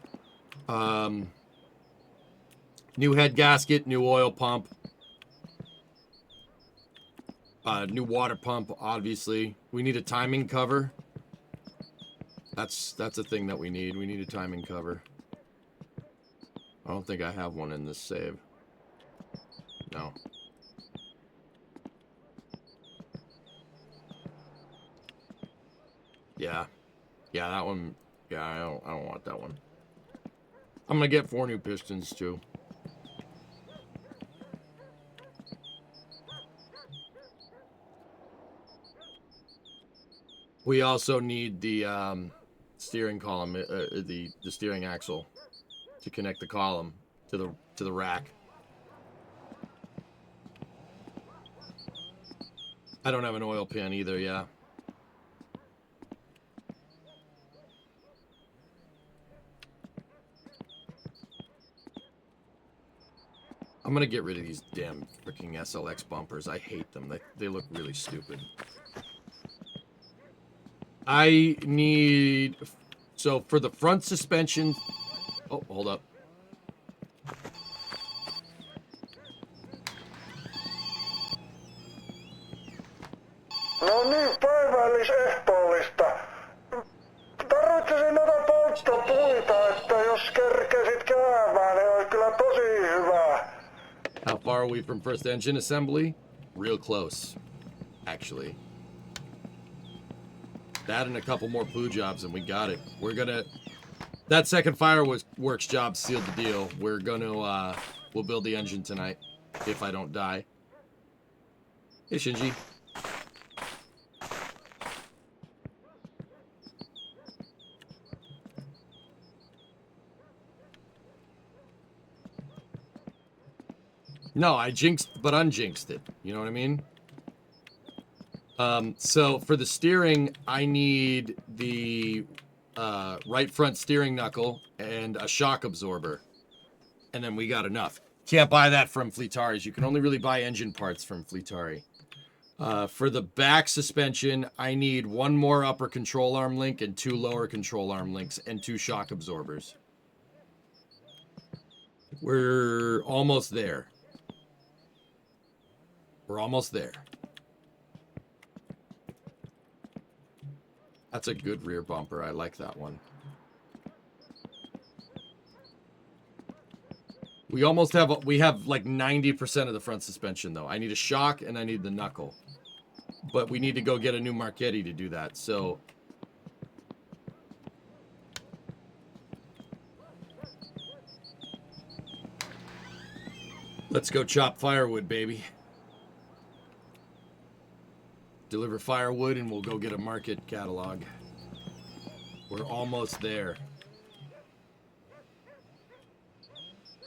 New head gasket, new oil pump. New water pump, obviously. We need a timing cover. That's a thing that we need. We need a timing cover. I don't think I have one in this save. No. Yeah. Yeah, that one. Yeah, I don't want that one. I'm gonna get 4 new pistons too. We also need the steering column, the steering axle, to connect the column to the rack. I don't have an oil pan either. Yeah. I'm gonna get rid of these damn freaking SLX bumpers. I hate them. They look really stupid. I need... So, for the front suspension... Oh, hold up. No niin, päivällisehtoollista. Tarvitsisin noita polttopuita, että jos kerkesit käymään, niin olisi kyllä tosi hyvä. How far are we from first engine assembly? Real close, actually. That and a couple more poo jobs and we got it. We're gonna... That second fireworks job sealed the deal. We're gonna, we'll build the engine tonight, if I don't die. Hey, Shinji. No, I jinxed, but unjinxed it. You know what I mean? So for the steering, I need the right front steering knuckle and a shock absorber. And then we got enough. Can't buy that from Fleetari's. You can only really buy engine parts from Fleetari. For the back suspension, I need 1 more upper control arm link and 2 lower control arm links and 2 shock absorbers. We're almost there. We're almost there. That's a good rear bumper. I like that one. We almost have, we have like 90% of the front suspension though. I need a shock and I need the knuckle. But we need to go get a new Marchetti to do that, so... Let's go chop firewood, baby. Deliver firewood and we'll go get a market catalog. We're almost there.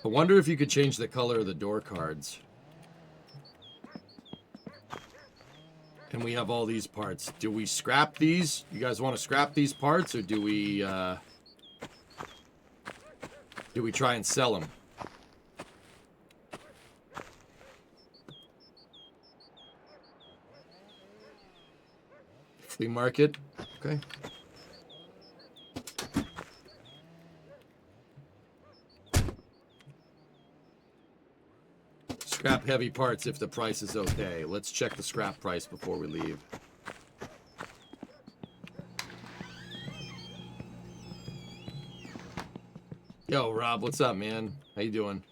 I wonder if you could change the color of the door cards. And we have all these parts. Do we scrap these? You guys want to scrap these parts, or do we try and sell them? Flea market. Okay. Scrap heavy parts if the price is okay. Let's check the scrap price before we leave. Yo, Rob, what's up, man? How you doing?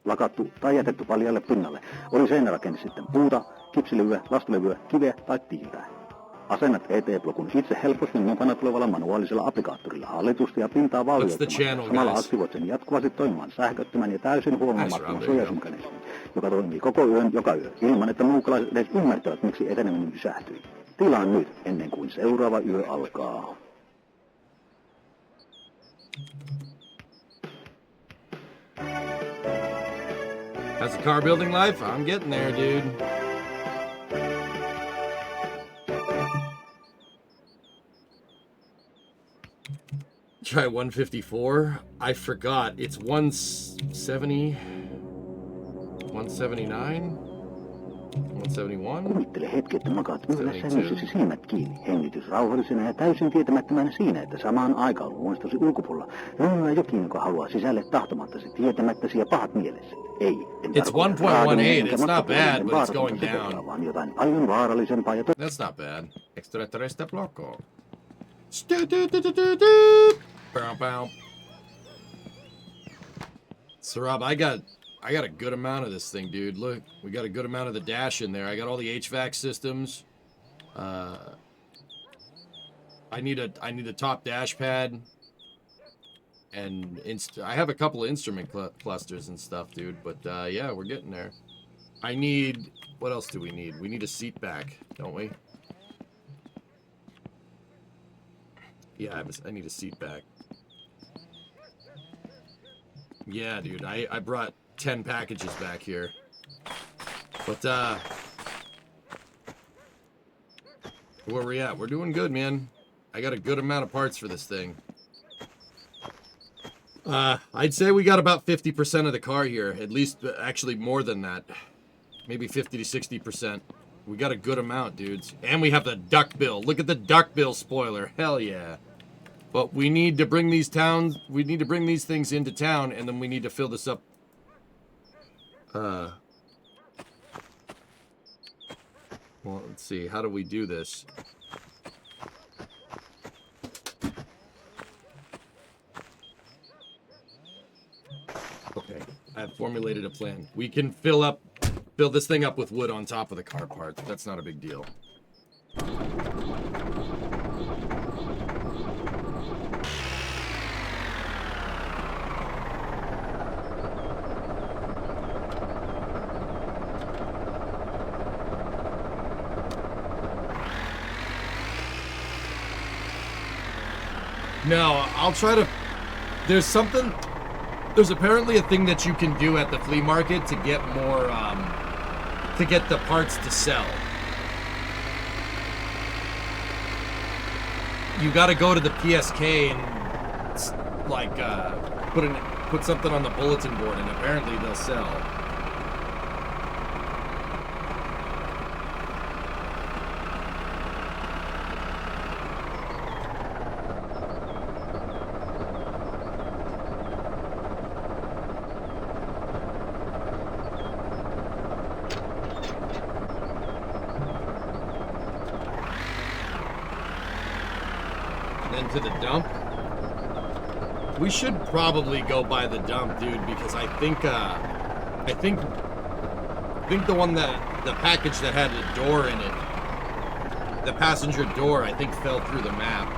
Lakattu tai jätetty paljalle pinnalle. Oli seinärakenne sitten puuta, kipsilevyä, lastulevyä, kiveä tai tiiltä. Asennat ET-blokun itse helposti mukana tulevalla manuaalisella applikaattorilla hallitusti ja pintaa vaurioittamalla. Samalla aktivoit sen jatkuvasti toimimaan sähköttömän ja täysin huomaamattoman suojasymekanismin, joka toimii koko yön joka yö, ilman että muukalaiset edes ymmärtävät, miksi eteneminen pysähtyi. Tilaa nyt, ennen kuin seuraava yö alkaa. How's the car building life? I'm getting there, dude. Try 154. I forgot. It's 170. 179. 171. Kuvittele hetki, että makaat yhdessä sängyssäsi silmät kiinni, hengitys rauhallisena ja täysin tietämättömänä siinä, että samaan aikaan muistosi ulkopuolella löylyä jokin, joka haluaa sisälle tahtomattasi, tietämättäsi ja pahat mielessä. Ei, en It's 1.18, it's not bad, but it's going down. Vaan jotain paljon vaarallisempaa ja That's not bad. Extraterrestre bloco. So Rob, I got a good amount of this thing, dude. Look, we got a good amount of the dash in there. I got all the HVAC systems. I need a top dash pad, and I have a couple of instrument clusters and stuff, dude. But yeah, we're getting there. I need, what else do we need? We need a seat back, don't we? Yeah, I need a seat back. Yeah, dude, I brought 10 packages back here. But, where we at? We're doing good, man. I got a good amount of parts for this thing. I'd say we got about 50% of the car here. At least, actually, more than that. Maybe 50 to 60%. We got a good amount, dudes. And we have the duckbill. Look at the duckbill spoiler. Hell yeah. But we need to bring these things into town, and then we need to fill this up. Well, let's see. How do we do this? Okay, I've formulated a plan. We can fill this thing up with wood on top of the car parts. That's not a big deal. No, I'll try to... There's apparently a thing that you can do at the flea market to get more, to get the parts to sell. You gotta go to the PSK and, like, put something on the bulletin board, and apparently they'll sell. To the dump. We should probably go by the dump, dude, because I think the one the package that had a door in it, the passenger door, I think fell through the map.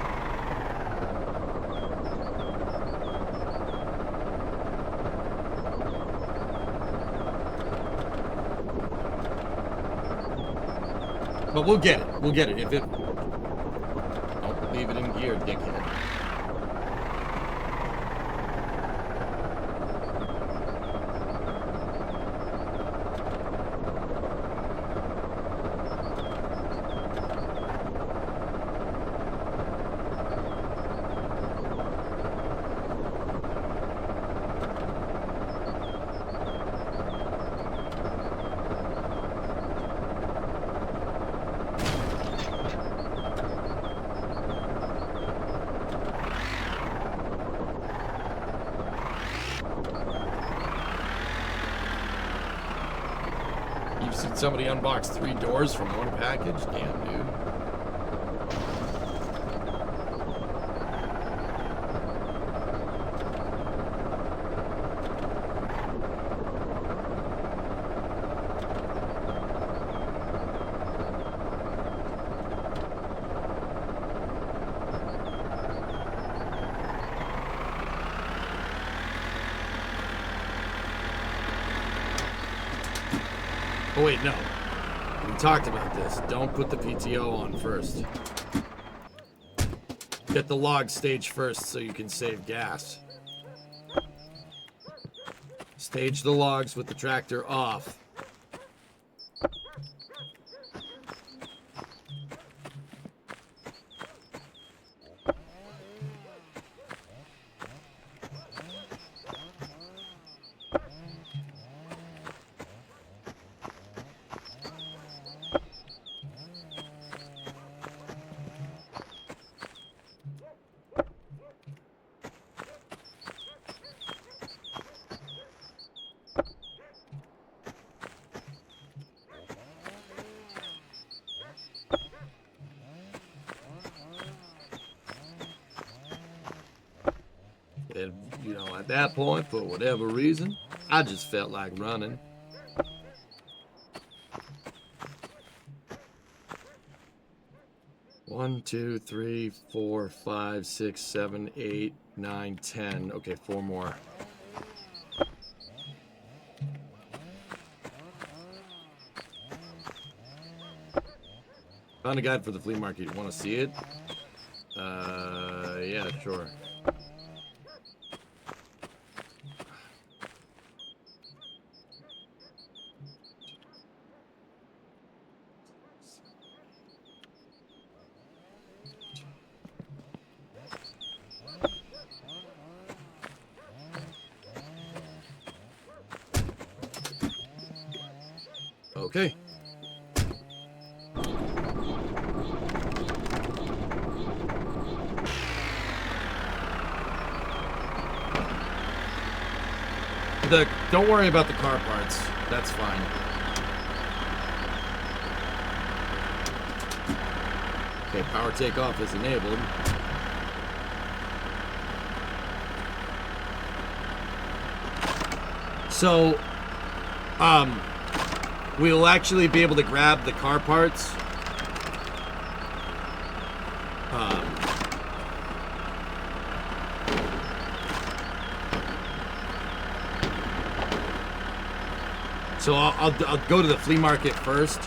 But we'll get it. We'll get it. If it... Don't leave it in gear, dickhead. Somebody unboxed 3 doors from one package? Damn, dude. Oh wait, no. We talked about this. Don't put the PTO on first. Get the log stage first so you can save gas. Stage the logs with the tractor off. you know, at that point, for whatever reason, I just felt like running. One, 2, 3, 4, 5, 6, 7, 8, 9, 10. Okay, 4 more. Found a guide for the flea market. You want to see it? Yeah, sure. Okay. Don't worry about the car parts. That's fine. Okay, power takeoff is enabled. So, we'll actually be able to grab the car parts. So I'll go to the flea market first,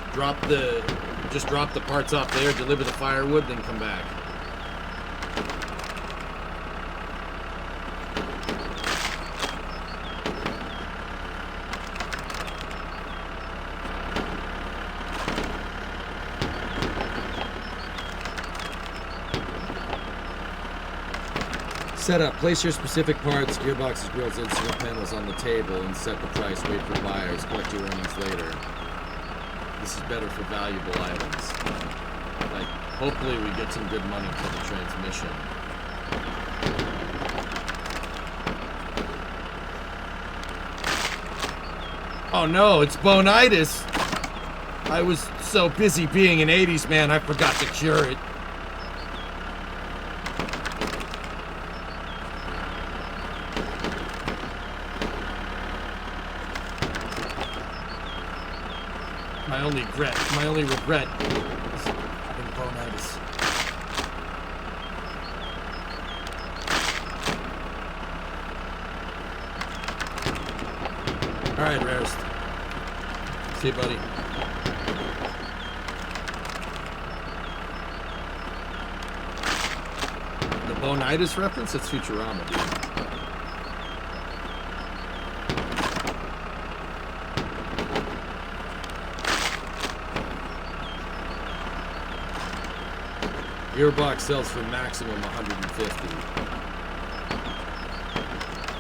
just drop the parts off there, deliver the firewood, then come back. Setup. Place your specific parts, gearboxes, grills, instrument panels on the table and set the price. Wait for buyers. Collect your earnings later. This is better for valuable items. Like, hopefully we get some good money for the transmission. Oh no, it's bonitis! I was so busy being an 80s man, I forgot to cure it. My only regret is having bonitis. Alright, Rarest. See you, buddy. The bonitis reference? It's Futurama, dude. Gearbox sells for maximum 150.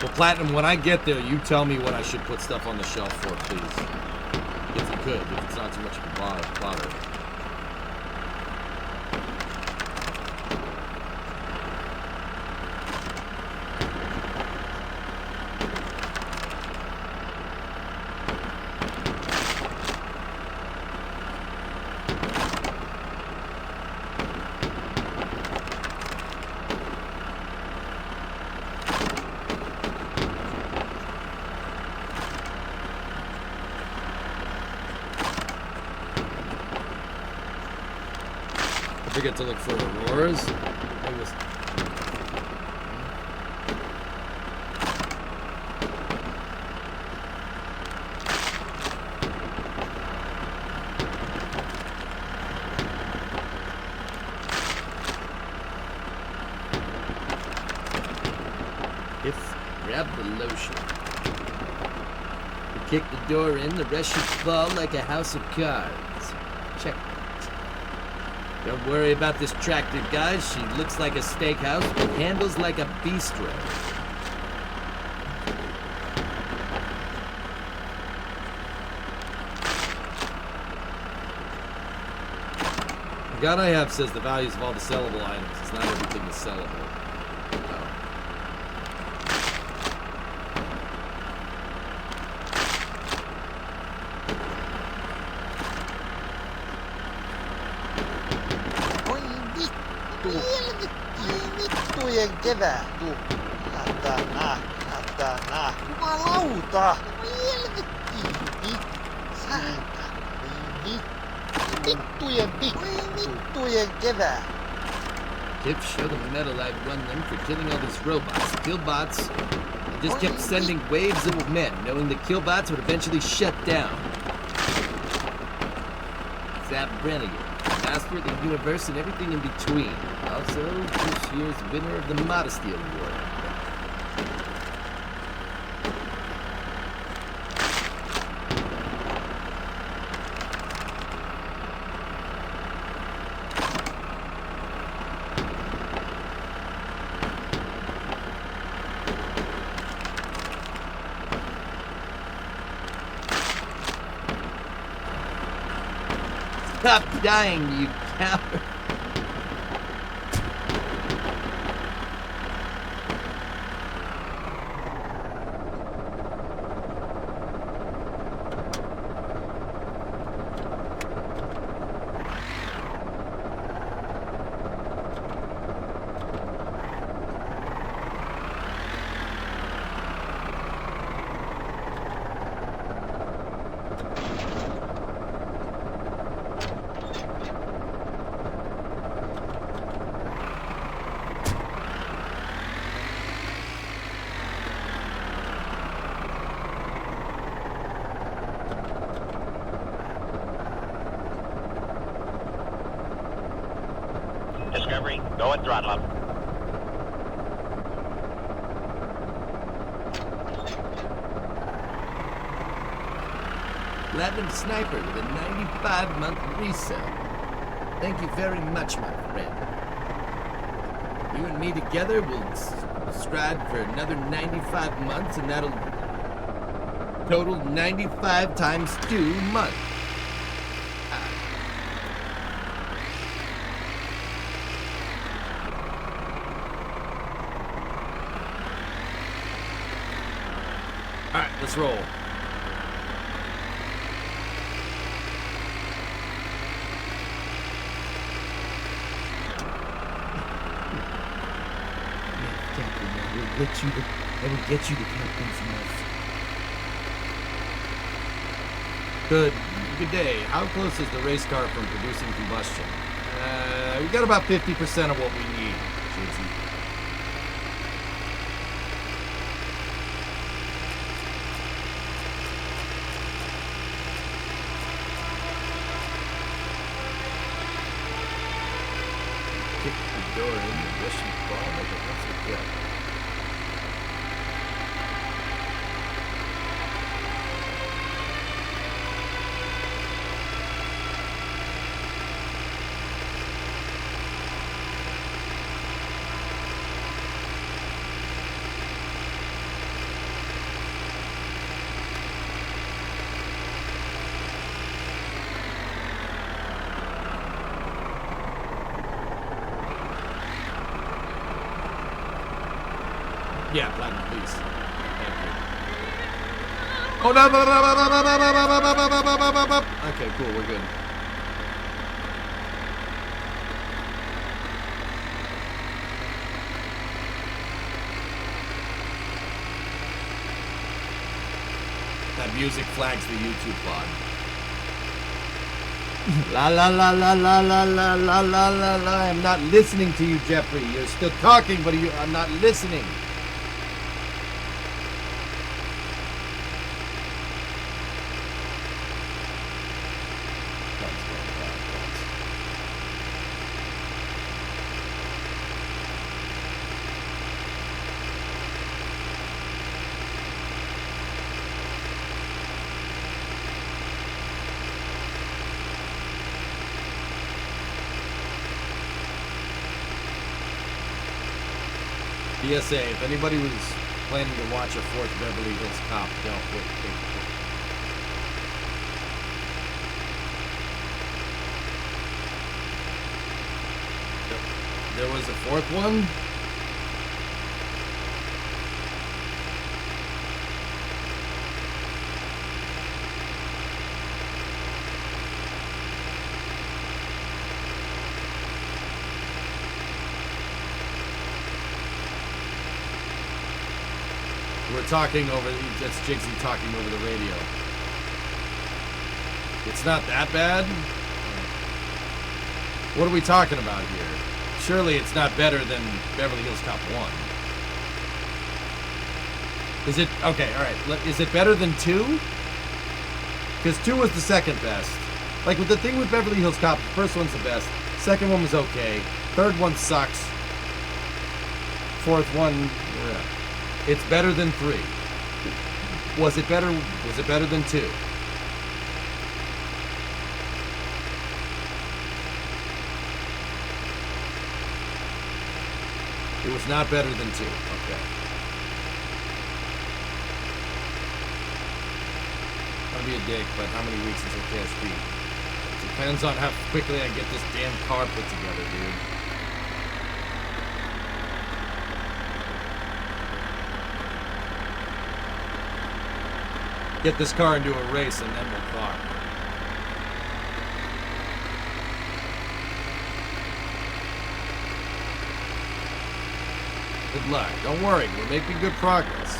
Well, Platinum, when I get there, you tell me what I should put stuff on the shelf for, please. If you could, if it's not too much of a bother. Forget to look for Auroras. Grab the lotion. You kick the door in, the rest should fall like a house of cards. Check. Don't worry about this tractor, guys. She looks like a steakhouse, but handles like a bistro. The god I have says the values of all the sellable items. It's not everything is sellable. Kevää, juu. Saatana! Jumalauta! Helvettiin! Saatana! Vittujen kevää! Kip, show the metal I'd run them for killing all these robots. Killbots, I just kept sending waves of men, knowing the Killbots would eventually shut down. Zap Brennigan, master of the universe and everything in between. Also, this year's winner of the Modesty Award. Stop dying, you coward. Discovery, go and throttle up. Platinum Sniper with a 95-month resale. Thank you very much, my friend. You and me together will stride for another 95 months, and that'll total 95 times 2 months. Alright, let's roll. I will get you the captain's knife. Good day. How close is the race car from producing combustion? We got about 50% of what we need, Jason. Kick the door in, the Russian ball like a Russian jet. Yeah, Platinum, please. Thank you. Oh, no. Okay, cool, we're good. That music flags the YouTube pod. La la la la la la la la la la la. I'm not listening to you, Jeffrey. You're still talking, but I'm not listening. PSA, if anybody was planning to watch a 4th Beverly Hills Cop, don't wait. There was a 4th one? We're talking over, that's Jigsy talking over the radio. It's not that bad? What are we talking about here? Surely it's not better than Beverly Hills Cop 1. Is it, okay, alright, is it better than 2? Because 2 was the second best. Like, with the thing with Beverly Hills Cop, the first one's the best. Second one was okay. Third one sucks. Fourth one, it's better than 3. Was it better than 2? It was not better than 2. Okay. I'll be a dick, but how many weeks until KSP? It depends on how quickly I get this damn car put together, dude. Get this car into a race and then we'll talk. Good luck. Don't worry, we're making good progress.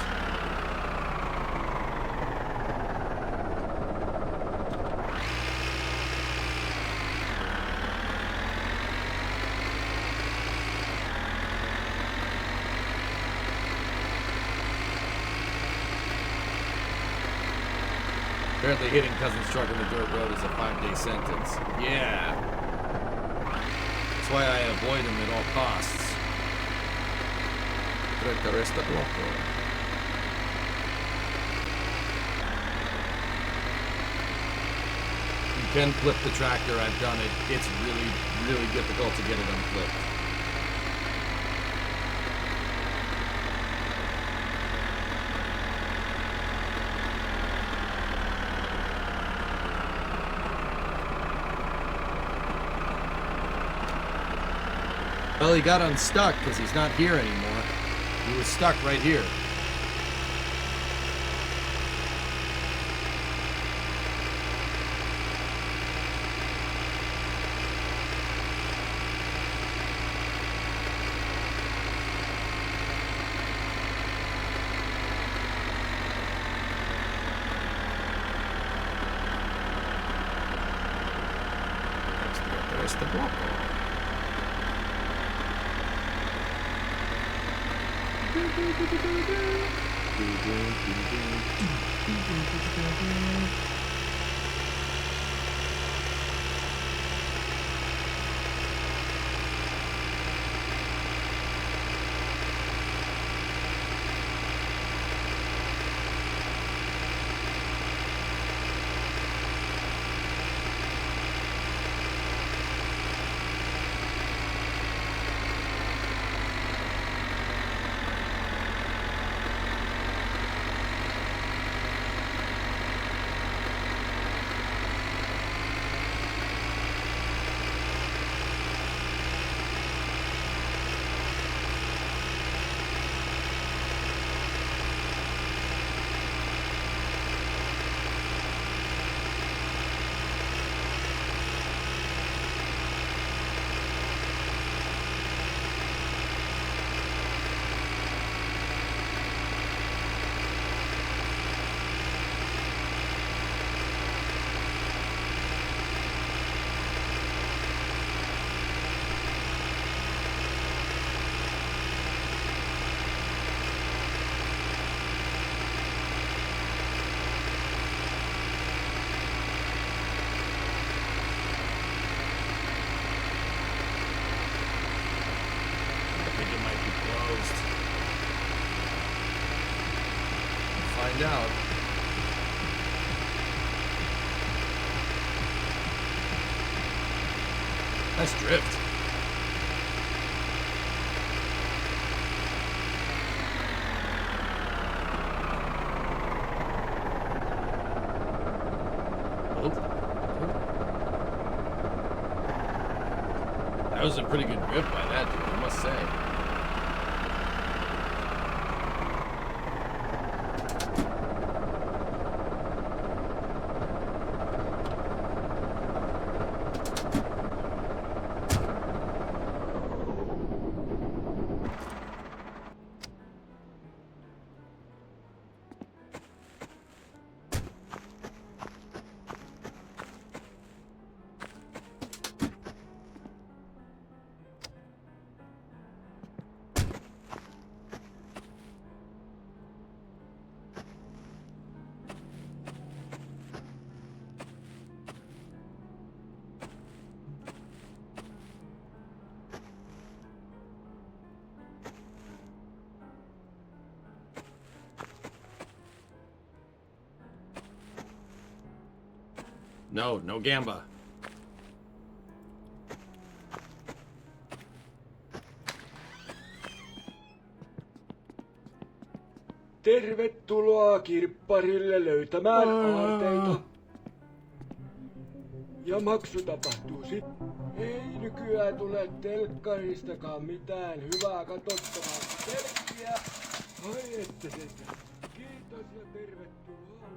Apparently hitting Cousin's truck on the dirt road is a 5-day sentence. Yeah. That's why I avoid him at all costs. Resta blocco. You can flip the tractor, I've done it. It's really, really difficult to get it unflipped. Well, he got unstuck because he's not here anymore. He was stuck right here. There's the block. Out. Nice drift. Oh. That was a pretty good drift by that dude, I must say. No gamba. Tervetuloa kirpparille löytämään aarteita. Ja maksu tapahtuu sitten. Ei nykyään tule telkkaristakaan mitään hyvää katsottavaa. Pelkkiä. Ai että sitä. Kiitos ja tervetuloa.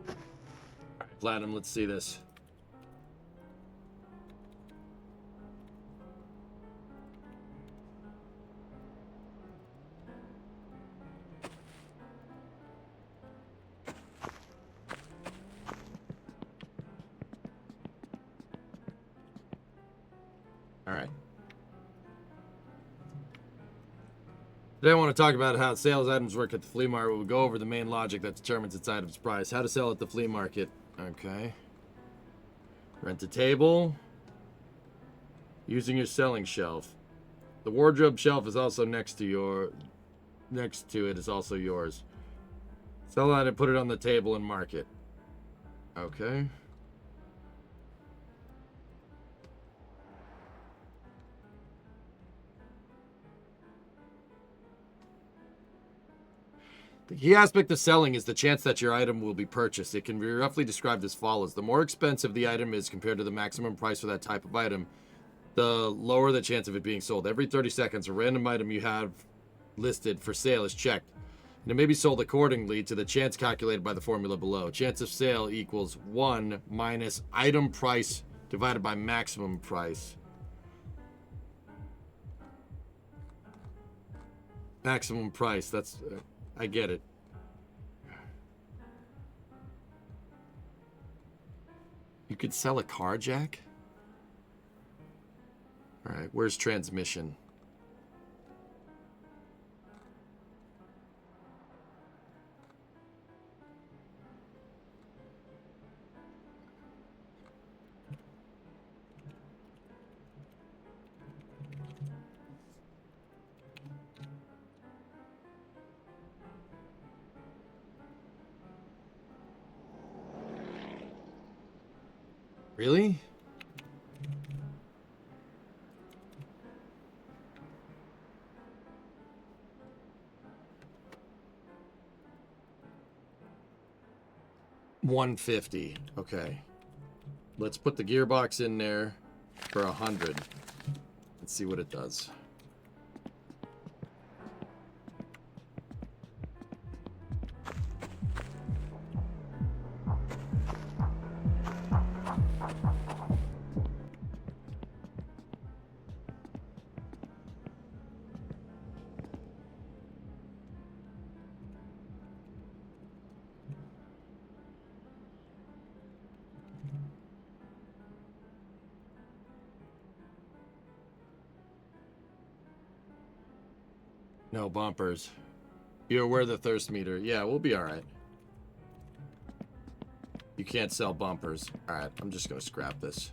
Platinum, let's see this. All right. Today I want to talk about how sales items work at the flea market. We'll go over the main logic that determines its item's price. How to sell at the flea market. Okay. Rent a table. Using your selling shelf. The wardrobe shelf is also next to it is also yours. Sell that and put it on the table and market. Okay. The key aspect of selling is the chance that your item will be purchased. It can be roughly described as follows. The more expensive the item is compared to the maximum price for that type of item, the lower the chance of it being sold. Every 30 seconds, a random item you have listed for sale is checked, and it may be sold accordingly to the chance calculated by the formula below. Chance of sale equals 1 minus item price divided by maximum price. Maximum price, that's... I get it. You could sell a car, Jack? Alright, where's transmission? Really? $150. Okay. Let's put the gearbox in there for 100. Let's see what it does. No bumpers. You're aware of the thirst meter. Yeah, we'll be alright. You can't sell bumpers. Alright, I'm just gonna scrap this.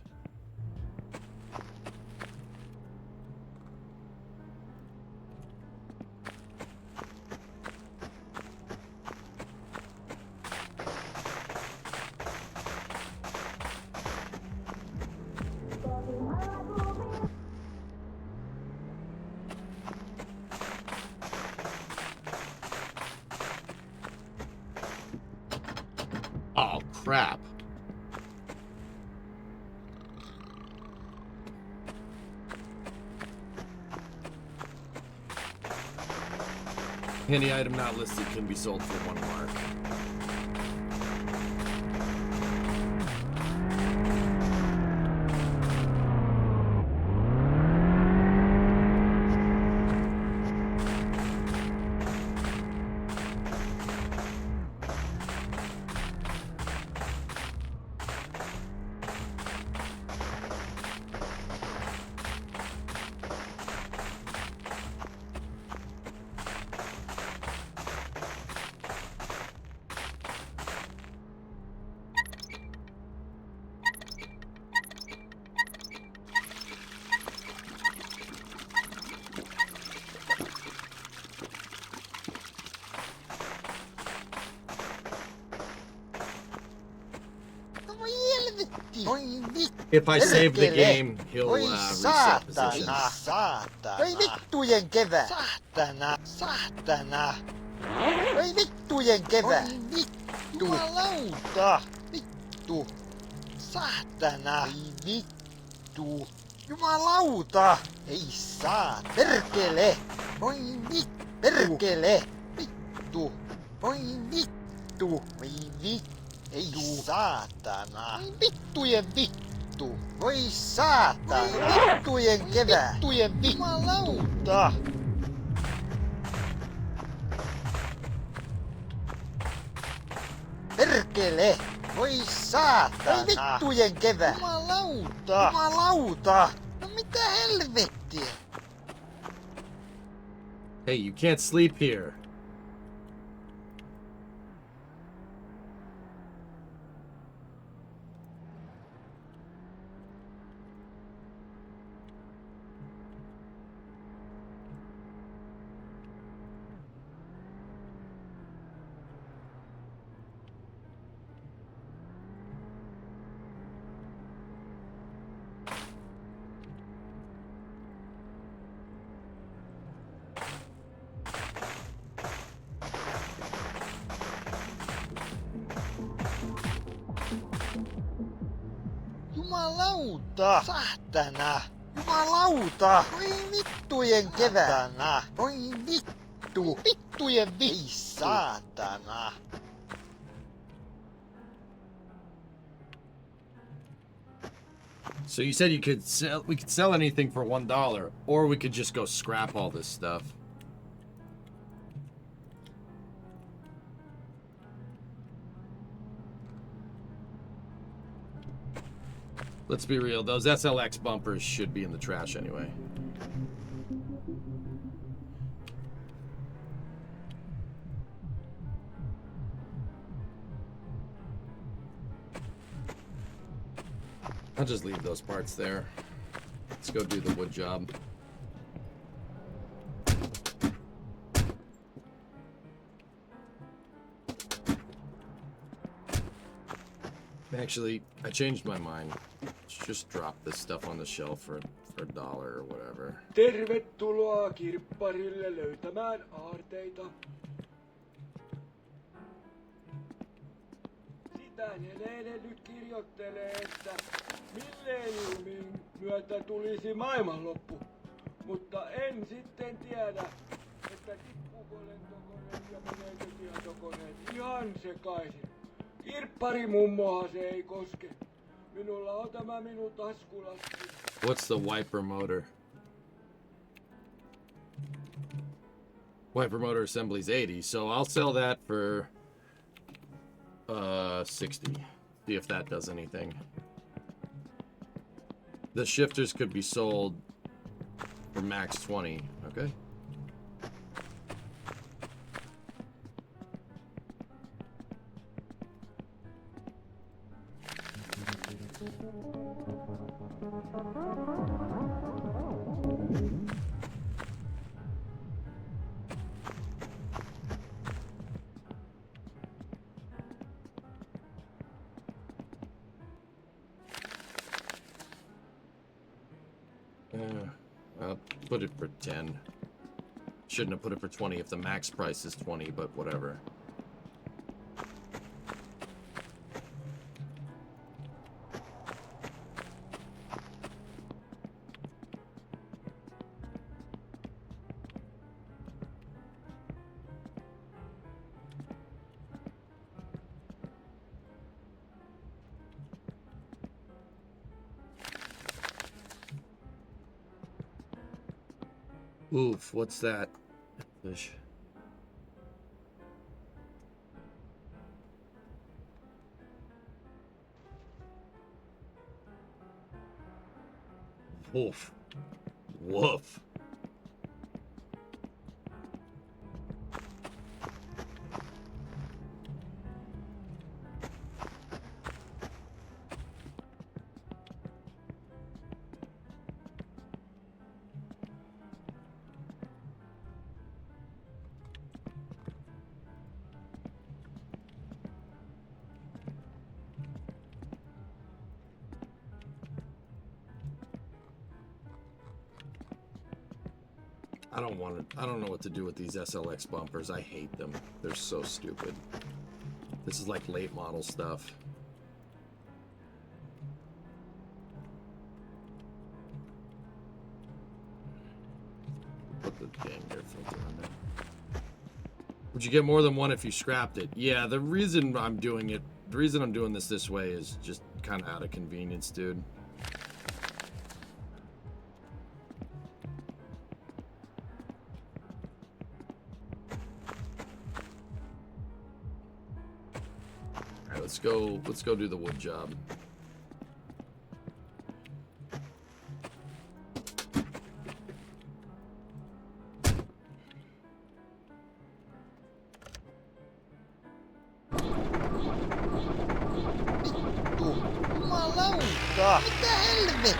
Oh, crap. Any item not listed can be sold for 1 mark. If I save the game, he'll reset position. Saatana. Voi vittujen kevää. Saatana. Saatana. Voi vittujen kevää. Voi vittu. Jumalauta. Vittu. Saatana. Voi vittu. Jumalauta. Ei saa. Perkele. Voi vittu. Perkele. Vittu. Voi vittu. Voi vittu. Ei saatana. Voi vittujen vittu. Voi saatana. Voi vittujen kevää. Vittujen vittu. Jumalauta. Perkele. Voi saatana. Voi vittujen kevää. Jumalauta. Jumalauta. No mitä helvettiä? Hey, you can't sleep here. Jumalauta! Saatana! Jumalauta! Voi vittujen kevää! Saatana! Voi vittu! Vittujen vittu! Ei saatana! So you said we could sell anything for $1, or we could just go scrap all this stuff. Let's be real, those SLX bumpers should be in the trash anyway. I'll just leave those parts there. Let's go do the wood job. Actually, I changed my mind. Let's just drop this stuff on the shelf for $1 or whatever. Tervetuloa kirpparille löytämään aarteita. Sitä Helene nyt kirjoittelee, että milleniumin myötä tulisi maailmanloppu. Mutta en sitten tiedä, että tippuuko lentokoneet ja meneekö tietokoneet ihan sekaisin. Kirpparimummoa se ei koske. Minulla on tämä minun taskulasku. What's the wiper motor? Wiper motor assembly's 80, so I'll sell that for 60. See if that does anything. The shifters could be sold for max 20, okay? I'll put it for 10. Shouldn't have put it for 20 if the max price is 20, but whatever. Oof, what's that? Fish. Woof. Woof. I don't know what to do with these SLX bumpers. I hate them. They're so stupid. This is like late model stuff. Put the damn air filter on there. Would you get more than one if you scrapped it? Yeah, the reason I'm doing this way is just kind of out of convenience, dude. All right, let's go do the wood job. Jumalauta! Mitä helvettiä?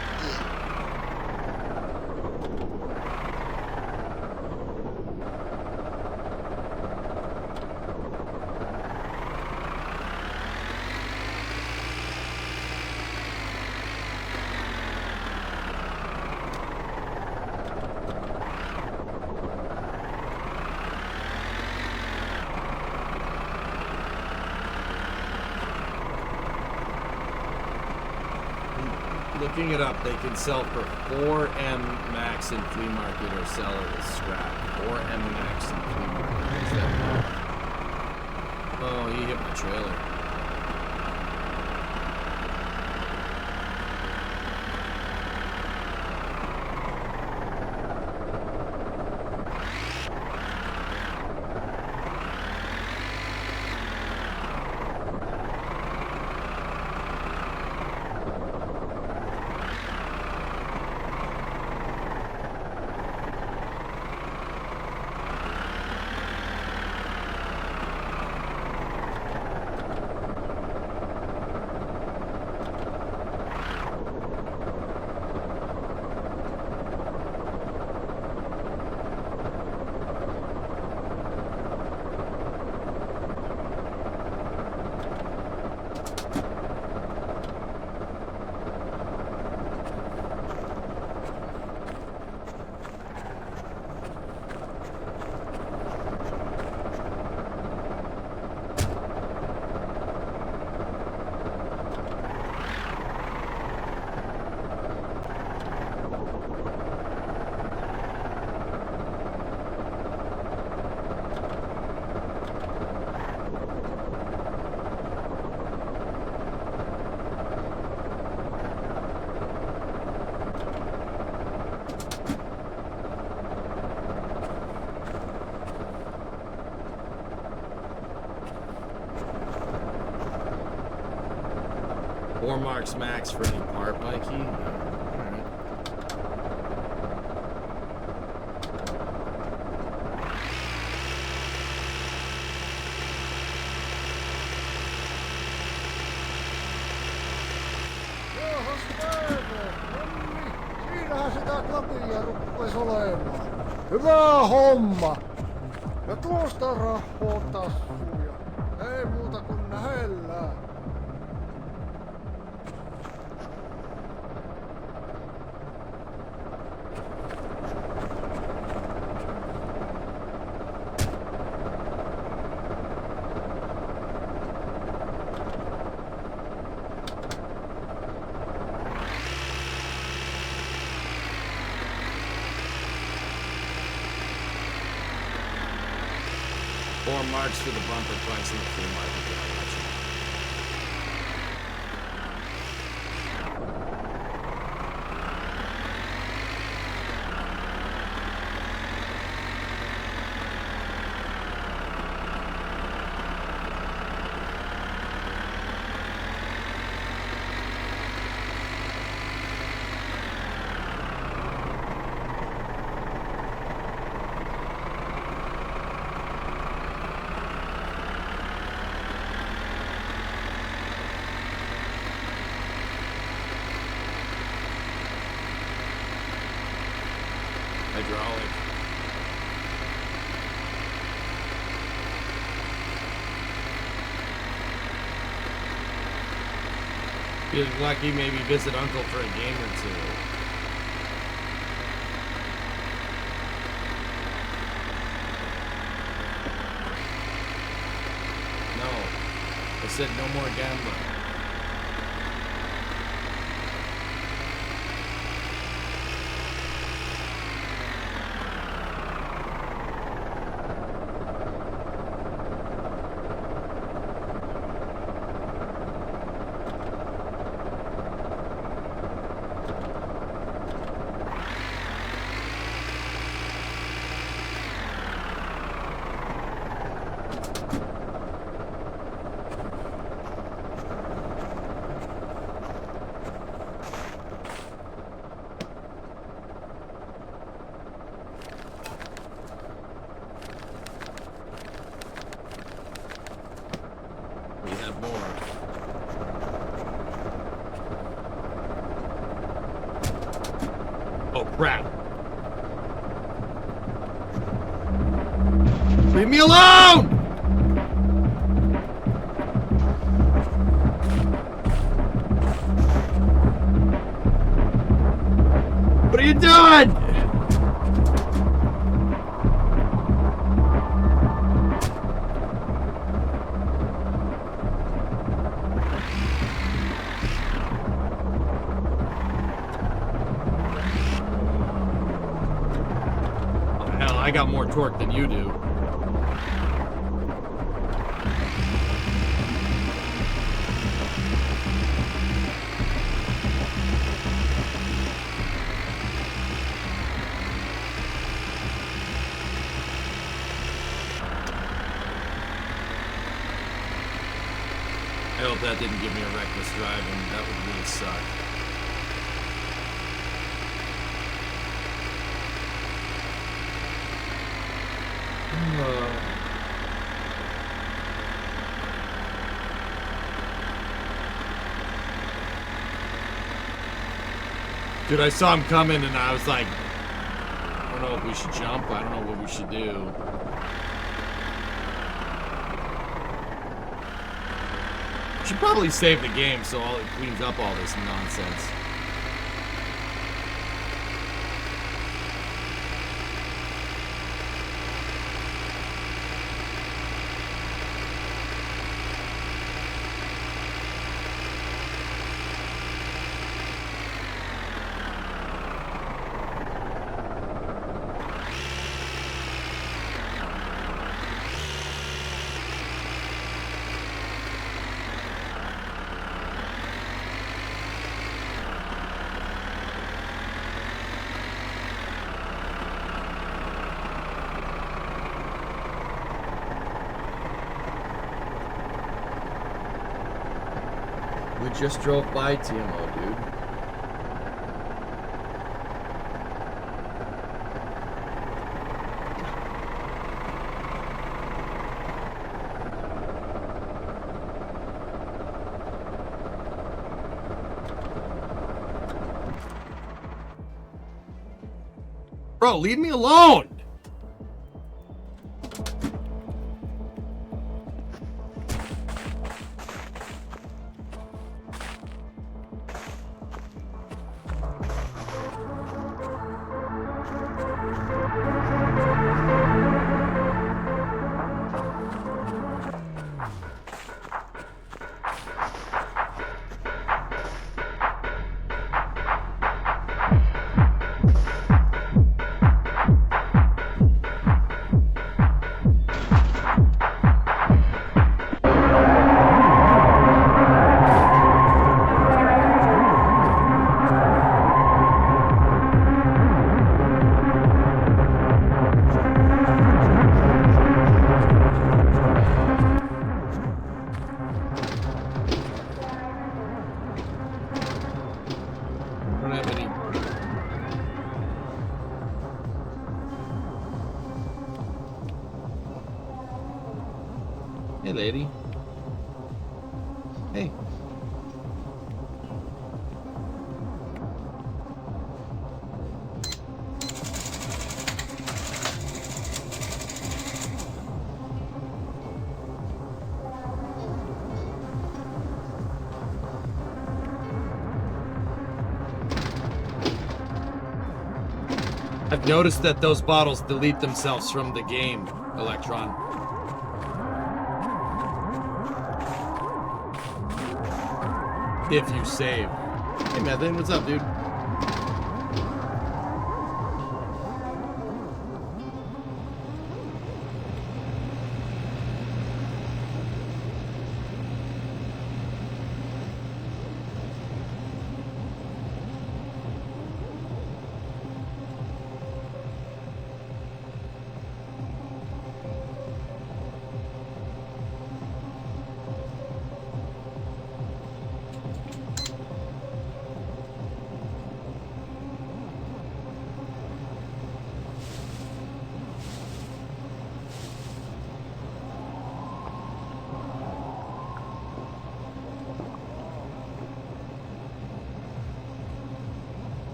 Looking it up, they can sell for 4M max in flea market or sell it as scrap. 4M max in flea market. What's that? Oh, he hit my trailer. Four marks max for any part, Mikey. Alright. Johos päivä! Nonni, siinähän sitä klapia ruppes olemaan. Hyvä homma! Ja tuosta rahaa tassuja. Ei muuta kuin nähellään. Four marks for the bumper price in the flea market. Hydraulic. Feeling lucky, maybe visit Uncle for a game or two. said no more gambling. Crap. Leave me alone! What are you doing? I got more torque than you do. I hope that didn't give me a reckless driving. That would really suck. Dude, I saw him coming and I was like, I don't know if we should jump. I don't know what we should do. Should probably save the game so it cleans up all this nonsense. We just drove by TMO, dude. Bro, leave me alone! Hey, lady. Hey. I've noticed that those bottles delete themselves from the game, Electron. if you save. Hey, Methane, what's up, dude?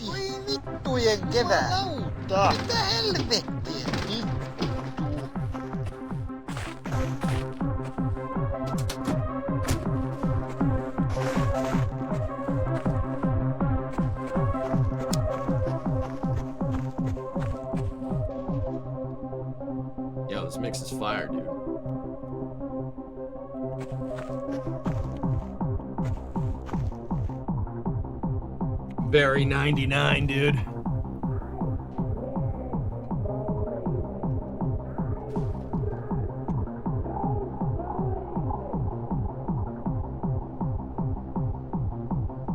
Voi vittujen kevää. Mitä helvettiä? Yo, this mix is fire, dude. Very 99, dude.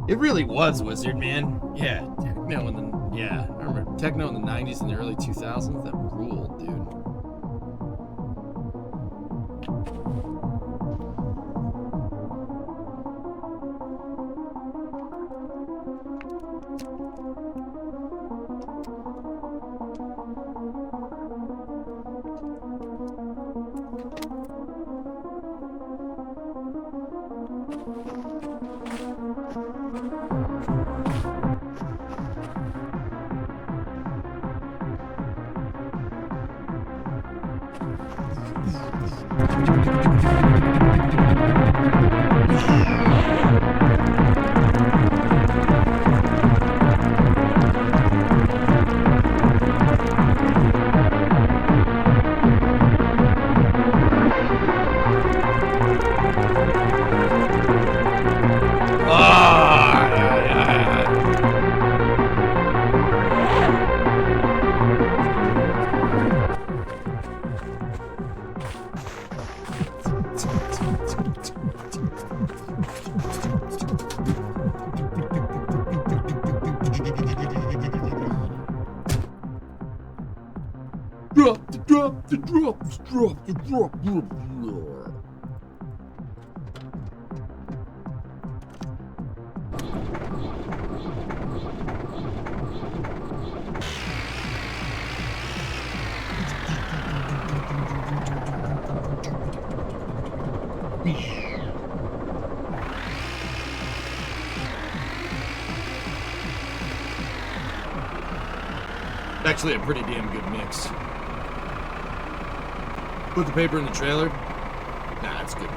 It really was Wizard, man. Yeah, techno in the I remember techno in the 90s and the early 2000s. That ruled, dude. Drop. Actually, a pretty damn good mix. Put the paper in the trailer. Nah, that's good.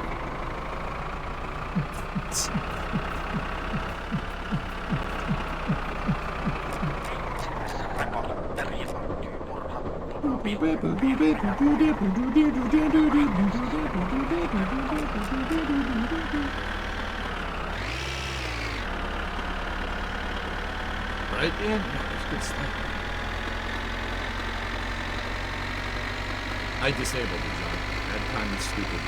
Right, man? That's good stuff. I disabled it, John. That time is stupid.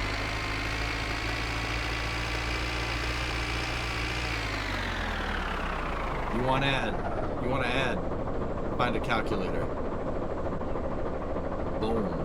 You want to add? You want to add? Find a calculator. Boom.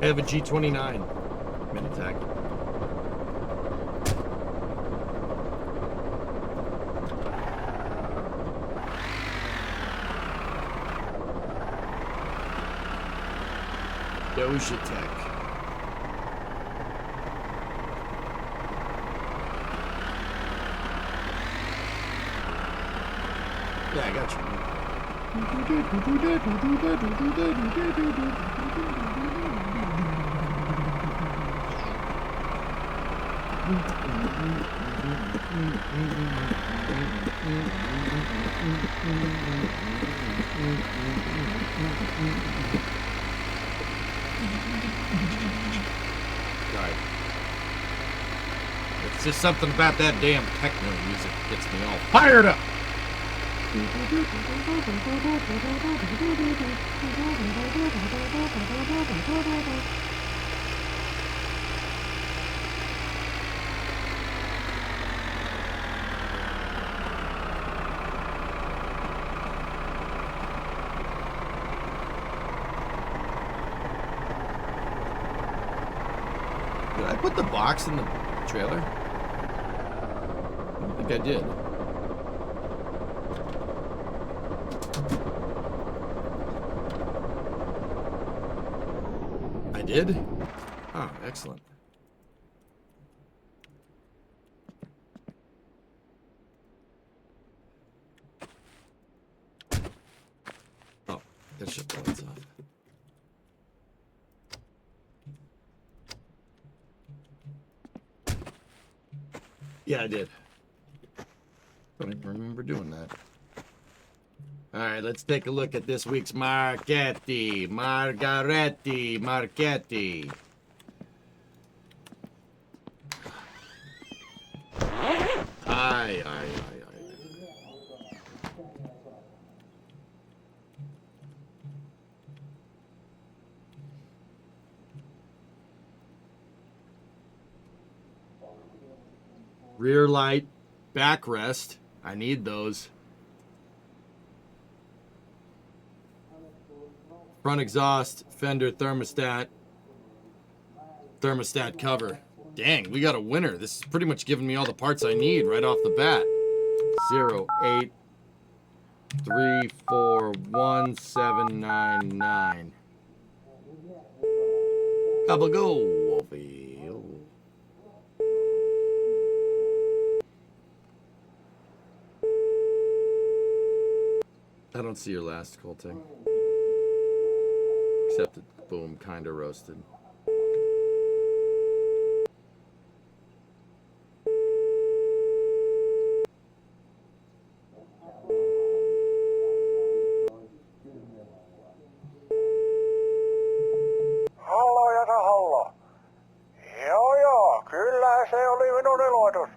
I have a G29 Minitech. Doja Tech. Yeah, I got you. Right. It's just something about that damn techno music that gets me all fired up. Did I put the box in the trailer? I don't think I did. I did? Oh, excellent. Oh, that shut the lights off. Yeah, I did. Don't even remember doing that. All right, let's take a look at this week's Marchetti. Marchetti. Aye. Rear light, backrest. I need those. Front exhaust, fender, thermostat cover. Dang, we got a winner. This is pretty much giving me all the parts I need right off the bat. 0, 8, 3, 4, 1, 7, 9, 9. Gabago. I don't see your last Colting. Except it, boom, kinda roasted. Hallo. Joo, kyllä se oli minun iloitus.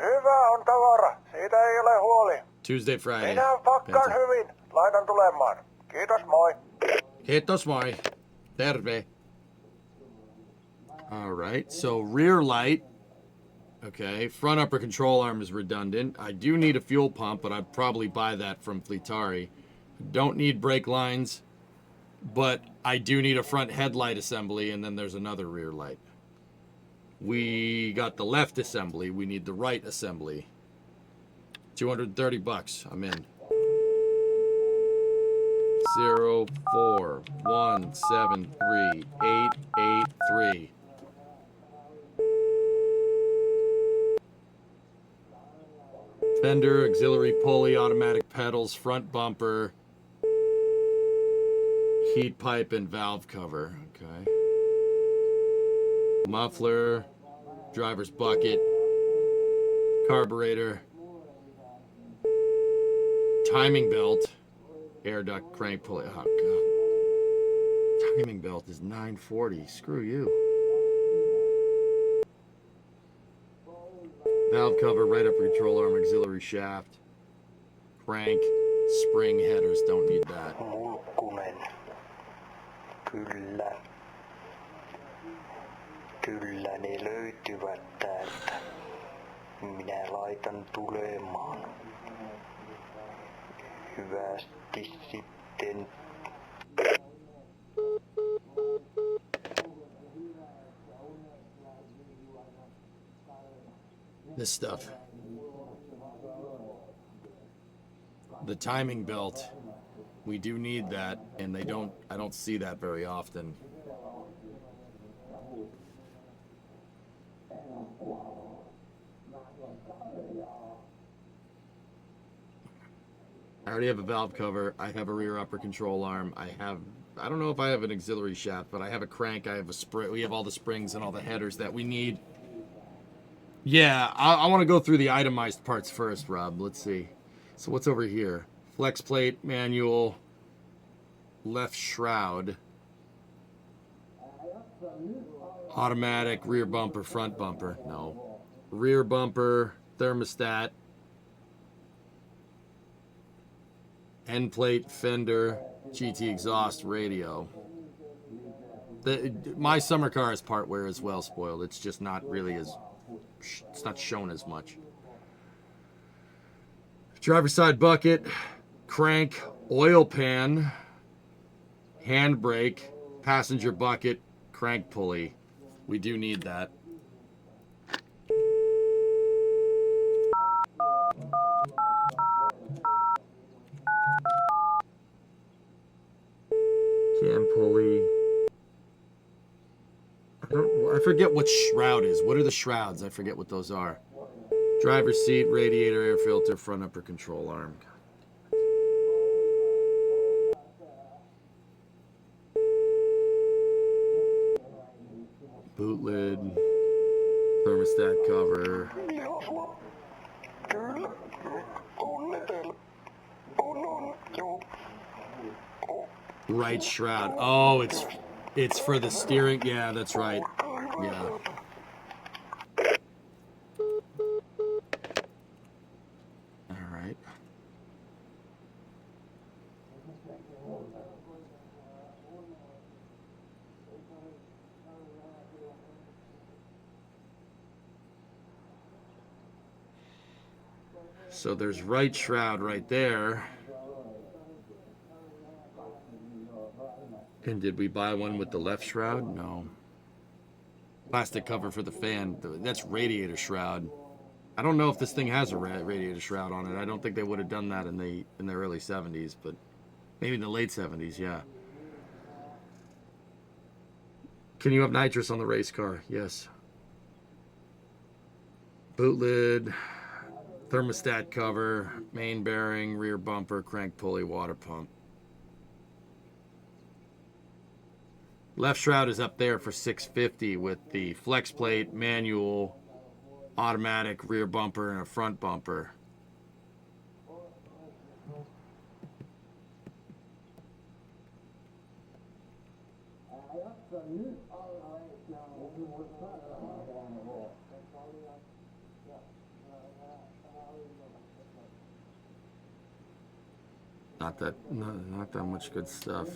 Hyvä on tavara, siitä ei ole huoli. Tuesday, Friday. Minä pakkaan hyvin, laitan tulemaan. Kiitos, moi. Kiitos, moi. Terve. All right, so rear light. Okay, front upper control arm is redundant. I do need a fuel pump, but I'd probably buy that from Fleetari. Don't need brake lines, but I do need a front headlight assembly, and then there's another rear light. We got the left assembly. We need the right assembly. $230. I'm in. 0, 4, 1, 7, 3, 8, 8, 3. Fender, auxiliary pulley, automatic pedals, front bumper, heat pipe, and valve cover. Okay. Muffler, driver's bucket, carburetor, timing belt, air duct, crank pulley. Oh, God. Timing belt is $940. Screw you. Valve cover, right upper control arm, auxiliary shaft, crank, spring headers. Don't need that. Mulkkunen. Kyllä. Kyllä ne löytyvät täältä. Minä laitan tulemaan. Hyvästi sitten. This stuff. The timing belt. We do need that, and I don't see that very often. I already have a valve cover. I have a rear upper control arm. I don't know if I have an auxiliary shaft, but I have a crank. I have a spring. We have all the springs and all the headers that we need. Yeah, I want to go through the itemized parts first, Rob. Let's see. So what's over here? Flex plate, manual, left shroud, automatic, rear bumper, front bumper. No. Rear bumper, thermostat, end plate, fender, GT exhaust, radio. My summer car has part wear as well, spoiled. It's just not really as... It's not shown as much. Driver's side bucket, crank, oil pan, handbrake, passenger bucket, crank pulley. We do need that. Cam pulley. I forget what shroud is. What are the shrouds? I forget what those are. Driver's seat, radiator, air filter, front upper control arm. Boot lid, thermostat cover. Right shroud. Oh, it's for the steering. Yeah, that's right. Yeah. All right. So there's right shroud right there. And did we buy one with the left shroud? No. Plastic cover for the fan. That's radiator shroud. I don't know if this thing has a radiator shroud on it. I don't think they would have done that in the early 70s, but maybe in the late 70s, yeah. Can you have nitrous on the race car? Yes. Boot lid, thermostat cover, main bearing, rear bumper, crank pulley, water pump. Left shroud is up there for $650 with the flex plate, manual, automatic rear bumper, and a front bumper. Not that much good stuff.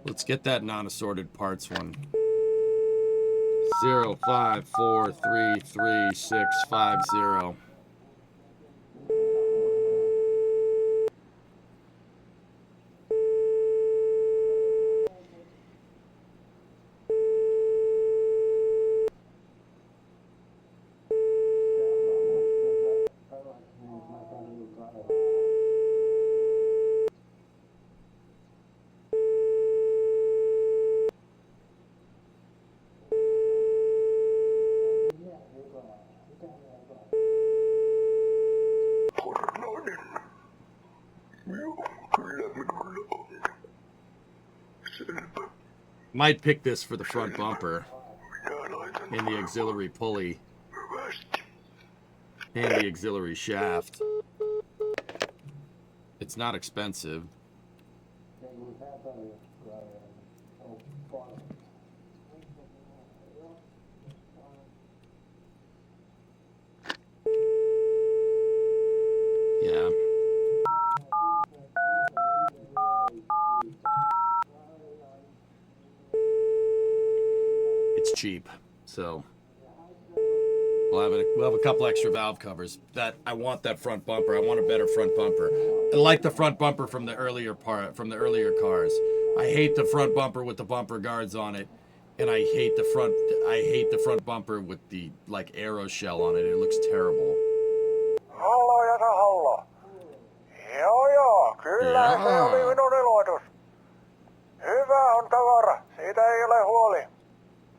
Let's get that non-assorted parts one. 05433650. Might pick this for the front bumper and the auxiliary pulley and the auxiliary shaft. It's not expensive. Yeah. It's cheap, so we'll have a couple extra valve covers. That I want that front bumper. I want a better front bumper. I like the front bumper from the earlier cars. I hate the front bumper with the bumper guards on it. And I hate the front bumper with the like aero shell on it. It looks terrible. Hallo ja hallo. Joo, kyllä se oli minun iloitus. Hyvä on tavara, siitä ei ole huoli.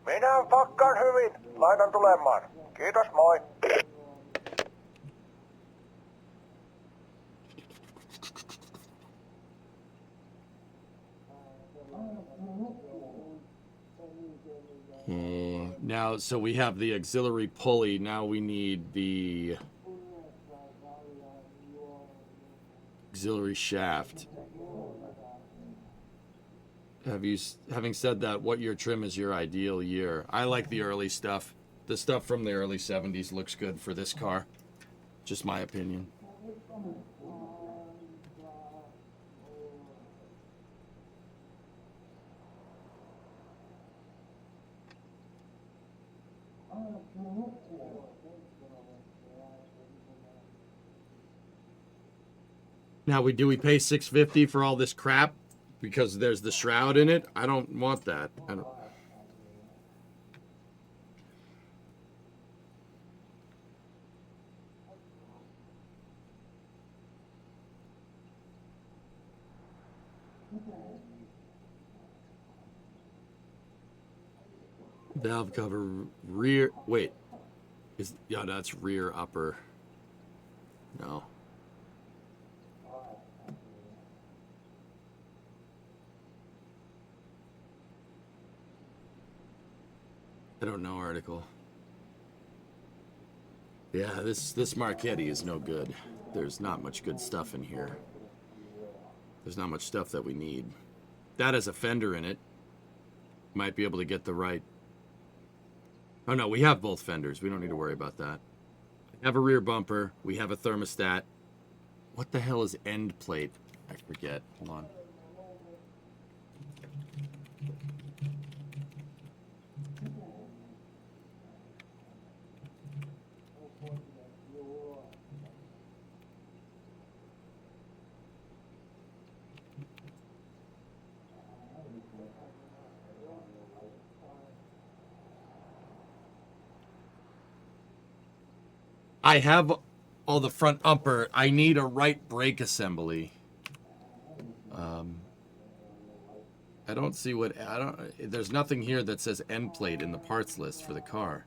Minä pakkaan hyvin, laitan tulemaan. Kiitos, moi. Now, so we have the auxiliary pulley. Now we need the auxiliary shaft. Having said that, what year trim is your ideal year? I like the early stuff. The stuff from the early 70s looks good for this car. Just my opinion. Now, do we pay $650 for all this crap because there's the shroud in it? I don't want that. I don't. Valve cover rear. Wait, yeah, that's rear upper. No. I don't know, article. Yeah, this Marchetti is no good. There's not much good stuff in here. There's not much stuff that we need. That has a fender in it. Might be able to get the right... Oh no, we have both fenders. We don't need to worry about that. We have a rear bumper. We have a thermostat. What the hell is end plate? I forget. Hold on. I have all the front upper. I need a right brake assembly. I don't see what there's nothing here that says end plate in the parts list for the car.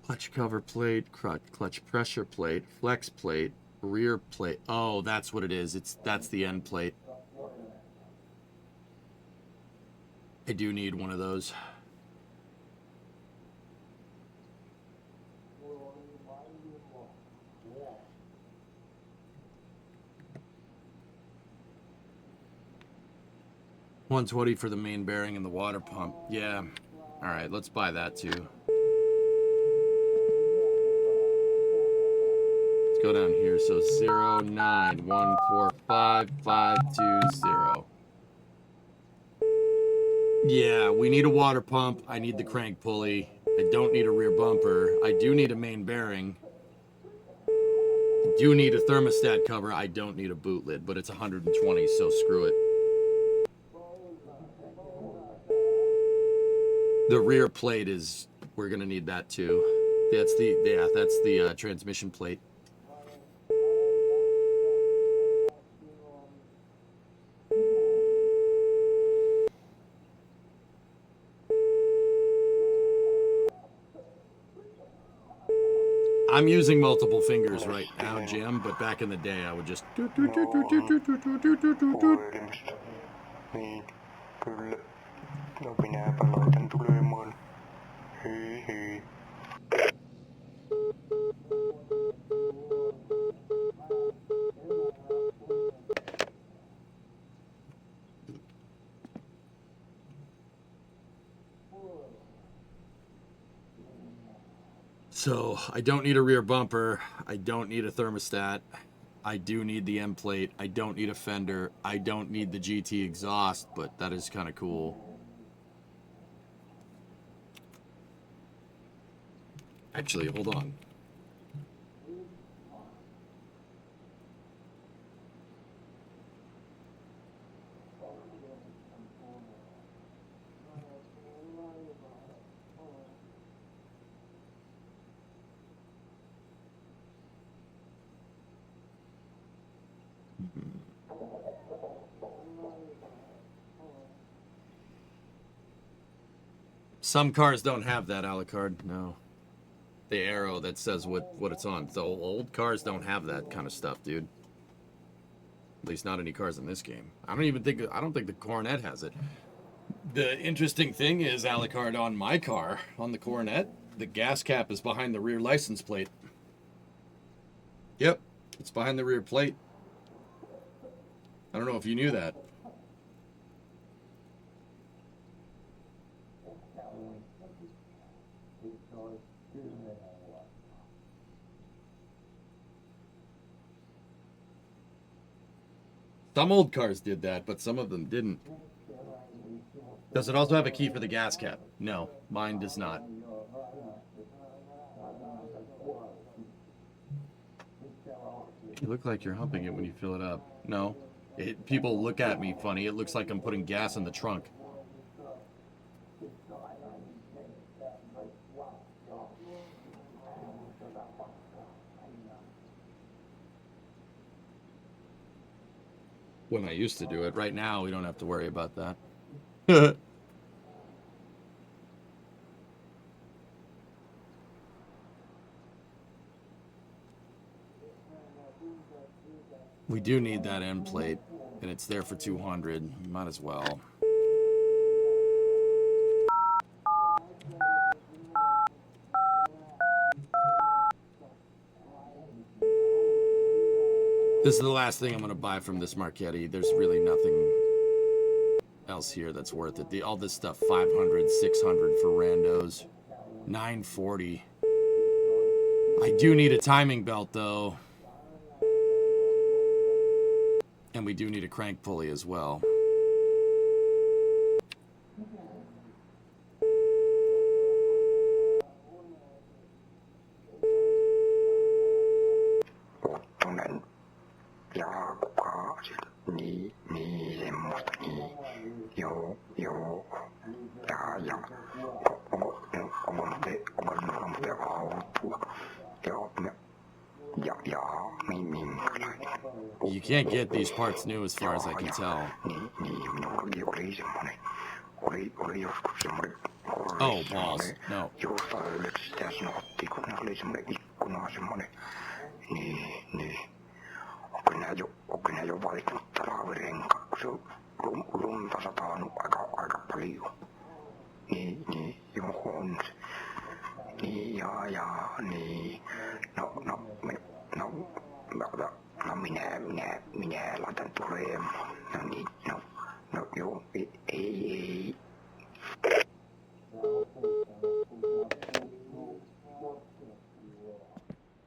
Clutch cover plate, clutch pressure plate, flex plate, rear plate. Oh, that's what it is. That's the end plate. I do need one of those. $120 for the main bearing and the water pump. Yeah. All right, let's buy that too. Let's go down here. So 091455520. Yeah, we need a water pump. I need the crank pulley. I don't need a rear bumper. I do need a main bearing. I do need a thermostat cover. I don't need a boot lid, but it's 120, so screw it. The rear plate is, we're gonna need that too. That's the transmission plate. I'm using multiple fingers right now, Jim, but back in the day I would just... Niin, kyllä. No minäpä laitan tulemaan. Hei hei. So, I don't need a rear bumper. I don't need a thermostat. I do need the end plate. I don't need a fender. I don't need the GT exhaust, but that is kind of cool. Actually, hold on. Some cars don't have that, Alucard. No. The arrow that says what it's on. The old cars don't have that kind of stuff, dude. At least not any cars in this game. I don't think the Coronet has it. The interesting thing is, Alucard, on my car, on the Coronet, the gas cap is behind the rear license plate. Yep, it's behind the rear plate. I don't know if you knew that. Some old cars did that, but some of them didn't. Does it also have a key for the gas cap? No, mine does not. You look like you're humping it when you fill it up. No. People look at me funny. It looks like I'm putting gas in the trunk. When I used to do it. Right now, we don't have to worry about that. We do need that end plate, and it's there for 200. Might as well. This is the last thing I'm going to buy from this Marchetti. There's really nothing else here that's worth it. All this stuff, 500, 600 for randos, 940. I do need a timing belt, though. And we do need a crank pulley as well. You can't get these parts new as far as I can tell. Oh, balls. No.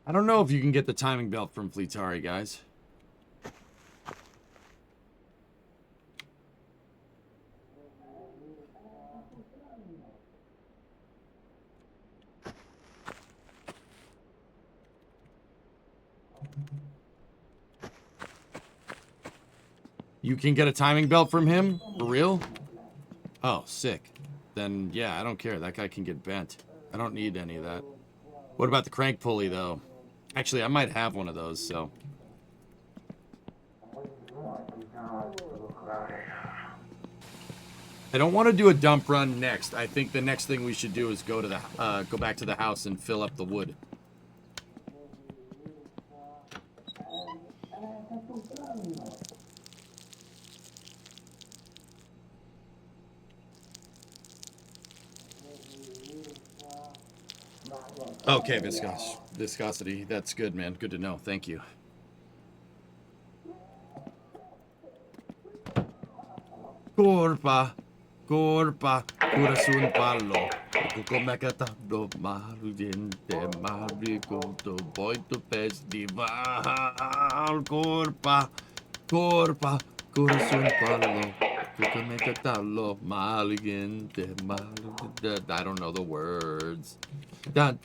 I don't know if you can get the timing belt from Fleetari, guys. You can get a timing belt from him? For real? Oh, sick. Then, yeah, I don't care. That guy can get bent. I don't need any of that. What about the crank pulley, though? Actually, I might have one of those, so... I don't want to do a dump run next. I think the next thing we should do is go to the go back to the house and fill up the wood. Okay, viscosity. That's good, man. Good to know. Thank you. Korpa, korpa, cura sun pallo. Koko makatado marugente marigoto boito festival. Korpa, korpa, cura sun pallo. Koko makatalo marugente marugente. I don't know the words. All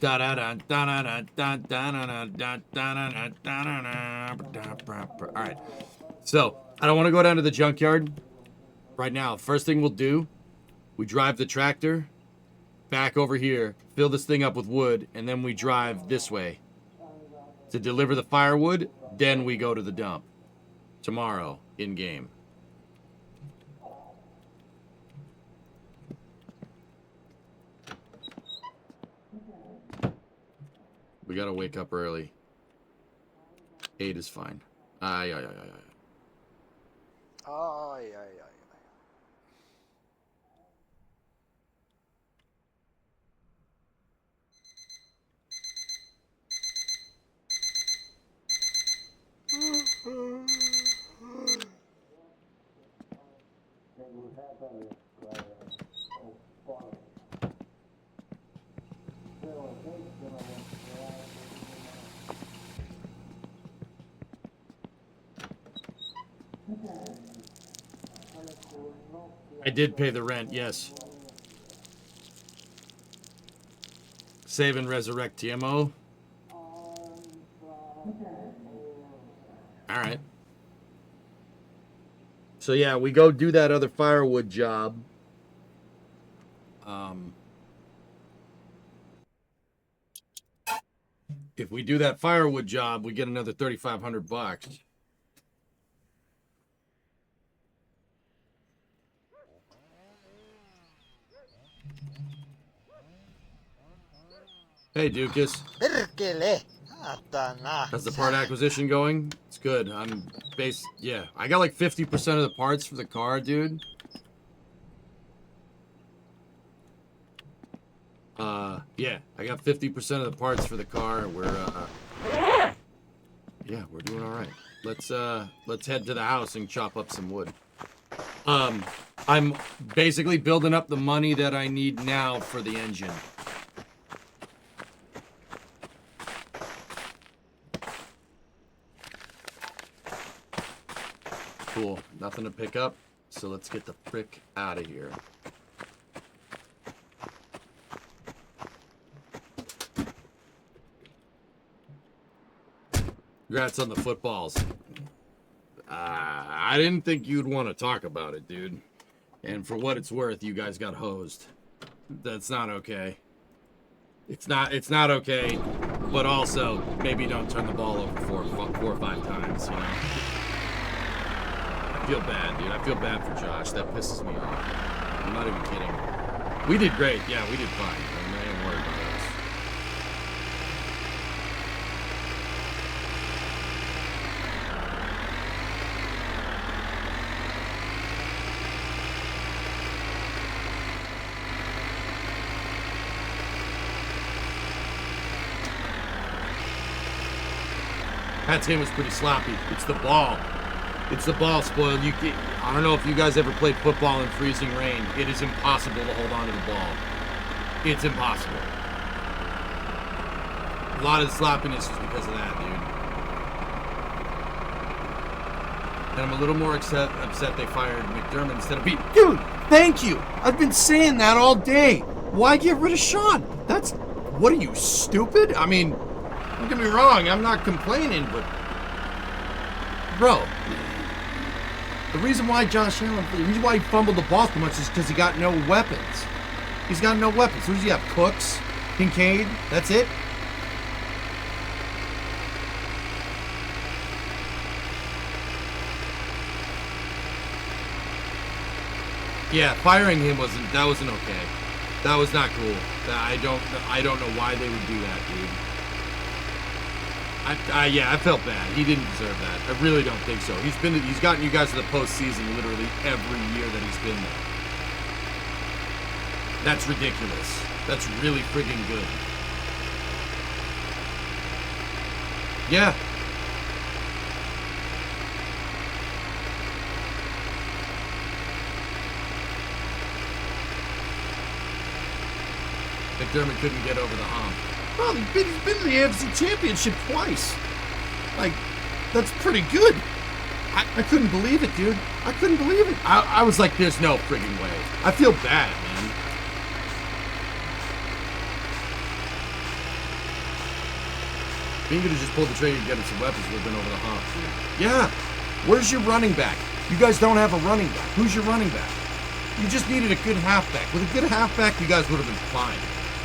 right. So, I don't want to go down to the junkyard right now. First thing we'll do, we drive the tractor back over here, fill this thing up with wood, and then we drive this way to deliver the firewood. Then we go to the dump. tomorrow in game. We gotta wake up early. 8 is fine. Ay. I did pay the rent, yes. Save and resurrect TMO. Alright. So yeah, we go do that other firewood job. If we do that firewood job, we get another $3,500. Hey, Dukas. How's the part acquisition going? It's good. Yeah. I got like 50% of the parts for the car, dude. Yeah, I got 50% of the parts for the car. Yeah, we're doing all right. Let's head to the house and chop up some wood. I'm basically building up the money that I need now for the engine. Cool. Nothing to pick up, so let's get the frick out of here. Congrats on the footballs. I didn't think you'd want to talk about it, dude. And for what it's worth, you guys got hosed. That's not okay. It's not okay, but also, maybe don't turn the ball over four or five times, you know? I feel bad, dude. I feel bad for Josh. That pisses me off. I'm not even kidding. We did great. Yeah, we did fine. I ain't worried about us. That team was pretty sloppy. It's the ball. It's the ball, spoiled. I don't know if you guys ever played football in freezing rain. It is impossible to hold on to the ball. It's impossible. A lot of the sloppiness is because of that, dude. And I'm a little more upset they fired McDermott instead of Pete. Dude, thank you. I've been saying that all day. Why get rid of Sean? What are you, stupid? I mean, don't get me wrong, I'm not complaining, but bro, the reason why Josh Allen, the reason why he fumbled the ball so much is because he got no weapons. He's got no weapons. Who does he have? Cooks? Kincaid? That's it? Yeah, firing him wasn't okay. That was not cool. I don't know why they would do that, dude. Yeah, I felt bad. He didn't deserve that. I really don't think so. He's gotten you guys to the postseason literally every year that he's been there. That's ridiculous. That's really friggin' good. Yeah. McDermott couldn't get over the hump. Well, he's been to the AFC Championship twice. Like, that's pretty good. I couldn't believe it, dude. I couldn't believe it. I was like, there's no friggin' way. I feel bad, man. Being could have just pulled the trigger and get him some weapons would have been over the hump, dude. Yeah. Where's your running back? You guys don't have a running back. Who's your running back? You just needed a good halfback. With a good halfback, you guys would have been fine.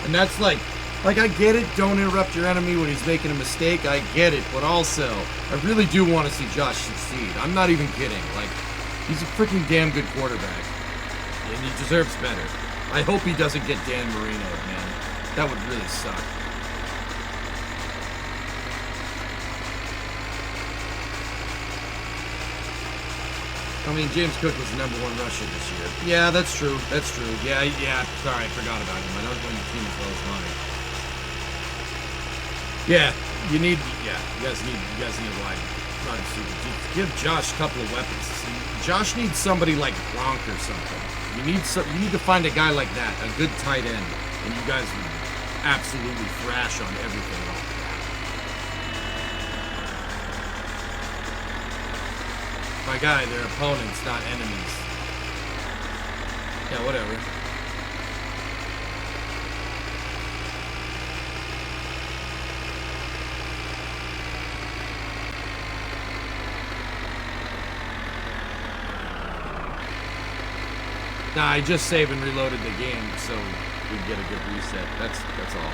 And that's like Like, I get it, don't interrupt your enemy when he's making a mistake, I get it, but also, I really do want to see Josh succeed. I'm not even kidding. Like, he's a freaking damn good quarterback, and he deserves better. I hope he doesn't get Dan Marino, man. That would really suck. I mean, James Cook was the #1 rusher this year. Yeah, that's true. That's true. Yeah. Sorry, I forgot about him. I don't win the team as well as mine. Yeah, you guys need a wide receiver. Give Josh a couple of weapons. Josh needs somebody like Gronk or something. You need to find a guy like that, a good tight end, and you guys would absolutely thrash on everything else. My guy, they're opponents, not enemies. Yeah, whatever. Nah, I just saved and reloaded the game so we get a good reset. That's all.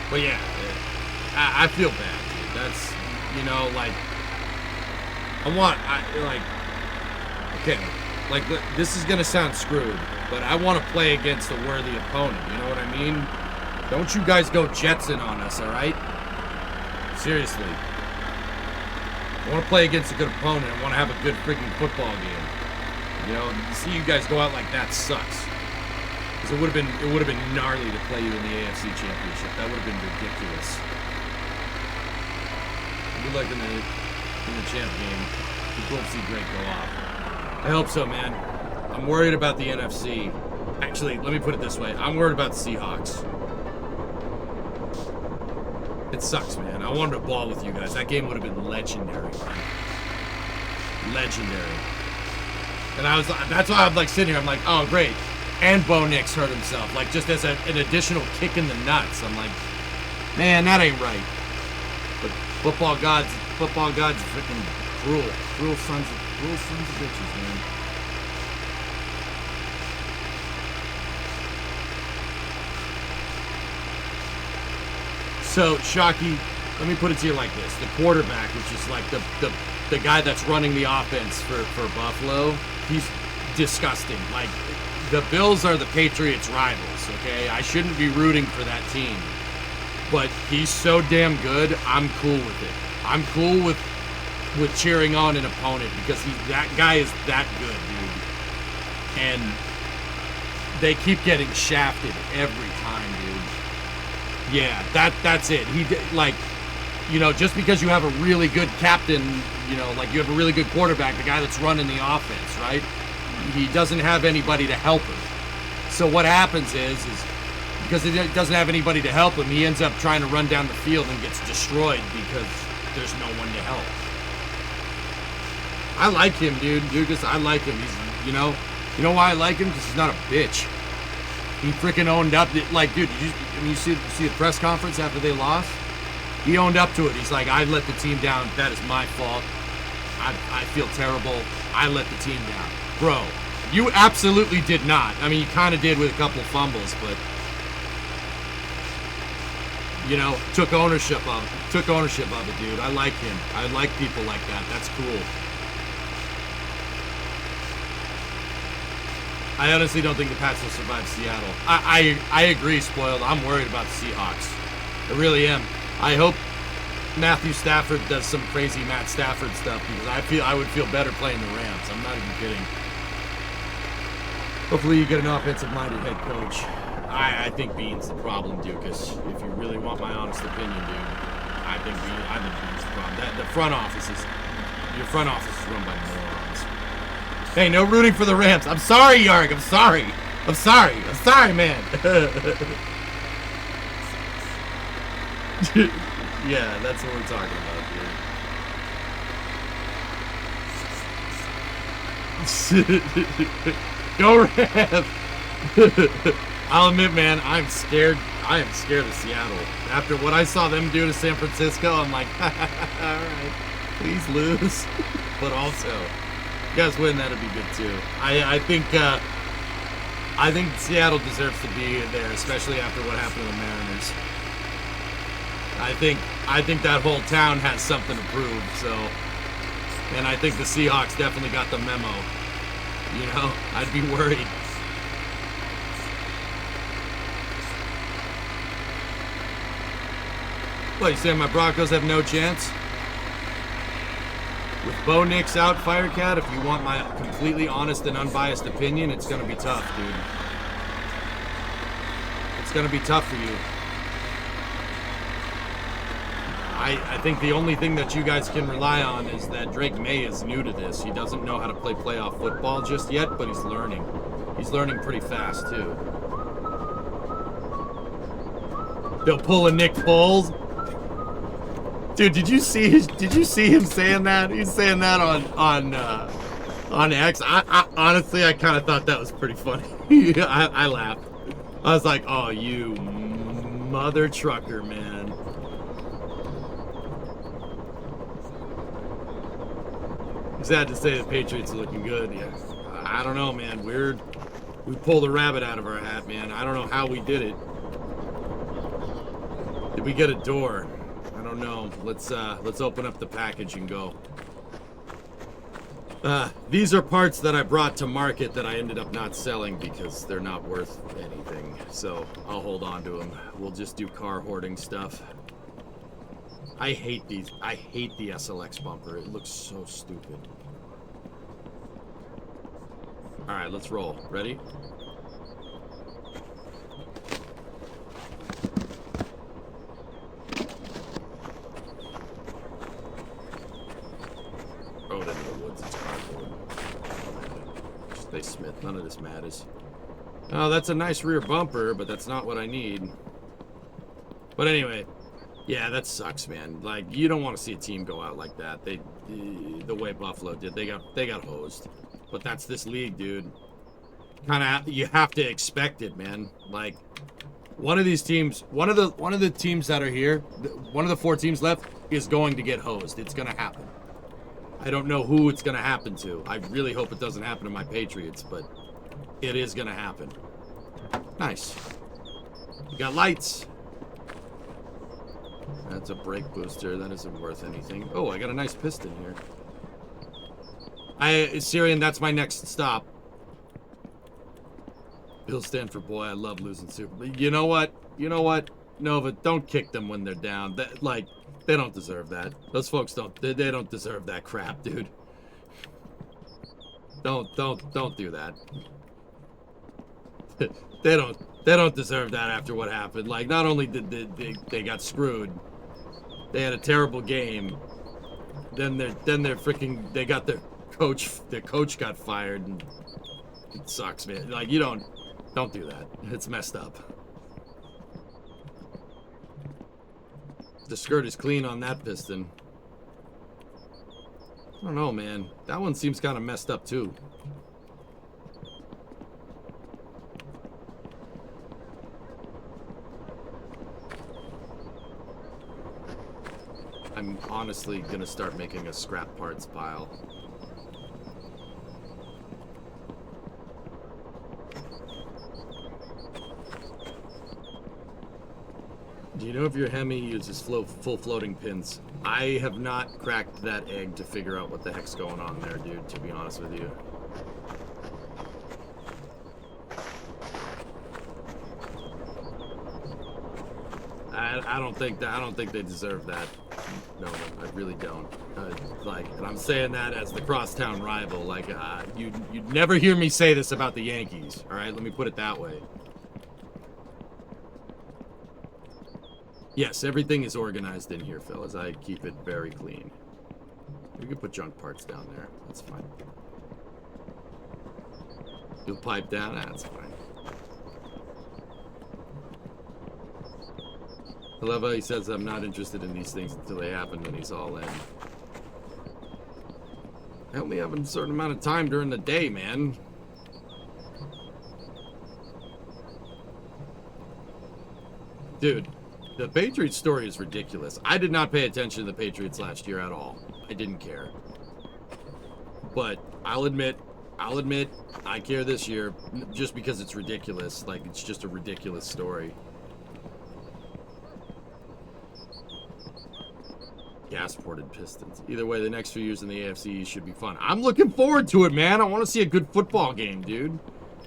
But yeah, I feel bad, dude. That's, you know, like, this is gonna sound screwed, but I want to play against a worthy opponent. You know what I mean? Don't you guys go Jetson on us, all right? Seriously. I want to play against a good opponent. I want to have a good freaking football game. You know, to see you guys go out like that sucks. Because it would have been gnarly to play you in the AFC Championship. That would have been ridiculous. Good luck in the champ game. We will see Drake go off. I hope so, man. I'm worried about the NFC. Actually, let me put it this way. I'm worried about the Seahawks. It sucks, man. I wanted to ball with you guys. That game would have been legendary, man. Legendary. And that's why I'm like sitting here. I'm like, oh, great. And Bo Nix hurt himself, like just as an additional kick in the nuts. I'm like, man, that ain't right. But football gods are freaking cruel sons of bitches, man. So, Shockey, let me put it to you like this: the quarterback, which is like the guy that's running the offense for Buffalo, he's disgusting. Like, the Bills are the Patriots' rivals, okay? I shouldn't be rooting for that team. But he's so damn good, I'm cool with it. I'm cool with cheering on an opponent because that guy is that good, dude. And they keep getting shafted every time, dude. Yeah, that's it. Just because you have a really good captain, you have a really good quarterback, the guy that's running the offense, right? He doesn't have anybody to help him. So what happens is because he doesn't have anybody to help him, he ends up trying to run down the field and gets destroyed because there's no one to help. I like him, dude. I like him. He's, you know why I like him? Because he's not a bitch. He freaking owned up. Like, dude, you see the press conference after they lost? He owned up to it. He's like, I let the team down. That is my fault. I feel terrible. I let the team down. Bro, you absolutely did not. I mean, you kind of did with a couple of fumbles, but, took ownership of it, dude. I like him. I like people like that. That's cool. I honestly don't think the Pats will survive Seattle. I agree, Spoiled. I'm worried about the Seahawks. I really am. I hope Matthew Stafford does some crazy Matt Stafford stuff because I would feel better playing the Rams. I'm not even kidding. Hopefully you get an offensive-minded head coach. I think Bean's the problem, Dukas. If you really want my honest opinion, dude, I think Bean's the problem. Your front office is run by morons. Hey, no rooting for the Rams. I'm sorry, Yarg. I'm sorry, man. Yeah, that's what we're talking about, dude. Go Rams! I'll admit, man, I am scared of Seattle. After what I saw them do to San Francisco, I'm like, all right, please lose. But also, guys win, that'd be good too. I think Seattle deserves to be there, especially after what happened to the Mariners. I think that whole town has something to prove. So, and I think the Seahawks definitely got the memo. You know, I'd be worried. What, you saying my Broncos have no chance? With Bo Nix out, Firecat, if you want my completely honest and unbiased opinion, it's going to be tough, dude. It's going to be tough for you. I think the only thing that you guys can rely on is that Drake May is new to this. He doesn't know how to play playoff football just yet, but he's learning. He's learning pretty fast, too. They'll pull a Nick Foles. Dude, did you see him saying that? He's saying that on X. I honestly, I kind of thought that was pretty funny. I laughed. I was like, "Oh, you mother trucker, man." Sad to say the Patriots are looking good. Yeah, I don't know, man. We pulled a rabbit out of our hat, man. I don't know how we did it. Did we get a door? I don't know. Let's open up the package and go. These are parts that I brought to market that I ended up not selling because they're not worth anything. So I'll hold on to them. We'll just do car hoarding stuff. I hate these. I hate the SLX bumper. It looks so stupid. All right, let's roll. Ready? Throw it into the woods. It's cardboard. Stay Smith. None of this matters. Oh, that's a nice rear bumper, but that's not what I need. But anyway. Yeah, that sucks, man. Like, you don't want to see a team go out like that. The way Buffalo did, they got hosed. But that's this league, dude. You have to expect it, man. Like, one of these teams, one of the teams that are here, one of the 4 teams left is going to get hosed. It's gonna happen. I don't know who it's gonna happen to. I really hope it doesn't happen to my Patriots, but it is gonna happen. Nice. We got lights. That's a brake booster. That isn't worth anything. Oh, I got a nice piston here. Syrian, that's my next stop. Bill Stanford, boy, I love losing Super Bowl. You know what? Nova, don't kick them when they're down. They don't deserve that. Those folks they don't deserve that crap, dude. Don't do that. They don't deserve that after what happened. Like, not only did they got screwed, they had a terrible game. Then they got their coach got fired, and it sucks, man. Like, you don't do that. It's messed up. The skirt is clean on that piston. I don't know, man. That one seems kind of messed up too. I'm honestly gonna start making a scrap parts pile. Do you know if your Hemi uses full floating pins? I have not cracked that egg to figure out what the heck's going on there, dude, to be honest with you. I don't think they deserve that. No, I really don't. And I'm saying that as the crosstown rival. Like, you'd never hear me say this about the Yankees. All right, let me put it that way. Yes, everything is organized in here, fellas. I keep it very clean. We can put junk parts down there. That's fine. You'll pipe down? That's fine. I love how he says I'm not interested in these things until they happen when he's all in. I only have a certain amount of time during the day, man. Dude, the Patriots story is ridiculous. I did not pay attention to the Patriots last year at all. I didn't care. But I'll admit, I care this year just because it's ridiculous. Like, it's just a ridiculous story. Gas-ported Pistons. Either way, the next few years in the AFC should be fun. I'm looking forward to it, man. I want to see a good football game, dude.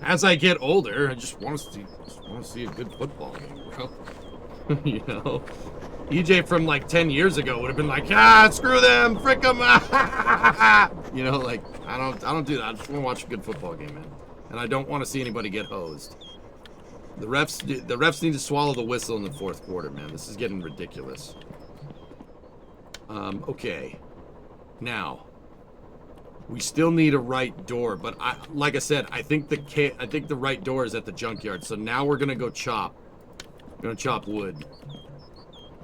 As I get older, I just want to see a good football game, bro. You know, EJ from like 10 years ago would have been like, screw them, frick them. You know, like I don't do that. I just want to watch a good football game, man. And I don't want to see anybody get hosed. The refs need to swallow the whistle in the fourth quarter, man. This is getting ridiculous. Okay. Now, we still need a right door, but like I said, I think the right door is at the junkyard. So now we're gonna go chop. We're gonna chop wood.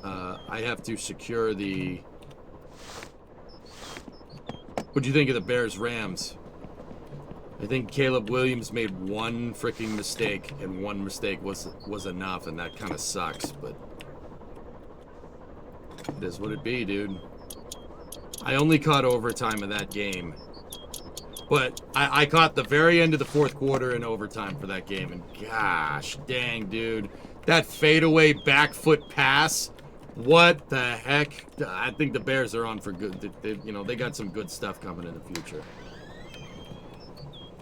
I have to secure the. What do you think of the Bears-Rams? I think Caleb Williams made one freaking mistake, and one mistake was enough, and that kind of sucks, but it is what it be, dude. I only caught overtime of that game, but I caught the very end of the fourth quarter in overtime for that game, and gosh dang, dude, that fadeaway back foot pass. What the heck? I think the Bears are on for good. They got some good stuff coming in the future.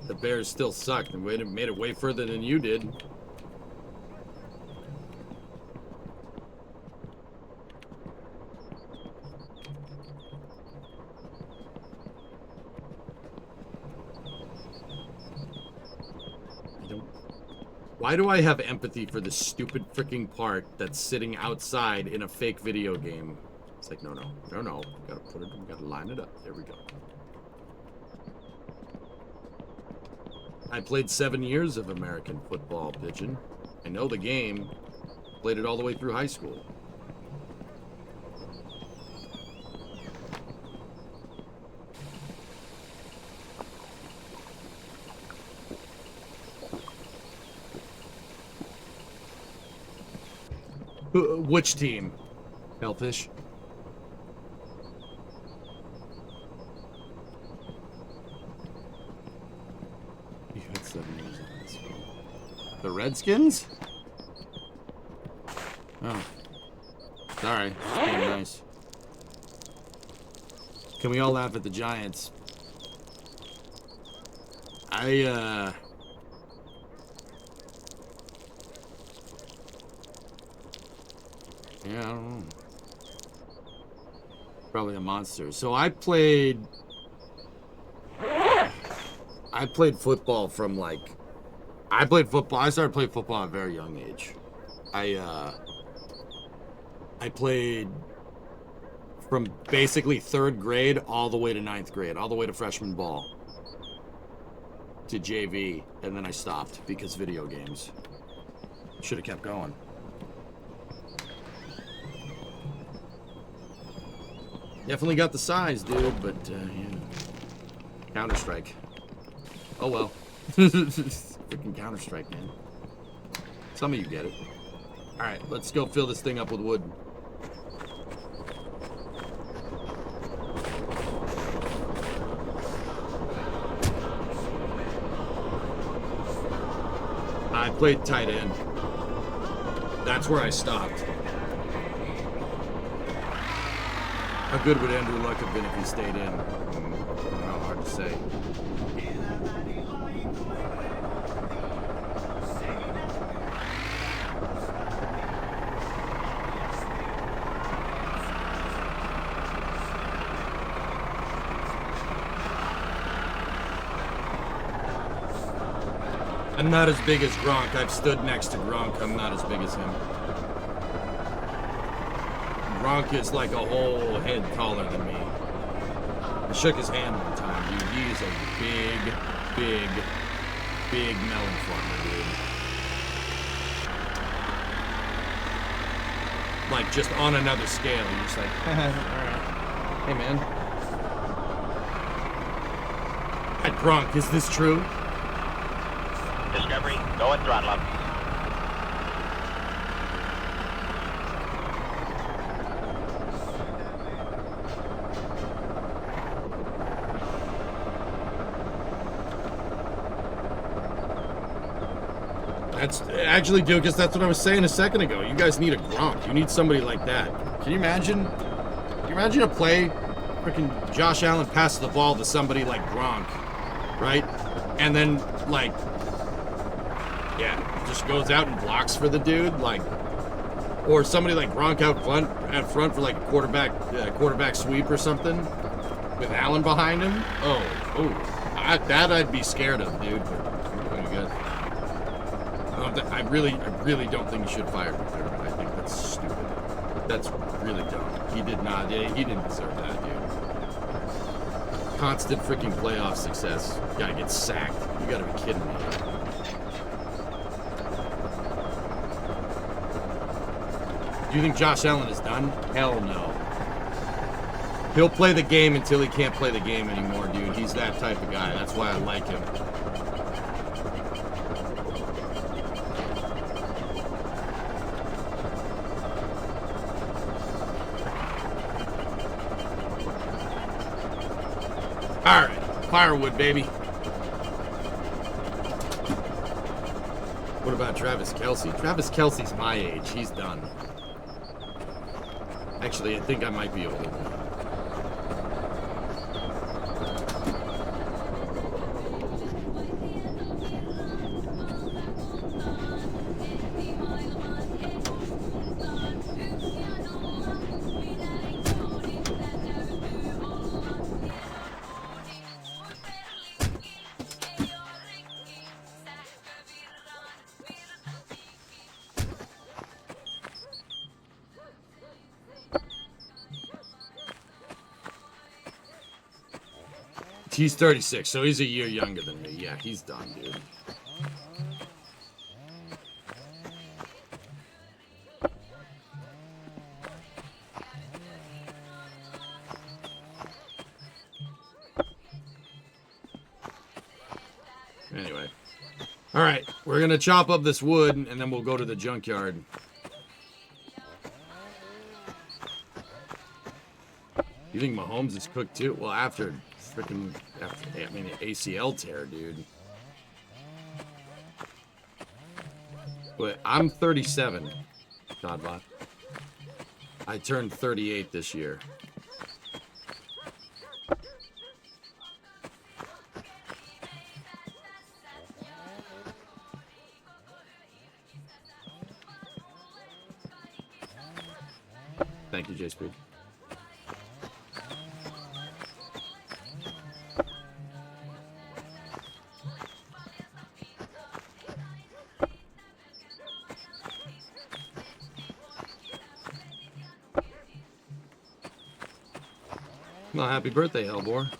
The Bears still sucked and made it way further than you did. Why do I have empathy for this stupid freaking part that's sitting outside in a fake video game? It's like, no. Gotta line it up. There we go. I played 7 years of American football, Pigeon. I know the game. Played it all the way through high school. Which team? Hellfish? You had 7 years in high school. The Redskins? Oh. Sorry. Pretty nice. Can we all laugh at the Giants? Yeah, I don't know. Probably a monster. So I played football from like, I started playing football at a very young age. I played from basically 3rd grade all the way to 9th grade, all the way to freshman ball to JV, and then I stopped because video games. Should have kept going. Definitely got the size, dude, but, yeah. Counter-Strike. Oh, well. Freaking Counter-Strike, man. Some of you get it. Alright, let's go fill this thing up with wood. I played tight end. That's where I stopped. How good would Andrew Luck have been if he stayed in? I don't know, hard to say. I'm not as big as Gronk. I've stood next to Gronk. I'm not as big as him. Gronk is like a whole head taller than me. I shook his hand one time, dude. He's a big melon farmer, dude. Like, just on another scale. You're just like, alright. Hey, man. At Gronk, is this true? Discovery, go and throttle up. That's actually, Dukas, that's what I was saying a second ago. You guys need a Gronk. You need somebody like that. Can you imagine? Can you imagine a play? Freaking Josh Allen passes the ball to somebody like Gronk, right? And then, like, yeah, just goes out and blocks for the dude, like, or somebody like Gronk out front for like a quarterback sweep or something with Allen behind him. That I'd be scared of, dude. But you guys, I really don't think you should fire McDermott. I think that's stupid. That's really dumb. He didn't deserve that, dude. Constant freaking playoff success. Gotta get sacked. You gotta be kidding me. Do you think Josh Allen is done? Hell no. He'll play the game until he can't play the game anymore, dude. He's that type of guy. That's why I like him. Alright, firewood, baby. What about Travis Kelce? Travis Kelce's my age. He's done. Actually, I think I might be older than him. He's 36, so he's a year younger than me. Yeah, he's done, dude. Anyway. Alright, we're gonna chop up this wood, and then we'll go to the junkyard. You think Mahomes is cooked too? Well, after ACL tear, dude. But I'm 37, Godbot. I turned 38 this year. Thank you, J-Speed. Well, happy birthday, Hellbore.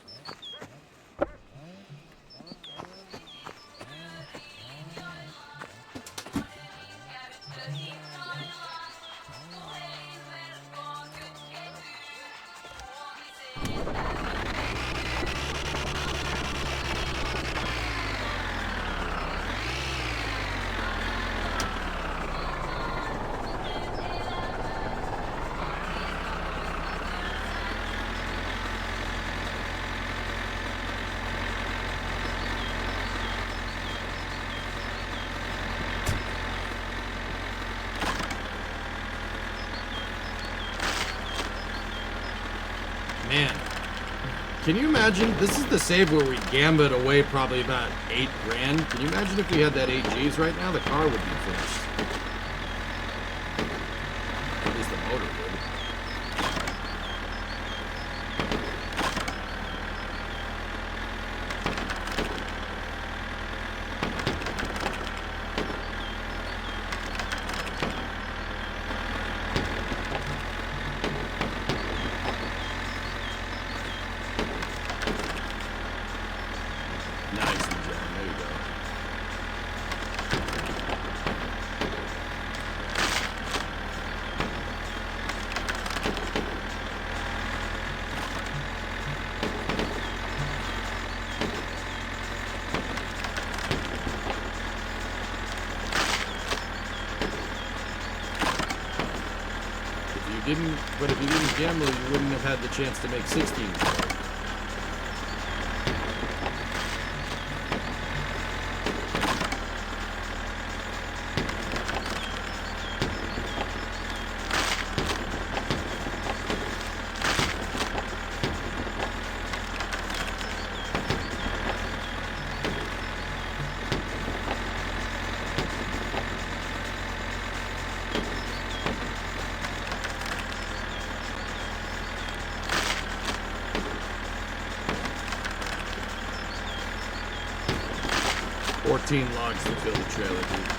Man, can you imagine? This is the save where we gambit away probably about 8 grand. Can you imagine if we had that 8 G's right now? The car would be finished. At least the motor would. But if you didn't gamble, you wouldn't have had the chance to make 16. 15 logs to fill the trailer, dude.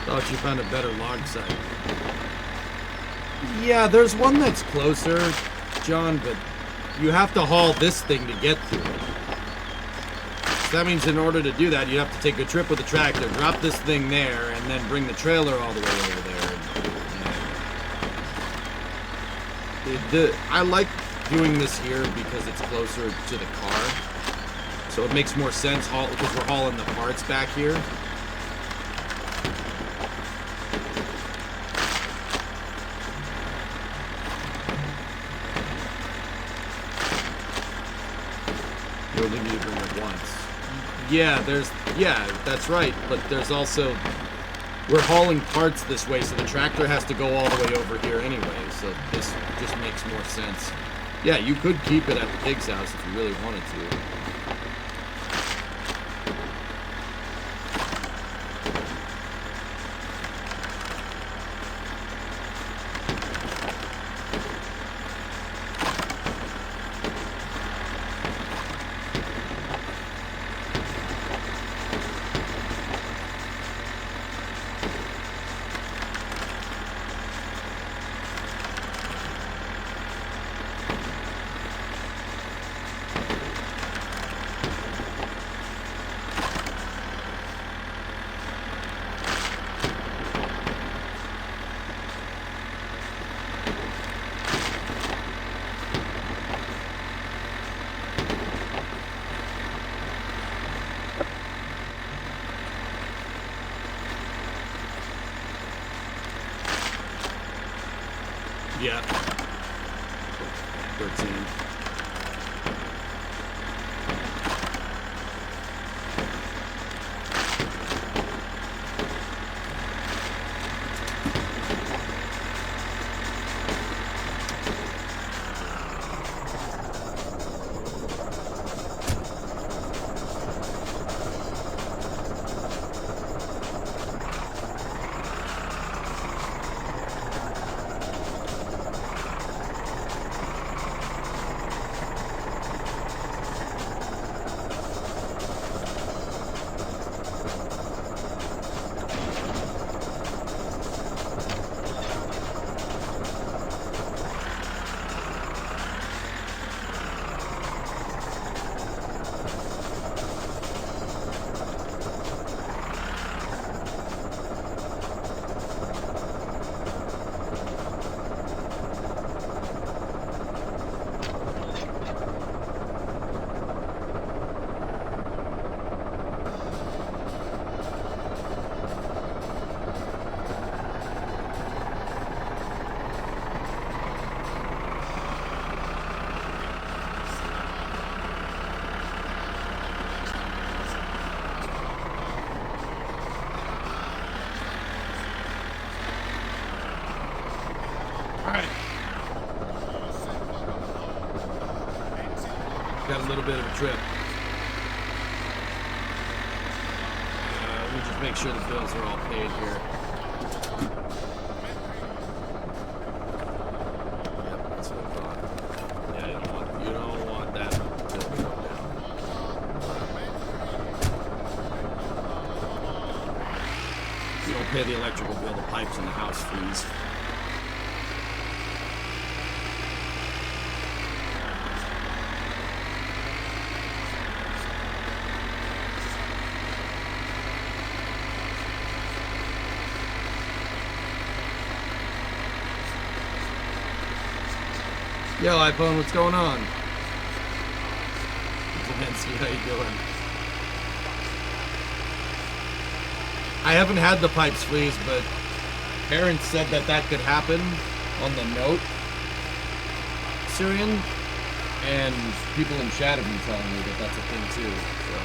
Thought you found a better log site. Yeah, there's one that's closer, John, but you have to haul this thing to get to it. So that means in order to do that, you have to take a trip with the tractor, drop this thing there, and then bring the trailer all the way over there. I like doing this here because it's closer to the car. So it makes more sense because we're hauling the parts back here. You only need to bring it once. Yeah, that's right. But there's also, we're hauling parts this way, so the tractor has to go all the way over here anyway. So this just makes more sense. Yeah, you could keep it at the pig's house if you really wanted to. Yeah. 13. Got a little bit of a trip. We'll just make sure the bills are all paid here. Yep, that's what I thought. Yeah, you don't want that bill to go down. You don't pay the electrical bill, the pipes in the house freeze. Yo, iPhone, what's going on? Nancy, how you doing? I haven't had the pipes freeze, but parents said that could happen on the note. Syrian, And people in chat have been telling me that that's a thing too. So,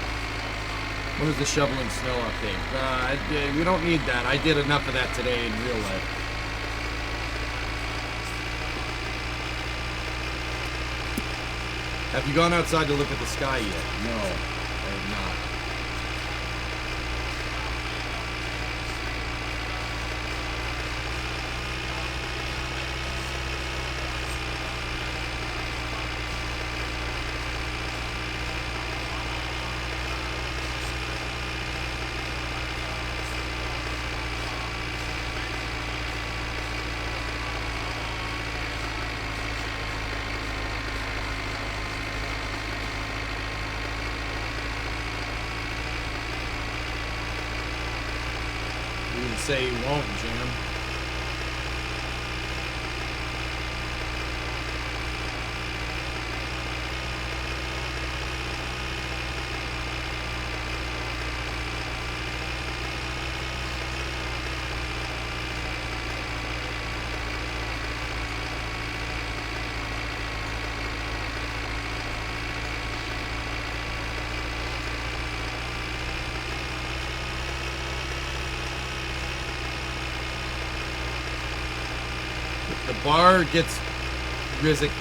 what is the shoveling snow update? We don't need that. I did enough of that today in real life. Have you gone outside to look at the sky yet? No, I have not. Say you won't, Jim. The bar gets Rizzik.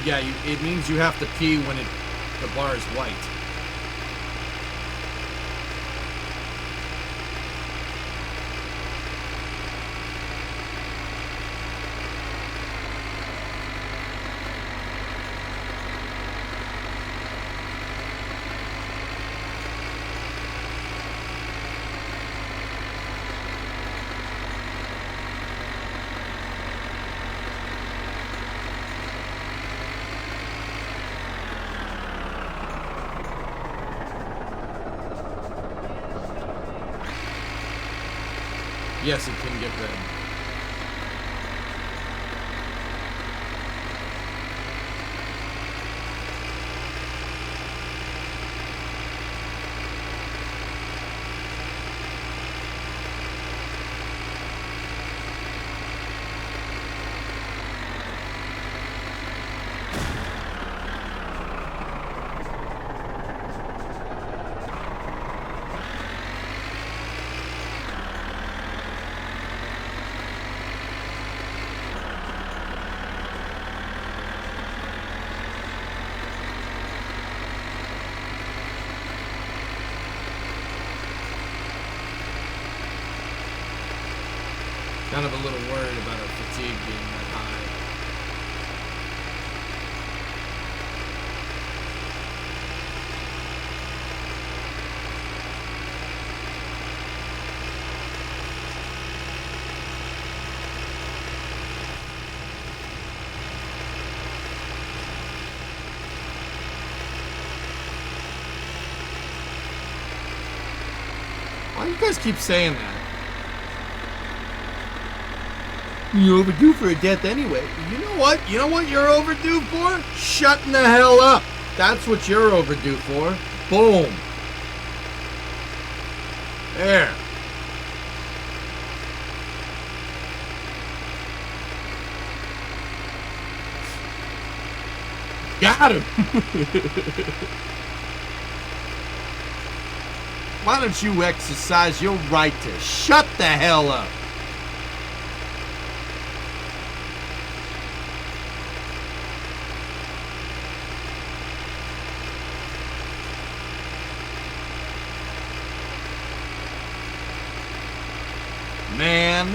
Yeah, it means you have to pee when the bar is white. Yes, it can get red. Kind of a little worried about our fatigue being that high. Why do you guys keep saying that? You're overdue for a death anyway. You know what? You know what you're overdue for? Shutting the hell up. That's what you're overdue for. Boom. There. Got him. Why don't you exercise your right to shut the hell up? Man.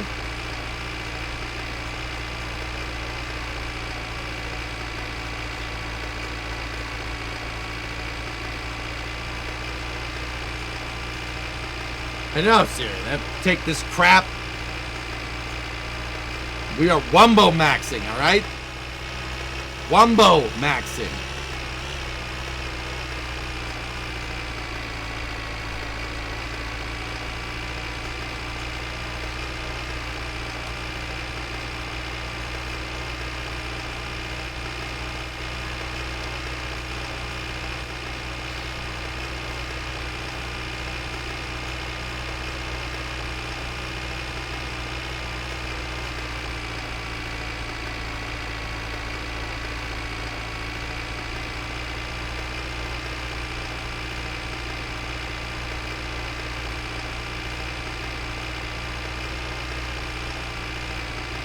Enough, Siri. Take this crap. We are Wumbo maxing, alright? Wumbo maxing.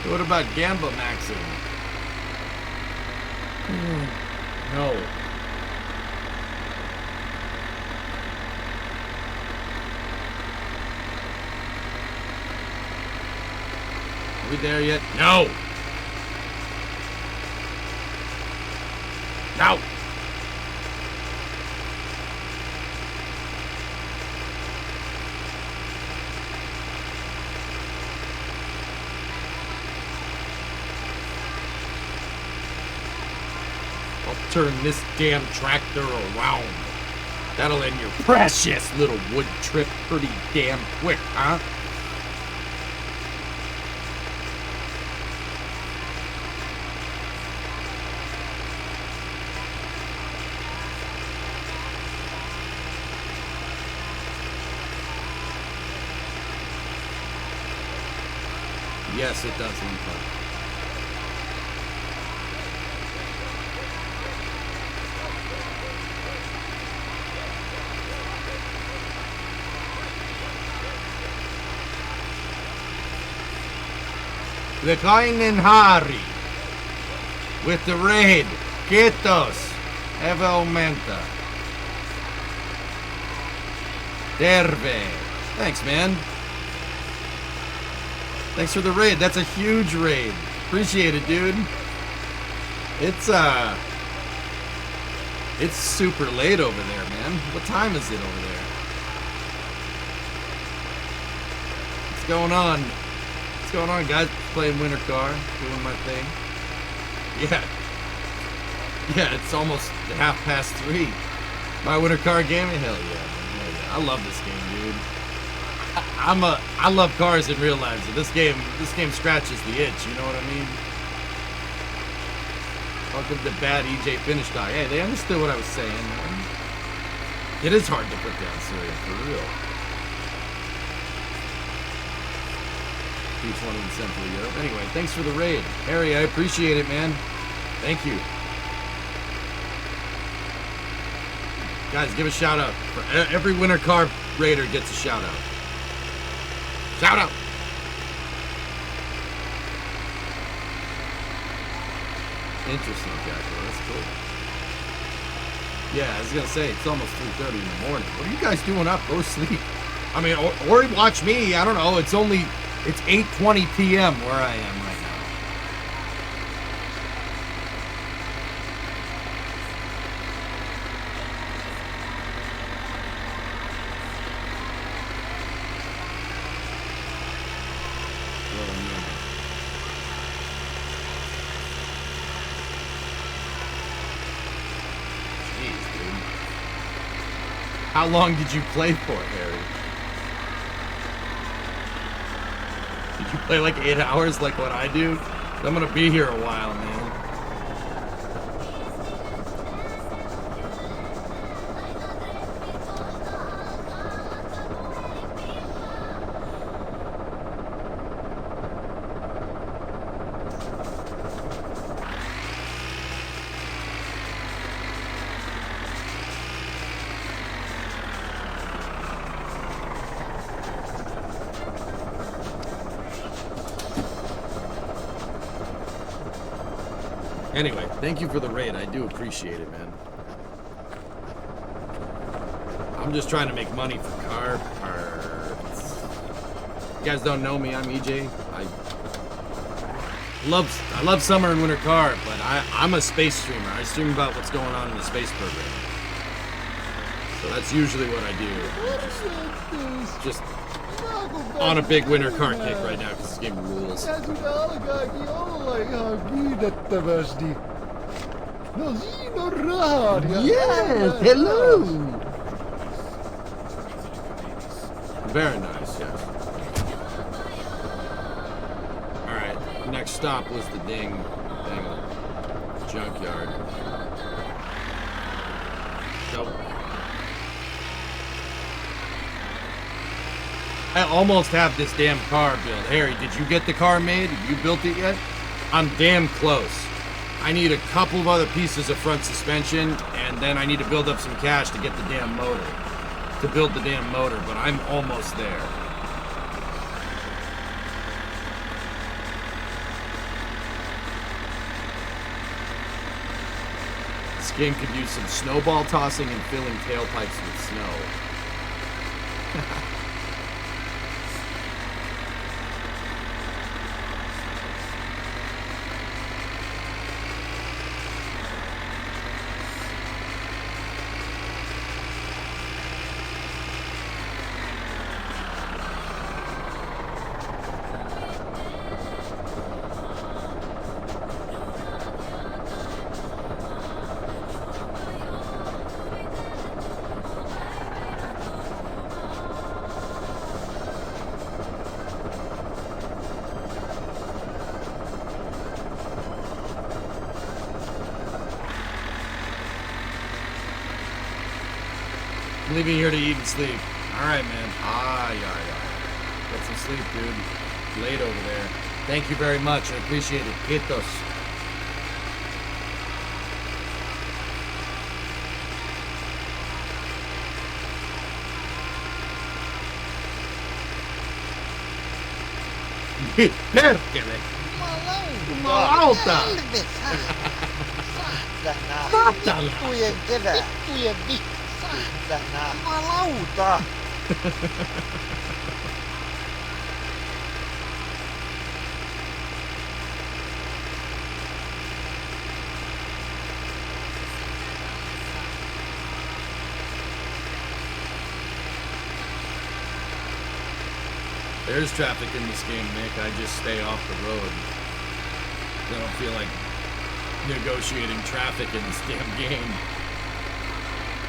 What about Gamba Maxim? No. Are we there yet? No! No! I'll turn this damn tractor around. That'll end your precious little wood trip pretty damn quick, huh? Yes, it does, Limpa. The Kainen Hari with the raid. Kiitos. Eva aumenta. Terve. Thanks, man. Thanks for the raid. That's a huge raid. Appreciate it, dude. It's super late over there, man. What time is it over there? What's going on? What's going on, guys? Playing Winter Car, doing my thing. Yeah, it's almost 3:30. My Winter Car gaming, hell yeah, man. Hell yeah. I love this game, dude. I love cars in real life, so this game scratches the itch, you know what I mean? Welcome to Bad EJ Finish Dog. Hey, they understood what I was saying, man. It is hard to put down cereal, for real. P20 in Central Europe. Anyway, thanks for the raid. Harry, I appreciate it, man. Thank you. Guys, give a shout out. For every Winter Car raider gets a shout out. Shout out! Interesting, Jacko. That's cool. Yeah, I was gonna say, it's almost 3:30 in the morning. What are you guys doing up? Go to sleep. I mean, or watch me. I don't know. It's 8:20 p.m. where I am right now. How long did you play for, Harry? Did you play like 8 hours like what I do? I'm gonna be here a while, man. Anyway, thank you for the raid. I do appreciate it, man. I'm just trying to make money for car parts. You guys don't know me. I'm EJ. I love summer and winter car, but I'm a space streamer. I stream about what's going on in the space program. So that's usually what I do. Just on a big winter car kick right now because this game rules. Yes, hello. Very nice, yes. Alright, next stop was the dang junkyard. Nope. I almost have this damn car built. Harry, did you get the car made? Have you built it yet? I'm damn close. I need a couple of other pieces of front suspension, and then I need to build up some cash to get the damn motor. To build the damn motor, but I'm almost there. Game could use some snowball tossing and filling tailpipes with snow. I'm leaving here to eat and sleep. Alright, man. Yeah. Get some sleep, dude. Late over there. Thank you very much. I appreciate it. Kiitos. Perkele! Jumalauta! Saatana! Vittujen kevää! Vittujen saatana! Jumalauta! There's traffic in this game, Nick. I just stay off the road. I don't feel like negotiating traffic in this damn game.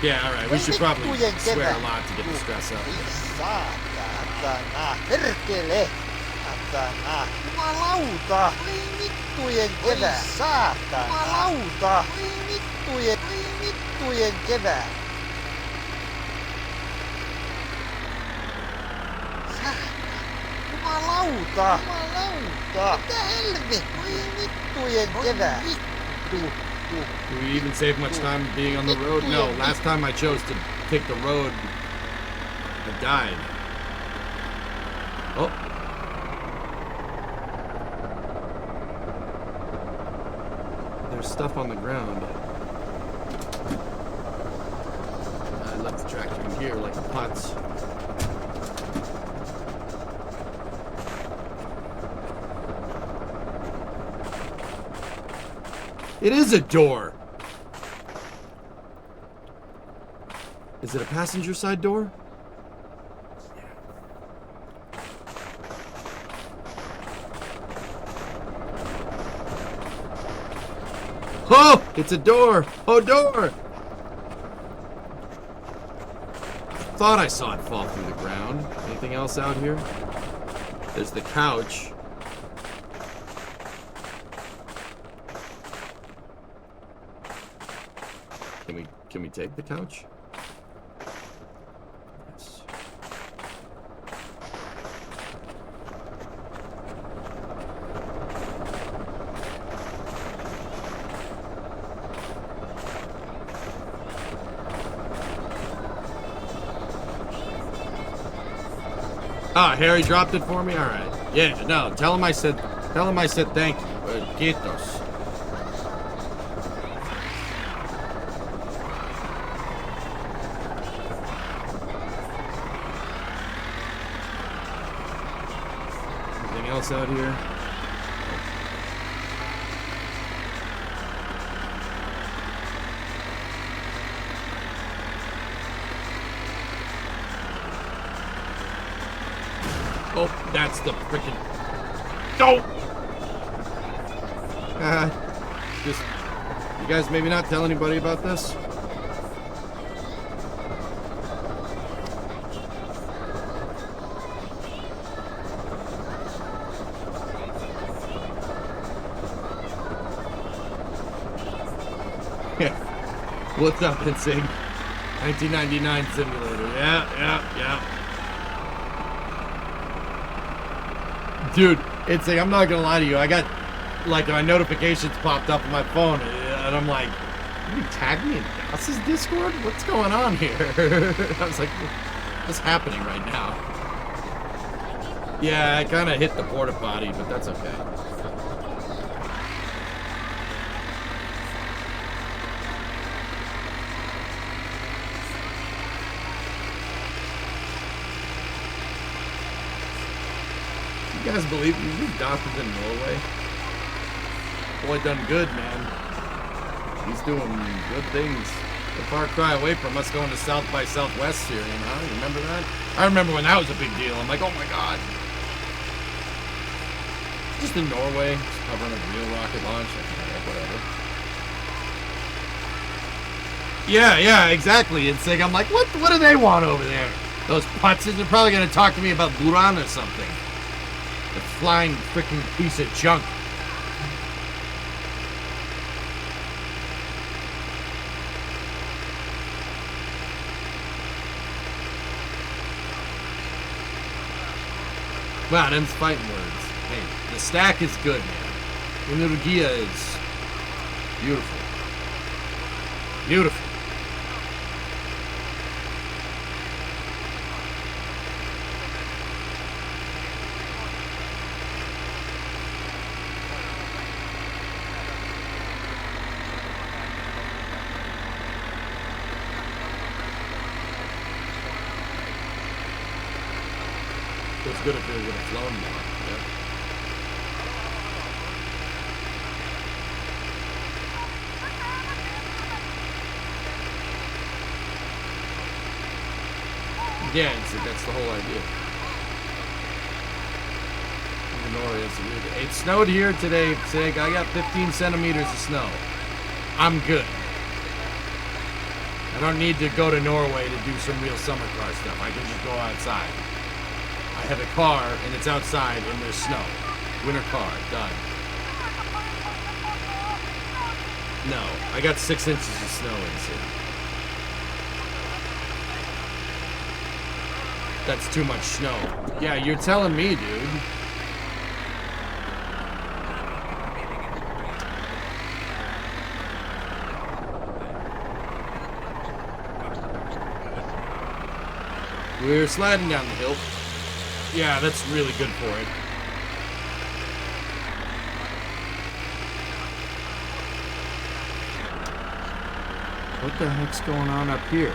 Yeah, alright. We should probably swear a lot to get the stress up. Saatana! Perkele! Saatana! Jumalauta! Vittujen kevää! Saatana! Jumalauta! Vittujen kevää! Jumalauta! Jumalauta! Mitä helvettiä? Vittujen kevää! Vittu! Do we even save much time being on the road? No, last time I chose to take the road, I died. Oh. There's stuff on the ground. I left the tractor in here like a putz. It is a door. Is it a passenger side door? Oh, it's a door. Oh, door. Thought I saw it fall through the ground. Anything else out here? There's the couch. Can we take the couch? Yes. Ah, Harry dropped it for me? Alright. Yeah, no, tell him I said thank you. Kiitos. Out here. Oh, that's the freaking. No! Just, you guys maybe not tell anybody about this? What's up, Insane? 1999 simulator. Yeah. Dude, Insane, I'm not gonna lie to you. I got, like, my notifications popped up on my phone, and I'm like, you tag me in Gauss's Discord? What's going on here? I was like, what's happening right now? Yeah, I kind of hit the porta potty, but that's okay. You guys believe he's moved off in Norway? Boy, done good, man. He's doing good things. The far cry away from us going to South by Southwest Syrian, huh? You remember that? I remember when that was a big deal. I'm like, oh my god. Just in Norway, just covering a real rocket launch. Whatever. Yeah, exactly. It's like, I'm like, what do they want over there? Those putzes are probably going to talk to me about Buran or something. The flying freaking piece of junk. Wow, them's fighting words. Hey, the stack is good, man. Energia is beautiful. Beautiful. It's good if it would have flown more. Yeah, that's the whole idea. It snowed here today, Sig. I got 15 centimeters of snow. I'm good. I don't need to go to Norway to do some real summer car stuff. I can just go outside. I have a car, and it's outside, and there's snow. Winter car, done. No, I got 6 inches of snow in Sig. That's too much snow. Yeah, you're telling me, dude. We're sliding down the hill. Yeah, that's really good for it. What the heck's going on up here?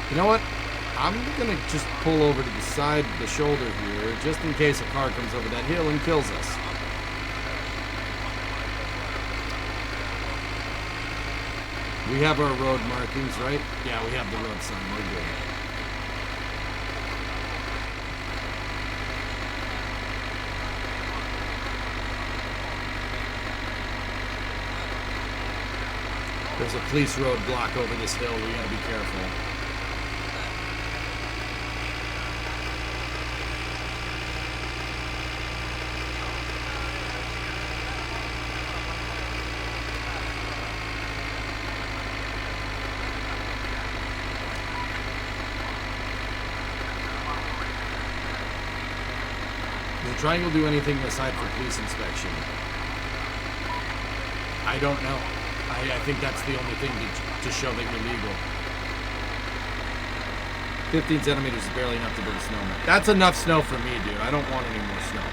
You know what? I'm gonna just pull over to the side of the shoulder here, just in case a car comes over that hill and kills us. We have our road markings, right? Yeah, we have the road sign. We're good. There's a police roadblock over this hill. We gotta be careful. Does the triangle do anything aside for police inspection? I don't know. I think that's the only thing to show that you're legal. 15 centimeters is barely enough to build a snowman. That's enough snow for me, dude. I don't want any more snow.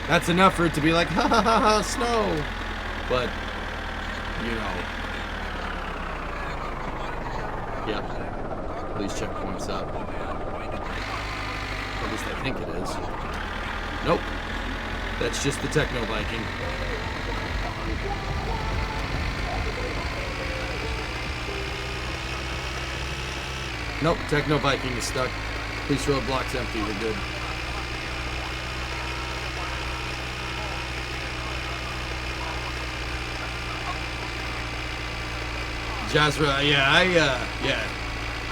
That's enough for it to be like, ha ha ha ha, snow. But, you know. Yep. Police checkpoint's up. At least I think it is. Nope. That's just the Techno Viking. Nope, Techno Viking is stuck. Police roadblock's empty, we're good. Jazra, yeah,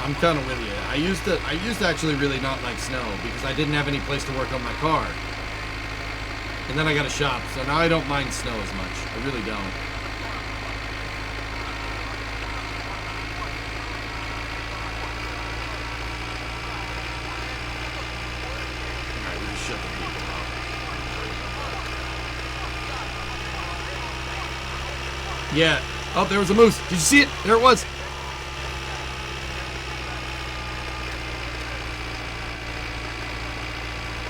I'm kind of with you. I used to actually really not like snow because I didn't have any place to work on my car. And then I got a shop, so now I don't mind snow as much. I really don't. Alright, we just shut the people out. Yeah. Oh, there was a moose. Did you see it? There it was.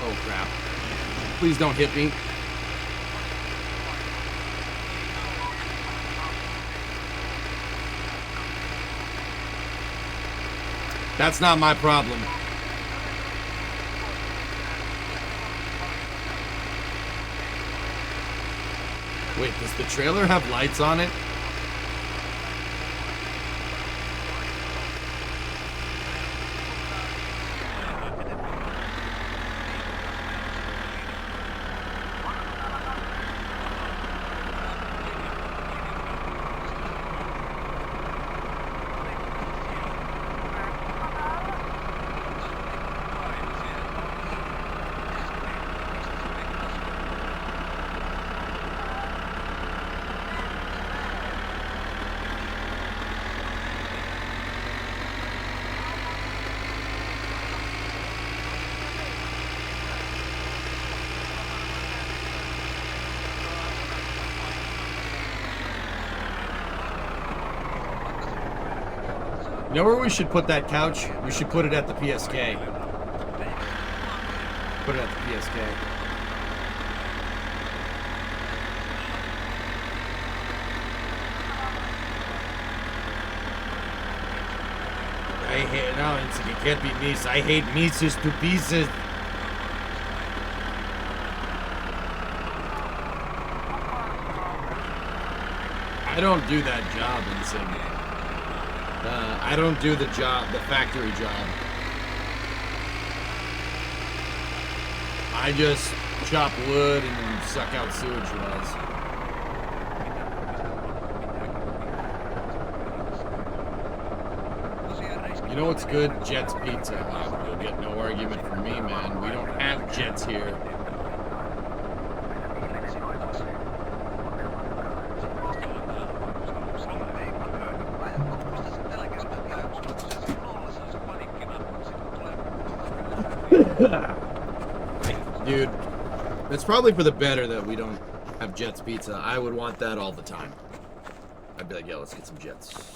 Oh, crap. Please don't hit me. That's not my problem. Wait, does the trailer have lights on it? You know where we should put that couch? We should put it at the PSK. Put it at the PSK. I hate, no, it can't be Mises. I hate Mises to pieces. I don't do that job, Insig. I don't do the job, the factory job. I just chop wood and suck out sewage wells. You know what's good? Jets Pizza. You'll get no argument from me, man. We don't have Jets here. Dude, it's probably for the better that we don't have Jets Pizza. I would want that all the time. I'd be like, yeah, let's get some Jets.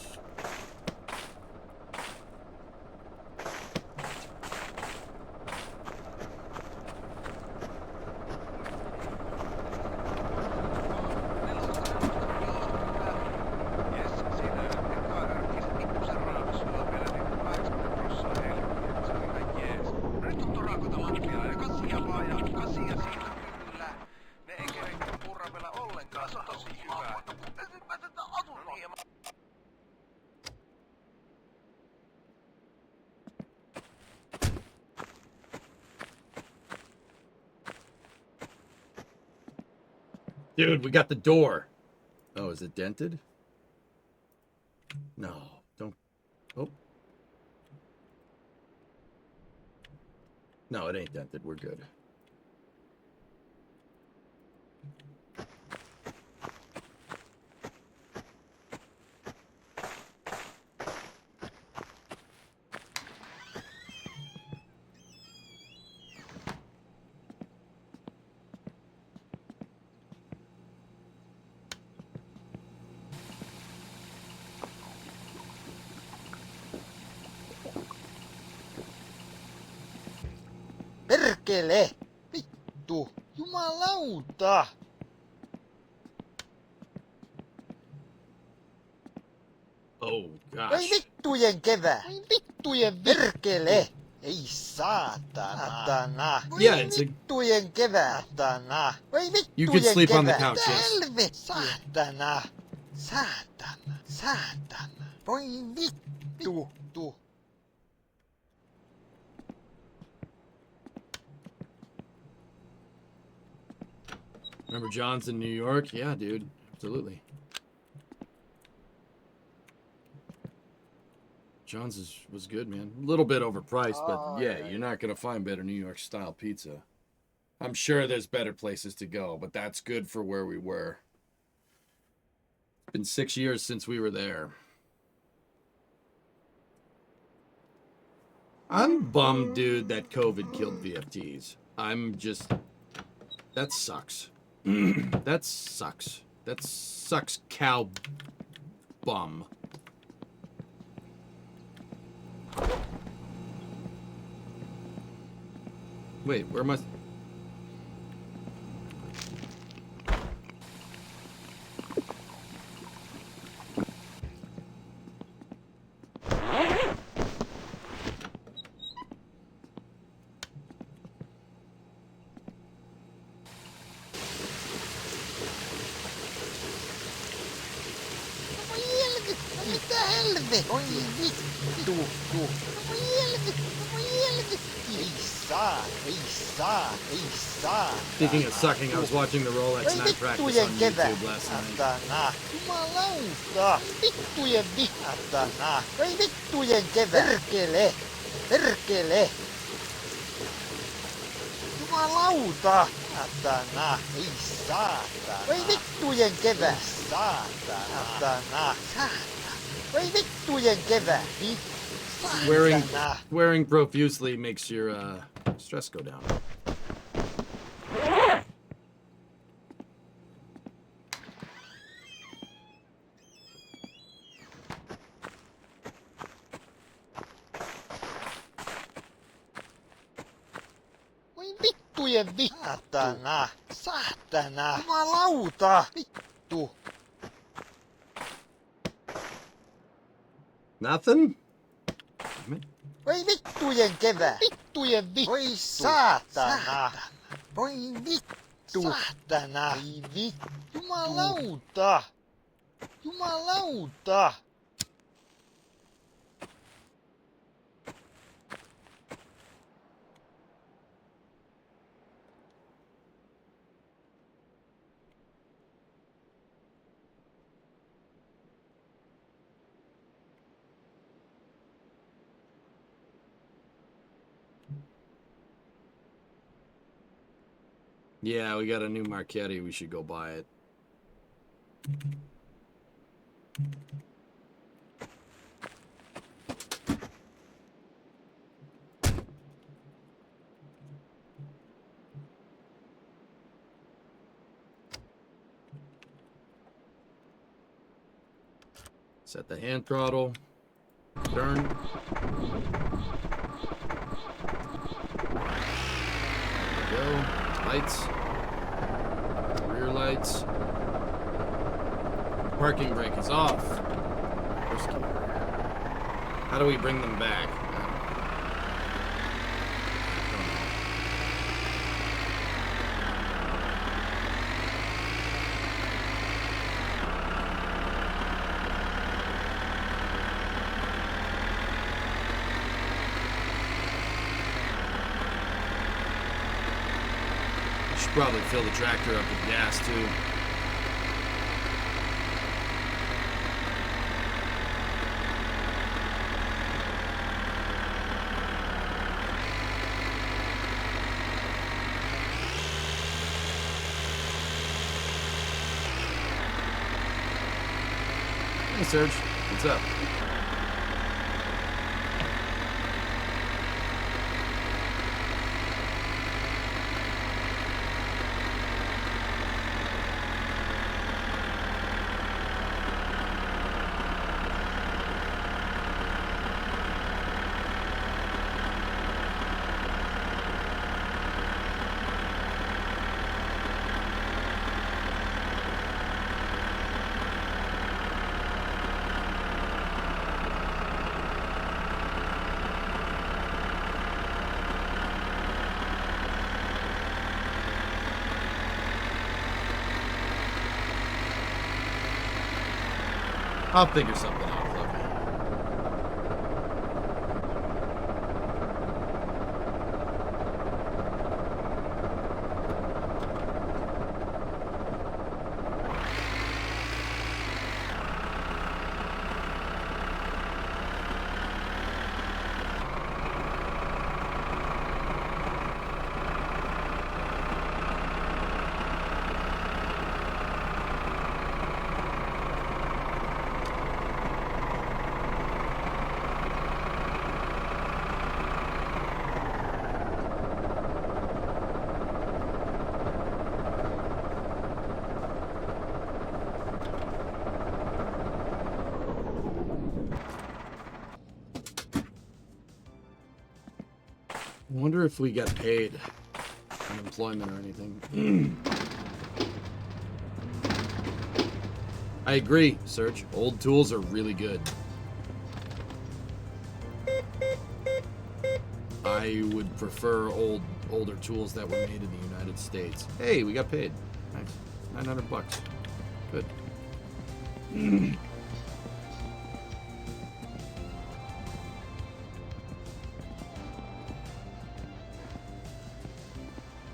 Dude, we got the door. Oh, is it dented? No, don't. Oh. No, it ain't dented. We're good. Perkele! Vittu! Jumalauta! Oh, gosh. Ei vittujen kevää! Ei vittujen perkele! Ei saatana! Yeah, it's a... Vittujen kevätana! Ei You could vittujen sleep on the kevää! couch, yes. Helve! Saatana! Saatana! Saatana! Voi vittu! Remember John's in New York? Yeah, dude. Absolutely. John's was good, man. A little bit overpriced, but yeah, you're not going to find better New York style pizza. I'm sure there's better places to go, but that's good for where we were. It's been 6 years since we were there. I'm bummed, dude, that COVID killed VFTs. I'm just... That sucks. That sucks. That sucks, cow bum. Wait, where am I? helvetti! Oi vittu! Voi helvetti! Voi helvetti! Ei saa! Ei saa! Ei saa! Speaking of sucking, I was watching the Rolex Voi night practice vittujen on kevät! YouTube last night. Satana! Jumalauta! Vittujen vihatana! Voi vittujen kevät! Perkele! Perkele! Jumalauta! Satana! Ei saatana! Voi vittujen kevät! Saatana! Satana! Saatana! Voi vittujen kevät! Swearing profusely makes your stress go down. Voi vittujen vihatana! Saatana! Jumalauta! Vittu! Nothing? Voi vittujen kevät! Vittujen vittu! Voi saatana! Voi vittu! Saatana! Voi vittu! Jumalauta! Jumalauta! Yeah, we got a new Marchetti. We should go buy it. Set the hand throttle. Turn. There we go. Lights. Rear lights. Parking brake is off. How do we bring them back? Probably fill the tractor up with gas too. Hey Serge, what's up? I'll figure something out, Fluffy. I wonder if we got paid unemployment or anything. I agree, Serge. Old tools are really good. I would prefer older tools that were made in the United States. Hey, we got paid. Nice. $900. Good.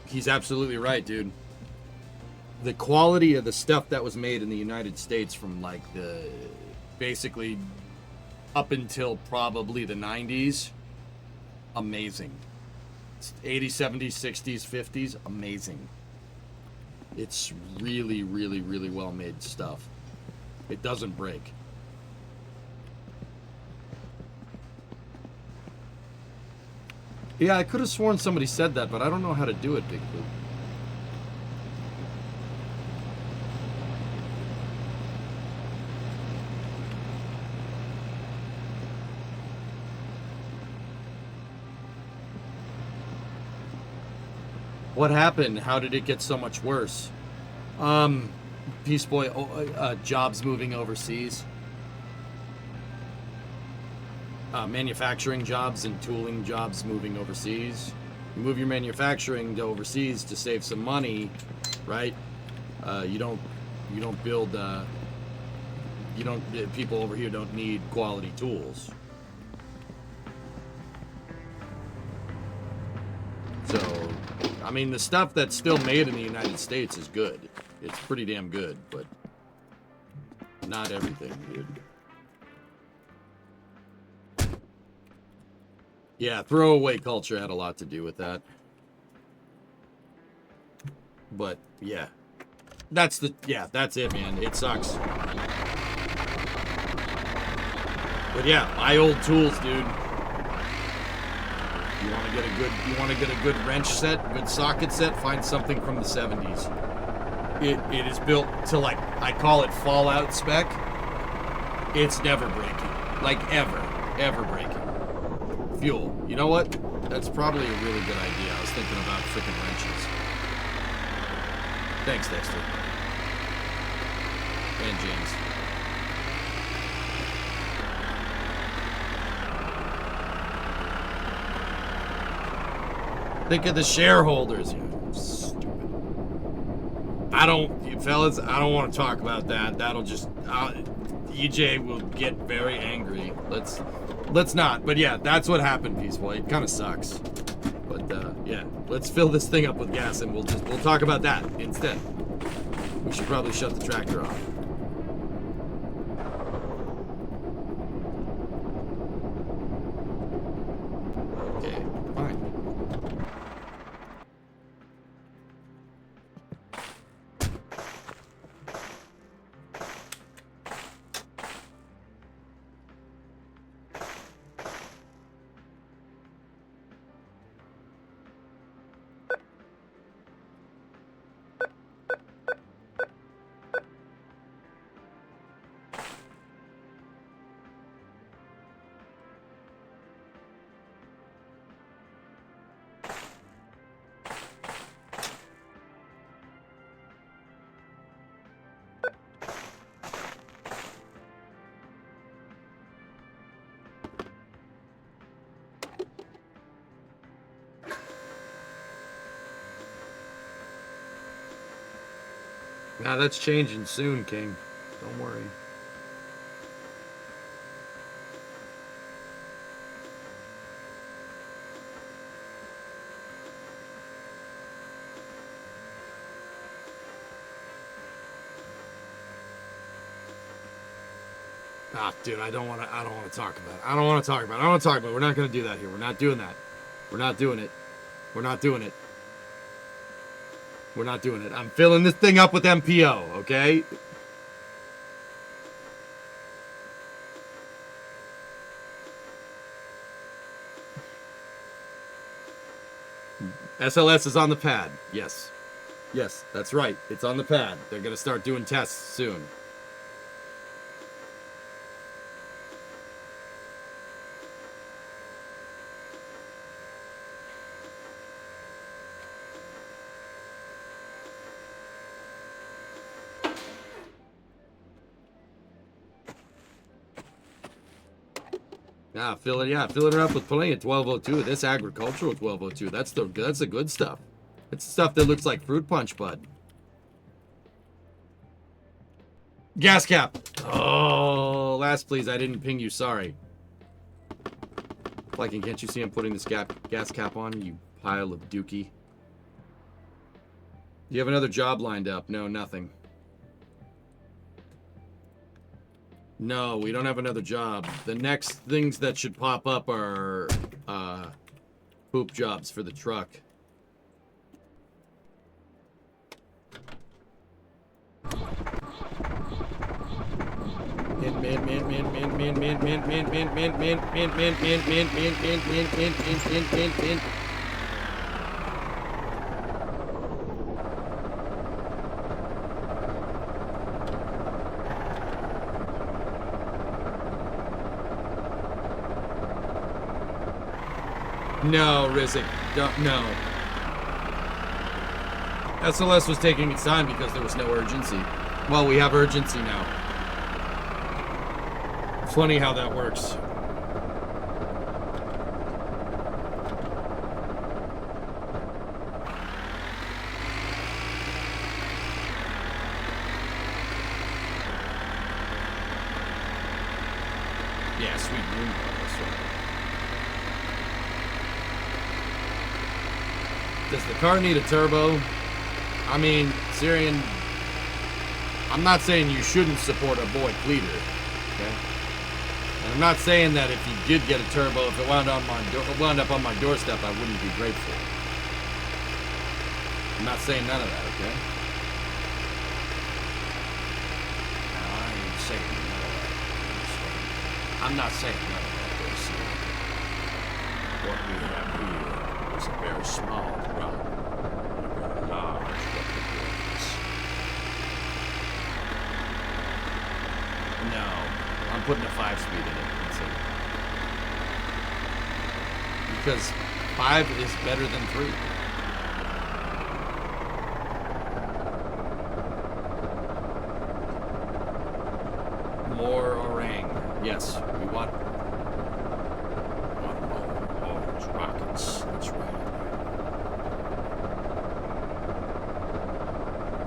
He's absolutely right, dude. The quality of the stuff that was made in the United States from like the basically up until probably the 90s, amazing. 80s, 70s, 60s, 50s, amazing. It's really, really, really well made stuff. It doesn't break. Yeah, I could have sworn somebody said that, but I don't know how to do it, Big Blue. What happened? How did it get so much worse? Peace Boy, jobs moving overseas. Manufacturing jobs and tooling jobs moving overseas. You move your manufacturing to overseas to save some money, right? You don't build. People over here don't need quality tools. So, I mean, the stuff that's still made in the United States is good. It's pretty damn good, but not everything, dude. Yeah, throwaway culture had a lot to do with that. But, yeah. That's it, man. It sucks. But yeah, buy old tools, dude. You want to get a good wrench set, good socket set, find something from the 70s. It is built to, like, I call it Fallout spec. It's never breaking. Like, ever breaking. Fuel. You know what? That's probably a really good idea. I was thinking about freaking wrenches. Thanks, Dexter. And James. Think of the shareholders. You stupid. Fellas, I don't want to talk about that. That'll just... EJ will get very angry. Let's not. But yeah, that's what happened, Peace Boy. It kind of sucks. But yeah, let's fill this thing up with gas and we'll talk about that instead. We should probably shut the tractor off. Okay, fine. Nah, that's changing soon, King. Don't worry. Ah, dude, I don't want to talk about it. I don't want to talk about it. We're not going to do that here. We're not doing that. We're not doing it. We're not doing it. We're not doing it. I'm filling this thing up with MPO, okay? SLS is on the pad. Yes. Yes, that's right. It's on the pad. They're going to start doing tests soon. Fill it up with plenty of 1202. This agricultural 1202. That's the good stuff. It's the stuff that looks like fruit punch, bud. Gas cap. Oh, last please. I didn't ping you. Sorry. Flyking, can't you see I'm putting this gas cap on, you pile of dookie? Do you have another job lined up? No, nothing. No, we don't have another job. The next things that should pop up are poop jobs for the truck. No, Rizzik, don't, no. SLS was taking its time because there was no urgency. Well, we have urgency now. Funny how that works. Yeah, sweet room. Does the car need a turbo? I mean, Syrian, I'm not saying you shouldn't support our boy Cleater, okay? And I'm not saying that if you did get a turbo, if it wound up on my doorstep, I wouldn't be grateful. I'm not saying none of that, okay? No, I ain't saying none of that. I'm not saying none of that, this. What we have here is a very small drum, a very large recognize. No, I'm putting a 5-speed in it. That's it. Because 5 is better than 3. More orang. Yes, we want more rockets. That's right.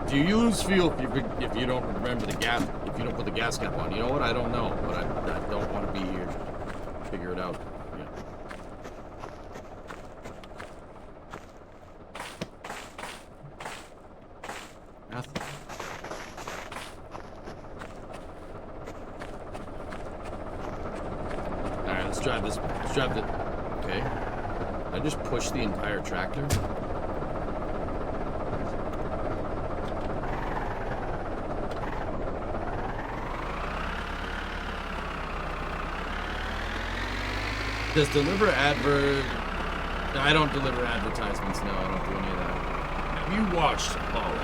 Do you lose fuel if you don't remember the gas? If you don't put the gas cap on? You know what? I don't know, but I don't want to be here to figure it out. Yeah. Nothing. All right, let's drive this. Let's drive the. Okay. I just pushed the entire tractor. Does deliver advert? I don't deliver advertisements. No, I don't do any of that. Have you watched Apollo?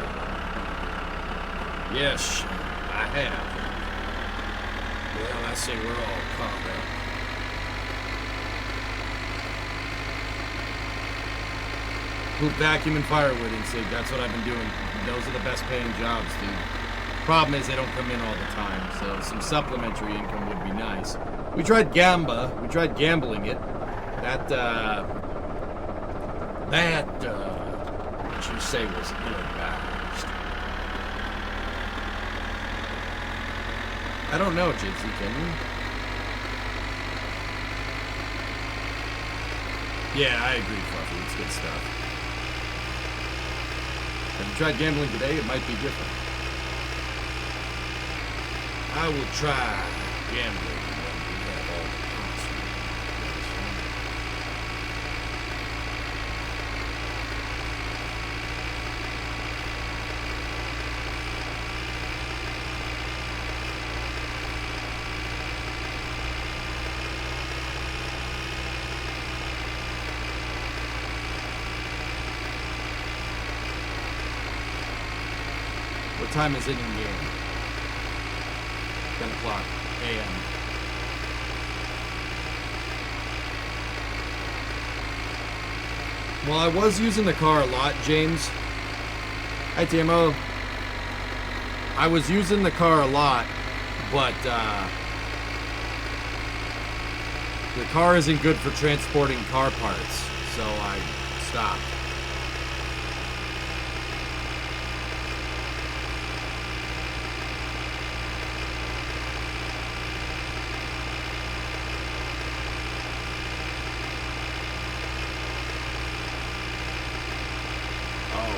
Yes, I have. Well, I say we're all caught up. Poop vacuum and firewood and sig. That's what I've been doing. Those are the best paying jobs, dude. Problem is they don't come in all the time, so some supplementary income would be nice. We tried Gamba. We tried gambling it. That what you say was ill-advised. I don't know, Jitsi, can you? Yeah, I agree, Fluffy. It's good stuff. Have you tried gambling today? It might be different. I will try gambling. What time is it in here? 10 o'clock a.m. Well, I was using the car a lot, James. Hi, TMO. I was using the car a lot, but the car isn't good for transporting car parts, so I stopped.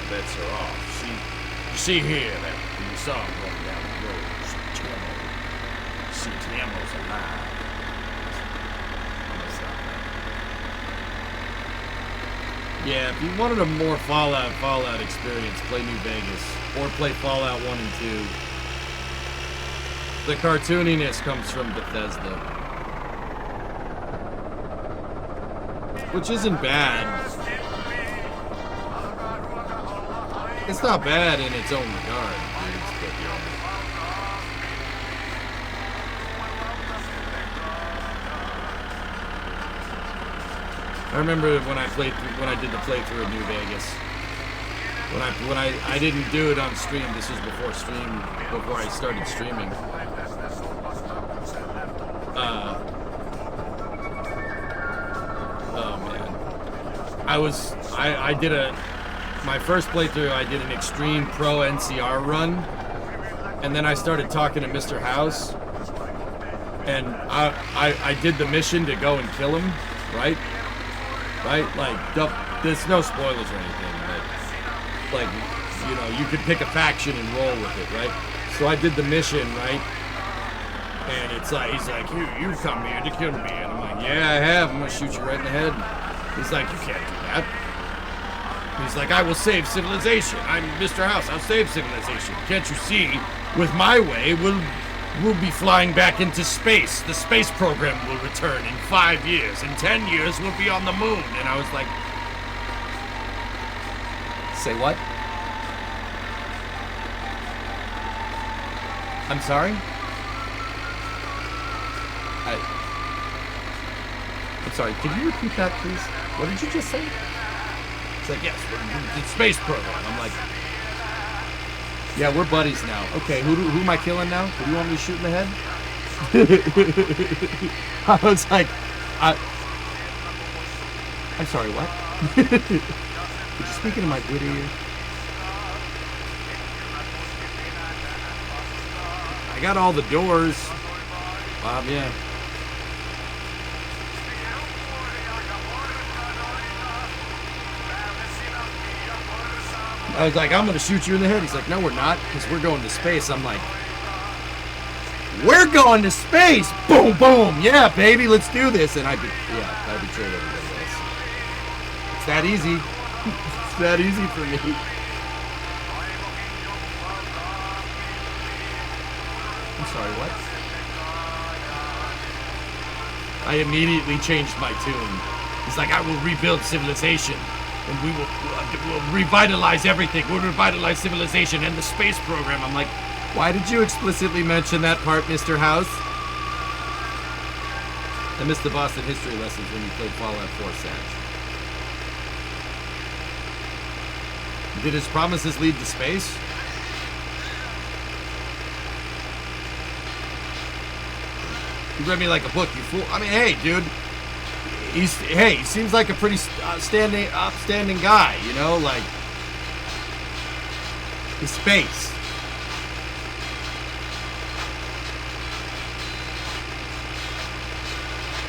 Bets are off. See see here that you saw him going down the road. See, Clemo's alive. Yeah, if you wanted a more Fallout experience, play New Vegas. Or play Fallout 1 and 2. The cartooniness comes from Bethesda. Which isn't bad. It's not bad in its own regard, dudes, but yeah. I remember when I did the playthrough of New Vegas. When I didn't do it on stream. This was before I started streaming. Oh man, my first playthrough. I did an extreme pro NCR run, and then I started talking to Mr. House, and I did the mission to go and kill him, right? Like, there's no spoilers or anything, but, like, you know, you could pick a faction and roll with it, right? So I did the mission, right? And it's like, he's like, you've come here to kill me. And I'm like, yeah, I have. I'm gonna shoot you right in the head. He's like, you can't do that. He's like, I will save civilization. I'm Mr. House. I'll save civilization. Can't you see? With my way, we'll be flying back into space. The space program will return in 5 years. In 10 years, we'll be on the moon. And I was like, say what? I'm sorry? I'm sorry, could you repeat that, please? What did you just say? It's like, yes, the space program. I'm like, yeah, we're buddies now. Okay, who am I killing now? Who do you want me to shoot in the head? I was like, I'm sorry, what? Did you speak into my good ear? I got all the doors. Yeah. I was like, I'm gonna shoot you in the head. He's like, no, we're not, because we're going to space. I'm like, we're going to space! Boom, boom! Yeah, baby, let's do this. And I betrayed everybody else. It's that easy. It's that easy for me. I'm sorry, what? I immediately changed my tune. He's like, I will rebuild civilization. And we'll revitalize everything. We'll revitalize civilization and the space program. I'm like, why did you explicitly mention that part, Mr. House? I missed the Boston history lessons when you played Fallout 4, Sag. Did his promises lead to space? You read me like a book, you fool. I mean, hey, dude. He seems like a pretty upstanding guy, you know, like, his face.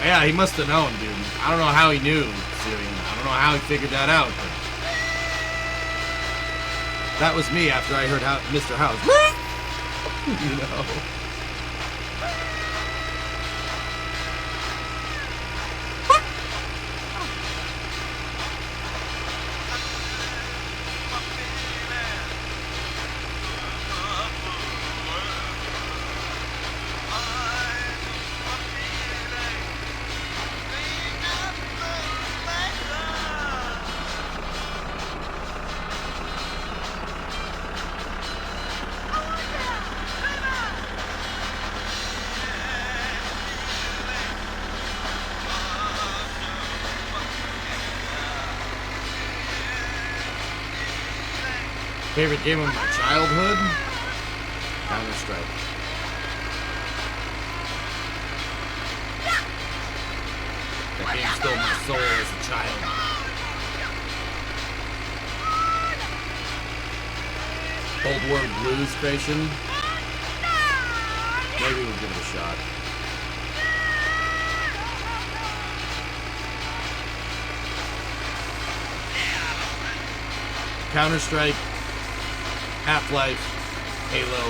Yeah, he must have known, dude. I don't know how he knew, I don't know how he figured that out, but that was me after I heard Mr. House. You know. Favorite game of my childhood? Counter-Strike. That game stole my soul as a child. Old World Blues Station. Maybe we'll give it a shot. Counter-Strike Half-Life, Halo.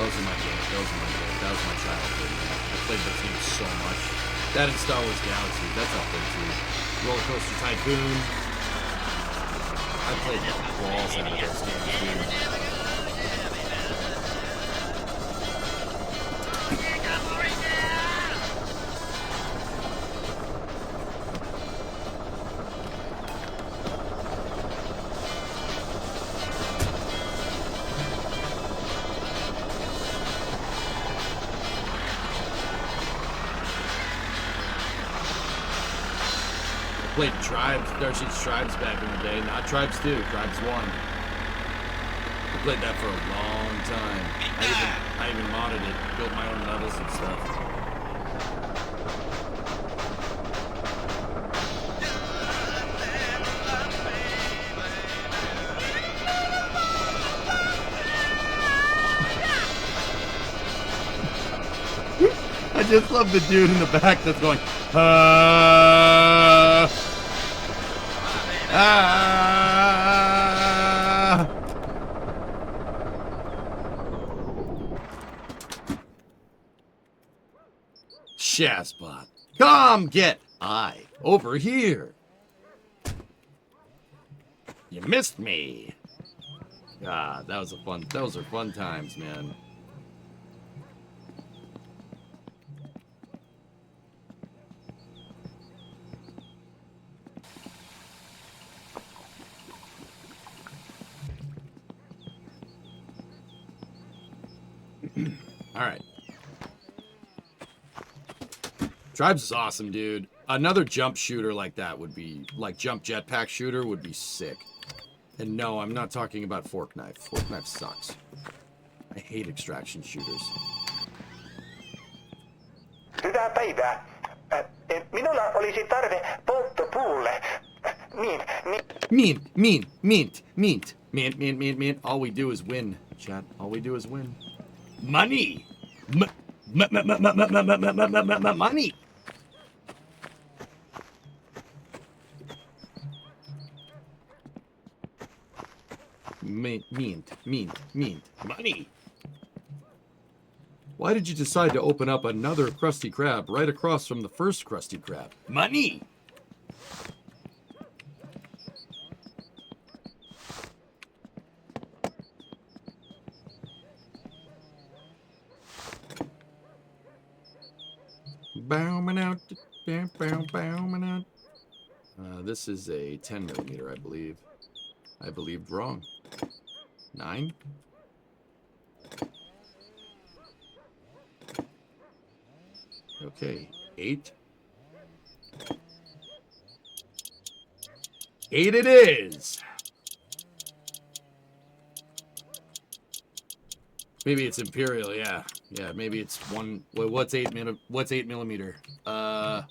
Those are my games. That was my childhood. Man. I played those games so much. That and Star Wars Galaxy. That's up there too. Roller Coaster Tycoon. I played the balls out of those games, dude. Played Tribes, Darcy's Tribes back in the day. Not Tribes 2, Tribes 1. I played that for a long time. I even modded it, built my own levels and stuff. I just love the dude in the back that's going, Shazbot, come get over here. You missed me. God, those are fun times, man. All right. Tribes is awesome, dude. Another jump shooter like that would be, like jump jetpack shooter would be sick. And no, I'm not talking about Fork Knife. Fork Knife sucks. I hate extraction shooters. Hyvää päivää. Minulla olisi tarve polttopuulle. Mint. All we do is win, chat. All we do is win. Money. Money. Mint. Money. Why did you decide to open up another Krusty Krab right across from the first Krusty Krab? Money. Bowing out. This is a 10 millimeter, I believe. I believed wrong. 9? Okay, 8. 8 it is! Maybe it's Imperial, yeah. Yeah, maybe it's 1... Wait, what's 8 millimeter? 3/8?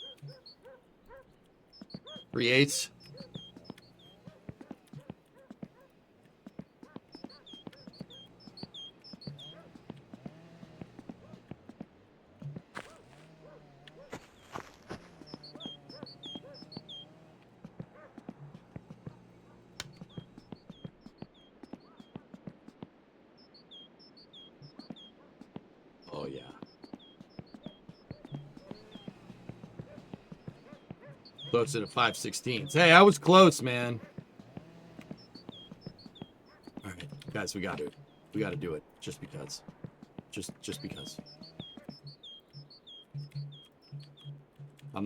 Oh, yeah. Close to 5/16. Hey, I was close, man. All right, guys, we got to do it. Just because. Just because. We're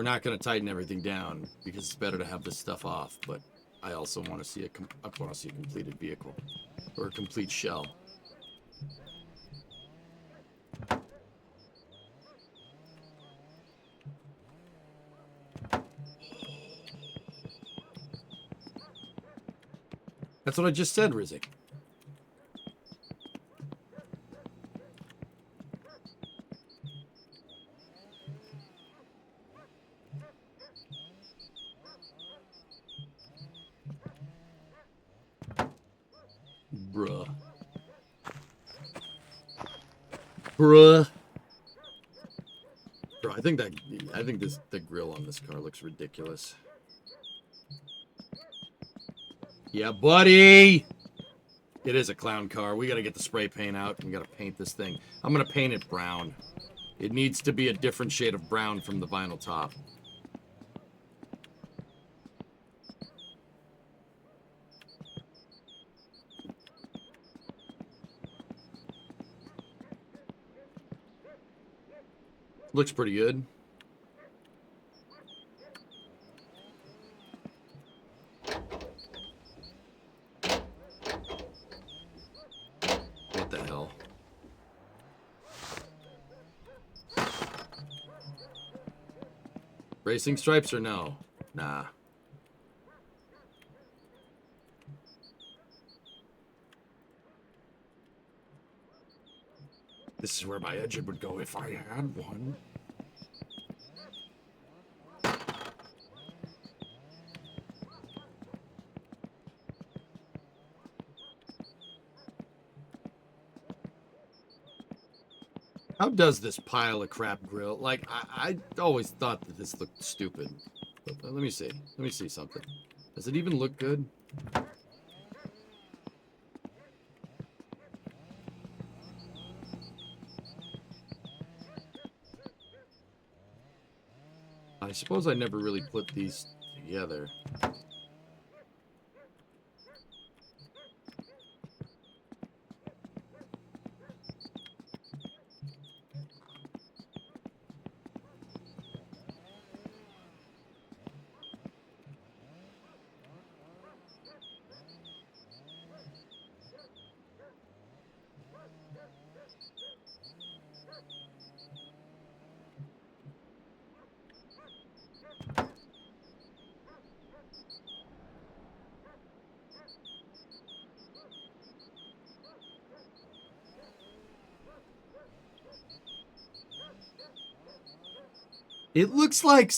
not gonna tighten everything down because it's better to have this stuff off. But I also want to see a completed vehicle or a complete shell. That's what I just said, Rizik. Bruh. Bro, I think I think the grill on this car looks ridiculous. Yeah, buddy! It is a clown car. We gotta get the spray paint out. We gotta paint this thing. I'm gonna paint it brown. It needs to be a different shade of brown from the vinyl top. Looks pretty good. What the hell? Racing stripes or no? Nah. This is where my engine would go if I had one. How does this pile of crap grill? Like, I always thought that this looked stupid. But let me see. Let me see something. Does it even look good? I suppose I never really put these together. It looks like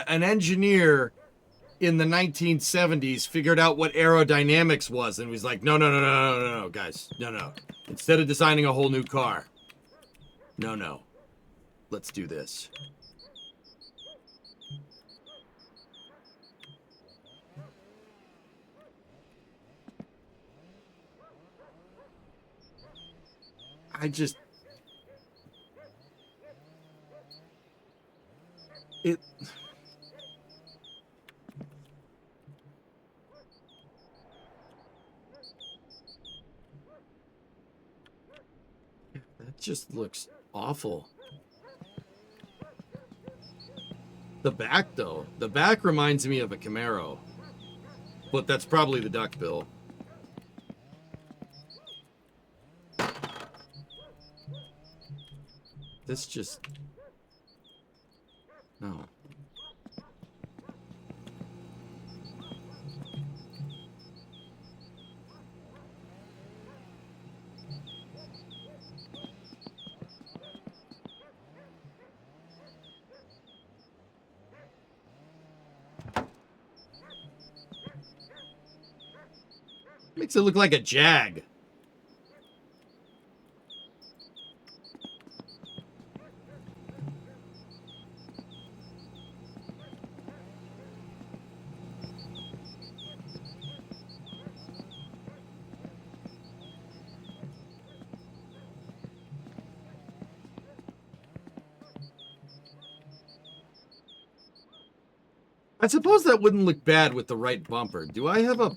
an engineer in the 1970s figured out what aerodynamics was and was like, no, guys, no. Instead of designing a whole new car, no, let's do this. That just looks awful. The back, though. The back reminds me of a Camaro. But that's probably the duckbill. This just... No. Makes it look like a Jag. I suppose that wouldn't look bad with the right bumper. Do I have a...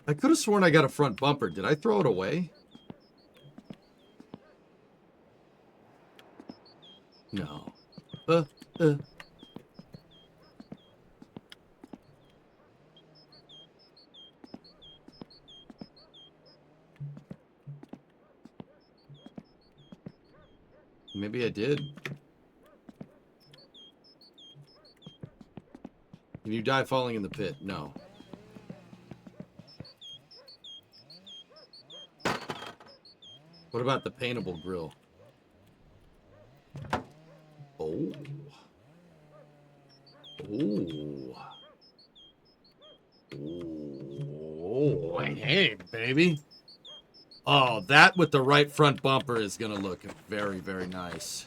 I could have sworn I got a front bumper. Did I throw it away? No. Maybe I did. Can you die falling in the pit? No. What about the paintable grill? Oh. Oh. Oh. Hey, baby. Oh, that with the right front bumper is going to look very, very nice.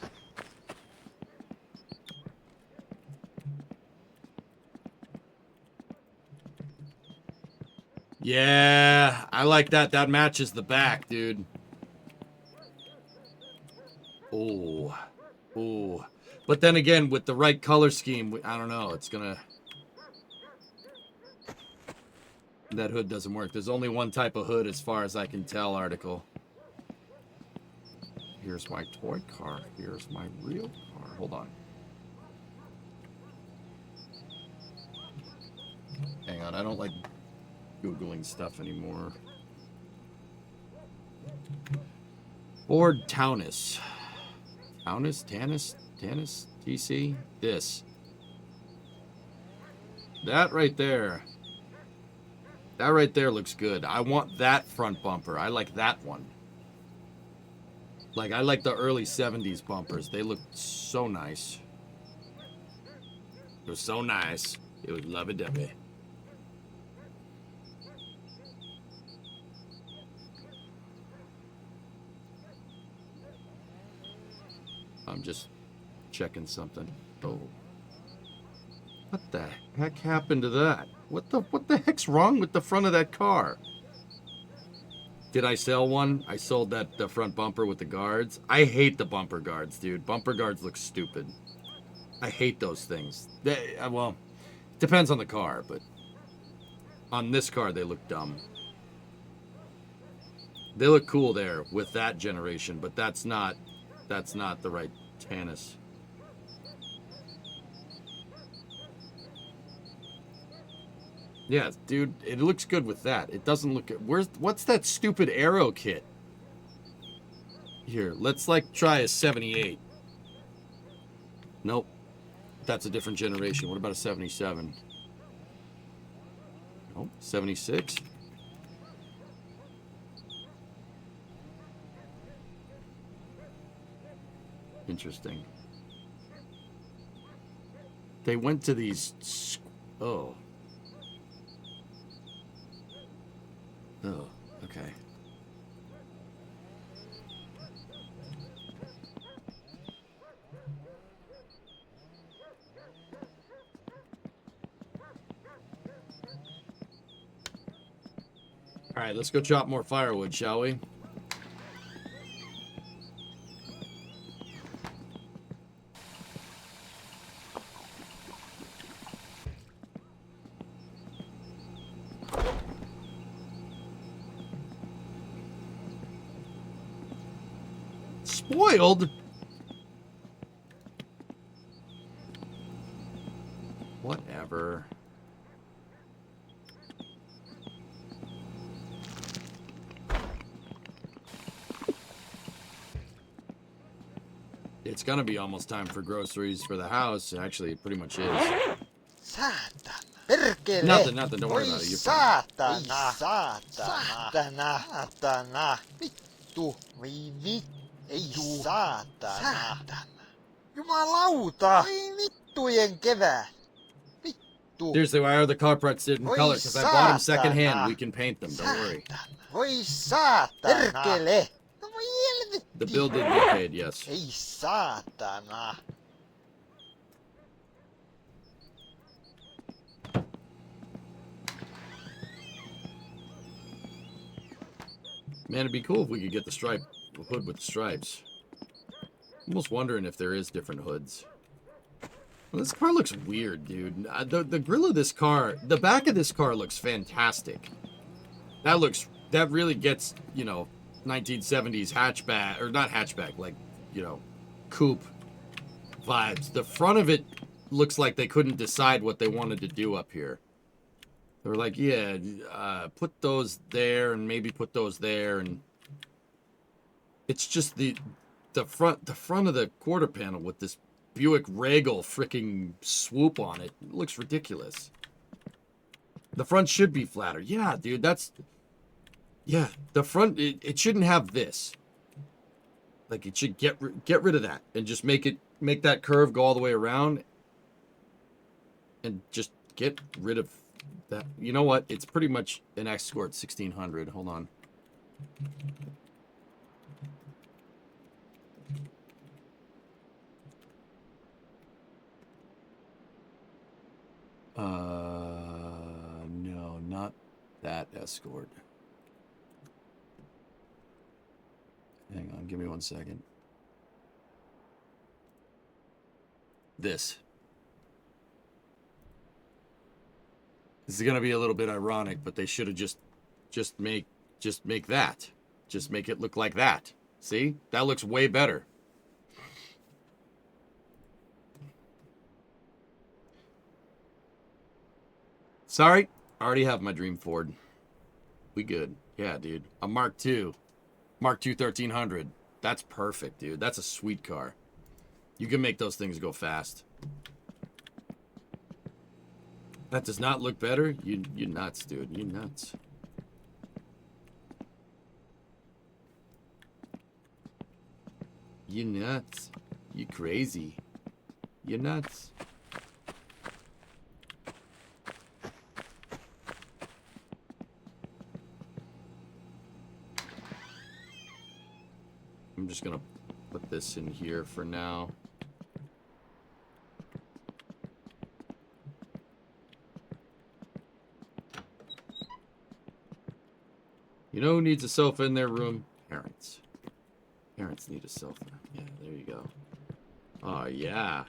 Yeah, I like that. That matches the back, dude. Oh. Oh. But then again, with the right color scheme, I don't know. It's gonna... That hood doesn't work. There's only one type of hood as far as I can tell, article. Here's my toy car. Here's my real car. Hold on. Hang on, I don't like Googling stuff anymore. Ford Taunus. Taunus? Tanis? Tanis? TC? This. That right there. That right there looks good. I want that front bumper. I like that one. Like, I like the early 70s bumpers. They look so nice. It was so nice. It was lovey-dovey. I'm just checking something. Oh. What the heck happened to that? What the heck's wrong with the front of that car? Did I sell one? I sold that the front bumper with the guards. I hate the bumper guards, dude. Bumper guards look stupid. I hate those things. Well, depends on the car, but on this car they look dumb. They look cool there with that generation, but that's not the right Tanis. Yeah, dude, it looks good with that. It doesn't look... What's that stupid arrow kit? Here, let's, like, try a 78. Nope. That's a different generation. What about a 77? Nope. 76? Interesting. They went to these... Oh. Oh, okay. All right, let's go chop more firewood, shall we? Spoiled? Whatever. It's gonna be almost time for groceries for the house. Actually, it pretty much is. Saatana. Perkele. Nothing. Don't worry about it. You're fine. Saatana. Vittu. Voi vittu. Ei saatana. Jumalauta. Voi vittujen kevät. Vittu. Seriously, why are the car parts in color? Because I bought them secondhand. We can paint them. Don't worry. Voi saatana. Perkele. The bill did get paid, yes. Ei saatana. Man, it'd be cool if we could get the hood with the stripes. Almost wondering if there is different hoods. Well, this car looks weird, dude. The grill of this car, the back of this car looks fantastic. That really gets, you know, 1970s hatchback, or not hatchback, like, you know, coupe vibes. The front of it looks like they couldn't decide what they wanted to do up here. They were like, yeah, put those there and maybe put those there, and it's just the front of the quarter panel with this Buick Regal freaking swoop on it. It looks ridiculous. The front should be flatter. Yeah, dude, yeah, the front, it shouldn't have this. Like, it should get rid of that and just make that curve go all the way around and just get rid of that. You know what? It's pretty much an Escort 1600. Hold on. No, That Escort. Hang on, give me 1 second. This. This is gonna be a little bit ironic, but they should have just make that. Just make it look like that. See? That looks way better. Sorry, I already have my dream Ford. We good. Yeah, dude. A Mark II. Mark II 1300. That's perfect, dude. That's a sweet car. You can make those things go fast. That does not look better? You nuts, dude. You nuts. You nuts. You crazy. You nuts. I'm just gonna put this in here for now. You know who needs a sofa in their room? Parents. Parents need a sofa. Yeah, there you go. Oh, yeah.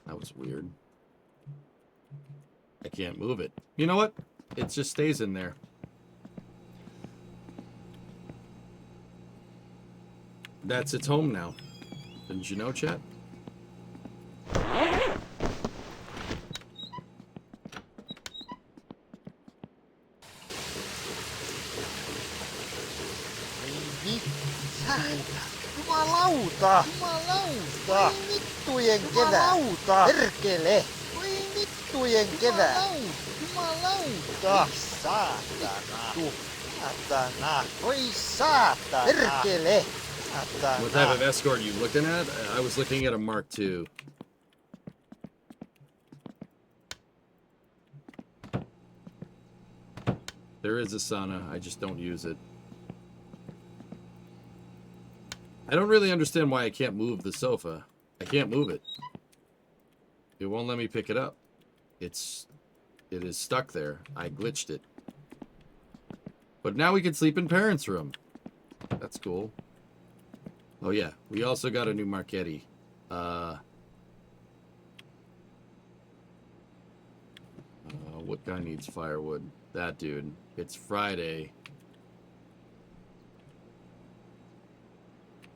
That was weird. I can't move it. You know what? It just stays in there. That's its home now. Didn't you know, chat? Jumalauta! Jumalauta! Vittujen kevää! Perkele! Voi vittujen kevää! Jumalauta! Saatana! Saatana! Voi saatana! Perkele! What type of Escort are you looking at? I was looking at a Mark II. There is a sauna, I just don't use it. I don't really understand why I can't move the sofa. I can't move it. It won't let me pick it up. It is stuck there. I glitched it. But now we can sleep in parents' room. That's cool. Oh yeah, we also got a new Marchetti. What guy needs firewood? That dude. It's Friday.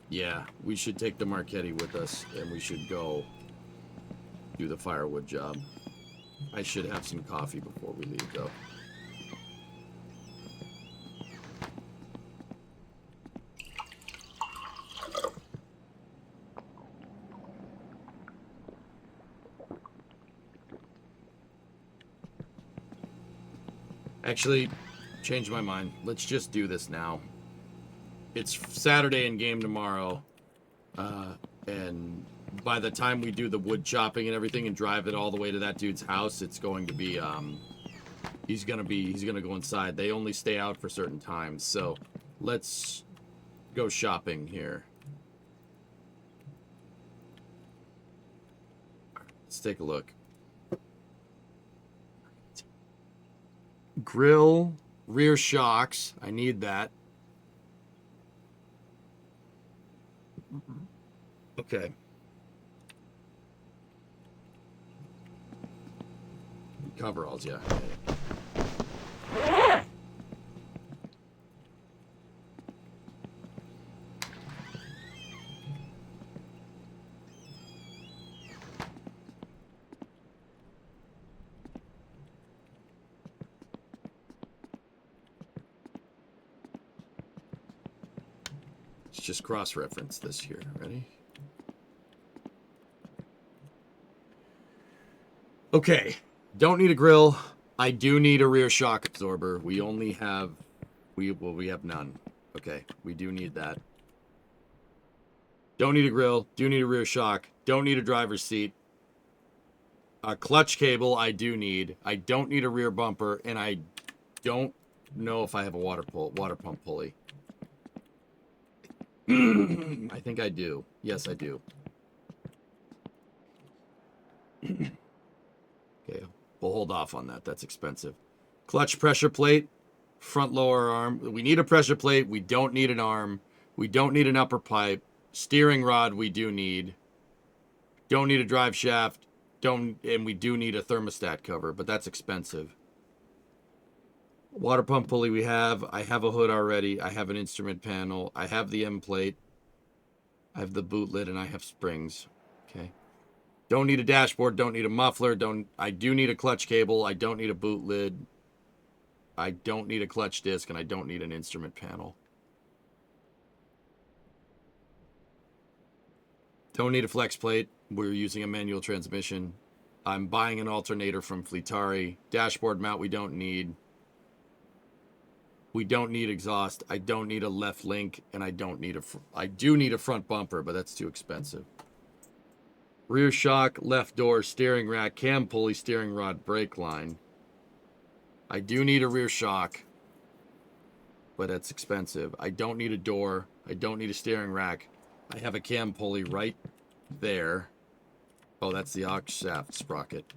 Yeah, we should take the Marchetti with us, and we should go do the firewood job. I should have some coffee before we leave, though. Actually, changed my mind. Let's just do this now. It's Saturday in game tomorrow, and by the time we do the wood chopping and everything and drive it all the way to that dude's house, it's going to be he's gonna go inside. They only stay out for certain times, so let's go shopping here. Let's take a look. Grill, rear shocks. I need that. Okay. Coveralls, yeah. Let's just cross-reference this here. Ready? Okay. Don't need a grill. I do need a rear shock absorber. We only have... we have none. Okay. We do need that. Don't need a grill. Do need a rear shock. Don't need a driver's seat. A clutch cable I do need. I don't need a rear bumper. And I don't know if I have a water pump pulley. I think I do. Yes, I do. Okay, we'll hold off on that. That's expensive. Clutch pressure plate, front lower arm. We need a pressure plate. We don't need an arm. We don't need an upper pipe. Steering rod we do need. Don't need a drive shaft. And we do need a thermostat cover, but that's expensive. Water pump pulley we have. I have a hood already. I have an instrument panel. I have the M plate. I have the boot lid, and I have springs. Okay. Don't need a dashboard. Don't need a muffler. I do need a clutch cable. I don't need a boot lid. I don't need a clutch disc, and I don't need an instrument panel. Don't need a flex plate. We're using a manual transmission. I'm buying an alternator from Fleetari. Dashboard mount we don't need. We don't need exhaust. I don't need a left link, and I don't need I do need a front bumper, but that's too expensive. Rear shock, left door, steering rack, cam pulley, steering rod, brake line. I do need a rear shock, but that's expensive. I don't need a door. I don't need a steering rack. I have a cam pulley right there. Oh, that's the aux shaft sprocket.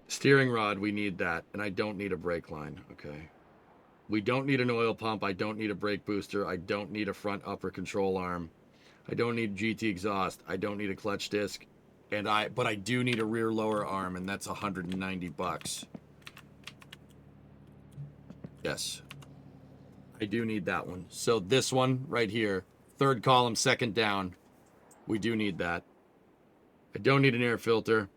Steering rod, we need that, and I don't need a brake line. Okay. We don't need an oil pump. I don't need a brake booster. I don't need a front upper control arm. I don't need GT exhaust. I don't need a clutch disc. But I do need a rear lower arm, and that's $190. Yes. I do need that one. So this one right here, third column, second down, we do need that. I don't need an air filter.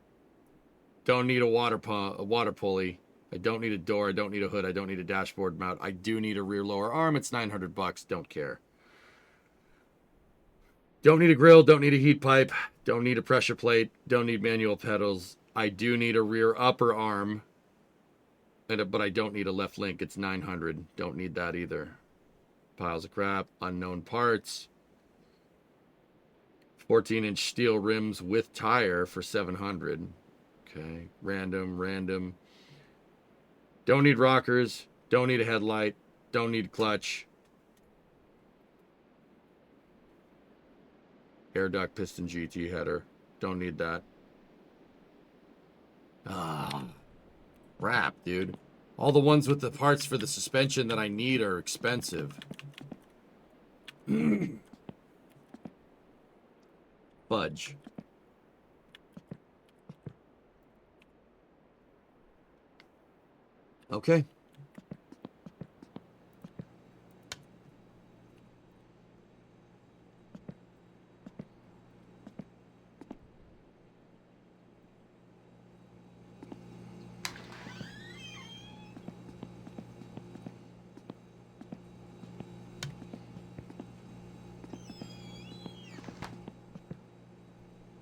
Don't need a water pulley. I don't need a door. I don't need a hood. I don't need a dashboard mount. I do need a rear lower arm. It's $900. Don't care. Don't need a grill. Don't need a heat pipe. Don't need a pressure plate. Don't need manual pedals. I do need a rear upper arm. But I don't need a left link. It's $900. Don't need that either. Piles of crap. Unknown parts. 14-inch steel rims with tire for $700. Okay. Random. Don't need rockers. Don't need a headlight. Don't need clutch. Air duct piston GT header. Don't need that. Crap, dude. All the ones with the parts for the suspension that I need are expensive. Fudge. Okay.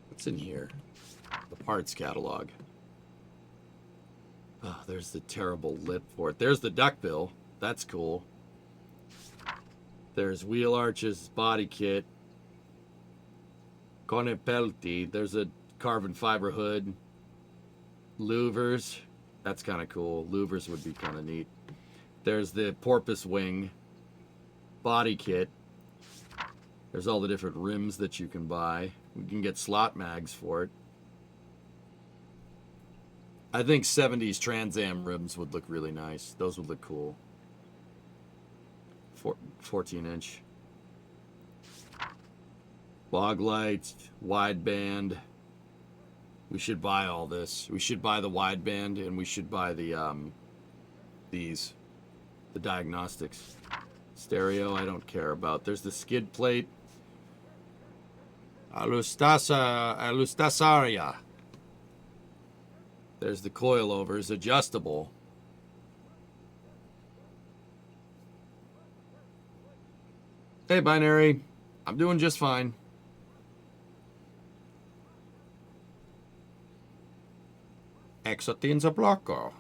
What's in here? The parts catalog. Oh, there's the terrible lip for it. There's the duckbill. That's cool. There's wheel arches, body kit. Conepelti. There's a carbon fiber hood. Louvers. That's kind of cool. Louvers would be kind of neat. There's the porpoise wing. Body kit. There's all the different rims that you can buy. We can get slot mags for it. I think 70s Trans Am rims would look really nice. Those would look cool. 14-inch. Fog lights, wideband. We should buy all this. We should buy the wideband, and we should buy the the diagnostics. Stereo, I don't care about. There's the skid plate. Alustasaria. There's the coilovers, adjustable. Hey, Binary. I'm doing just fine. Exotinza Blocker.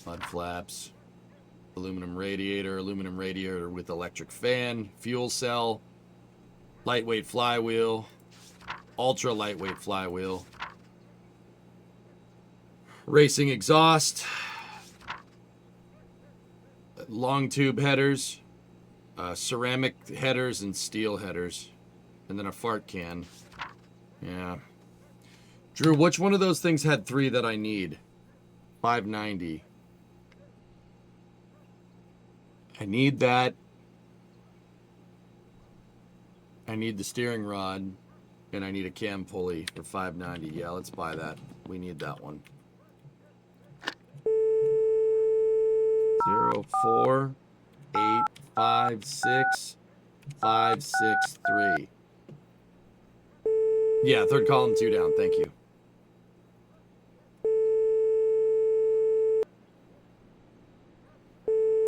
Mud flaps. Aluminum radiator with electric fan. Fuel cell. Lightweight flywheel. Ultra lightweight flywheel. Racing exhaust. Long tube headers. Ceramic headers and steel headers. And then a fart can. Yeah. Drew, which one of those things had 3 that I need? 590. I need that. I need the steering rod. And I need a cam pulley for 590. Yeah, let's buy that. We need that one. 04 8 5 6 5 6 3. Yeah, third column, 2 down. Thank you.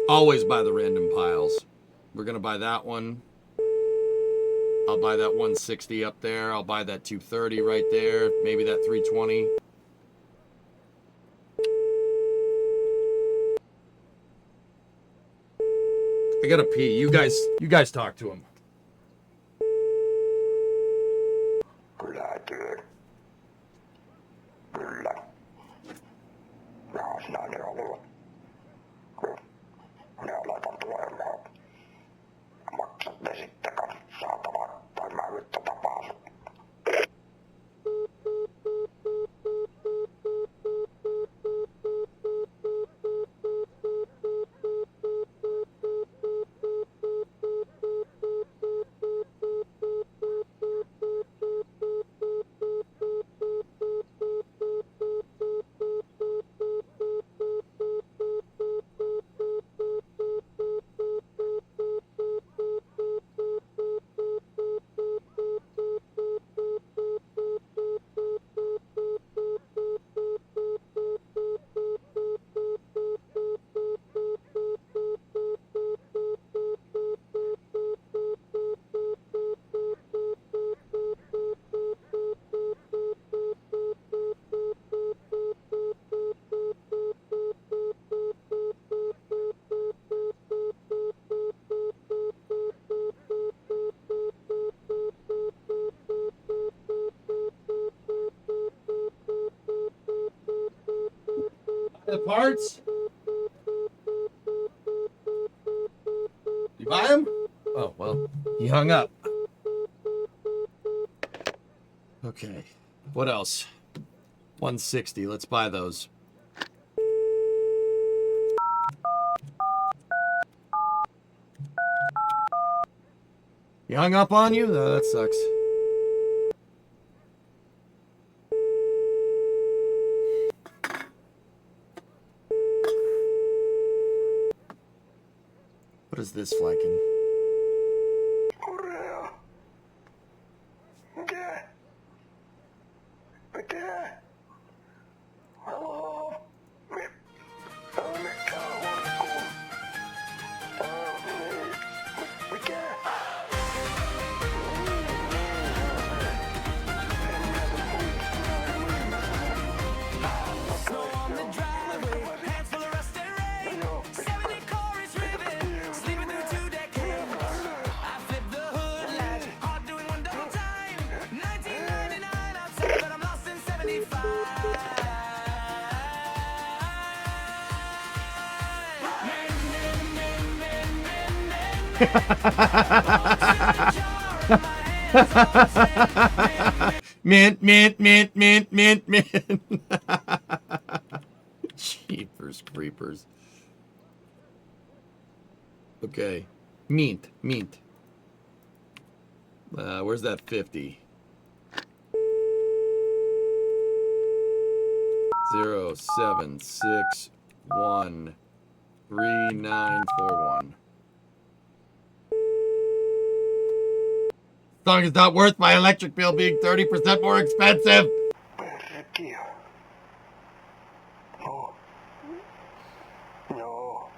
Always buy the random piles. We're gonna buy that one. I'll buy that 160 up there. I'll buy that 230 right there. Maybe that 320. I gotta pee. You guys talk to him. Kyllä, työn. Kyllä. Rahas näin ne haluat. Minä laitan tulemaan. Maksat ne sitten kanssa saatavaa, tai mä yritän tapaa sut. The parts? You buy them? Oh, well, he hung up. Okay. What else? 160. Let's buy those. He hung up on you? Oh, that sucks. What is this flanking? Korea. Mikä? Mikä? Haloo? Mikä on hunkkuun? Mikä? Mint, mint, mint, mint, mint, mint. Jeepers creepers. Okay. Mint, mint. Where's that 50? 0761 3941. Song is not worth my electric bill being 30% more expensive. Perkkiä. No. Joo.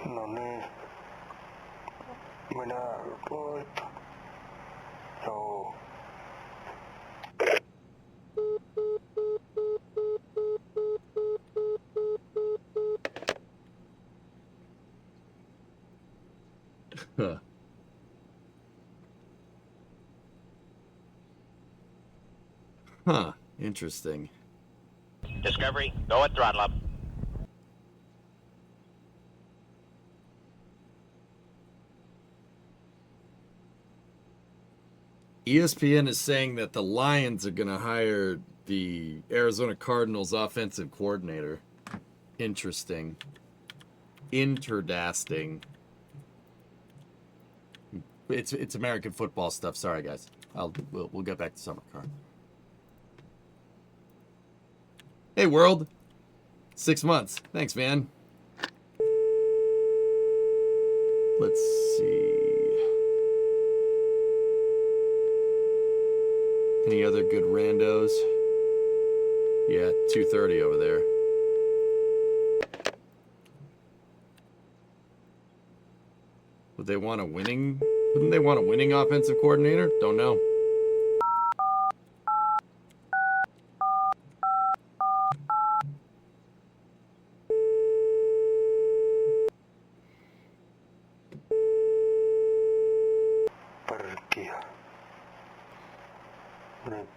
No niin. Minä voitan. Joo. Huh. Huh. Interesting. Discovery, go at throttle up. ESPN is saying that the Lions are going to hire the Arizona Cardinals offensive coordinator. Interesting. Interdasting. It's American football stuff. Sorry, guys. We'll get back to Summer Car. Hey, world. 6 months. Thanks, man. Let's see. Any other good randos? Yeah, 2:30 over there. Would they want a winning? Wouldn't they want a winning offensive coordinator? Don't know. Perkkiä. Nyt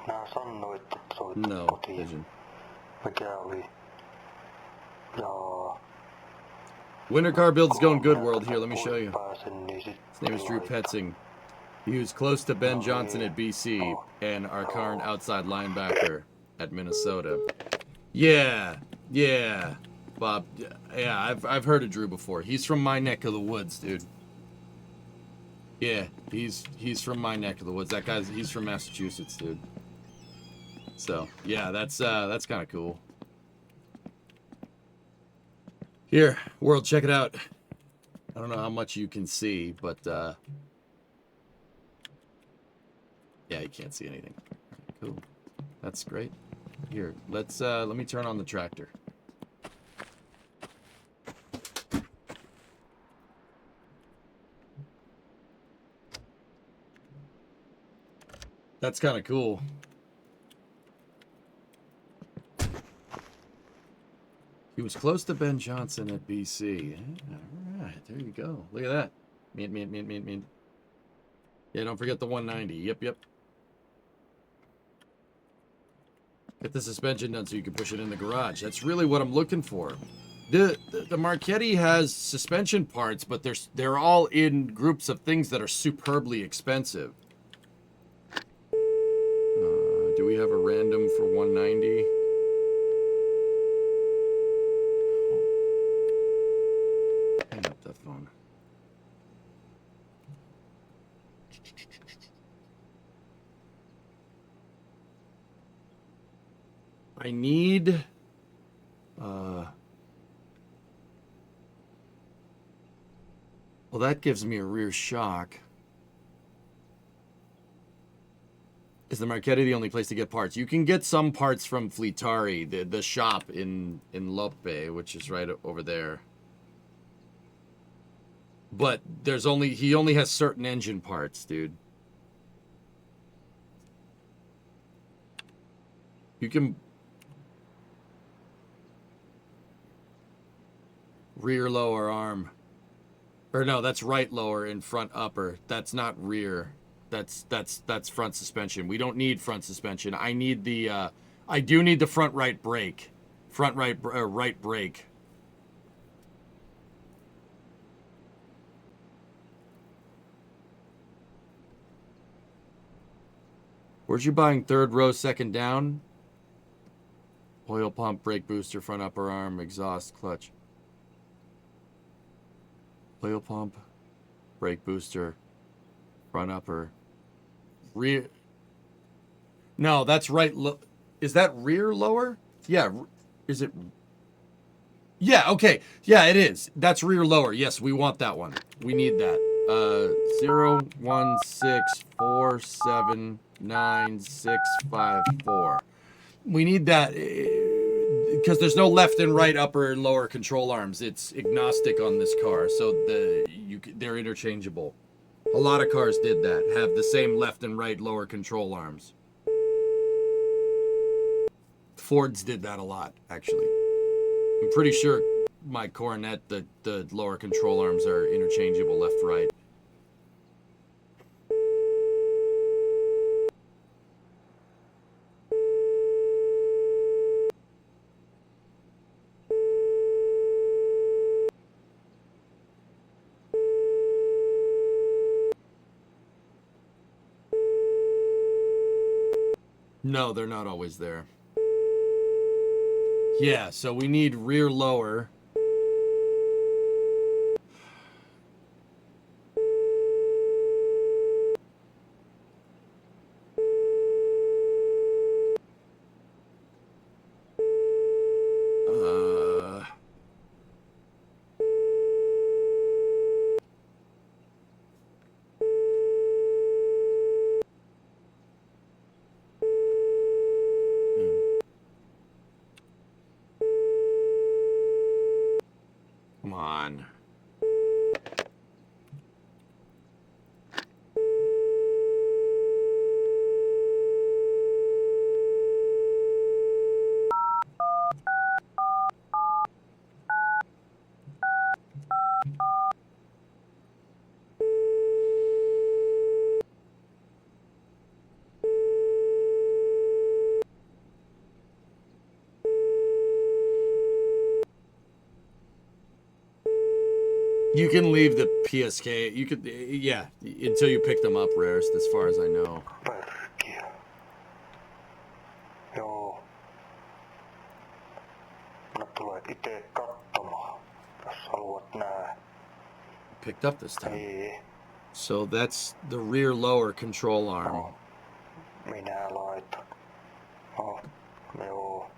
nää sanoit, että soit No, kotiin. Vision. Mikä oli? Ja Winter car build's going good, world. Here, let me show you. pääsen, niin sit His name is Drew Petzing. He was close to Ben Johnson at BC and our current outside linebacker at Minnesota. Yeah, Bob. Yeah, I've heard of Drew before. He's from my neck of the woods, dude. Yeah, he's from my neck of the woods. He's from Massachusetts, dude. So yeah, that's kind of cool. Here, world, check it out. I don't know how much you can see, but yeah, you can't see anything. Cool. That's great. Here, let me turn on the tractor. That's kind of cool. He was close to Ben Johnson at BC. All right, there you go. Look at that. Mean. Yeah, don't forget the 190. Yep. Get the suspension done so you can push it in the garage. That's really what I'm looking for. The Marchetti has suspension parts, but they're all in groups of things that are superbly expensive. Do we have a random for 190? Hang up that phone. I need well, that gives me a rear shock. Is the Marchetti the only place to get parts? You can get some parts from Fleetari, the shop in Lope, which is right over there. But he only has certain engine parts, dude. You can rear lower arm. Or no, that's right lower and front upper. That's not rear. That's front suspension. We don't need front suspension. I need the I do need the front right brake. Front right brake. Where's you buying? Third row, second down? Oil pump, brake booster, front upper arm, exhaust, clutch. Oil pump, brake booster, front upper, rear. No, that's right. Is that rear lower? Yeah. Is it? Yeah. Okay. Yeah, it is. That's rear lower. Yes, we want that one. We need that. 0, 1, 6, 4, 7, 9, 6, 5, 4. We need that because there's no left and right upper and lower control arms. It's agnostic on this car, so they're interchangeable. A lot of cars did that, have the same left and right lower control arms. Fords did that a lot, actually. I'm pretty sure my Coronet, the lower control arms are interchangeable left-right. No, they're not always there. Yeah, so we need rear lower. Come on. You can leave the PSK. You could, yeah, until you pick them up, Rarest, as far as I know. Joo. Mä tulen ite katsomaan, jos haluat nähdä. Picked up this time. So that's the rear lower control arm. Minä laitan. Joo.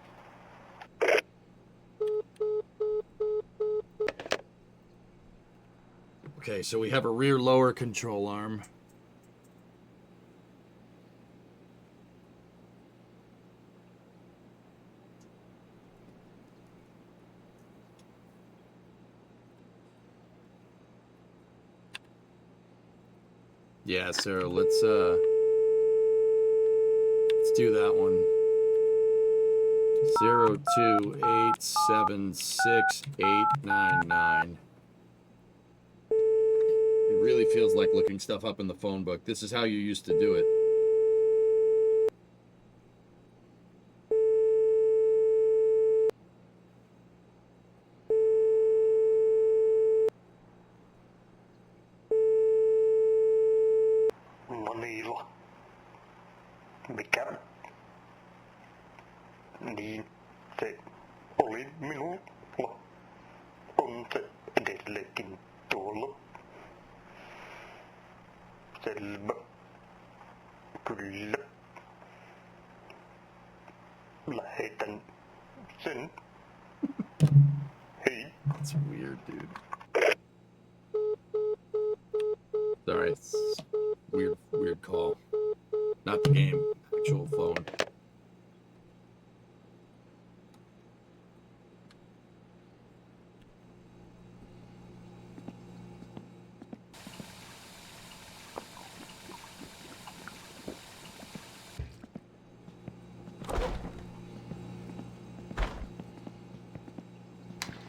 Okay, so we have a rear lower control arm. Yeah, Sarah, let's do that one. 028768899. It really feels like looking stuff up in the phone book. This is how you used to do it. Manila. Mikä? Niin, se oli minulla. On se edelleenkin tuolla. Selvä. Kyllä. Lähetän sen. Hei. That's weird, dude. Sorry, it's weird call. Not the game, actual phone.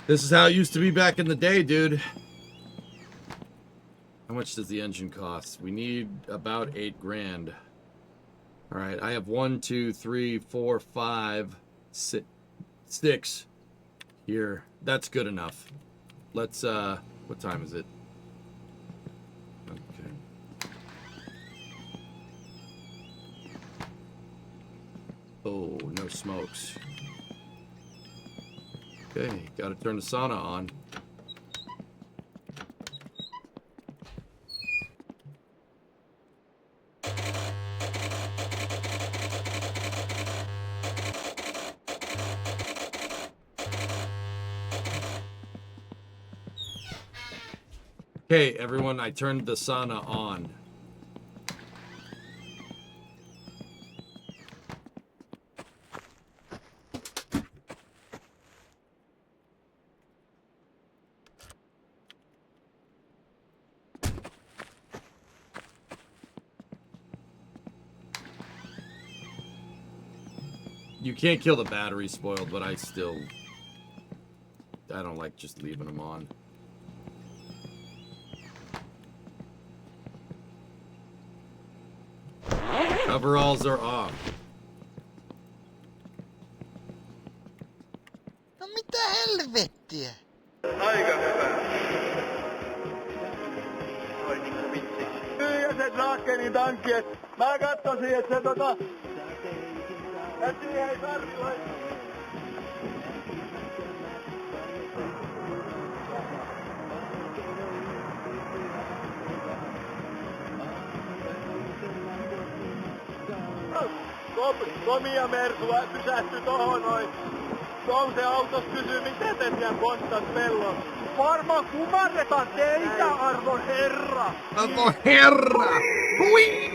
This is how it used to be back in the day, dude. How much does the engine cost? We need about $8 grand. All right, I have 1, 2, 3, 4, 5, 6 here. That's good enough. Let's, what time is it? Okay. Oh, no smokes. Okay, gotta turn the sauna on. Okay, everyone, I turned the sauna on. You can't kill the battery spoiled, but I don't like just leaving them on. Coveralls are off. No mitä helvettiä? Aika hyvä. Oi vitsi. Tyhjä sen raakkeeni tankki, et mä katsosin, et se Ja siihen Sarri komia Mersua pysähtyi tohon noin. Tuon se autos kysyy, miten te siellä pontsat pellon. Varmaan kumarretaan teitä, arvon herra! Arvon herra! Hui!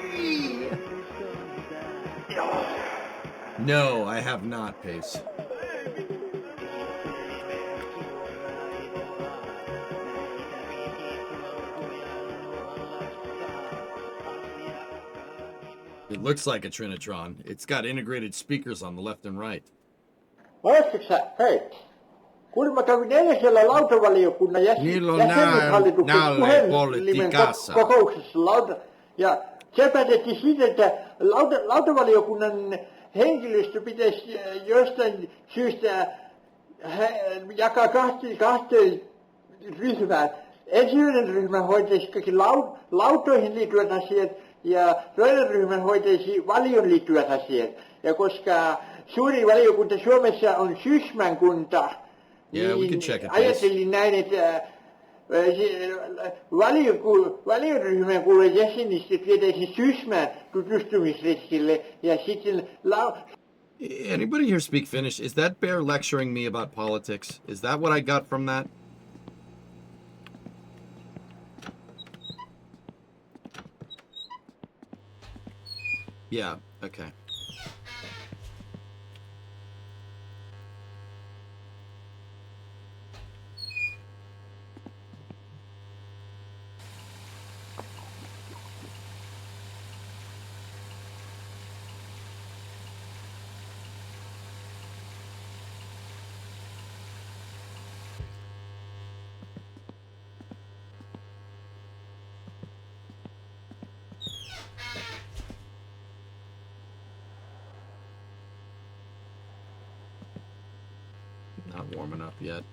No, I have not, Pace. It looks like a Trinitron. It's got integrated speakers on the left and right. Muistatko hei, kun mä kävin edellisellä lautavaliokunnan jäsenhallituksen puhelimen kokouksessa ja se päätettiin siitä, että lautavaliokunnan henkilöstö pitäisi jostain syystä jakaa kahteen ryhmään. Ensimmäinen ryhmä hoitaisi kaikki lautoihin liittyvät asiat ja toinen ryhmä hoitaisi valion liittyvät asiat. Ja koska suuri valiokunta Suomessa on Sysmän-kunta, niin ajattelin näin, että valioryhmän kuuluvat jäsenistä vietäisiin Sysmään tutustumisretkille ja sitten Anybody here speak Finnish? Is that bear lecturing me about politics? Is that what I got from that? Yeah, okay. Not warming up yet.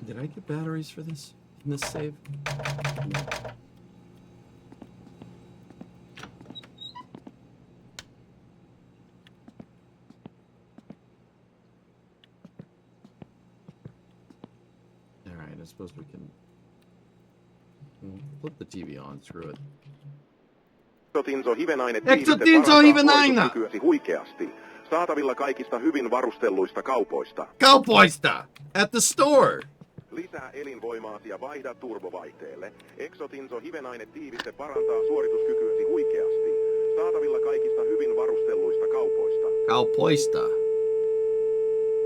Did I get batteries for this in this save? No. All right, I suppose we can flip the TV on. Screw it. Exotinso hivenainetiiviste parantaa suorituskykyäsi huikeasti. Saatavilla kaikista hyvin varustelluista kaupoista. Kaupoista! At the store! Lisää elinvoimaasi ja vaihda turbovaihteelle. Exotinso hivenainetiiviste parantaa suorituskykyäsi huikeasti. Saatavilla kaikista hyvin varustelluista kaupoista. Kaupoista.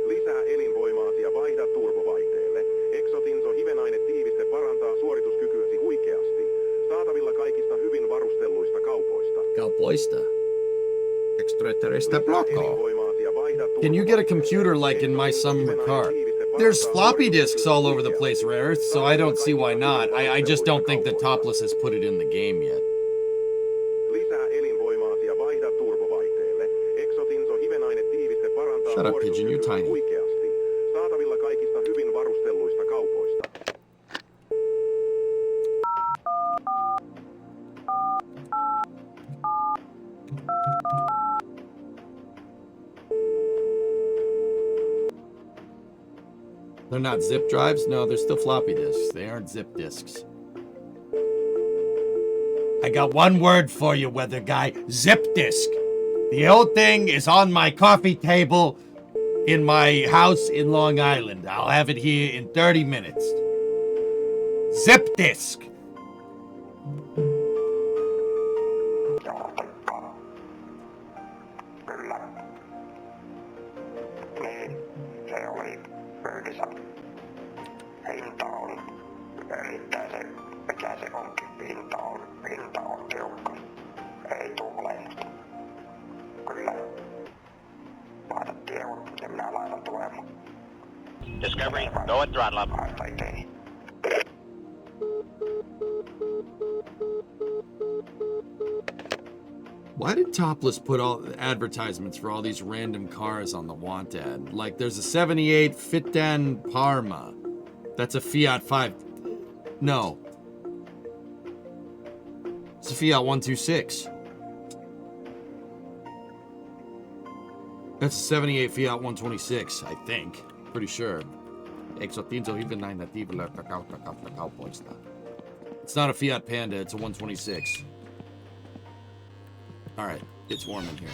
Lisää elinvoimaasi ja vaihda turbovaihteelle. Exotinso hivenainetiiviste parantaa suorituskykyäsi huikeasti. Saatavilla kaikista hyvin varustelluista kaupoista. Kaupoista. Extraterrestre blocko. Can you get a computer like in my summer car? There's floppy disks all over the place, Rareth, so I don't see why not. I just don't think that Topless has put it in the game yet. Shut up, Pigeon, you're tiny. Saatavilla kaikista hyvin varustelluista kaupoista. They're not zip drives? No, they're still floppy disks. They aren't zip disks. I got one word for you, weather guy. Zip disk. The old thing is on my coffee table in my house in Long Island. I'll have it here in 30 minutes. Zip disk. Niin, se oli pöydissä. Hinta on erittäin se, mikä se onkin. Hinta on tiukka. Ei tuu olemusta. Kyllä. Laita tiedot ja minä laitan tulemaan. Discovery, go at throttle up. Why did Topless put all advertisements for all these random cars on the want ad? Like there's a 78 Fitan Parma. That's a Fiat 5. No. It's a Fiat 126. That's a 78 Fiat 126, I think. Pretty sure. It's not a Fiat Panda, it's a 126. Alright, it's warm in here.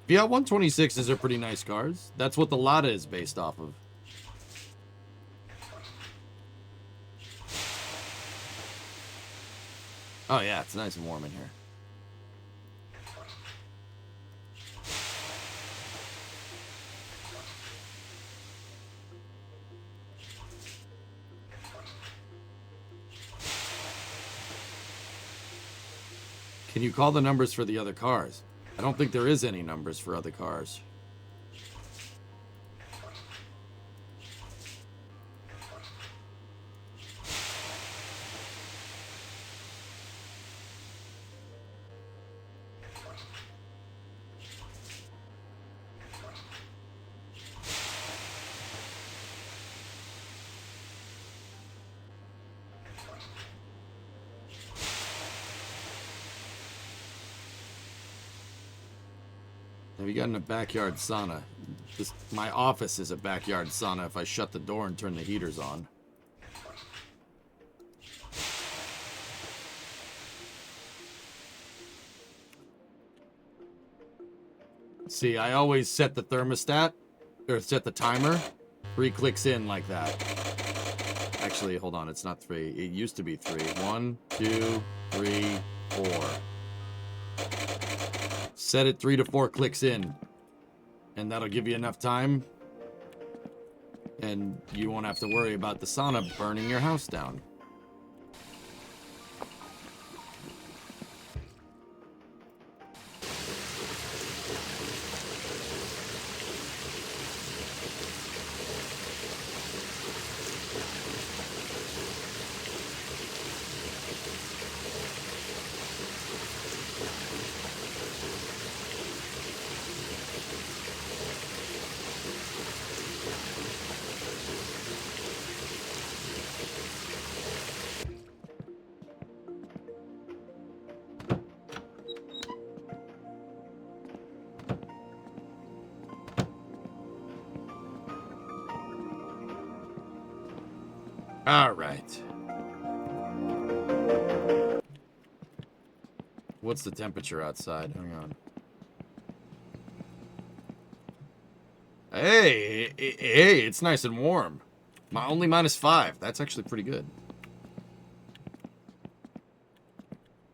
Fiat 126s are pretty nice cars. That's what the Lada is based off of. Oh yeah, it's nice and warm in here. Can you call the numbers for the other cars? I don't think there is any numbers for other cars. Have you gotten a backyard sauna? My office is a backyard sauna if I shut the door and turn the heaters on. See, I always set the thermostat, or set the timer, 3 clicks in like that. Actually, hold on, it's not 3. It used to be 3. 1, 2, 3, 4. Set it 3 to 4 clicks in, and that'll give you enough time, and you won't have to worry about the sauna burning your house down. All right. What's the temperature outside? Hang on. Hey, it's nice and warm. Only -5. That's actually pretty good.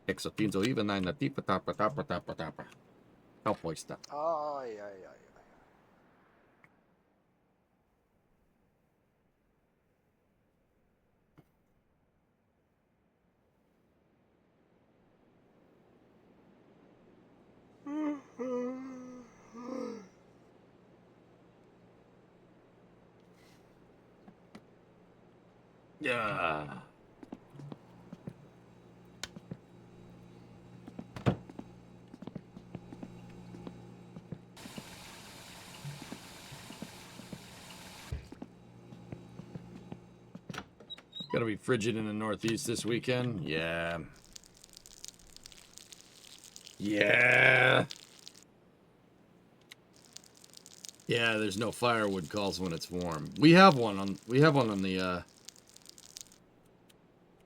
Exotinzo even nine na tipa tapa tapa tapa tapa. How pois that? Ai, ai, ai. Yeah. Gonna be frigid in the Northeast this weekend. Yeah. Yeah. Yeah, there's no firewood calls when it's warm. We have one on the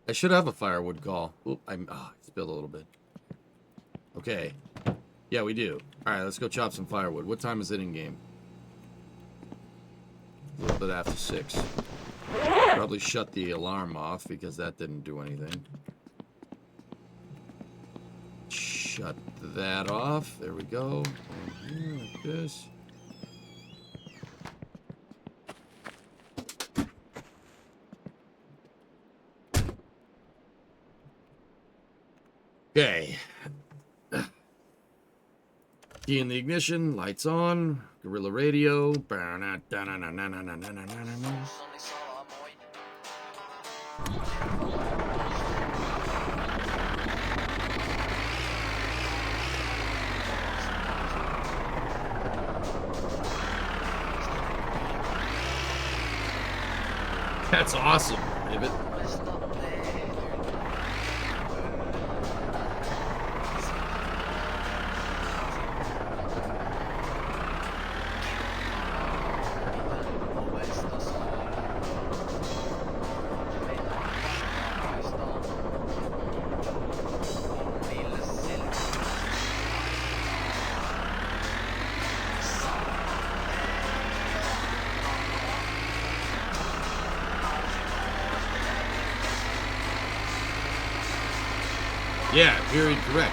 I should have a firewood call. Oop, I spilled a little bit. Okay. Yeah, we do. Alright, let's go chop some firewood. What time is it in game? A little bit after 6. Probably shut the alarm off because that didn't do anything. Shut that off. There we go. And here, like this. Okay. Key in the ignition, lights on, Gorilla Radio. That's awesome, David. Yeah, period correct.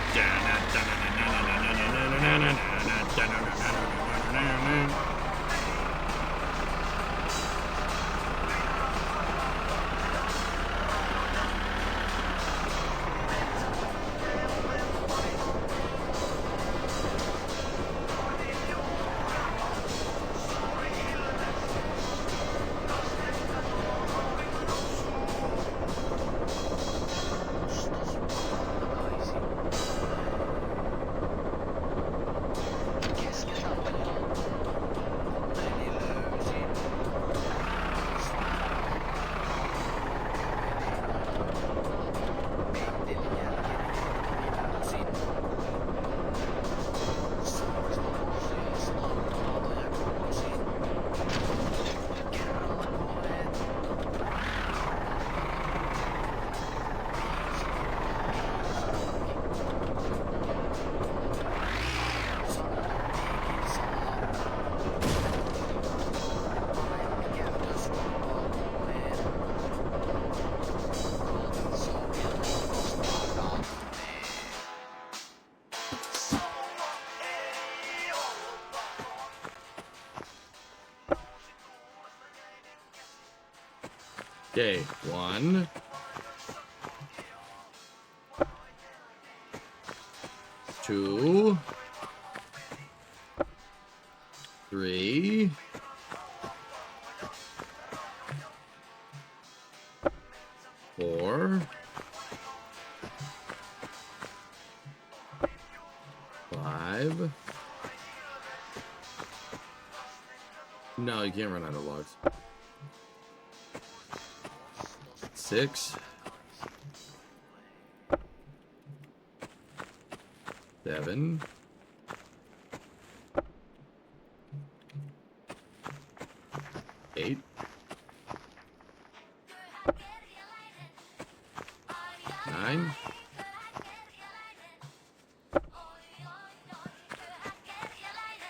Okay, 1, 2, 3, 4, 5. No, you can't run out of logs. 6, 7, 8, 9,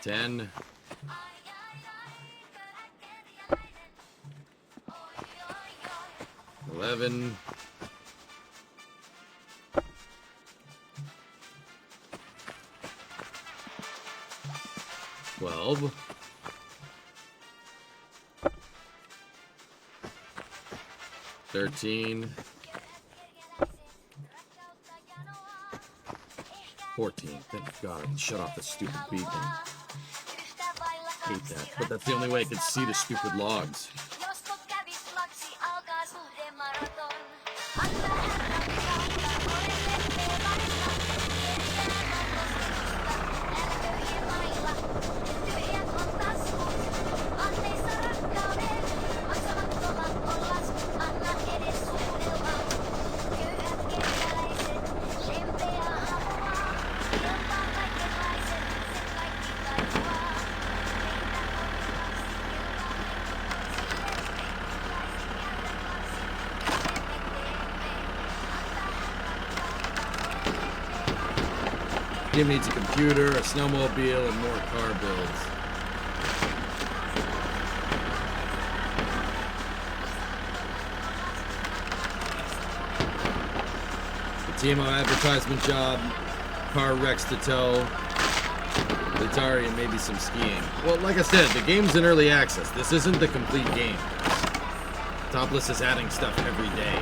10, 11, 12, 13, 14. Thank God I can shut off the stupid beacon. Hate that, but that's the only way I can see the stupid logs. Jim needs a computer, a snowmobile, and more car builds. The TMO advertisement job, car wrecks to tow, Atari, and maybe some skiing. Well, like I said, the game's in early access. This isn't the complete game. Topless is adding stuff every day.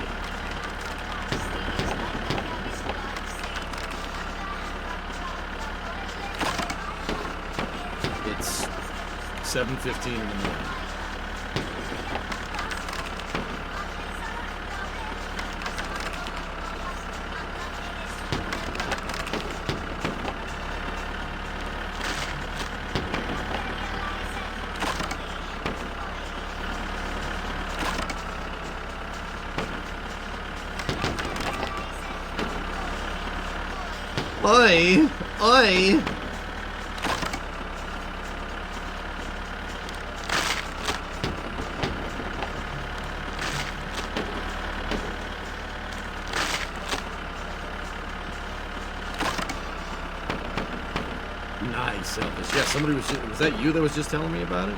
It's 7:15 in the morning. Oi! Oi! Nice, Selfish. Yeah, somebody was that you that was just telling me about it?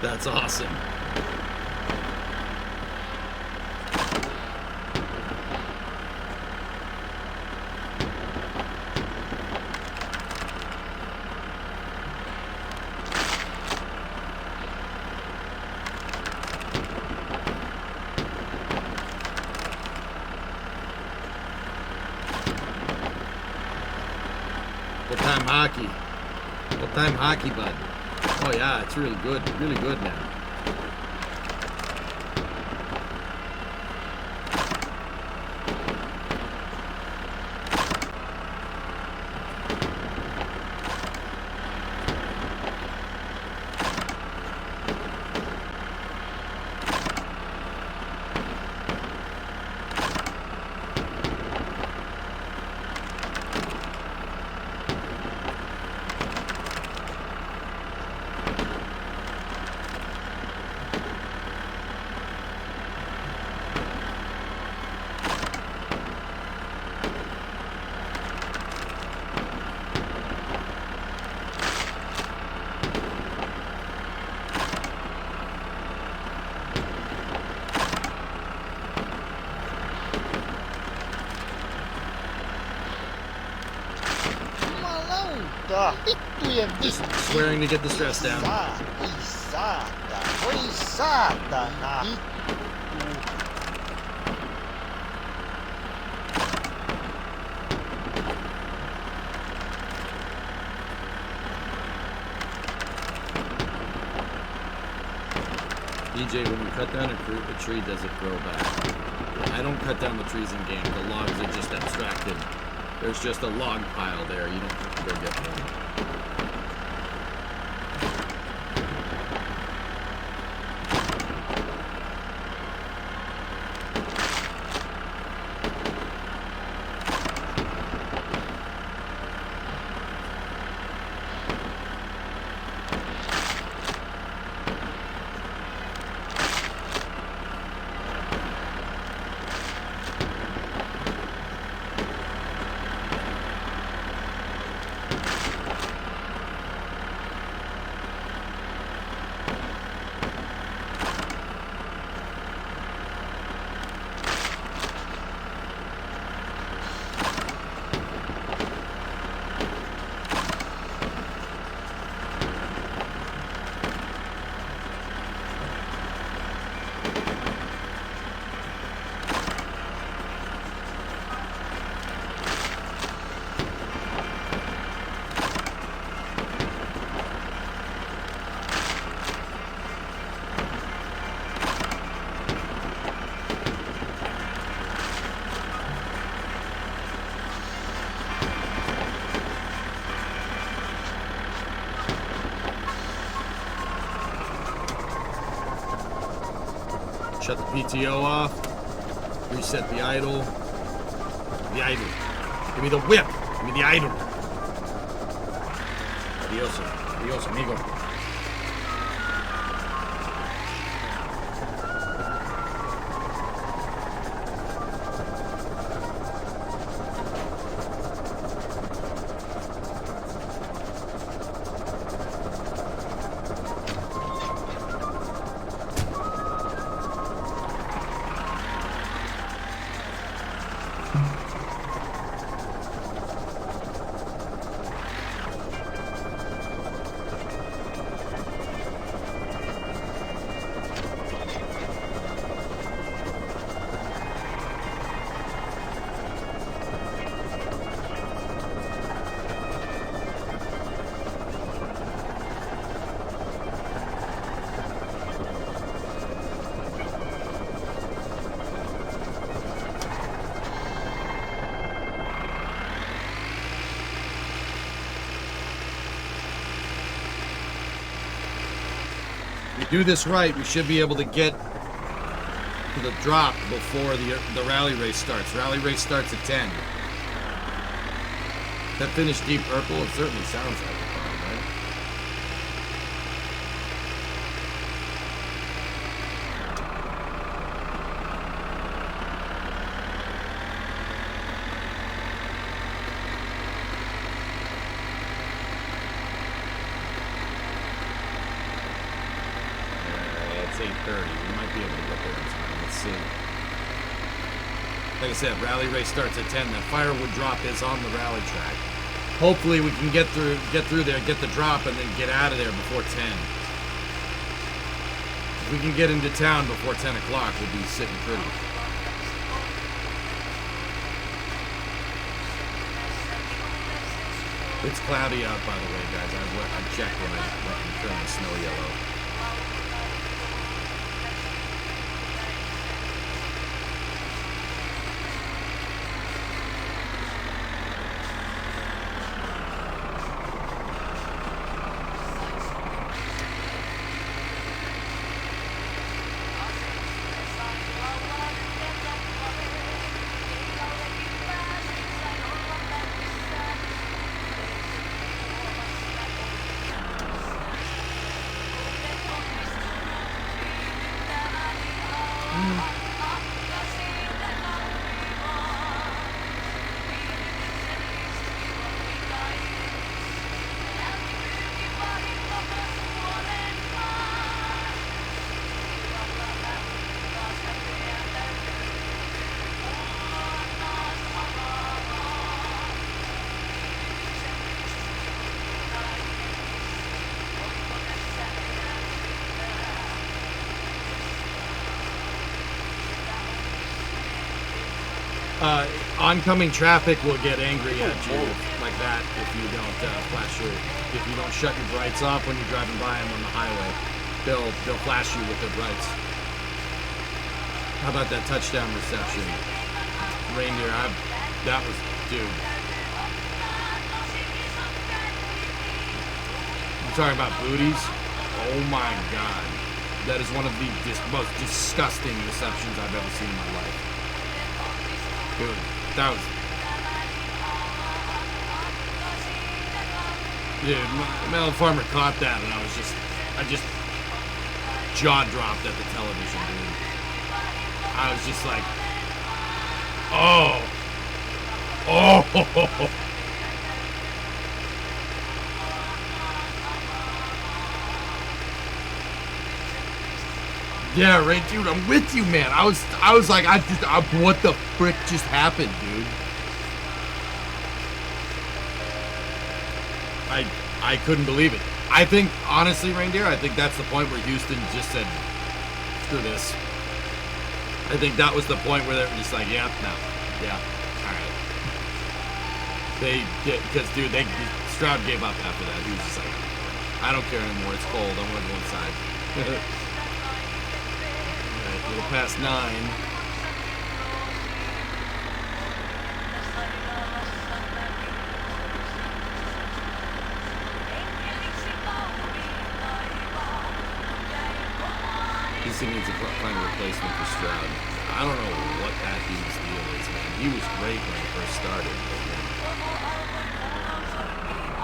That's awesome. Full-time hockey. Full-time hockey, bud. Oh yeah, it's really good now. Just swearing to get the stress down. DJ, when you cut down a tree, does it grow back? I don't cut down the trees in game. The logs are just abstracted. There's just a log pile there. You don't have to go get one. Shut the PTO off. Reset the idle. The idle. Give me the whip. Give me the idle. Adios. Adios, amigo. Do this right, we should be able to get to the drop before the rally race starts. Rally race starts at 10. That finished Deep Purple? It certainly sounds like it, right? 8:30. We might be able to get there in time. Let's see. Like I said, rally race starts at 10. That firewood drop is on the rally track. Hopefully we can get through there, get the drop, and then get out of there before 10. If we can get into town before 10 o'clock, we'll be sitting pretty. It's cloudy out, by the way, guys. I checked when I turned the snow yellow. Oncoming traffic will get angry at you like that if you don't if you don't shut your brights off when you're driving by them on the highway. They'll flash you with their brights. How about that touchdown reception? Reindeer, that was, dude. I'm talking about booties. Oh my God. That is one of the most disgusting receptions I've ever seen in my life. Dude, that was... Dude, Mel Farmer caught that and I just jaw dropped at the television, dude. I was just like, oh. Yeah, right, dude. I'm with you, man. I was like, what the frick just happened, dude? I couldn't believe it. I think, honestly, Reindeer, I think that's the point where Houston just said, screw this. I think that was the point where they were just like, yeah, no, yeah, all right. They did, because, dude, Stroud gave up after that. He was just like, I don't care anymore. It's cold. I want to go inside. A little past 9. Houston needs to find a replacement for Stroud. I don't know what that dude's deal is, man. He was great when he first started. But,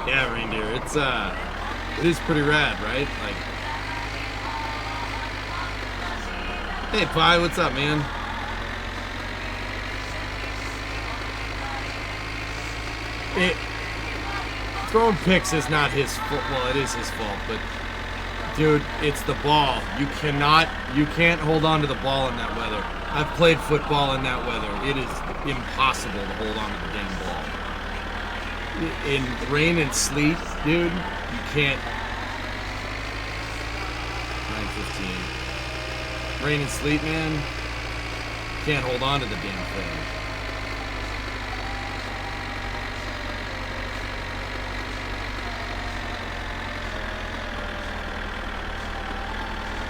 yeah, Reindeer, it is pretty rad, right? Like, hey, Pi, what's up, man? Throwing picks is not his fault. Well, it is his fault, but dude, it's the ball. You can't hold on to the ball in that weather. I've played football in that weather. It is impossible to hold on to the damn ball. In rain and sleet, dude, you can't. 9:15. Rain and sleet, man. Can't hold on to the damn thing.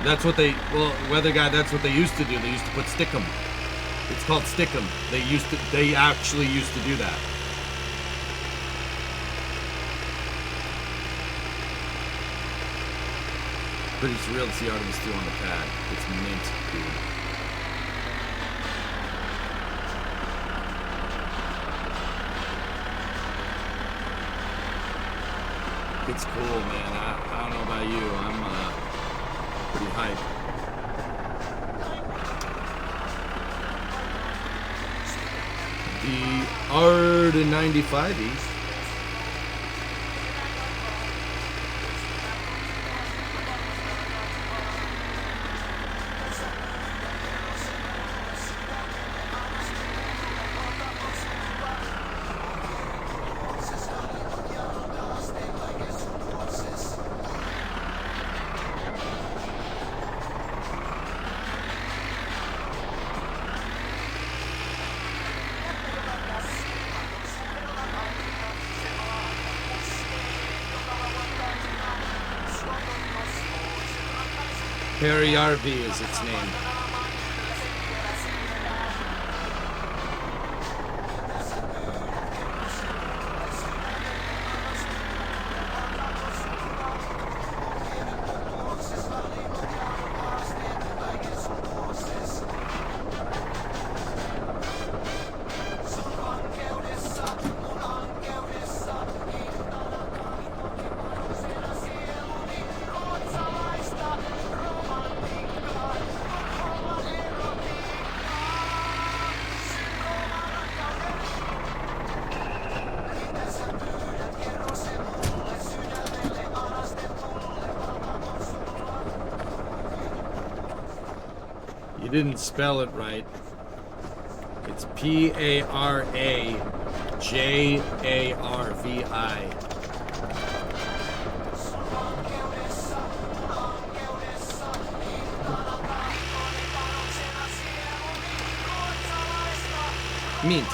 That's what weather guy, that's what they used to do. They used to put stickum. It's called stickum. They actually used to do that. Pretty surreal to see Artemis 2 on the pad. It's mint, dude. It's cool, man. I don't know about you. I'm pretty hyped. The Arda 95 East. Perry RV is its name. You didn't spell it right. It's P-A-R-A-J-A-R-V-I. Mint.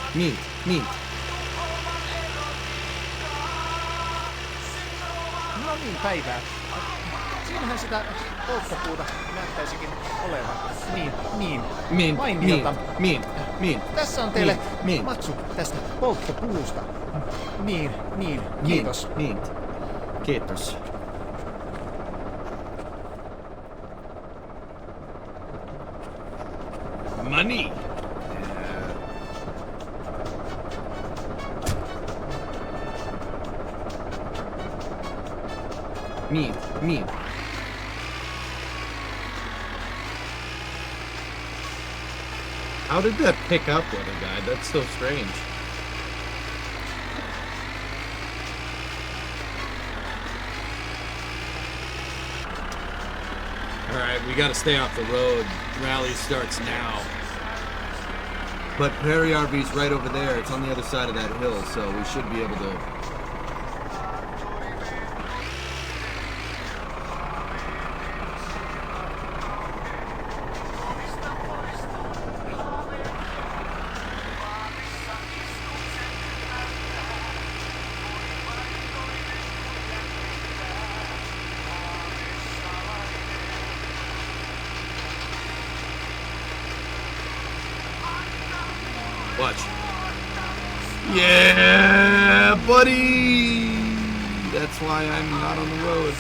No niin, päivää. Siinähän sitä polttopuuta näyttäisikin olevan. Niin. Mainiota. Tässä on teille maksu tästä polttopuusta. Niin. Kiitos. Kiitos. Money. Mean. How did that pick up with a guy? That's so strange. Alright, we gotta stay off the road. Rally starts now. But Perry RV's right over there. It's on the other side of that hill, so we should be able to... Watch. Yeah, buddy! That's why I'm not on the road.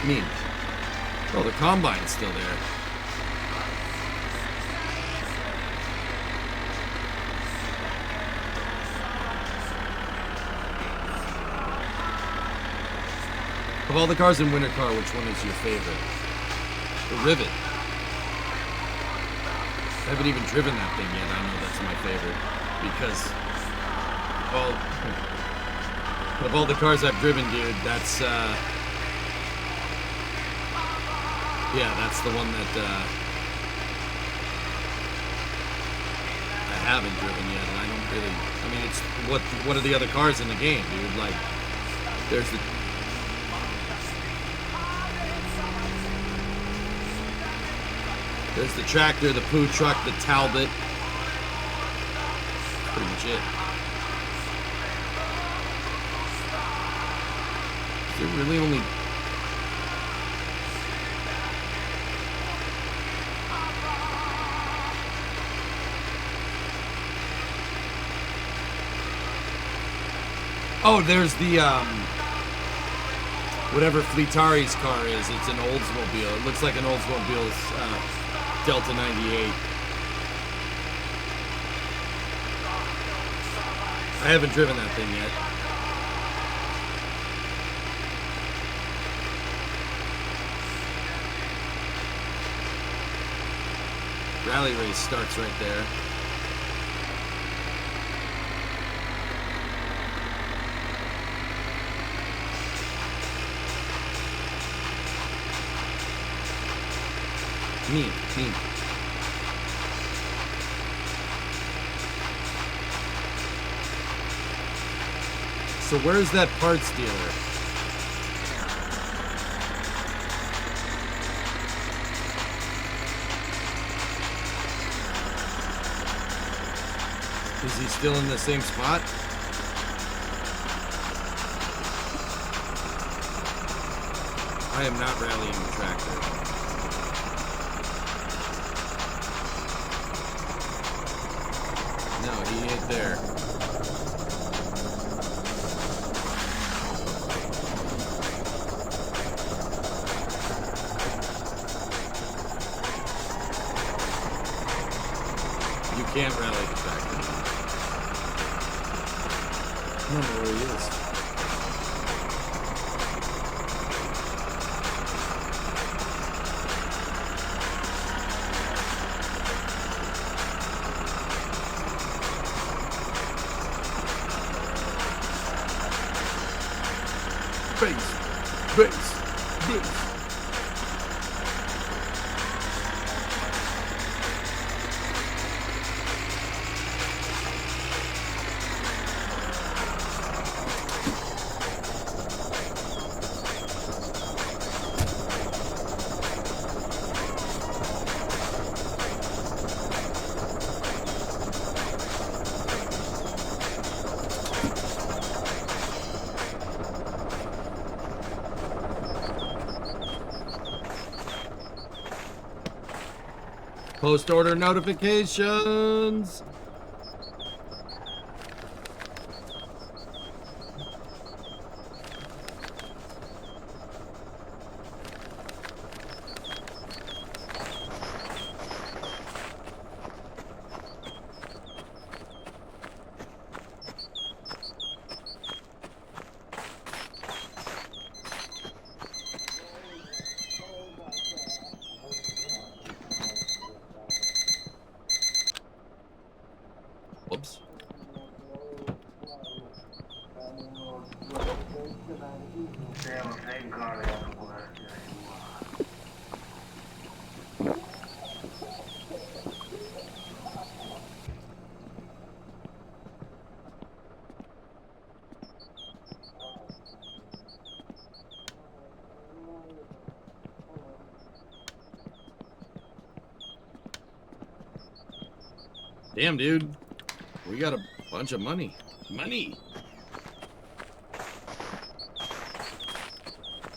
Me. Oh, the combine's still there. Of all the cars in Winter Car, which one is your favorite? The Rivet. I haven't even driven that thing yet. I know that's my favorite. Because of all the cars I've driven, dude, that's yeah, that's the one that I haven't driven yet, and I don't really... I mean, it's... What are the other cars in the game, dude? Like, there's the... There's the tractor, the poo truck, the Talbot. That's pretty much it. Is there really only... Oh, there's the, whatever Fleetari's car is. It's an Oldsmobile. It looks like an Oldsmobile's Delta 98. I haven't driven that thing yet. Rally race starts right there. Me. So where's that parts dealer? Is he still in the same spot? I am not rallying the tractor. No, he ain't there. You can't rally the tractor. I don't know where he is. Base. Post-order notifications. Whoops. Damn, dude. We got a bunch of money.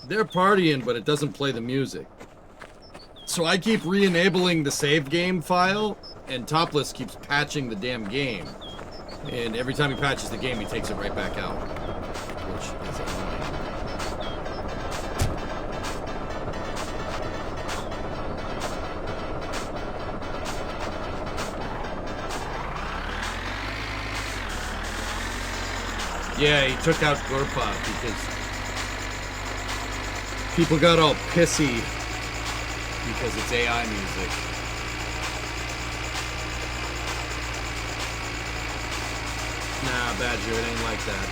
They're partying, but it doesn't play the music. So I keep re-enabling the save game file, and Topless keeps patching the damn game. And every time he patches the game, he takes it right back out. Which is annoying. Yeah, he took out Gurpa because people got all pissy because it's AI music. Nah, Badger, it ain't like that.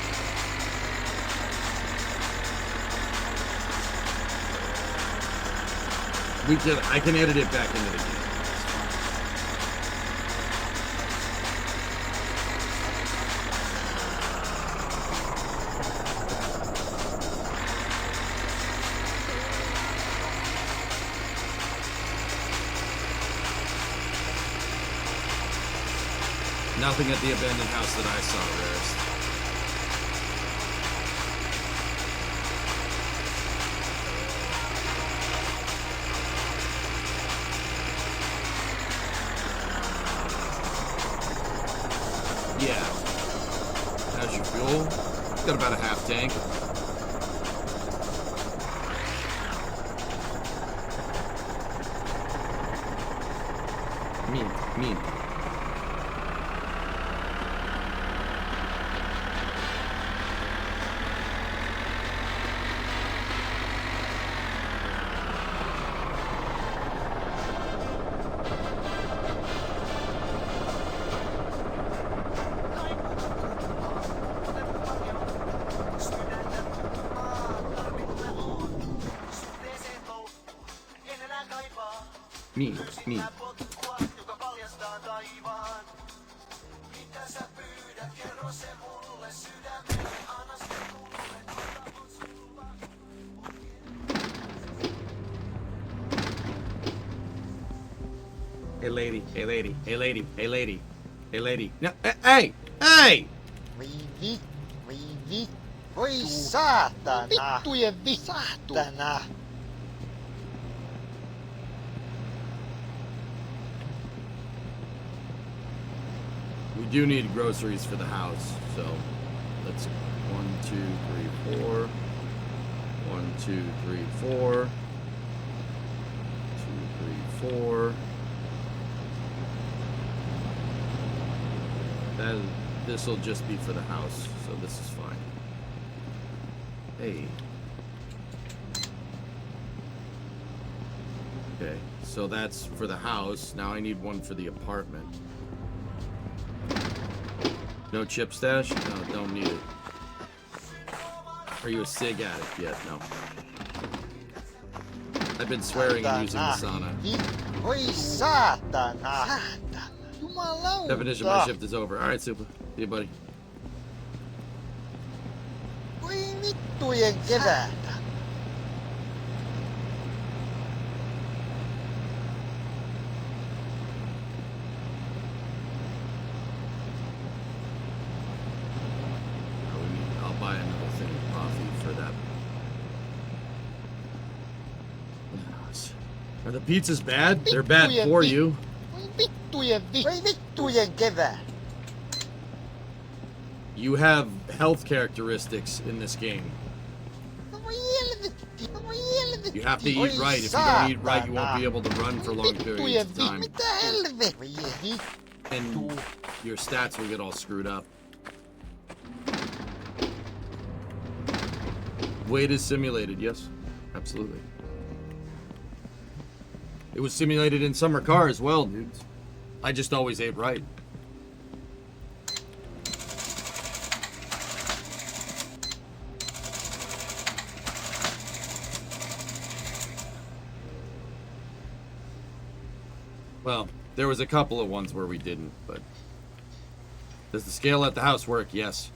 I can edit it back into the game. Nothing at the abandoned house that I saw, Rarest. Yeah. How's your fuel? Got about a half tank. Mean. Me. Hey lady. Hey, lady. No, hey! Hey! Voi saatana! Vittujen saatana! We do need groceries for the house, so let's 1, 2, 3, 4. 1, 2, 3, 4. 2, 3, 4. This will just be for the house, so this is fine. Hey. Okay, so that's for the house. Now I need one for the apartment. No chip stash? No, don't need it. Are you a cig addict yet? No. I've been swearing and using the sauna. Voi saatana! Jumalauta! Definition, my shift is over. Alright, Super. See you, buddy. Voi vittujen kevätä! I'll buy another thing of coffee for that. Are the pizzas bad? They're bad for you. Vittujen kevää! You have health characteristics in this game. You have to eat right. If you don't eat right, you won't be able to run for long periods of time. And your stats will get all screwed up. Weight is simulated, yes. Absolutely. It was simulated in Summer Car as well, dudes. I just always ate right. Well, there was a couple of ones where we didn't, but... Does the scale at the house work? Yes.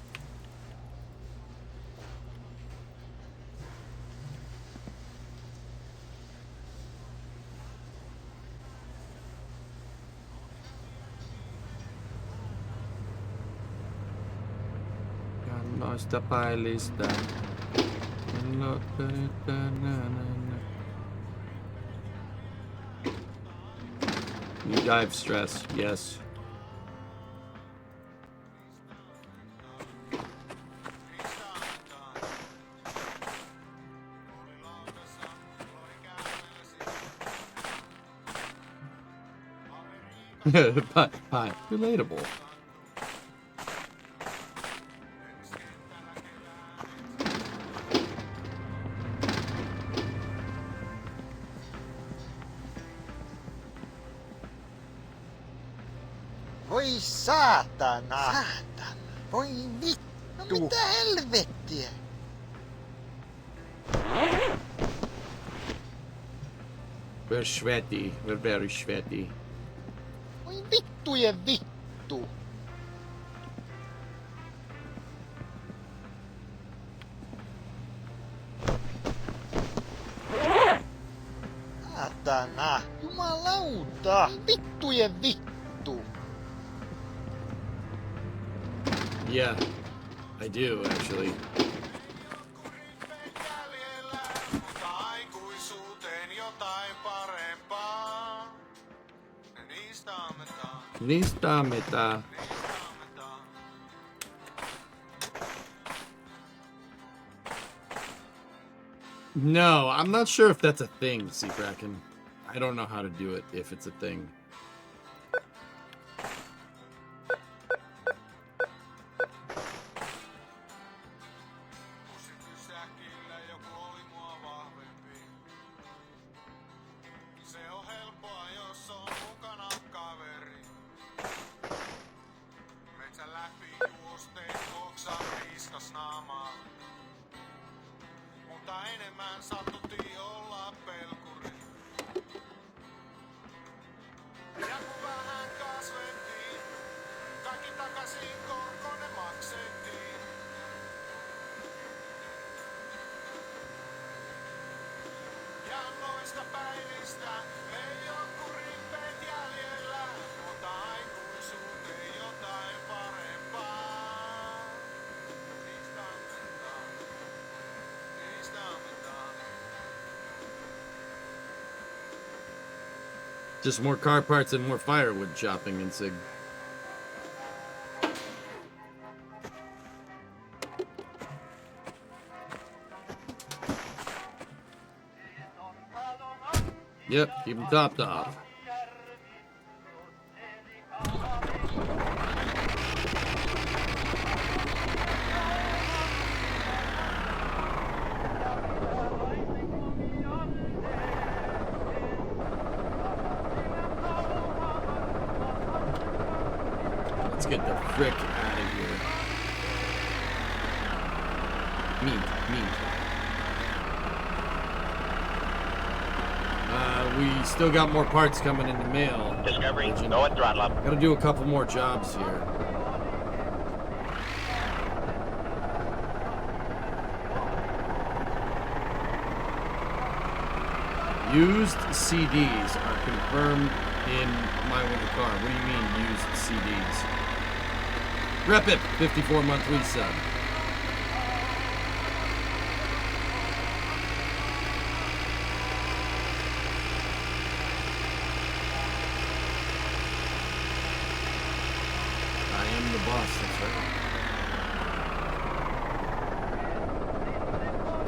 Noista päilistä. You die of stress, yes. Pie. Relatable. Voi saatana! Saatana! Voi vittu! No mitä helvettiä? We're sweaty. We're very sweaty. Voi vittujen vittu! Saatana! Jumalauta! Vittujen vittu! Yeah, I do actually. Niistä mitä? No, I'm not sure if that's a thing, Sea Kraken. I don't know how to do it if it's a thing. Just more car parts and more firewood chopping in Sig. Yep, keep them topped off. Let's get the frick out of here. Meat. We still got more parts coming in the mail. Discovery, go at throttle up. Gotta do a couple more jobs here. Used CDs are confirmed in My Winter Car. What do you mean, used CDs? Rep it, 54-month resub. I am the boss, that's right.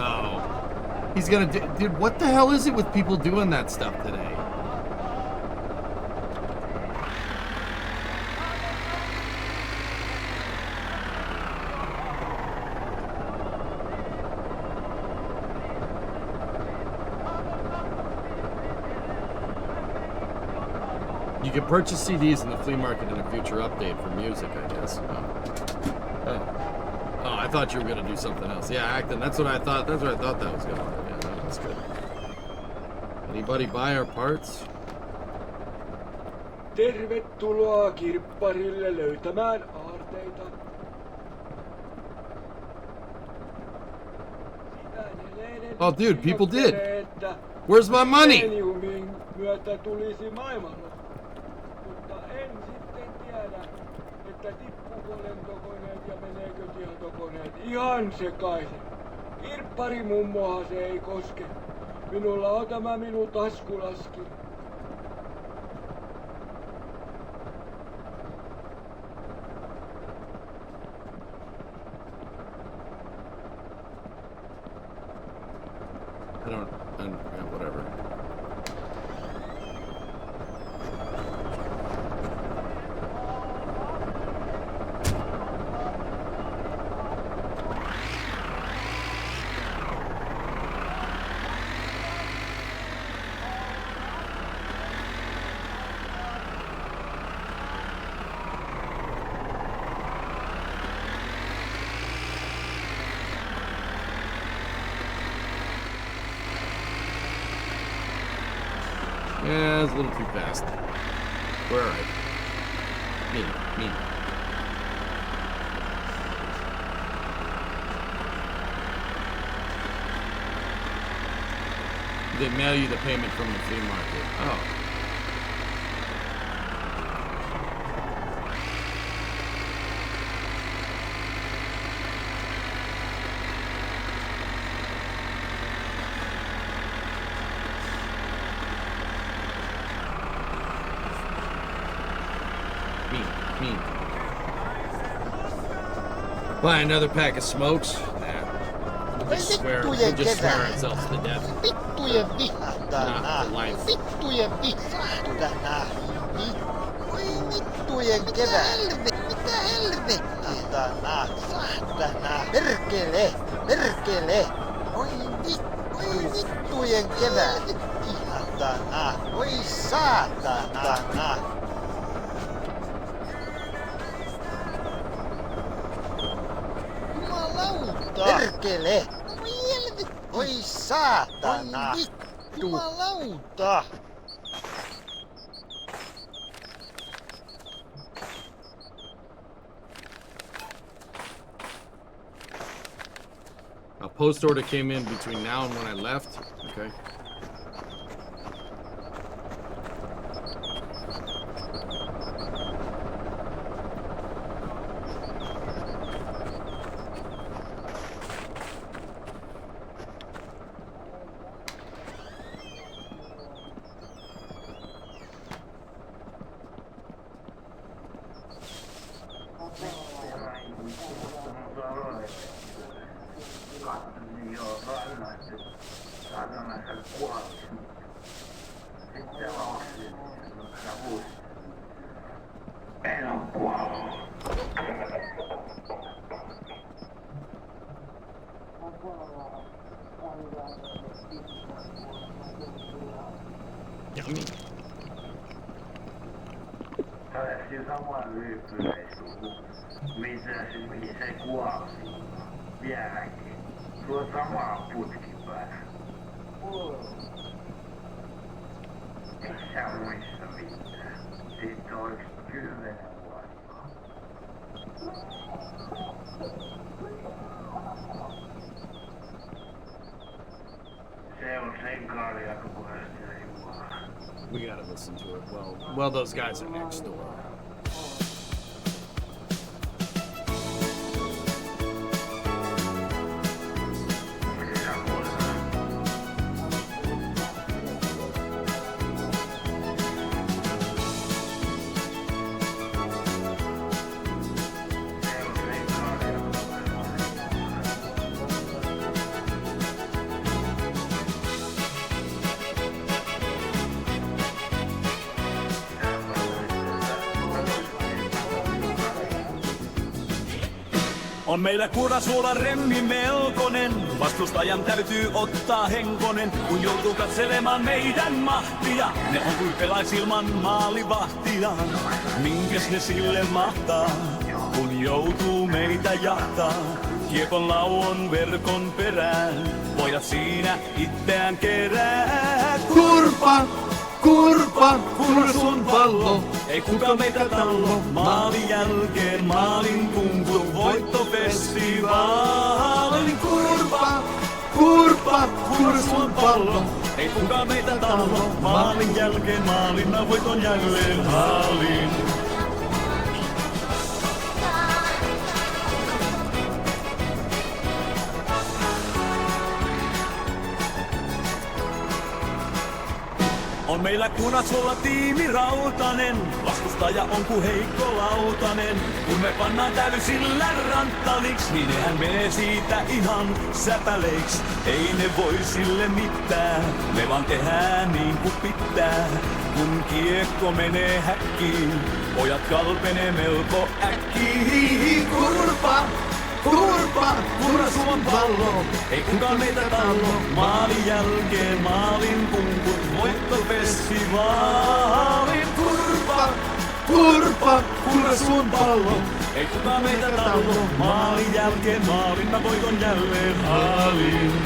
Oh. He's gonna do... Dude, what the hell is it with people doing that stuff today? You can purchase CDs in the flea market in a future update for music, I guess. Oh, I thought you were gonna do something else. Yeah, Acton, that's what I thought. That's what I thought that was going on. Yeah, that was good. Anybody buy our parts? Tervetuloa kirpparille löytämään aarteita. Oh, dude, people did. Where's my money? Seleniumin myötä tulisi maailmanloppu. Mutta en sitten tiedä, että tippuuko lentokoneet ja meneekö tietokoneet ihan sekaisin. Kirppari mummoa se ei koske. Minulla on tämä minun taskulaski. Whatever. Yeah, it's a little too fast. We're alright. Me. They mail you the payment from the flea market. Oh. Me. Buy another pack of smokes? Nah. We'll just swear ourselves to death. Vittujen vihahtana. Not for life. Vittujen vihahtana. Oi vittujen kevät. Mitä helvettiä? Saatana. Perkele. Oi vittujen kevät. Ihahtana. Oi saatana. Perkele! Oi saatana! Oi vittu! Jumalauta! A post order came in between now and when I left. Okay. Todettiin samaan ryyppyreissuun, mihin se kuoli. Vieläkin. Tuo samaa putkin päällä. Et sä muista mitään. Siitä on 10 vuotta. Se on sen kaalia, kun sitä jumaa. We gotta listen to it. Well, those guys are next door. On meillä Kurasuola remmi melkonen, vastustajan täytyy ottaa henkonen, kun joutuu katselemaan meidän mahtia. Ne on kuin pelais ilman maalivahtia, minkäs ne sille mahtaa, kun joutuu meitä jahtaa. Kiekon lauon verkon perään, pojat siinä itseään kerää. Kurpa! Kursun pallo! Ei kuka meitä tallo, maalin jälkeen maalin kunkut, voittofestivaalin. Kursun pallo! Ei kuka meitä tallo, maalin jälkeen maalin, mä voiton jälleen haalin. On meillä Kunatsuolla tiimi rautanen, vastustaja on ku heikko lautanen. Kun me pannaan täysillä ranttaliks, niin nehän menee siitä ihan säpäleiks. Ei ne voi sille mitään, me vaan tehdään niin ku pitää. Kun kiekko menee häkkiin, pojat kalpenee melko äkkiin. Kurasuon pallo, ei kukaan meitä tallo. Maalin jälkeen maalin kunkut, voittofestivaalin. Kurasuon pallo, ei kukaan meitä tallo. Maalin jälkeen maalin, mä voiton jälleen haalin.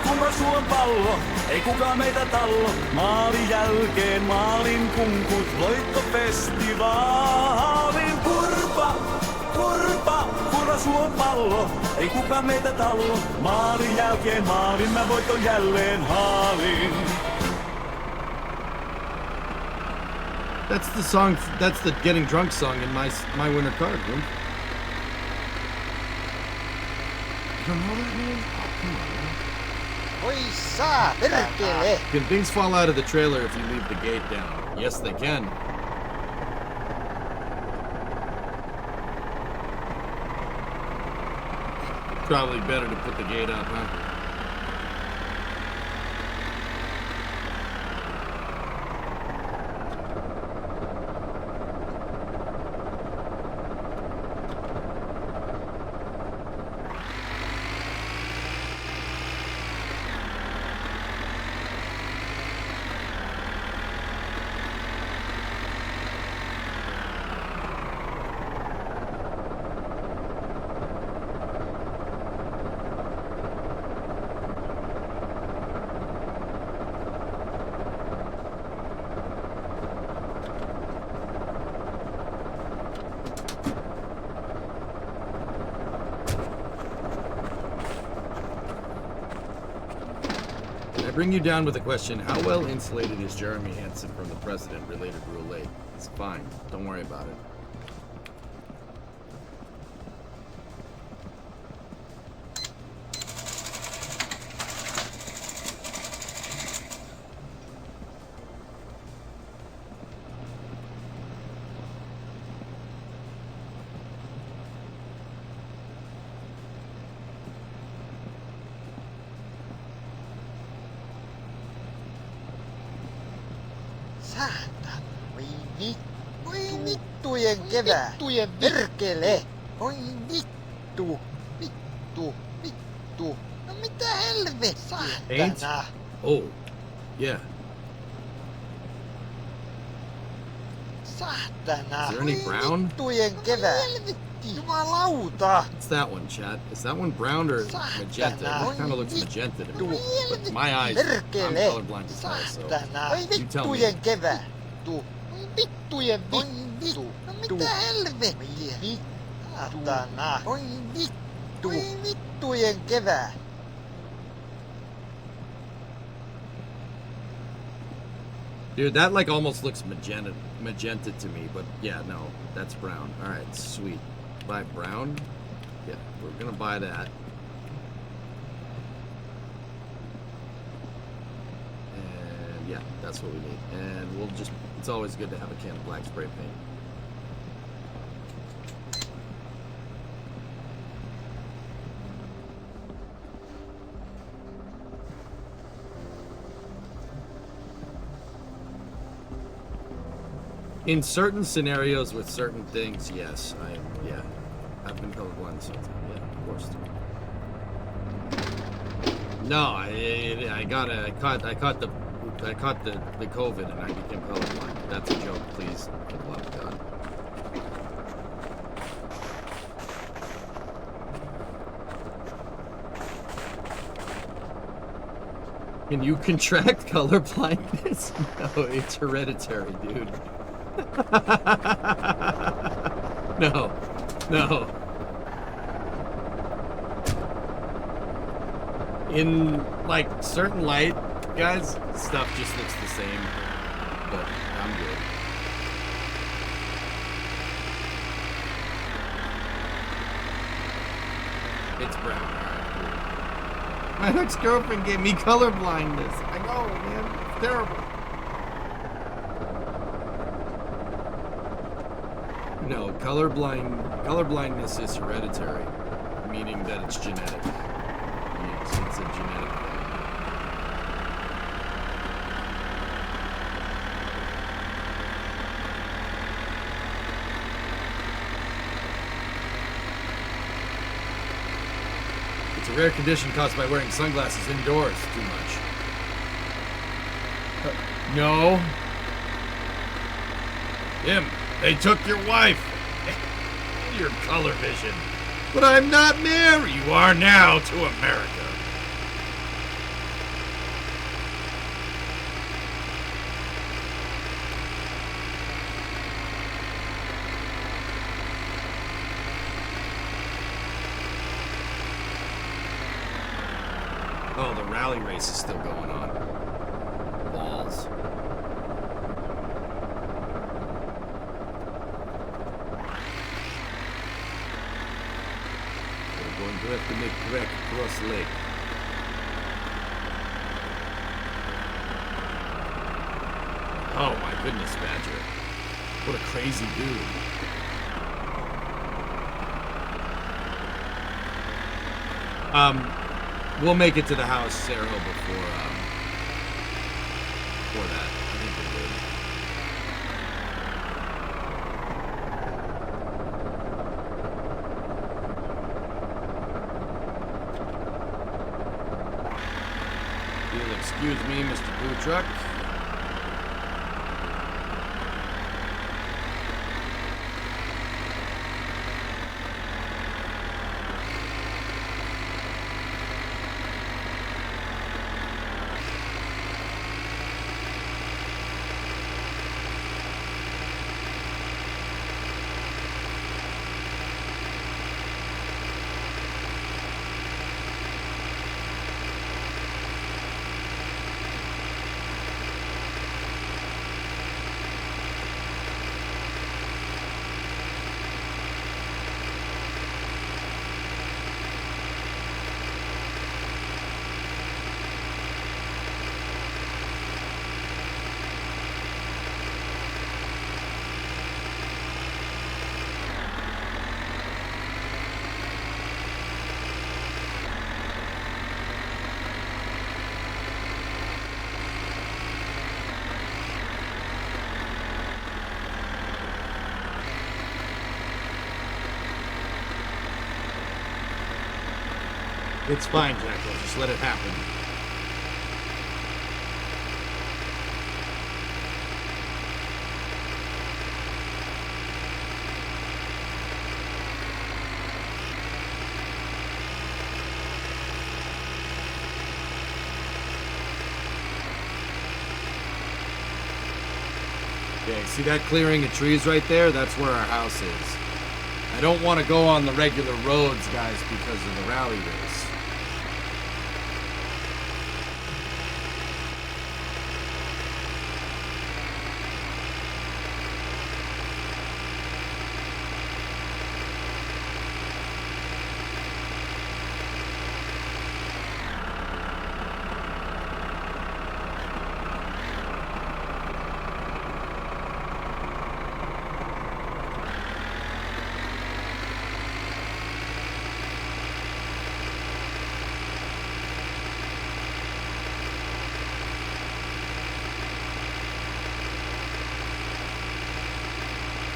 Kurasuon pallo, ei kukaan meitä tallo. Maalin jälkeen maalin kunkut, voittofestivaalin. Kurasuon pallo, ei kukaan meitä tallo. Maalin jälkeen maalin, mä voiton jälleen haalin. That's the song. That's the getting drunk song in my winter card room. You don't know that name? Oh, come on, man. Oi saa, perkele! Can things fall out of the trailer if you leave the gate down? Yes, they can. Probably better to put the gate up, huh? Bring you down with a question. How well insulated is Jeremy Hansen from the precedent related to Rule 8? It's fine. Don't worry about it. Saatan, voi vittujen kevää, vittujen perkele, voi vittu, no mitä helvettiä, saatana. Oh, yeah. Saatana. Is there any brown? Vittujen kevää. Jumalauta. What's that one, chat? Is that one brown or magenta? It kind of looks magenta to me. But my eyes, I'm colorblind to tell, so you tell me. Vittujen kevää. Vittujen vittu. No mitä helvettiä? Saatana. Oi vittu. Vittujen kevää. Dude, that like almost looks magenta to me, but yeah, no, that's brown. All right, sweet. Buy brown. Yeah, we're gonna buy that. And yeah, that's what we need. And we'll just—it's always good to have a can of black spray paint. In certain scenarios with certain things, yes, I've been colorblind this whole time. Yeah, of course. No, I caught the COVID and I became colorblind. That's a joke, please, for the love of God. Can you contract color blindness? No, it's hereditary, dude. No. In like certain light, guys, stuff just looks the same. But I'm good. It's brown. Alright, cool. My ex-girlfriend gave me color blindness. I know, man. It's terrible. No, colorblindness is hereditary, meaning that it's genetic. Yes, it's a genetic thing. It's a rare condition caused by wearing sunglasses indoors too much. No. Him. They took your wife. Your color vision. But I'm not married. You are now to America. Oh, the rally race is still going on. Balls. We'll have to make crack cross lake. Oh my goodness, Badger. What a crazy dude. We'll make it to the house, Sarah, before that. I think we're good. You'll excuse me, Mr. Blue Truck. It's fine, Jackal. Just let it happen. Okay, see that clearing of trees right there? That's where our house is. I don't want to go on the regular roads, guys, because of the rally race.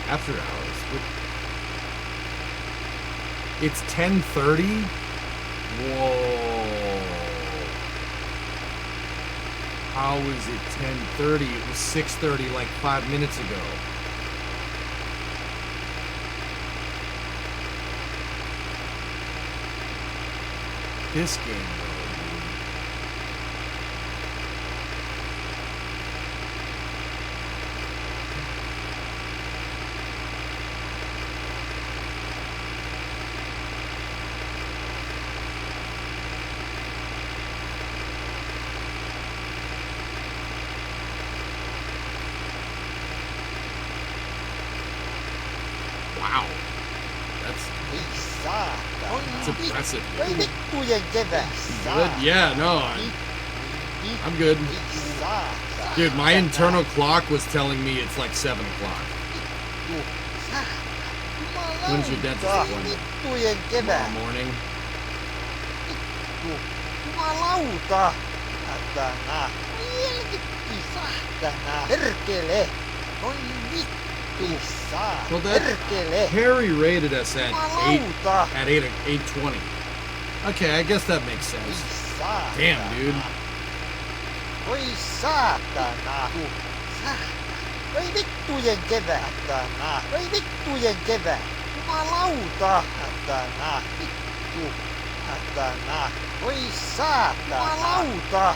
After hours. It's 10:30? Whoa. How is it 10:30? It was 6:30 like 5 minutes ago. This game, though, dude. Wow. That's impressive. Dude. Good? Yeah, no. I'm good. Dude, my internal clock was telling me it's like 7 o'clock. When's your dentist appointment? Tomorrow morning. Jumalauta! Satana! Helvetti saatana! Perkele! Oi vittu! Well, that Harry rated us at 8:20. Okay, I guess that makes sense. Damn, dude. Oi saatana! Oi vittujen kevät! Satana! Oi vittujen kevät! Jumalauta! Satana! Vittu! Satana! Oi saatana! Jumalauta!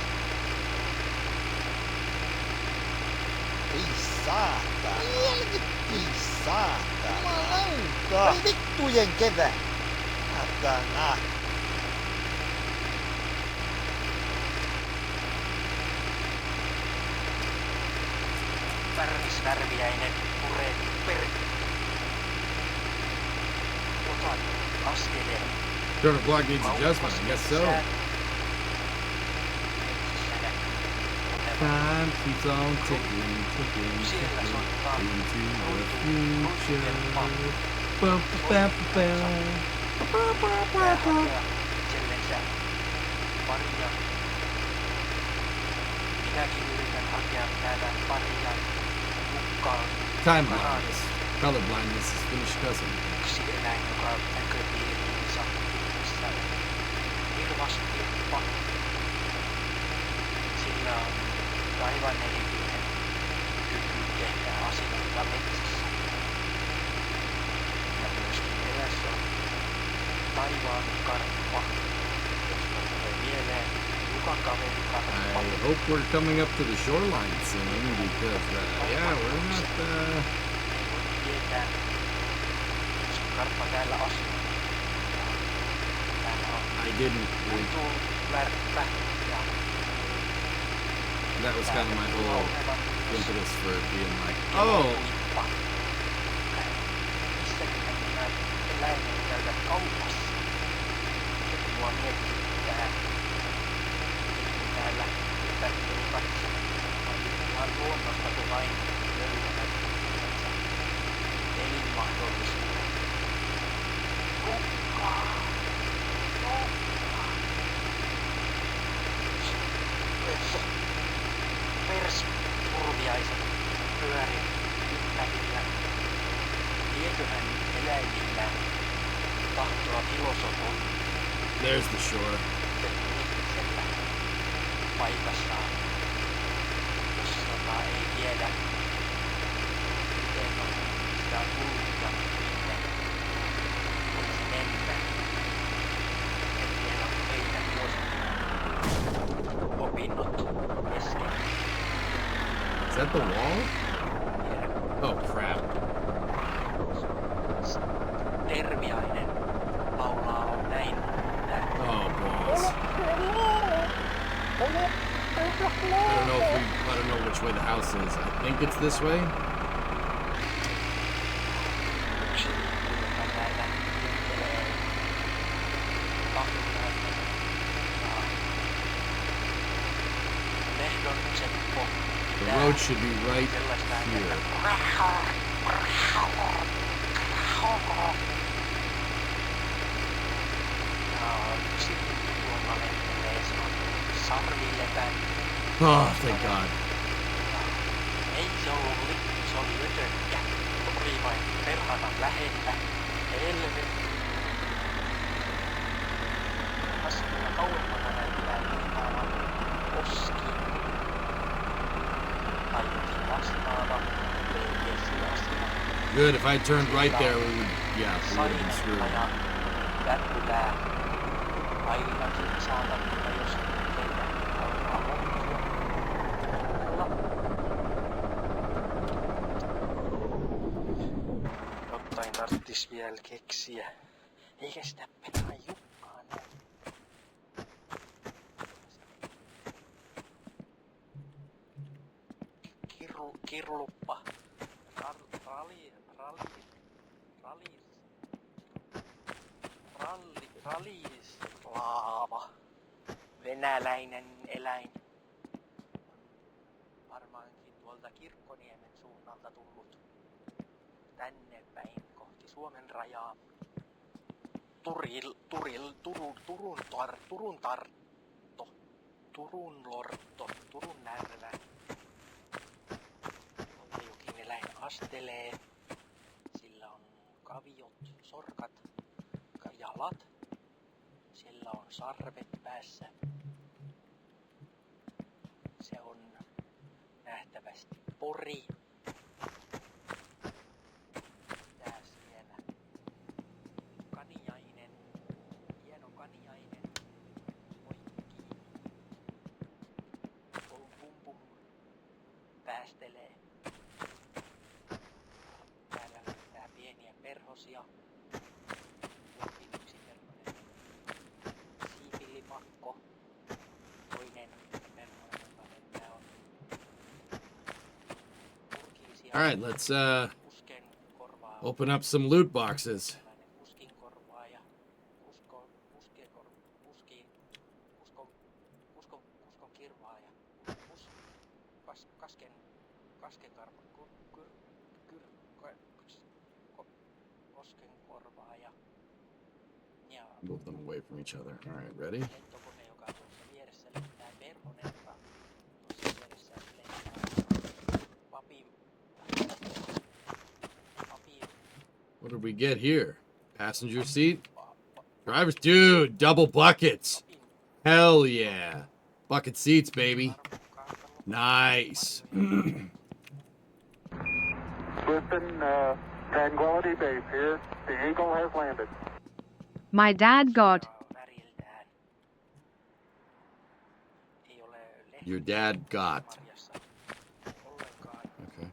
Ei saatana! Helvetti saatana! Jumalauta! Oi vittujen kevät! Satana! Värvisvärviäinen purevi Otan askeleen. Turtle block needs adjustment, I guess so. Time keeps on ticking, ticking, ticking into the future. Bum, bum, bum. Minäkin yritän hakea täällä paria mukaan. Time blindness. Color blindness is Finnish cousin. Yksi eläin, joka näköpiiriin sattuu, missä on hirvastirppa. Sillä on aivan erityinen kyky tehdä asioita metsässä. Ja myöskin eräs on taivaan karppa, josta tulee mieleen Lukan kaveri karppa. I hope we're coming up to the shoreline soon because, yeah, we're not, Tietää, koska karppa täällä asuu. Täällä on I didn't. lärppä ja That was kind of my whole impetus for being like, oh. Mistäköhän nämä eläimet käydä kaupassa? Ja mua mietityttää, että täällä ympäristöni katselen, vai ihan luonnosta kun vain löytävät elinmahdollisuuden. Persturviaiset pyörin ympärillä. Lieköhän eläimillä tahtoa filosofoida? There's the shore. Ihmisellä paikassaan, jossa ei tiedä, miten on sitä tullut ja minne voisi mennä. En tiedä, onko heidän opinnot kesken. Is that the wall? Tiedä, Oh crap. Terviainen laulaa näin. Oh balls. I don't know which way the house is. I think it's this way. The road should be right here. Oh, thank God. Ei se ollut lippu, se oli ötökkä. Oli vain perhana lähellä. Helvetti. Astua kauempana näyttää liikaa oski. Aiottiin vastaava. Leikesi asia. Good, if I turned right there, we would, yeah, we would have been screwed. Väppytää. Ainakin saatavilla, jos teitä alkaa loppua. Jotain tarttis vielä keksiä. Eikä sitä pelaa Jukkaan näin. Kirluppa. Rallislaava. Venäläinen eläin. Varmaankin tuolta Kirkkoniemen suunnalta tullut tänne päin kohti Suomen rajaa. Turun lortto, Turun närvä. Tuolta jokin eläin astelee. Sillä on kaviot, sorkat, jalat. Sillä on sarvet päässä. Se on nähtävästi pori. Tää siellä. Kaniainen. Hieno kaniainen. Moikkii. Pum pum pum. Päästelee. Täällä löytää pieniä perhosia. Jokin yksikertainen siipillipakko. Toinen perhonen, joka lentää on turkiisia. All right, let's open up some loot boxes. Kuskin korvaa ja kuskon kirvaa ja kasken karva kosken korvaa ja Move them away from each other. All right, ready? lentokone, joka tuossa vieressä lentää perhonen, joka tuossa vieressä lentää papi. What did we get here? Passenger seat? Driver's, dude, double buckets. Hell yeah. Bucket seats, baby. Nice. Listen, Tranquility Base here. The Eagle has landed. My dad got. Your dad got. Okay.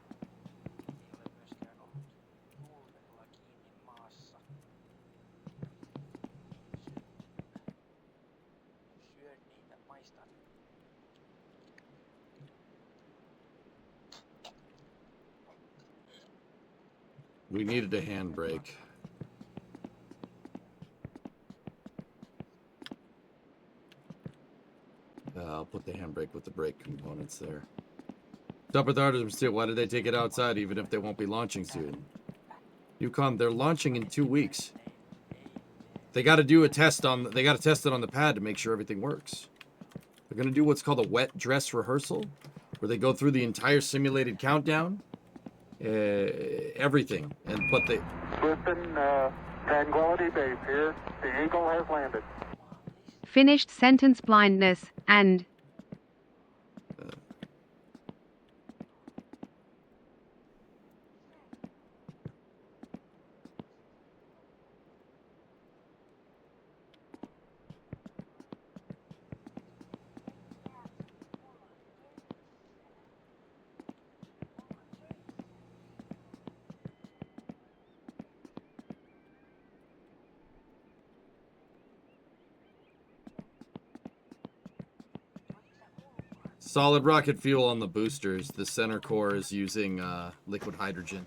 We needed a handbrake. I'll put the handbrake with the brake components there. What's up with Artemis Steel? Why did they take it outside even if they won't be launching soon? Yukon, they're launching in 2 weeks. They got to do a test on. They got to test it on the pad to make sure everything works. They're gonna do what's called a wet dress rehearsal, where they go through the entire simulated countdown, everything, and put the. Listen, Tranquility Base here. The Eagle has landed. Finished sentence blindness, and. Solid rocket fuel on the boosters. The center core is using liquid hydrogen.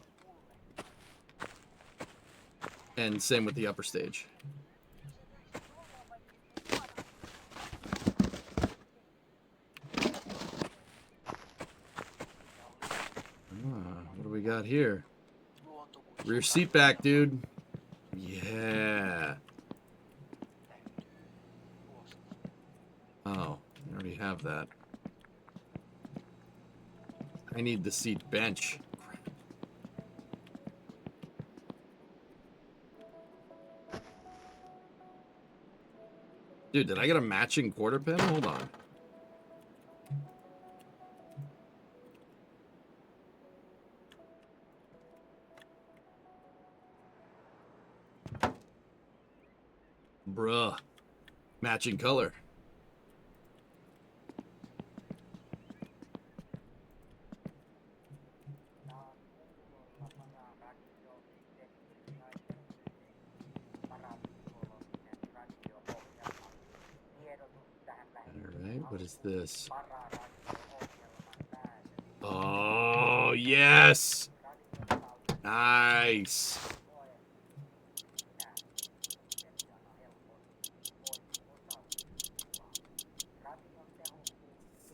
And same with the upper stage. What do we got here? Rear seat back, dude. Yeah. Oh, I already have that. I need the seat bench. Dude, did I get a matching quarter pin? Hold on. Bruh. Matching color. Alright, what is this? Oh, yes! Nice!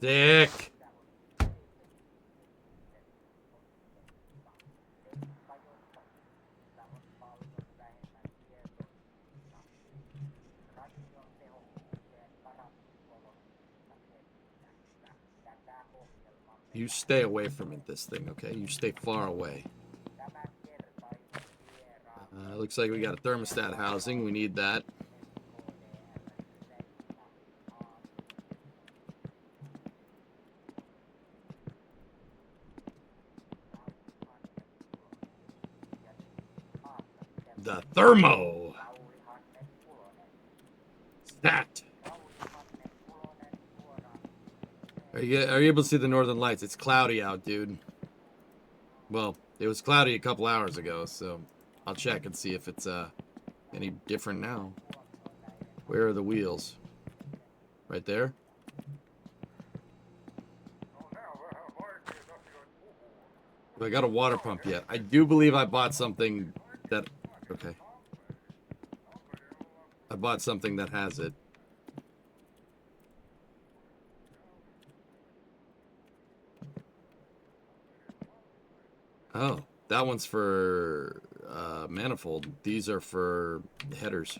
Sick! You stay away from it, this thing, okay? You stay far away. Looks like we got a thermostat housing. We need that. The thermo. That. Are you able to see the northern lights? It's cloudy out, dude. Well, it was cloudy a couple hours ago, so I'll check and see if it's any different now. Where are the wheels? Right there? Have I got a water pump yet? I do believe I bought something that... Okay. I bought something that has it. Oh, that one's for manifold. These are for headers.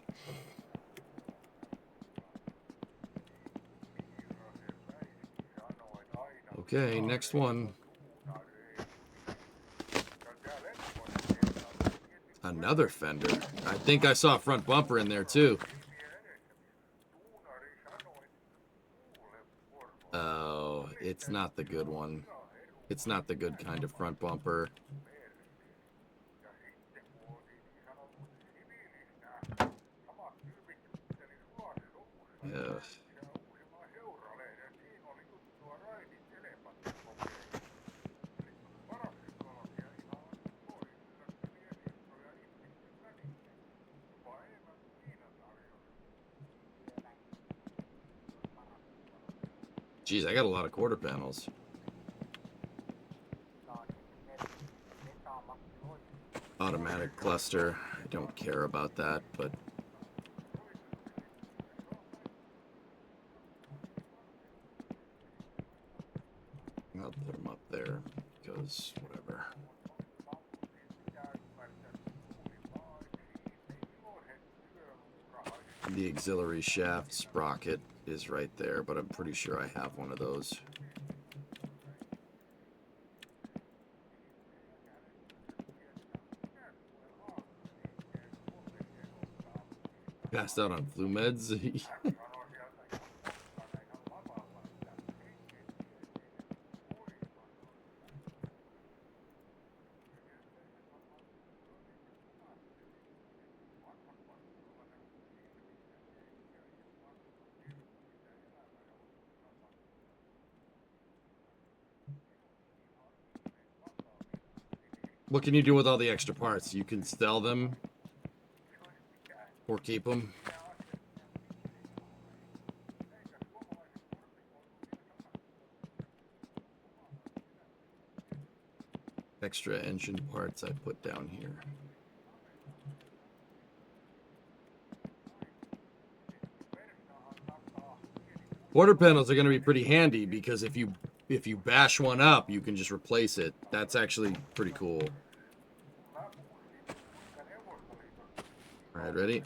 Okay, next one. Another fender. I think I saw a front bumper in there too. Oh, it's not the good one. It's not the good kind of front bumper. Ugh. Jeez, I got a lot of quarter panels. Automatic cluster. I don't care about that, but... I'll put them up there, because whatever. The auxiliary shaft sprocket is right there, but I'm pretty sure I have one of those. Passed out on flu meds. What can you do with all the extra parts? You can sell them or keep them. extra engine parts I put down here. Quarter panels are going to be pretty handy because if you bash one up, you can just replace it. That's actually pretty cool. All right, ready?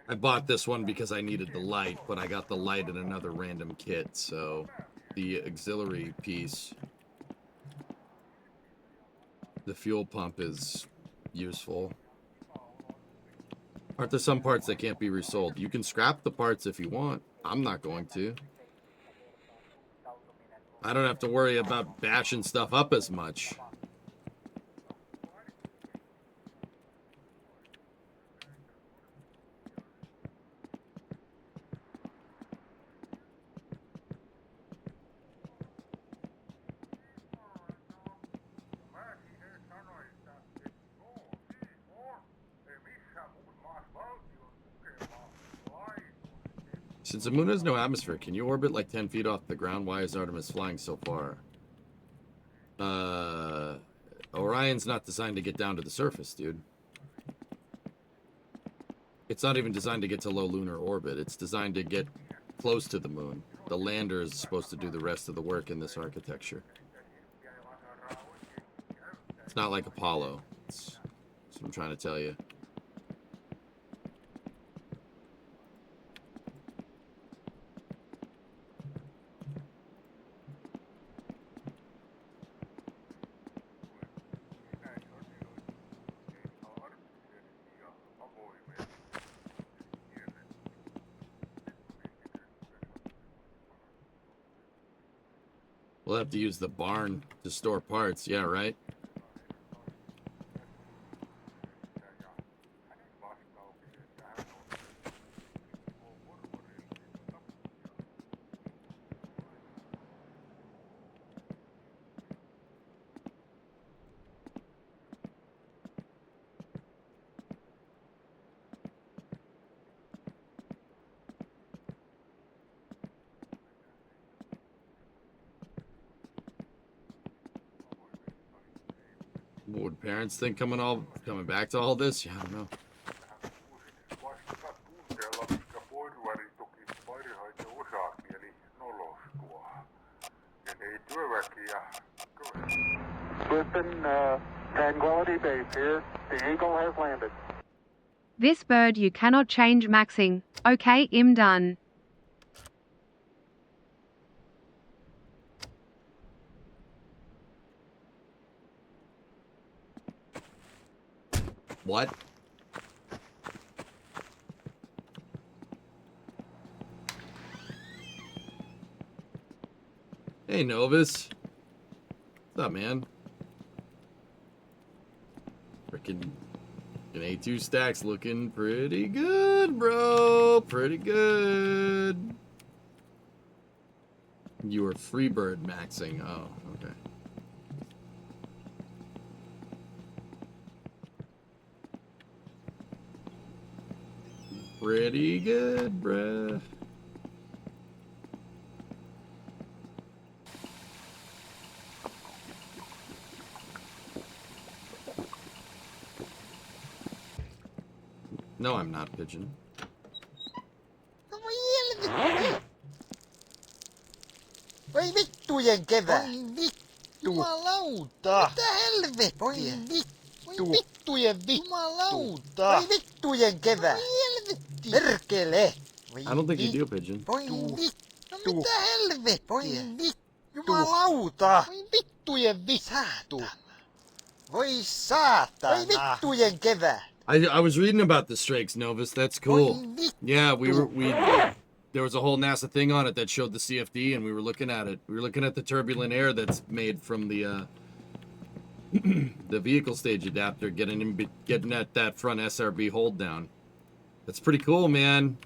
I bought this one because I needed the light, but I got the light in another random kit, so the auxiliary piece, the fuel pump is useful. Aren't there some parts that can't be resold? You can scrap the parts if you want. I'm not going to. I don't have to worry about bashing stuff up as much. Since the moon has no atmosphere, can you orbit like 10 feet off the ground? Why is Artemis flying so far? Orion's not designed to get down to the surface, dude. It's not even designed to get to low lunar orbit. It's designed to get close to the moon. The lander is supposed to do the rest of the work in this architecture. It's not like Apollo. That's what I'm trying to tell you. We'll have to use the barn to store parts. Yeah, right? What would parents think coming back to all this? Yeah, I don't know. Listen, Tranquility Base here. The Eagle has landed. This bird you cannot change maxing. Okay, I'm done. What? Hey, Novus. What's up, man? Freaking A2 stacks looking pretty good, bro. Pretty good. You were Freebird maxing. Oh, okay. Pretty good, bruh. No, I'm not, Pigeon. Voi vittujen kevää. Voi vittu. Jumalauta. Mitä helvettiä? Voi vittu. Voi vittujen vittu. Jumalauta. Voi vittujen kevää. Perkele. I don't think you do, Pigeon. Voi vittu. No mitä helvettiä? Voi vittu. Jumalauta. Voi vittujen vittu. Voi saatana. Voi vittujen kevää. I was reading about the Strakes, Novus. That's cool. Yeah, there was a whole NASA thing on it that showed the CFD, and we were looking at it. We were looking at the turbulent air that's made from the the vehicle stage adapter, getting at that front SRB hold down. That's pretty cool, man.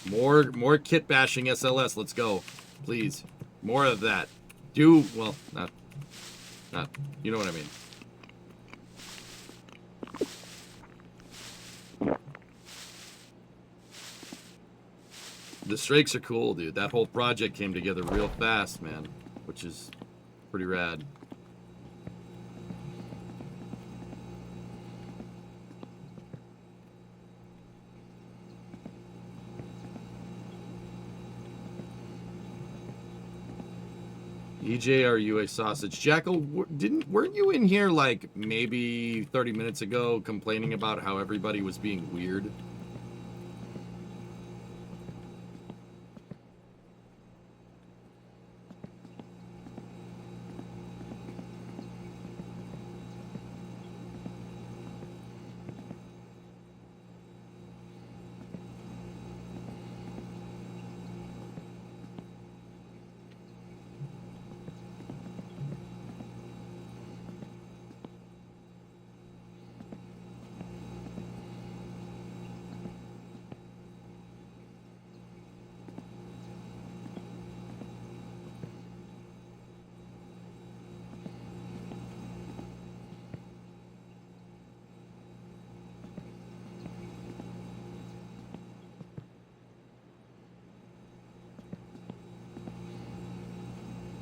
More kit bashing SLS. Let's go, please. More of that. Not You know what I mean. The Strakes are cool, dude. That whole project came together real fast, man, which is pretty rad. EJ, are you a sausage? Jackal, weren't you in here like maybe 30 minutes ago complaining about how everybody was being weird?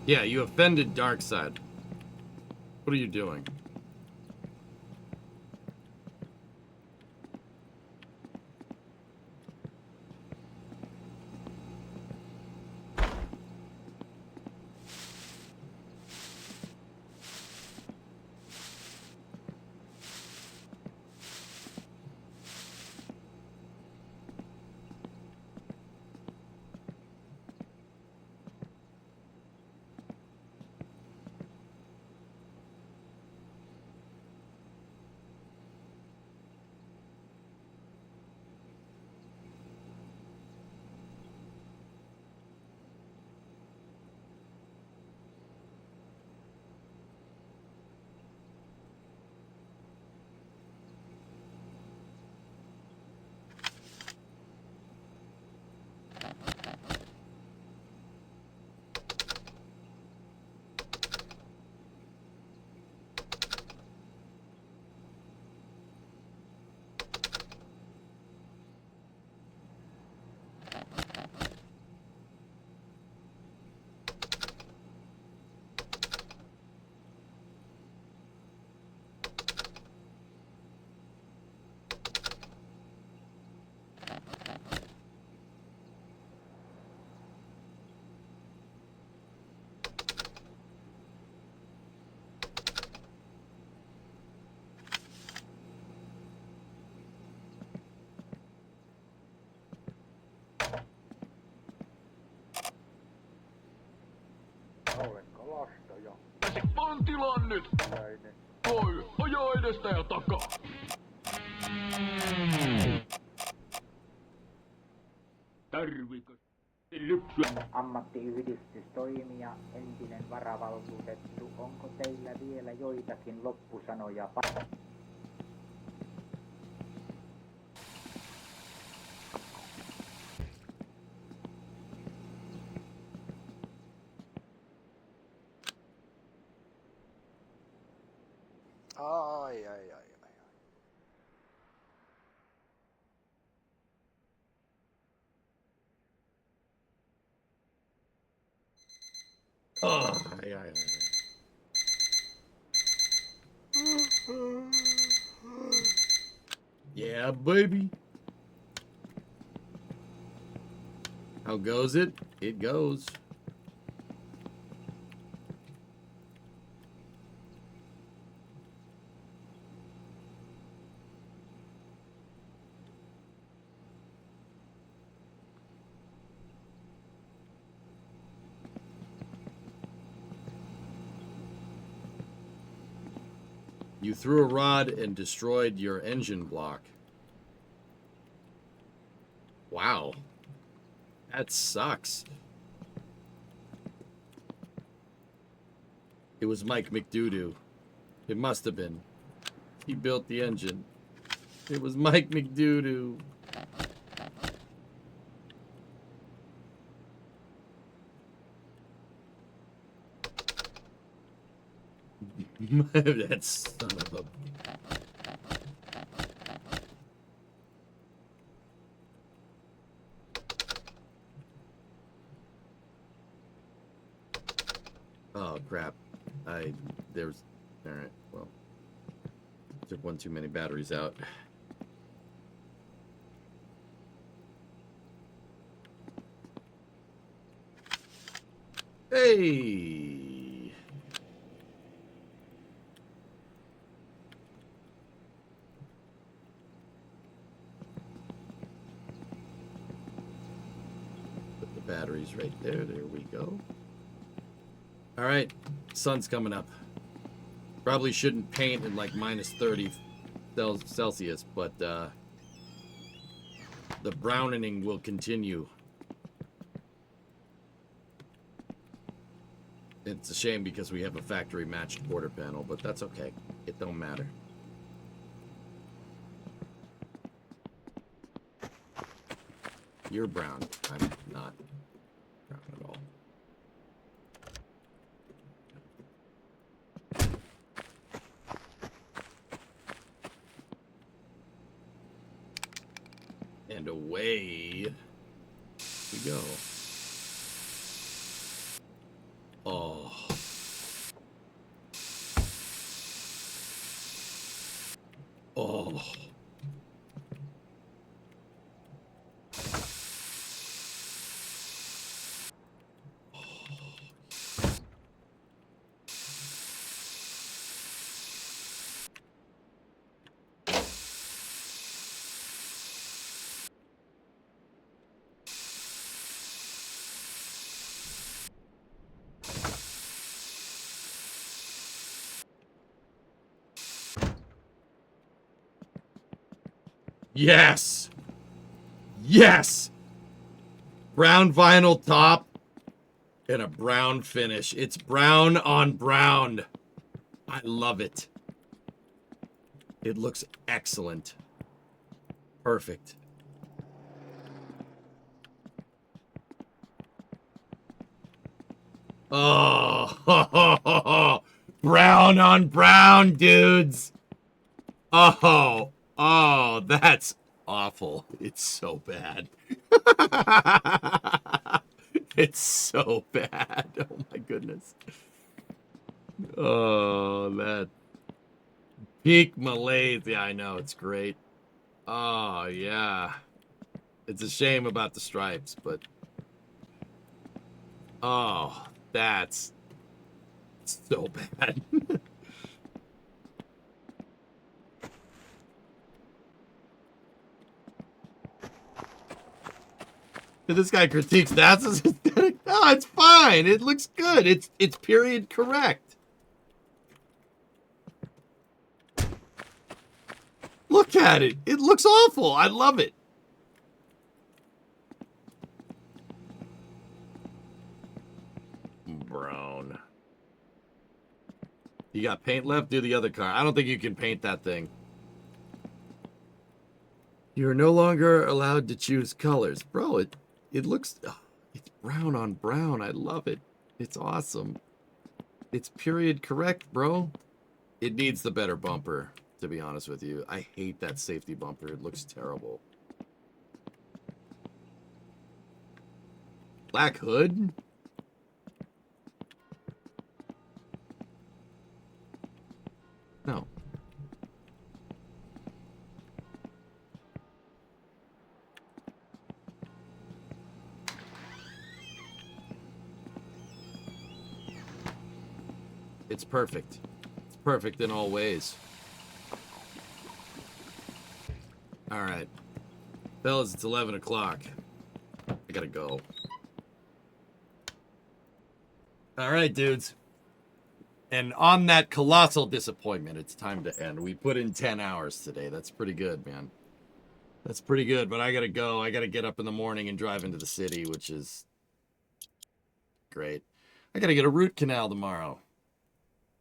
Yeah, you offended Darkseid. What are you doing? Olen kalastaja. On tilanne! Voi, ajaa edestä ja takaa! Tarviko lypsyä? Ammattiyhdistystoimija, entinen varavaltuutettu, onko teillä vielä joitakin loppusanoja? Ai. Ai. Yeah, baby. How goes it? It goes. You threw a rod and destroyed your engine block. Wow. That sucks. It was Mike McDoodoo. It must have been. He built the engine. It was Mike McDoodoo. That son of a... Oh, crap. There's... Alright, well. Took one too many batteries out. Hey! Put the batteries right there. There we go. All right, sun's coming up. Probably shouldn't paint in like minus 30 Celsius, but the browning will continue. It's a shame because we have a factory matched quarter panel, but that's okay. It don't matter. You're brown. I'm not brown at all. And away we go. Oh. Oh. Yes! Yes! Brown vinyl top and a brown finish. It's brown on brown. I love it. It looks excellent. Perfect. Oh, brown on brown, dudes. Oh, that's awful. It's so bad. It's so bad. Oh my goodness. Oh, that peak malaise. Yeah, I know. It's great. Oh, yeah. It's a shame about the stripes, but oh, that's so bad. This guy critiques that's aesthetic. No, it's fine. It looks good. It's period correct. Look at it. It looks awful. I love it. Brown. You got paint left? Do the other car. I don't think you can paint that thing. You're no longer allowed to choose colors. Bro, it looks... Oh, it's brown on brown. I love it. It's awesome. It's period correct, bro. It needs the better bumper, to be honest with you. I hate that safety bumper. It looks terrible. Black hood? No. It's perfect. It's perfect in all ways. All right. Fellas, it's 11 o'clock. I gotta go. All right, dudes. And on that colossal disappointment, it's time to end. We put in 10 hours today. That's pretty good, man. That's pretty good, but I gotta go. I gotta get up in the morning and drive into the city, which is great. I gotta get a root canal tomorrow.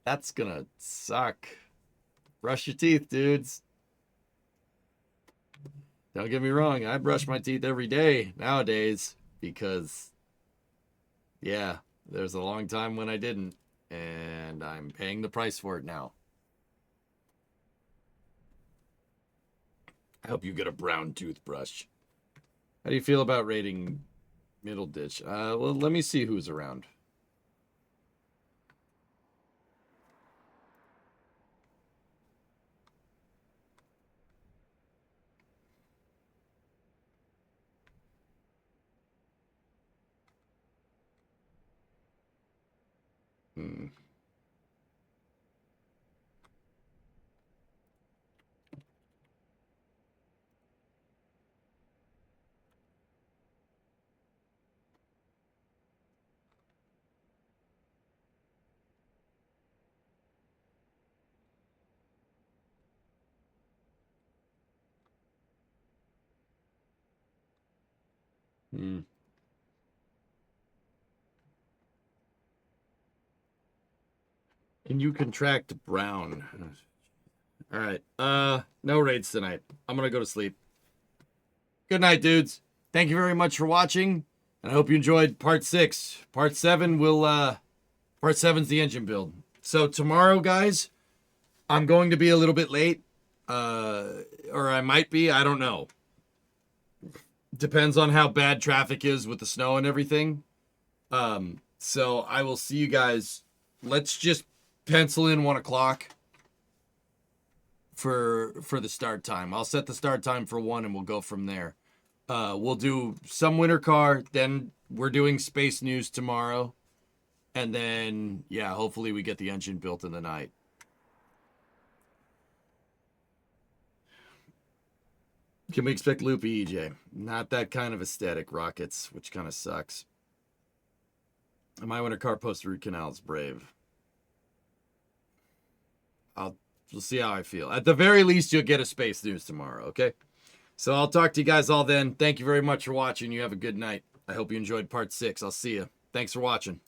That's gonna suck. Brush your teeth, dudes. Don't get me wrong. I brush my teeth every day nowadays because, yeah, there's a long time when I didn't. And and I'm paying the price for it now. I hope you get a brown toothbrush. How do you feel about raiding Middle Ditch? Well, let me see who's around. Hmm. Hmm. Can you contract brown? All right. No raids tonight. I'm gonna go to sleep. Good night, dudes. Thank you very much for watching, and I hope you enjoyed part 6. Part 7 will part 7's the engine build. So tomorrow, guys, I'm going to be a little bit late. Or I might be, I don't know. Depends on how bad traffic is with the snow and everything. So I will see you guys. Let's just pencil in 1 o'clock for the start time. I'll set the start time for 1 and we'll go from there. We'll do some winter car, then we're doing space news tomorrow. And then, yeah, hopefully we get the engine built in the night. Can we expect loopy EJ? Not that kind of aesthetic, Rockets, which kind of sucks. My winter car post root canal is brave. We'll see how I feel. At the very least, you'll get a space news tomorrow, okay? So I'll talk to you guys all then. Thank you very much for watching. You have a good night. I hope you enjoyed part 6. I'll see you. Thanks for watching.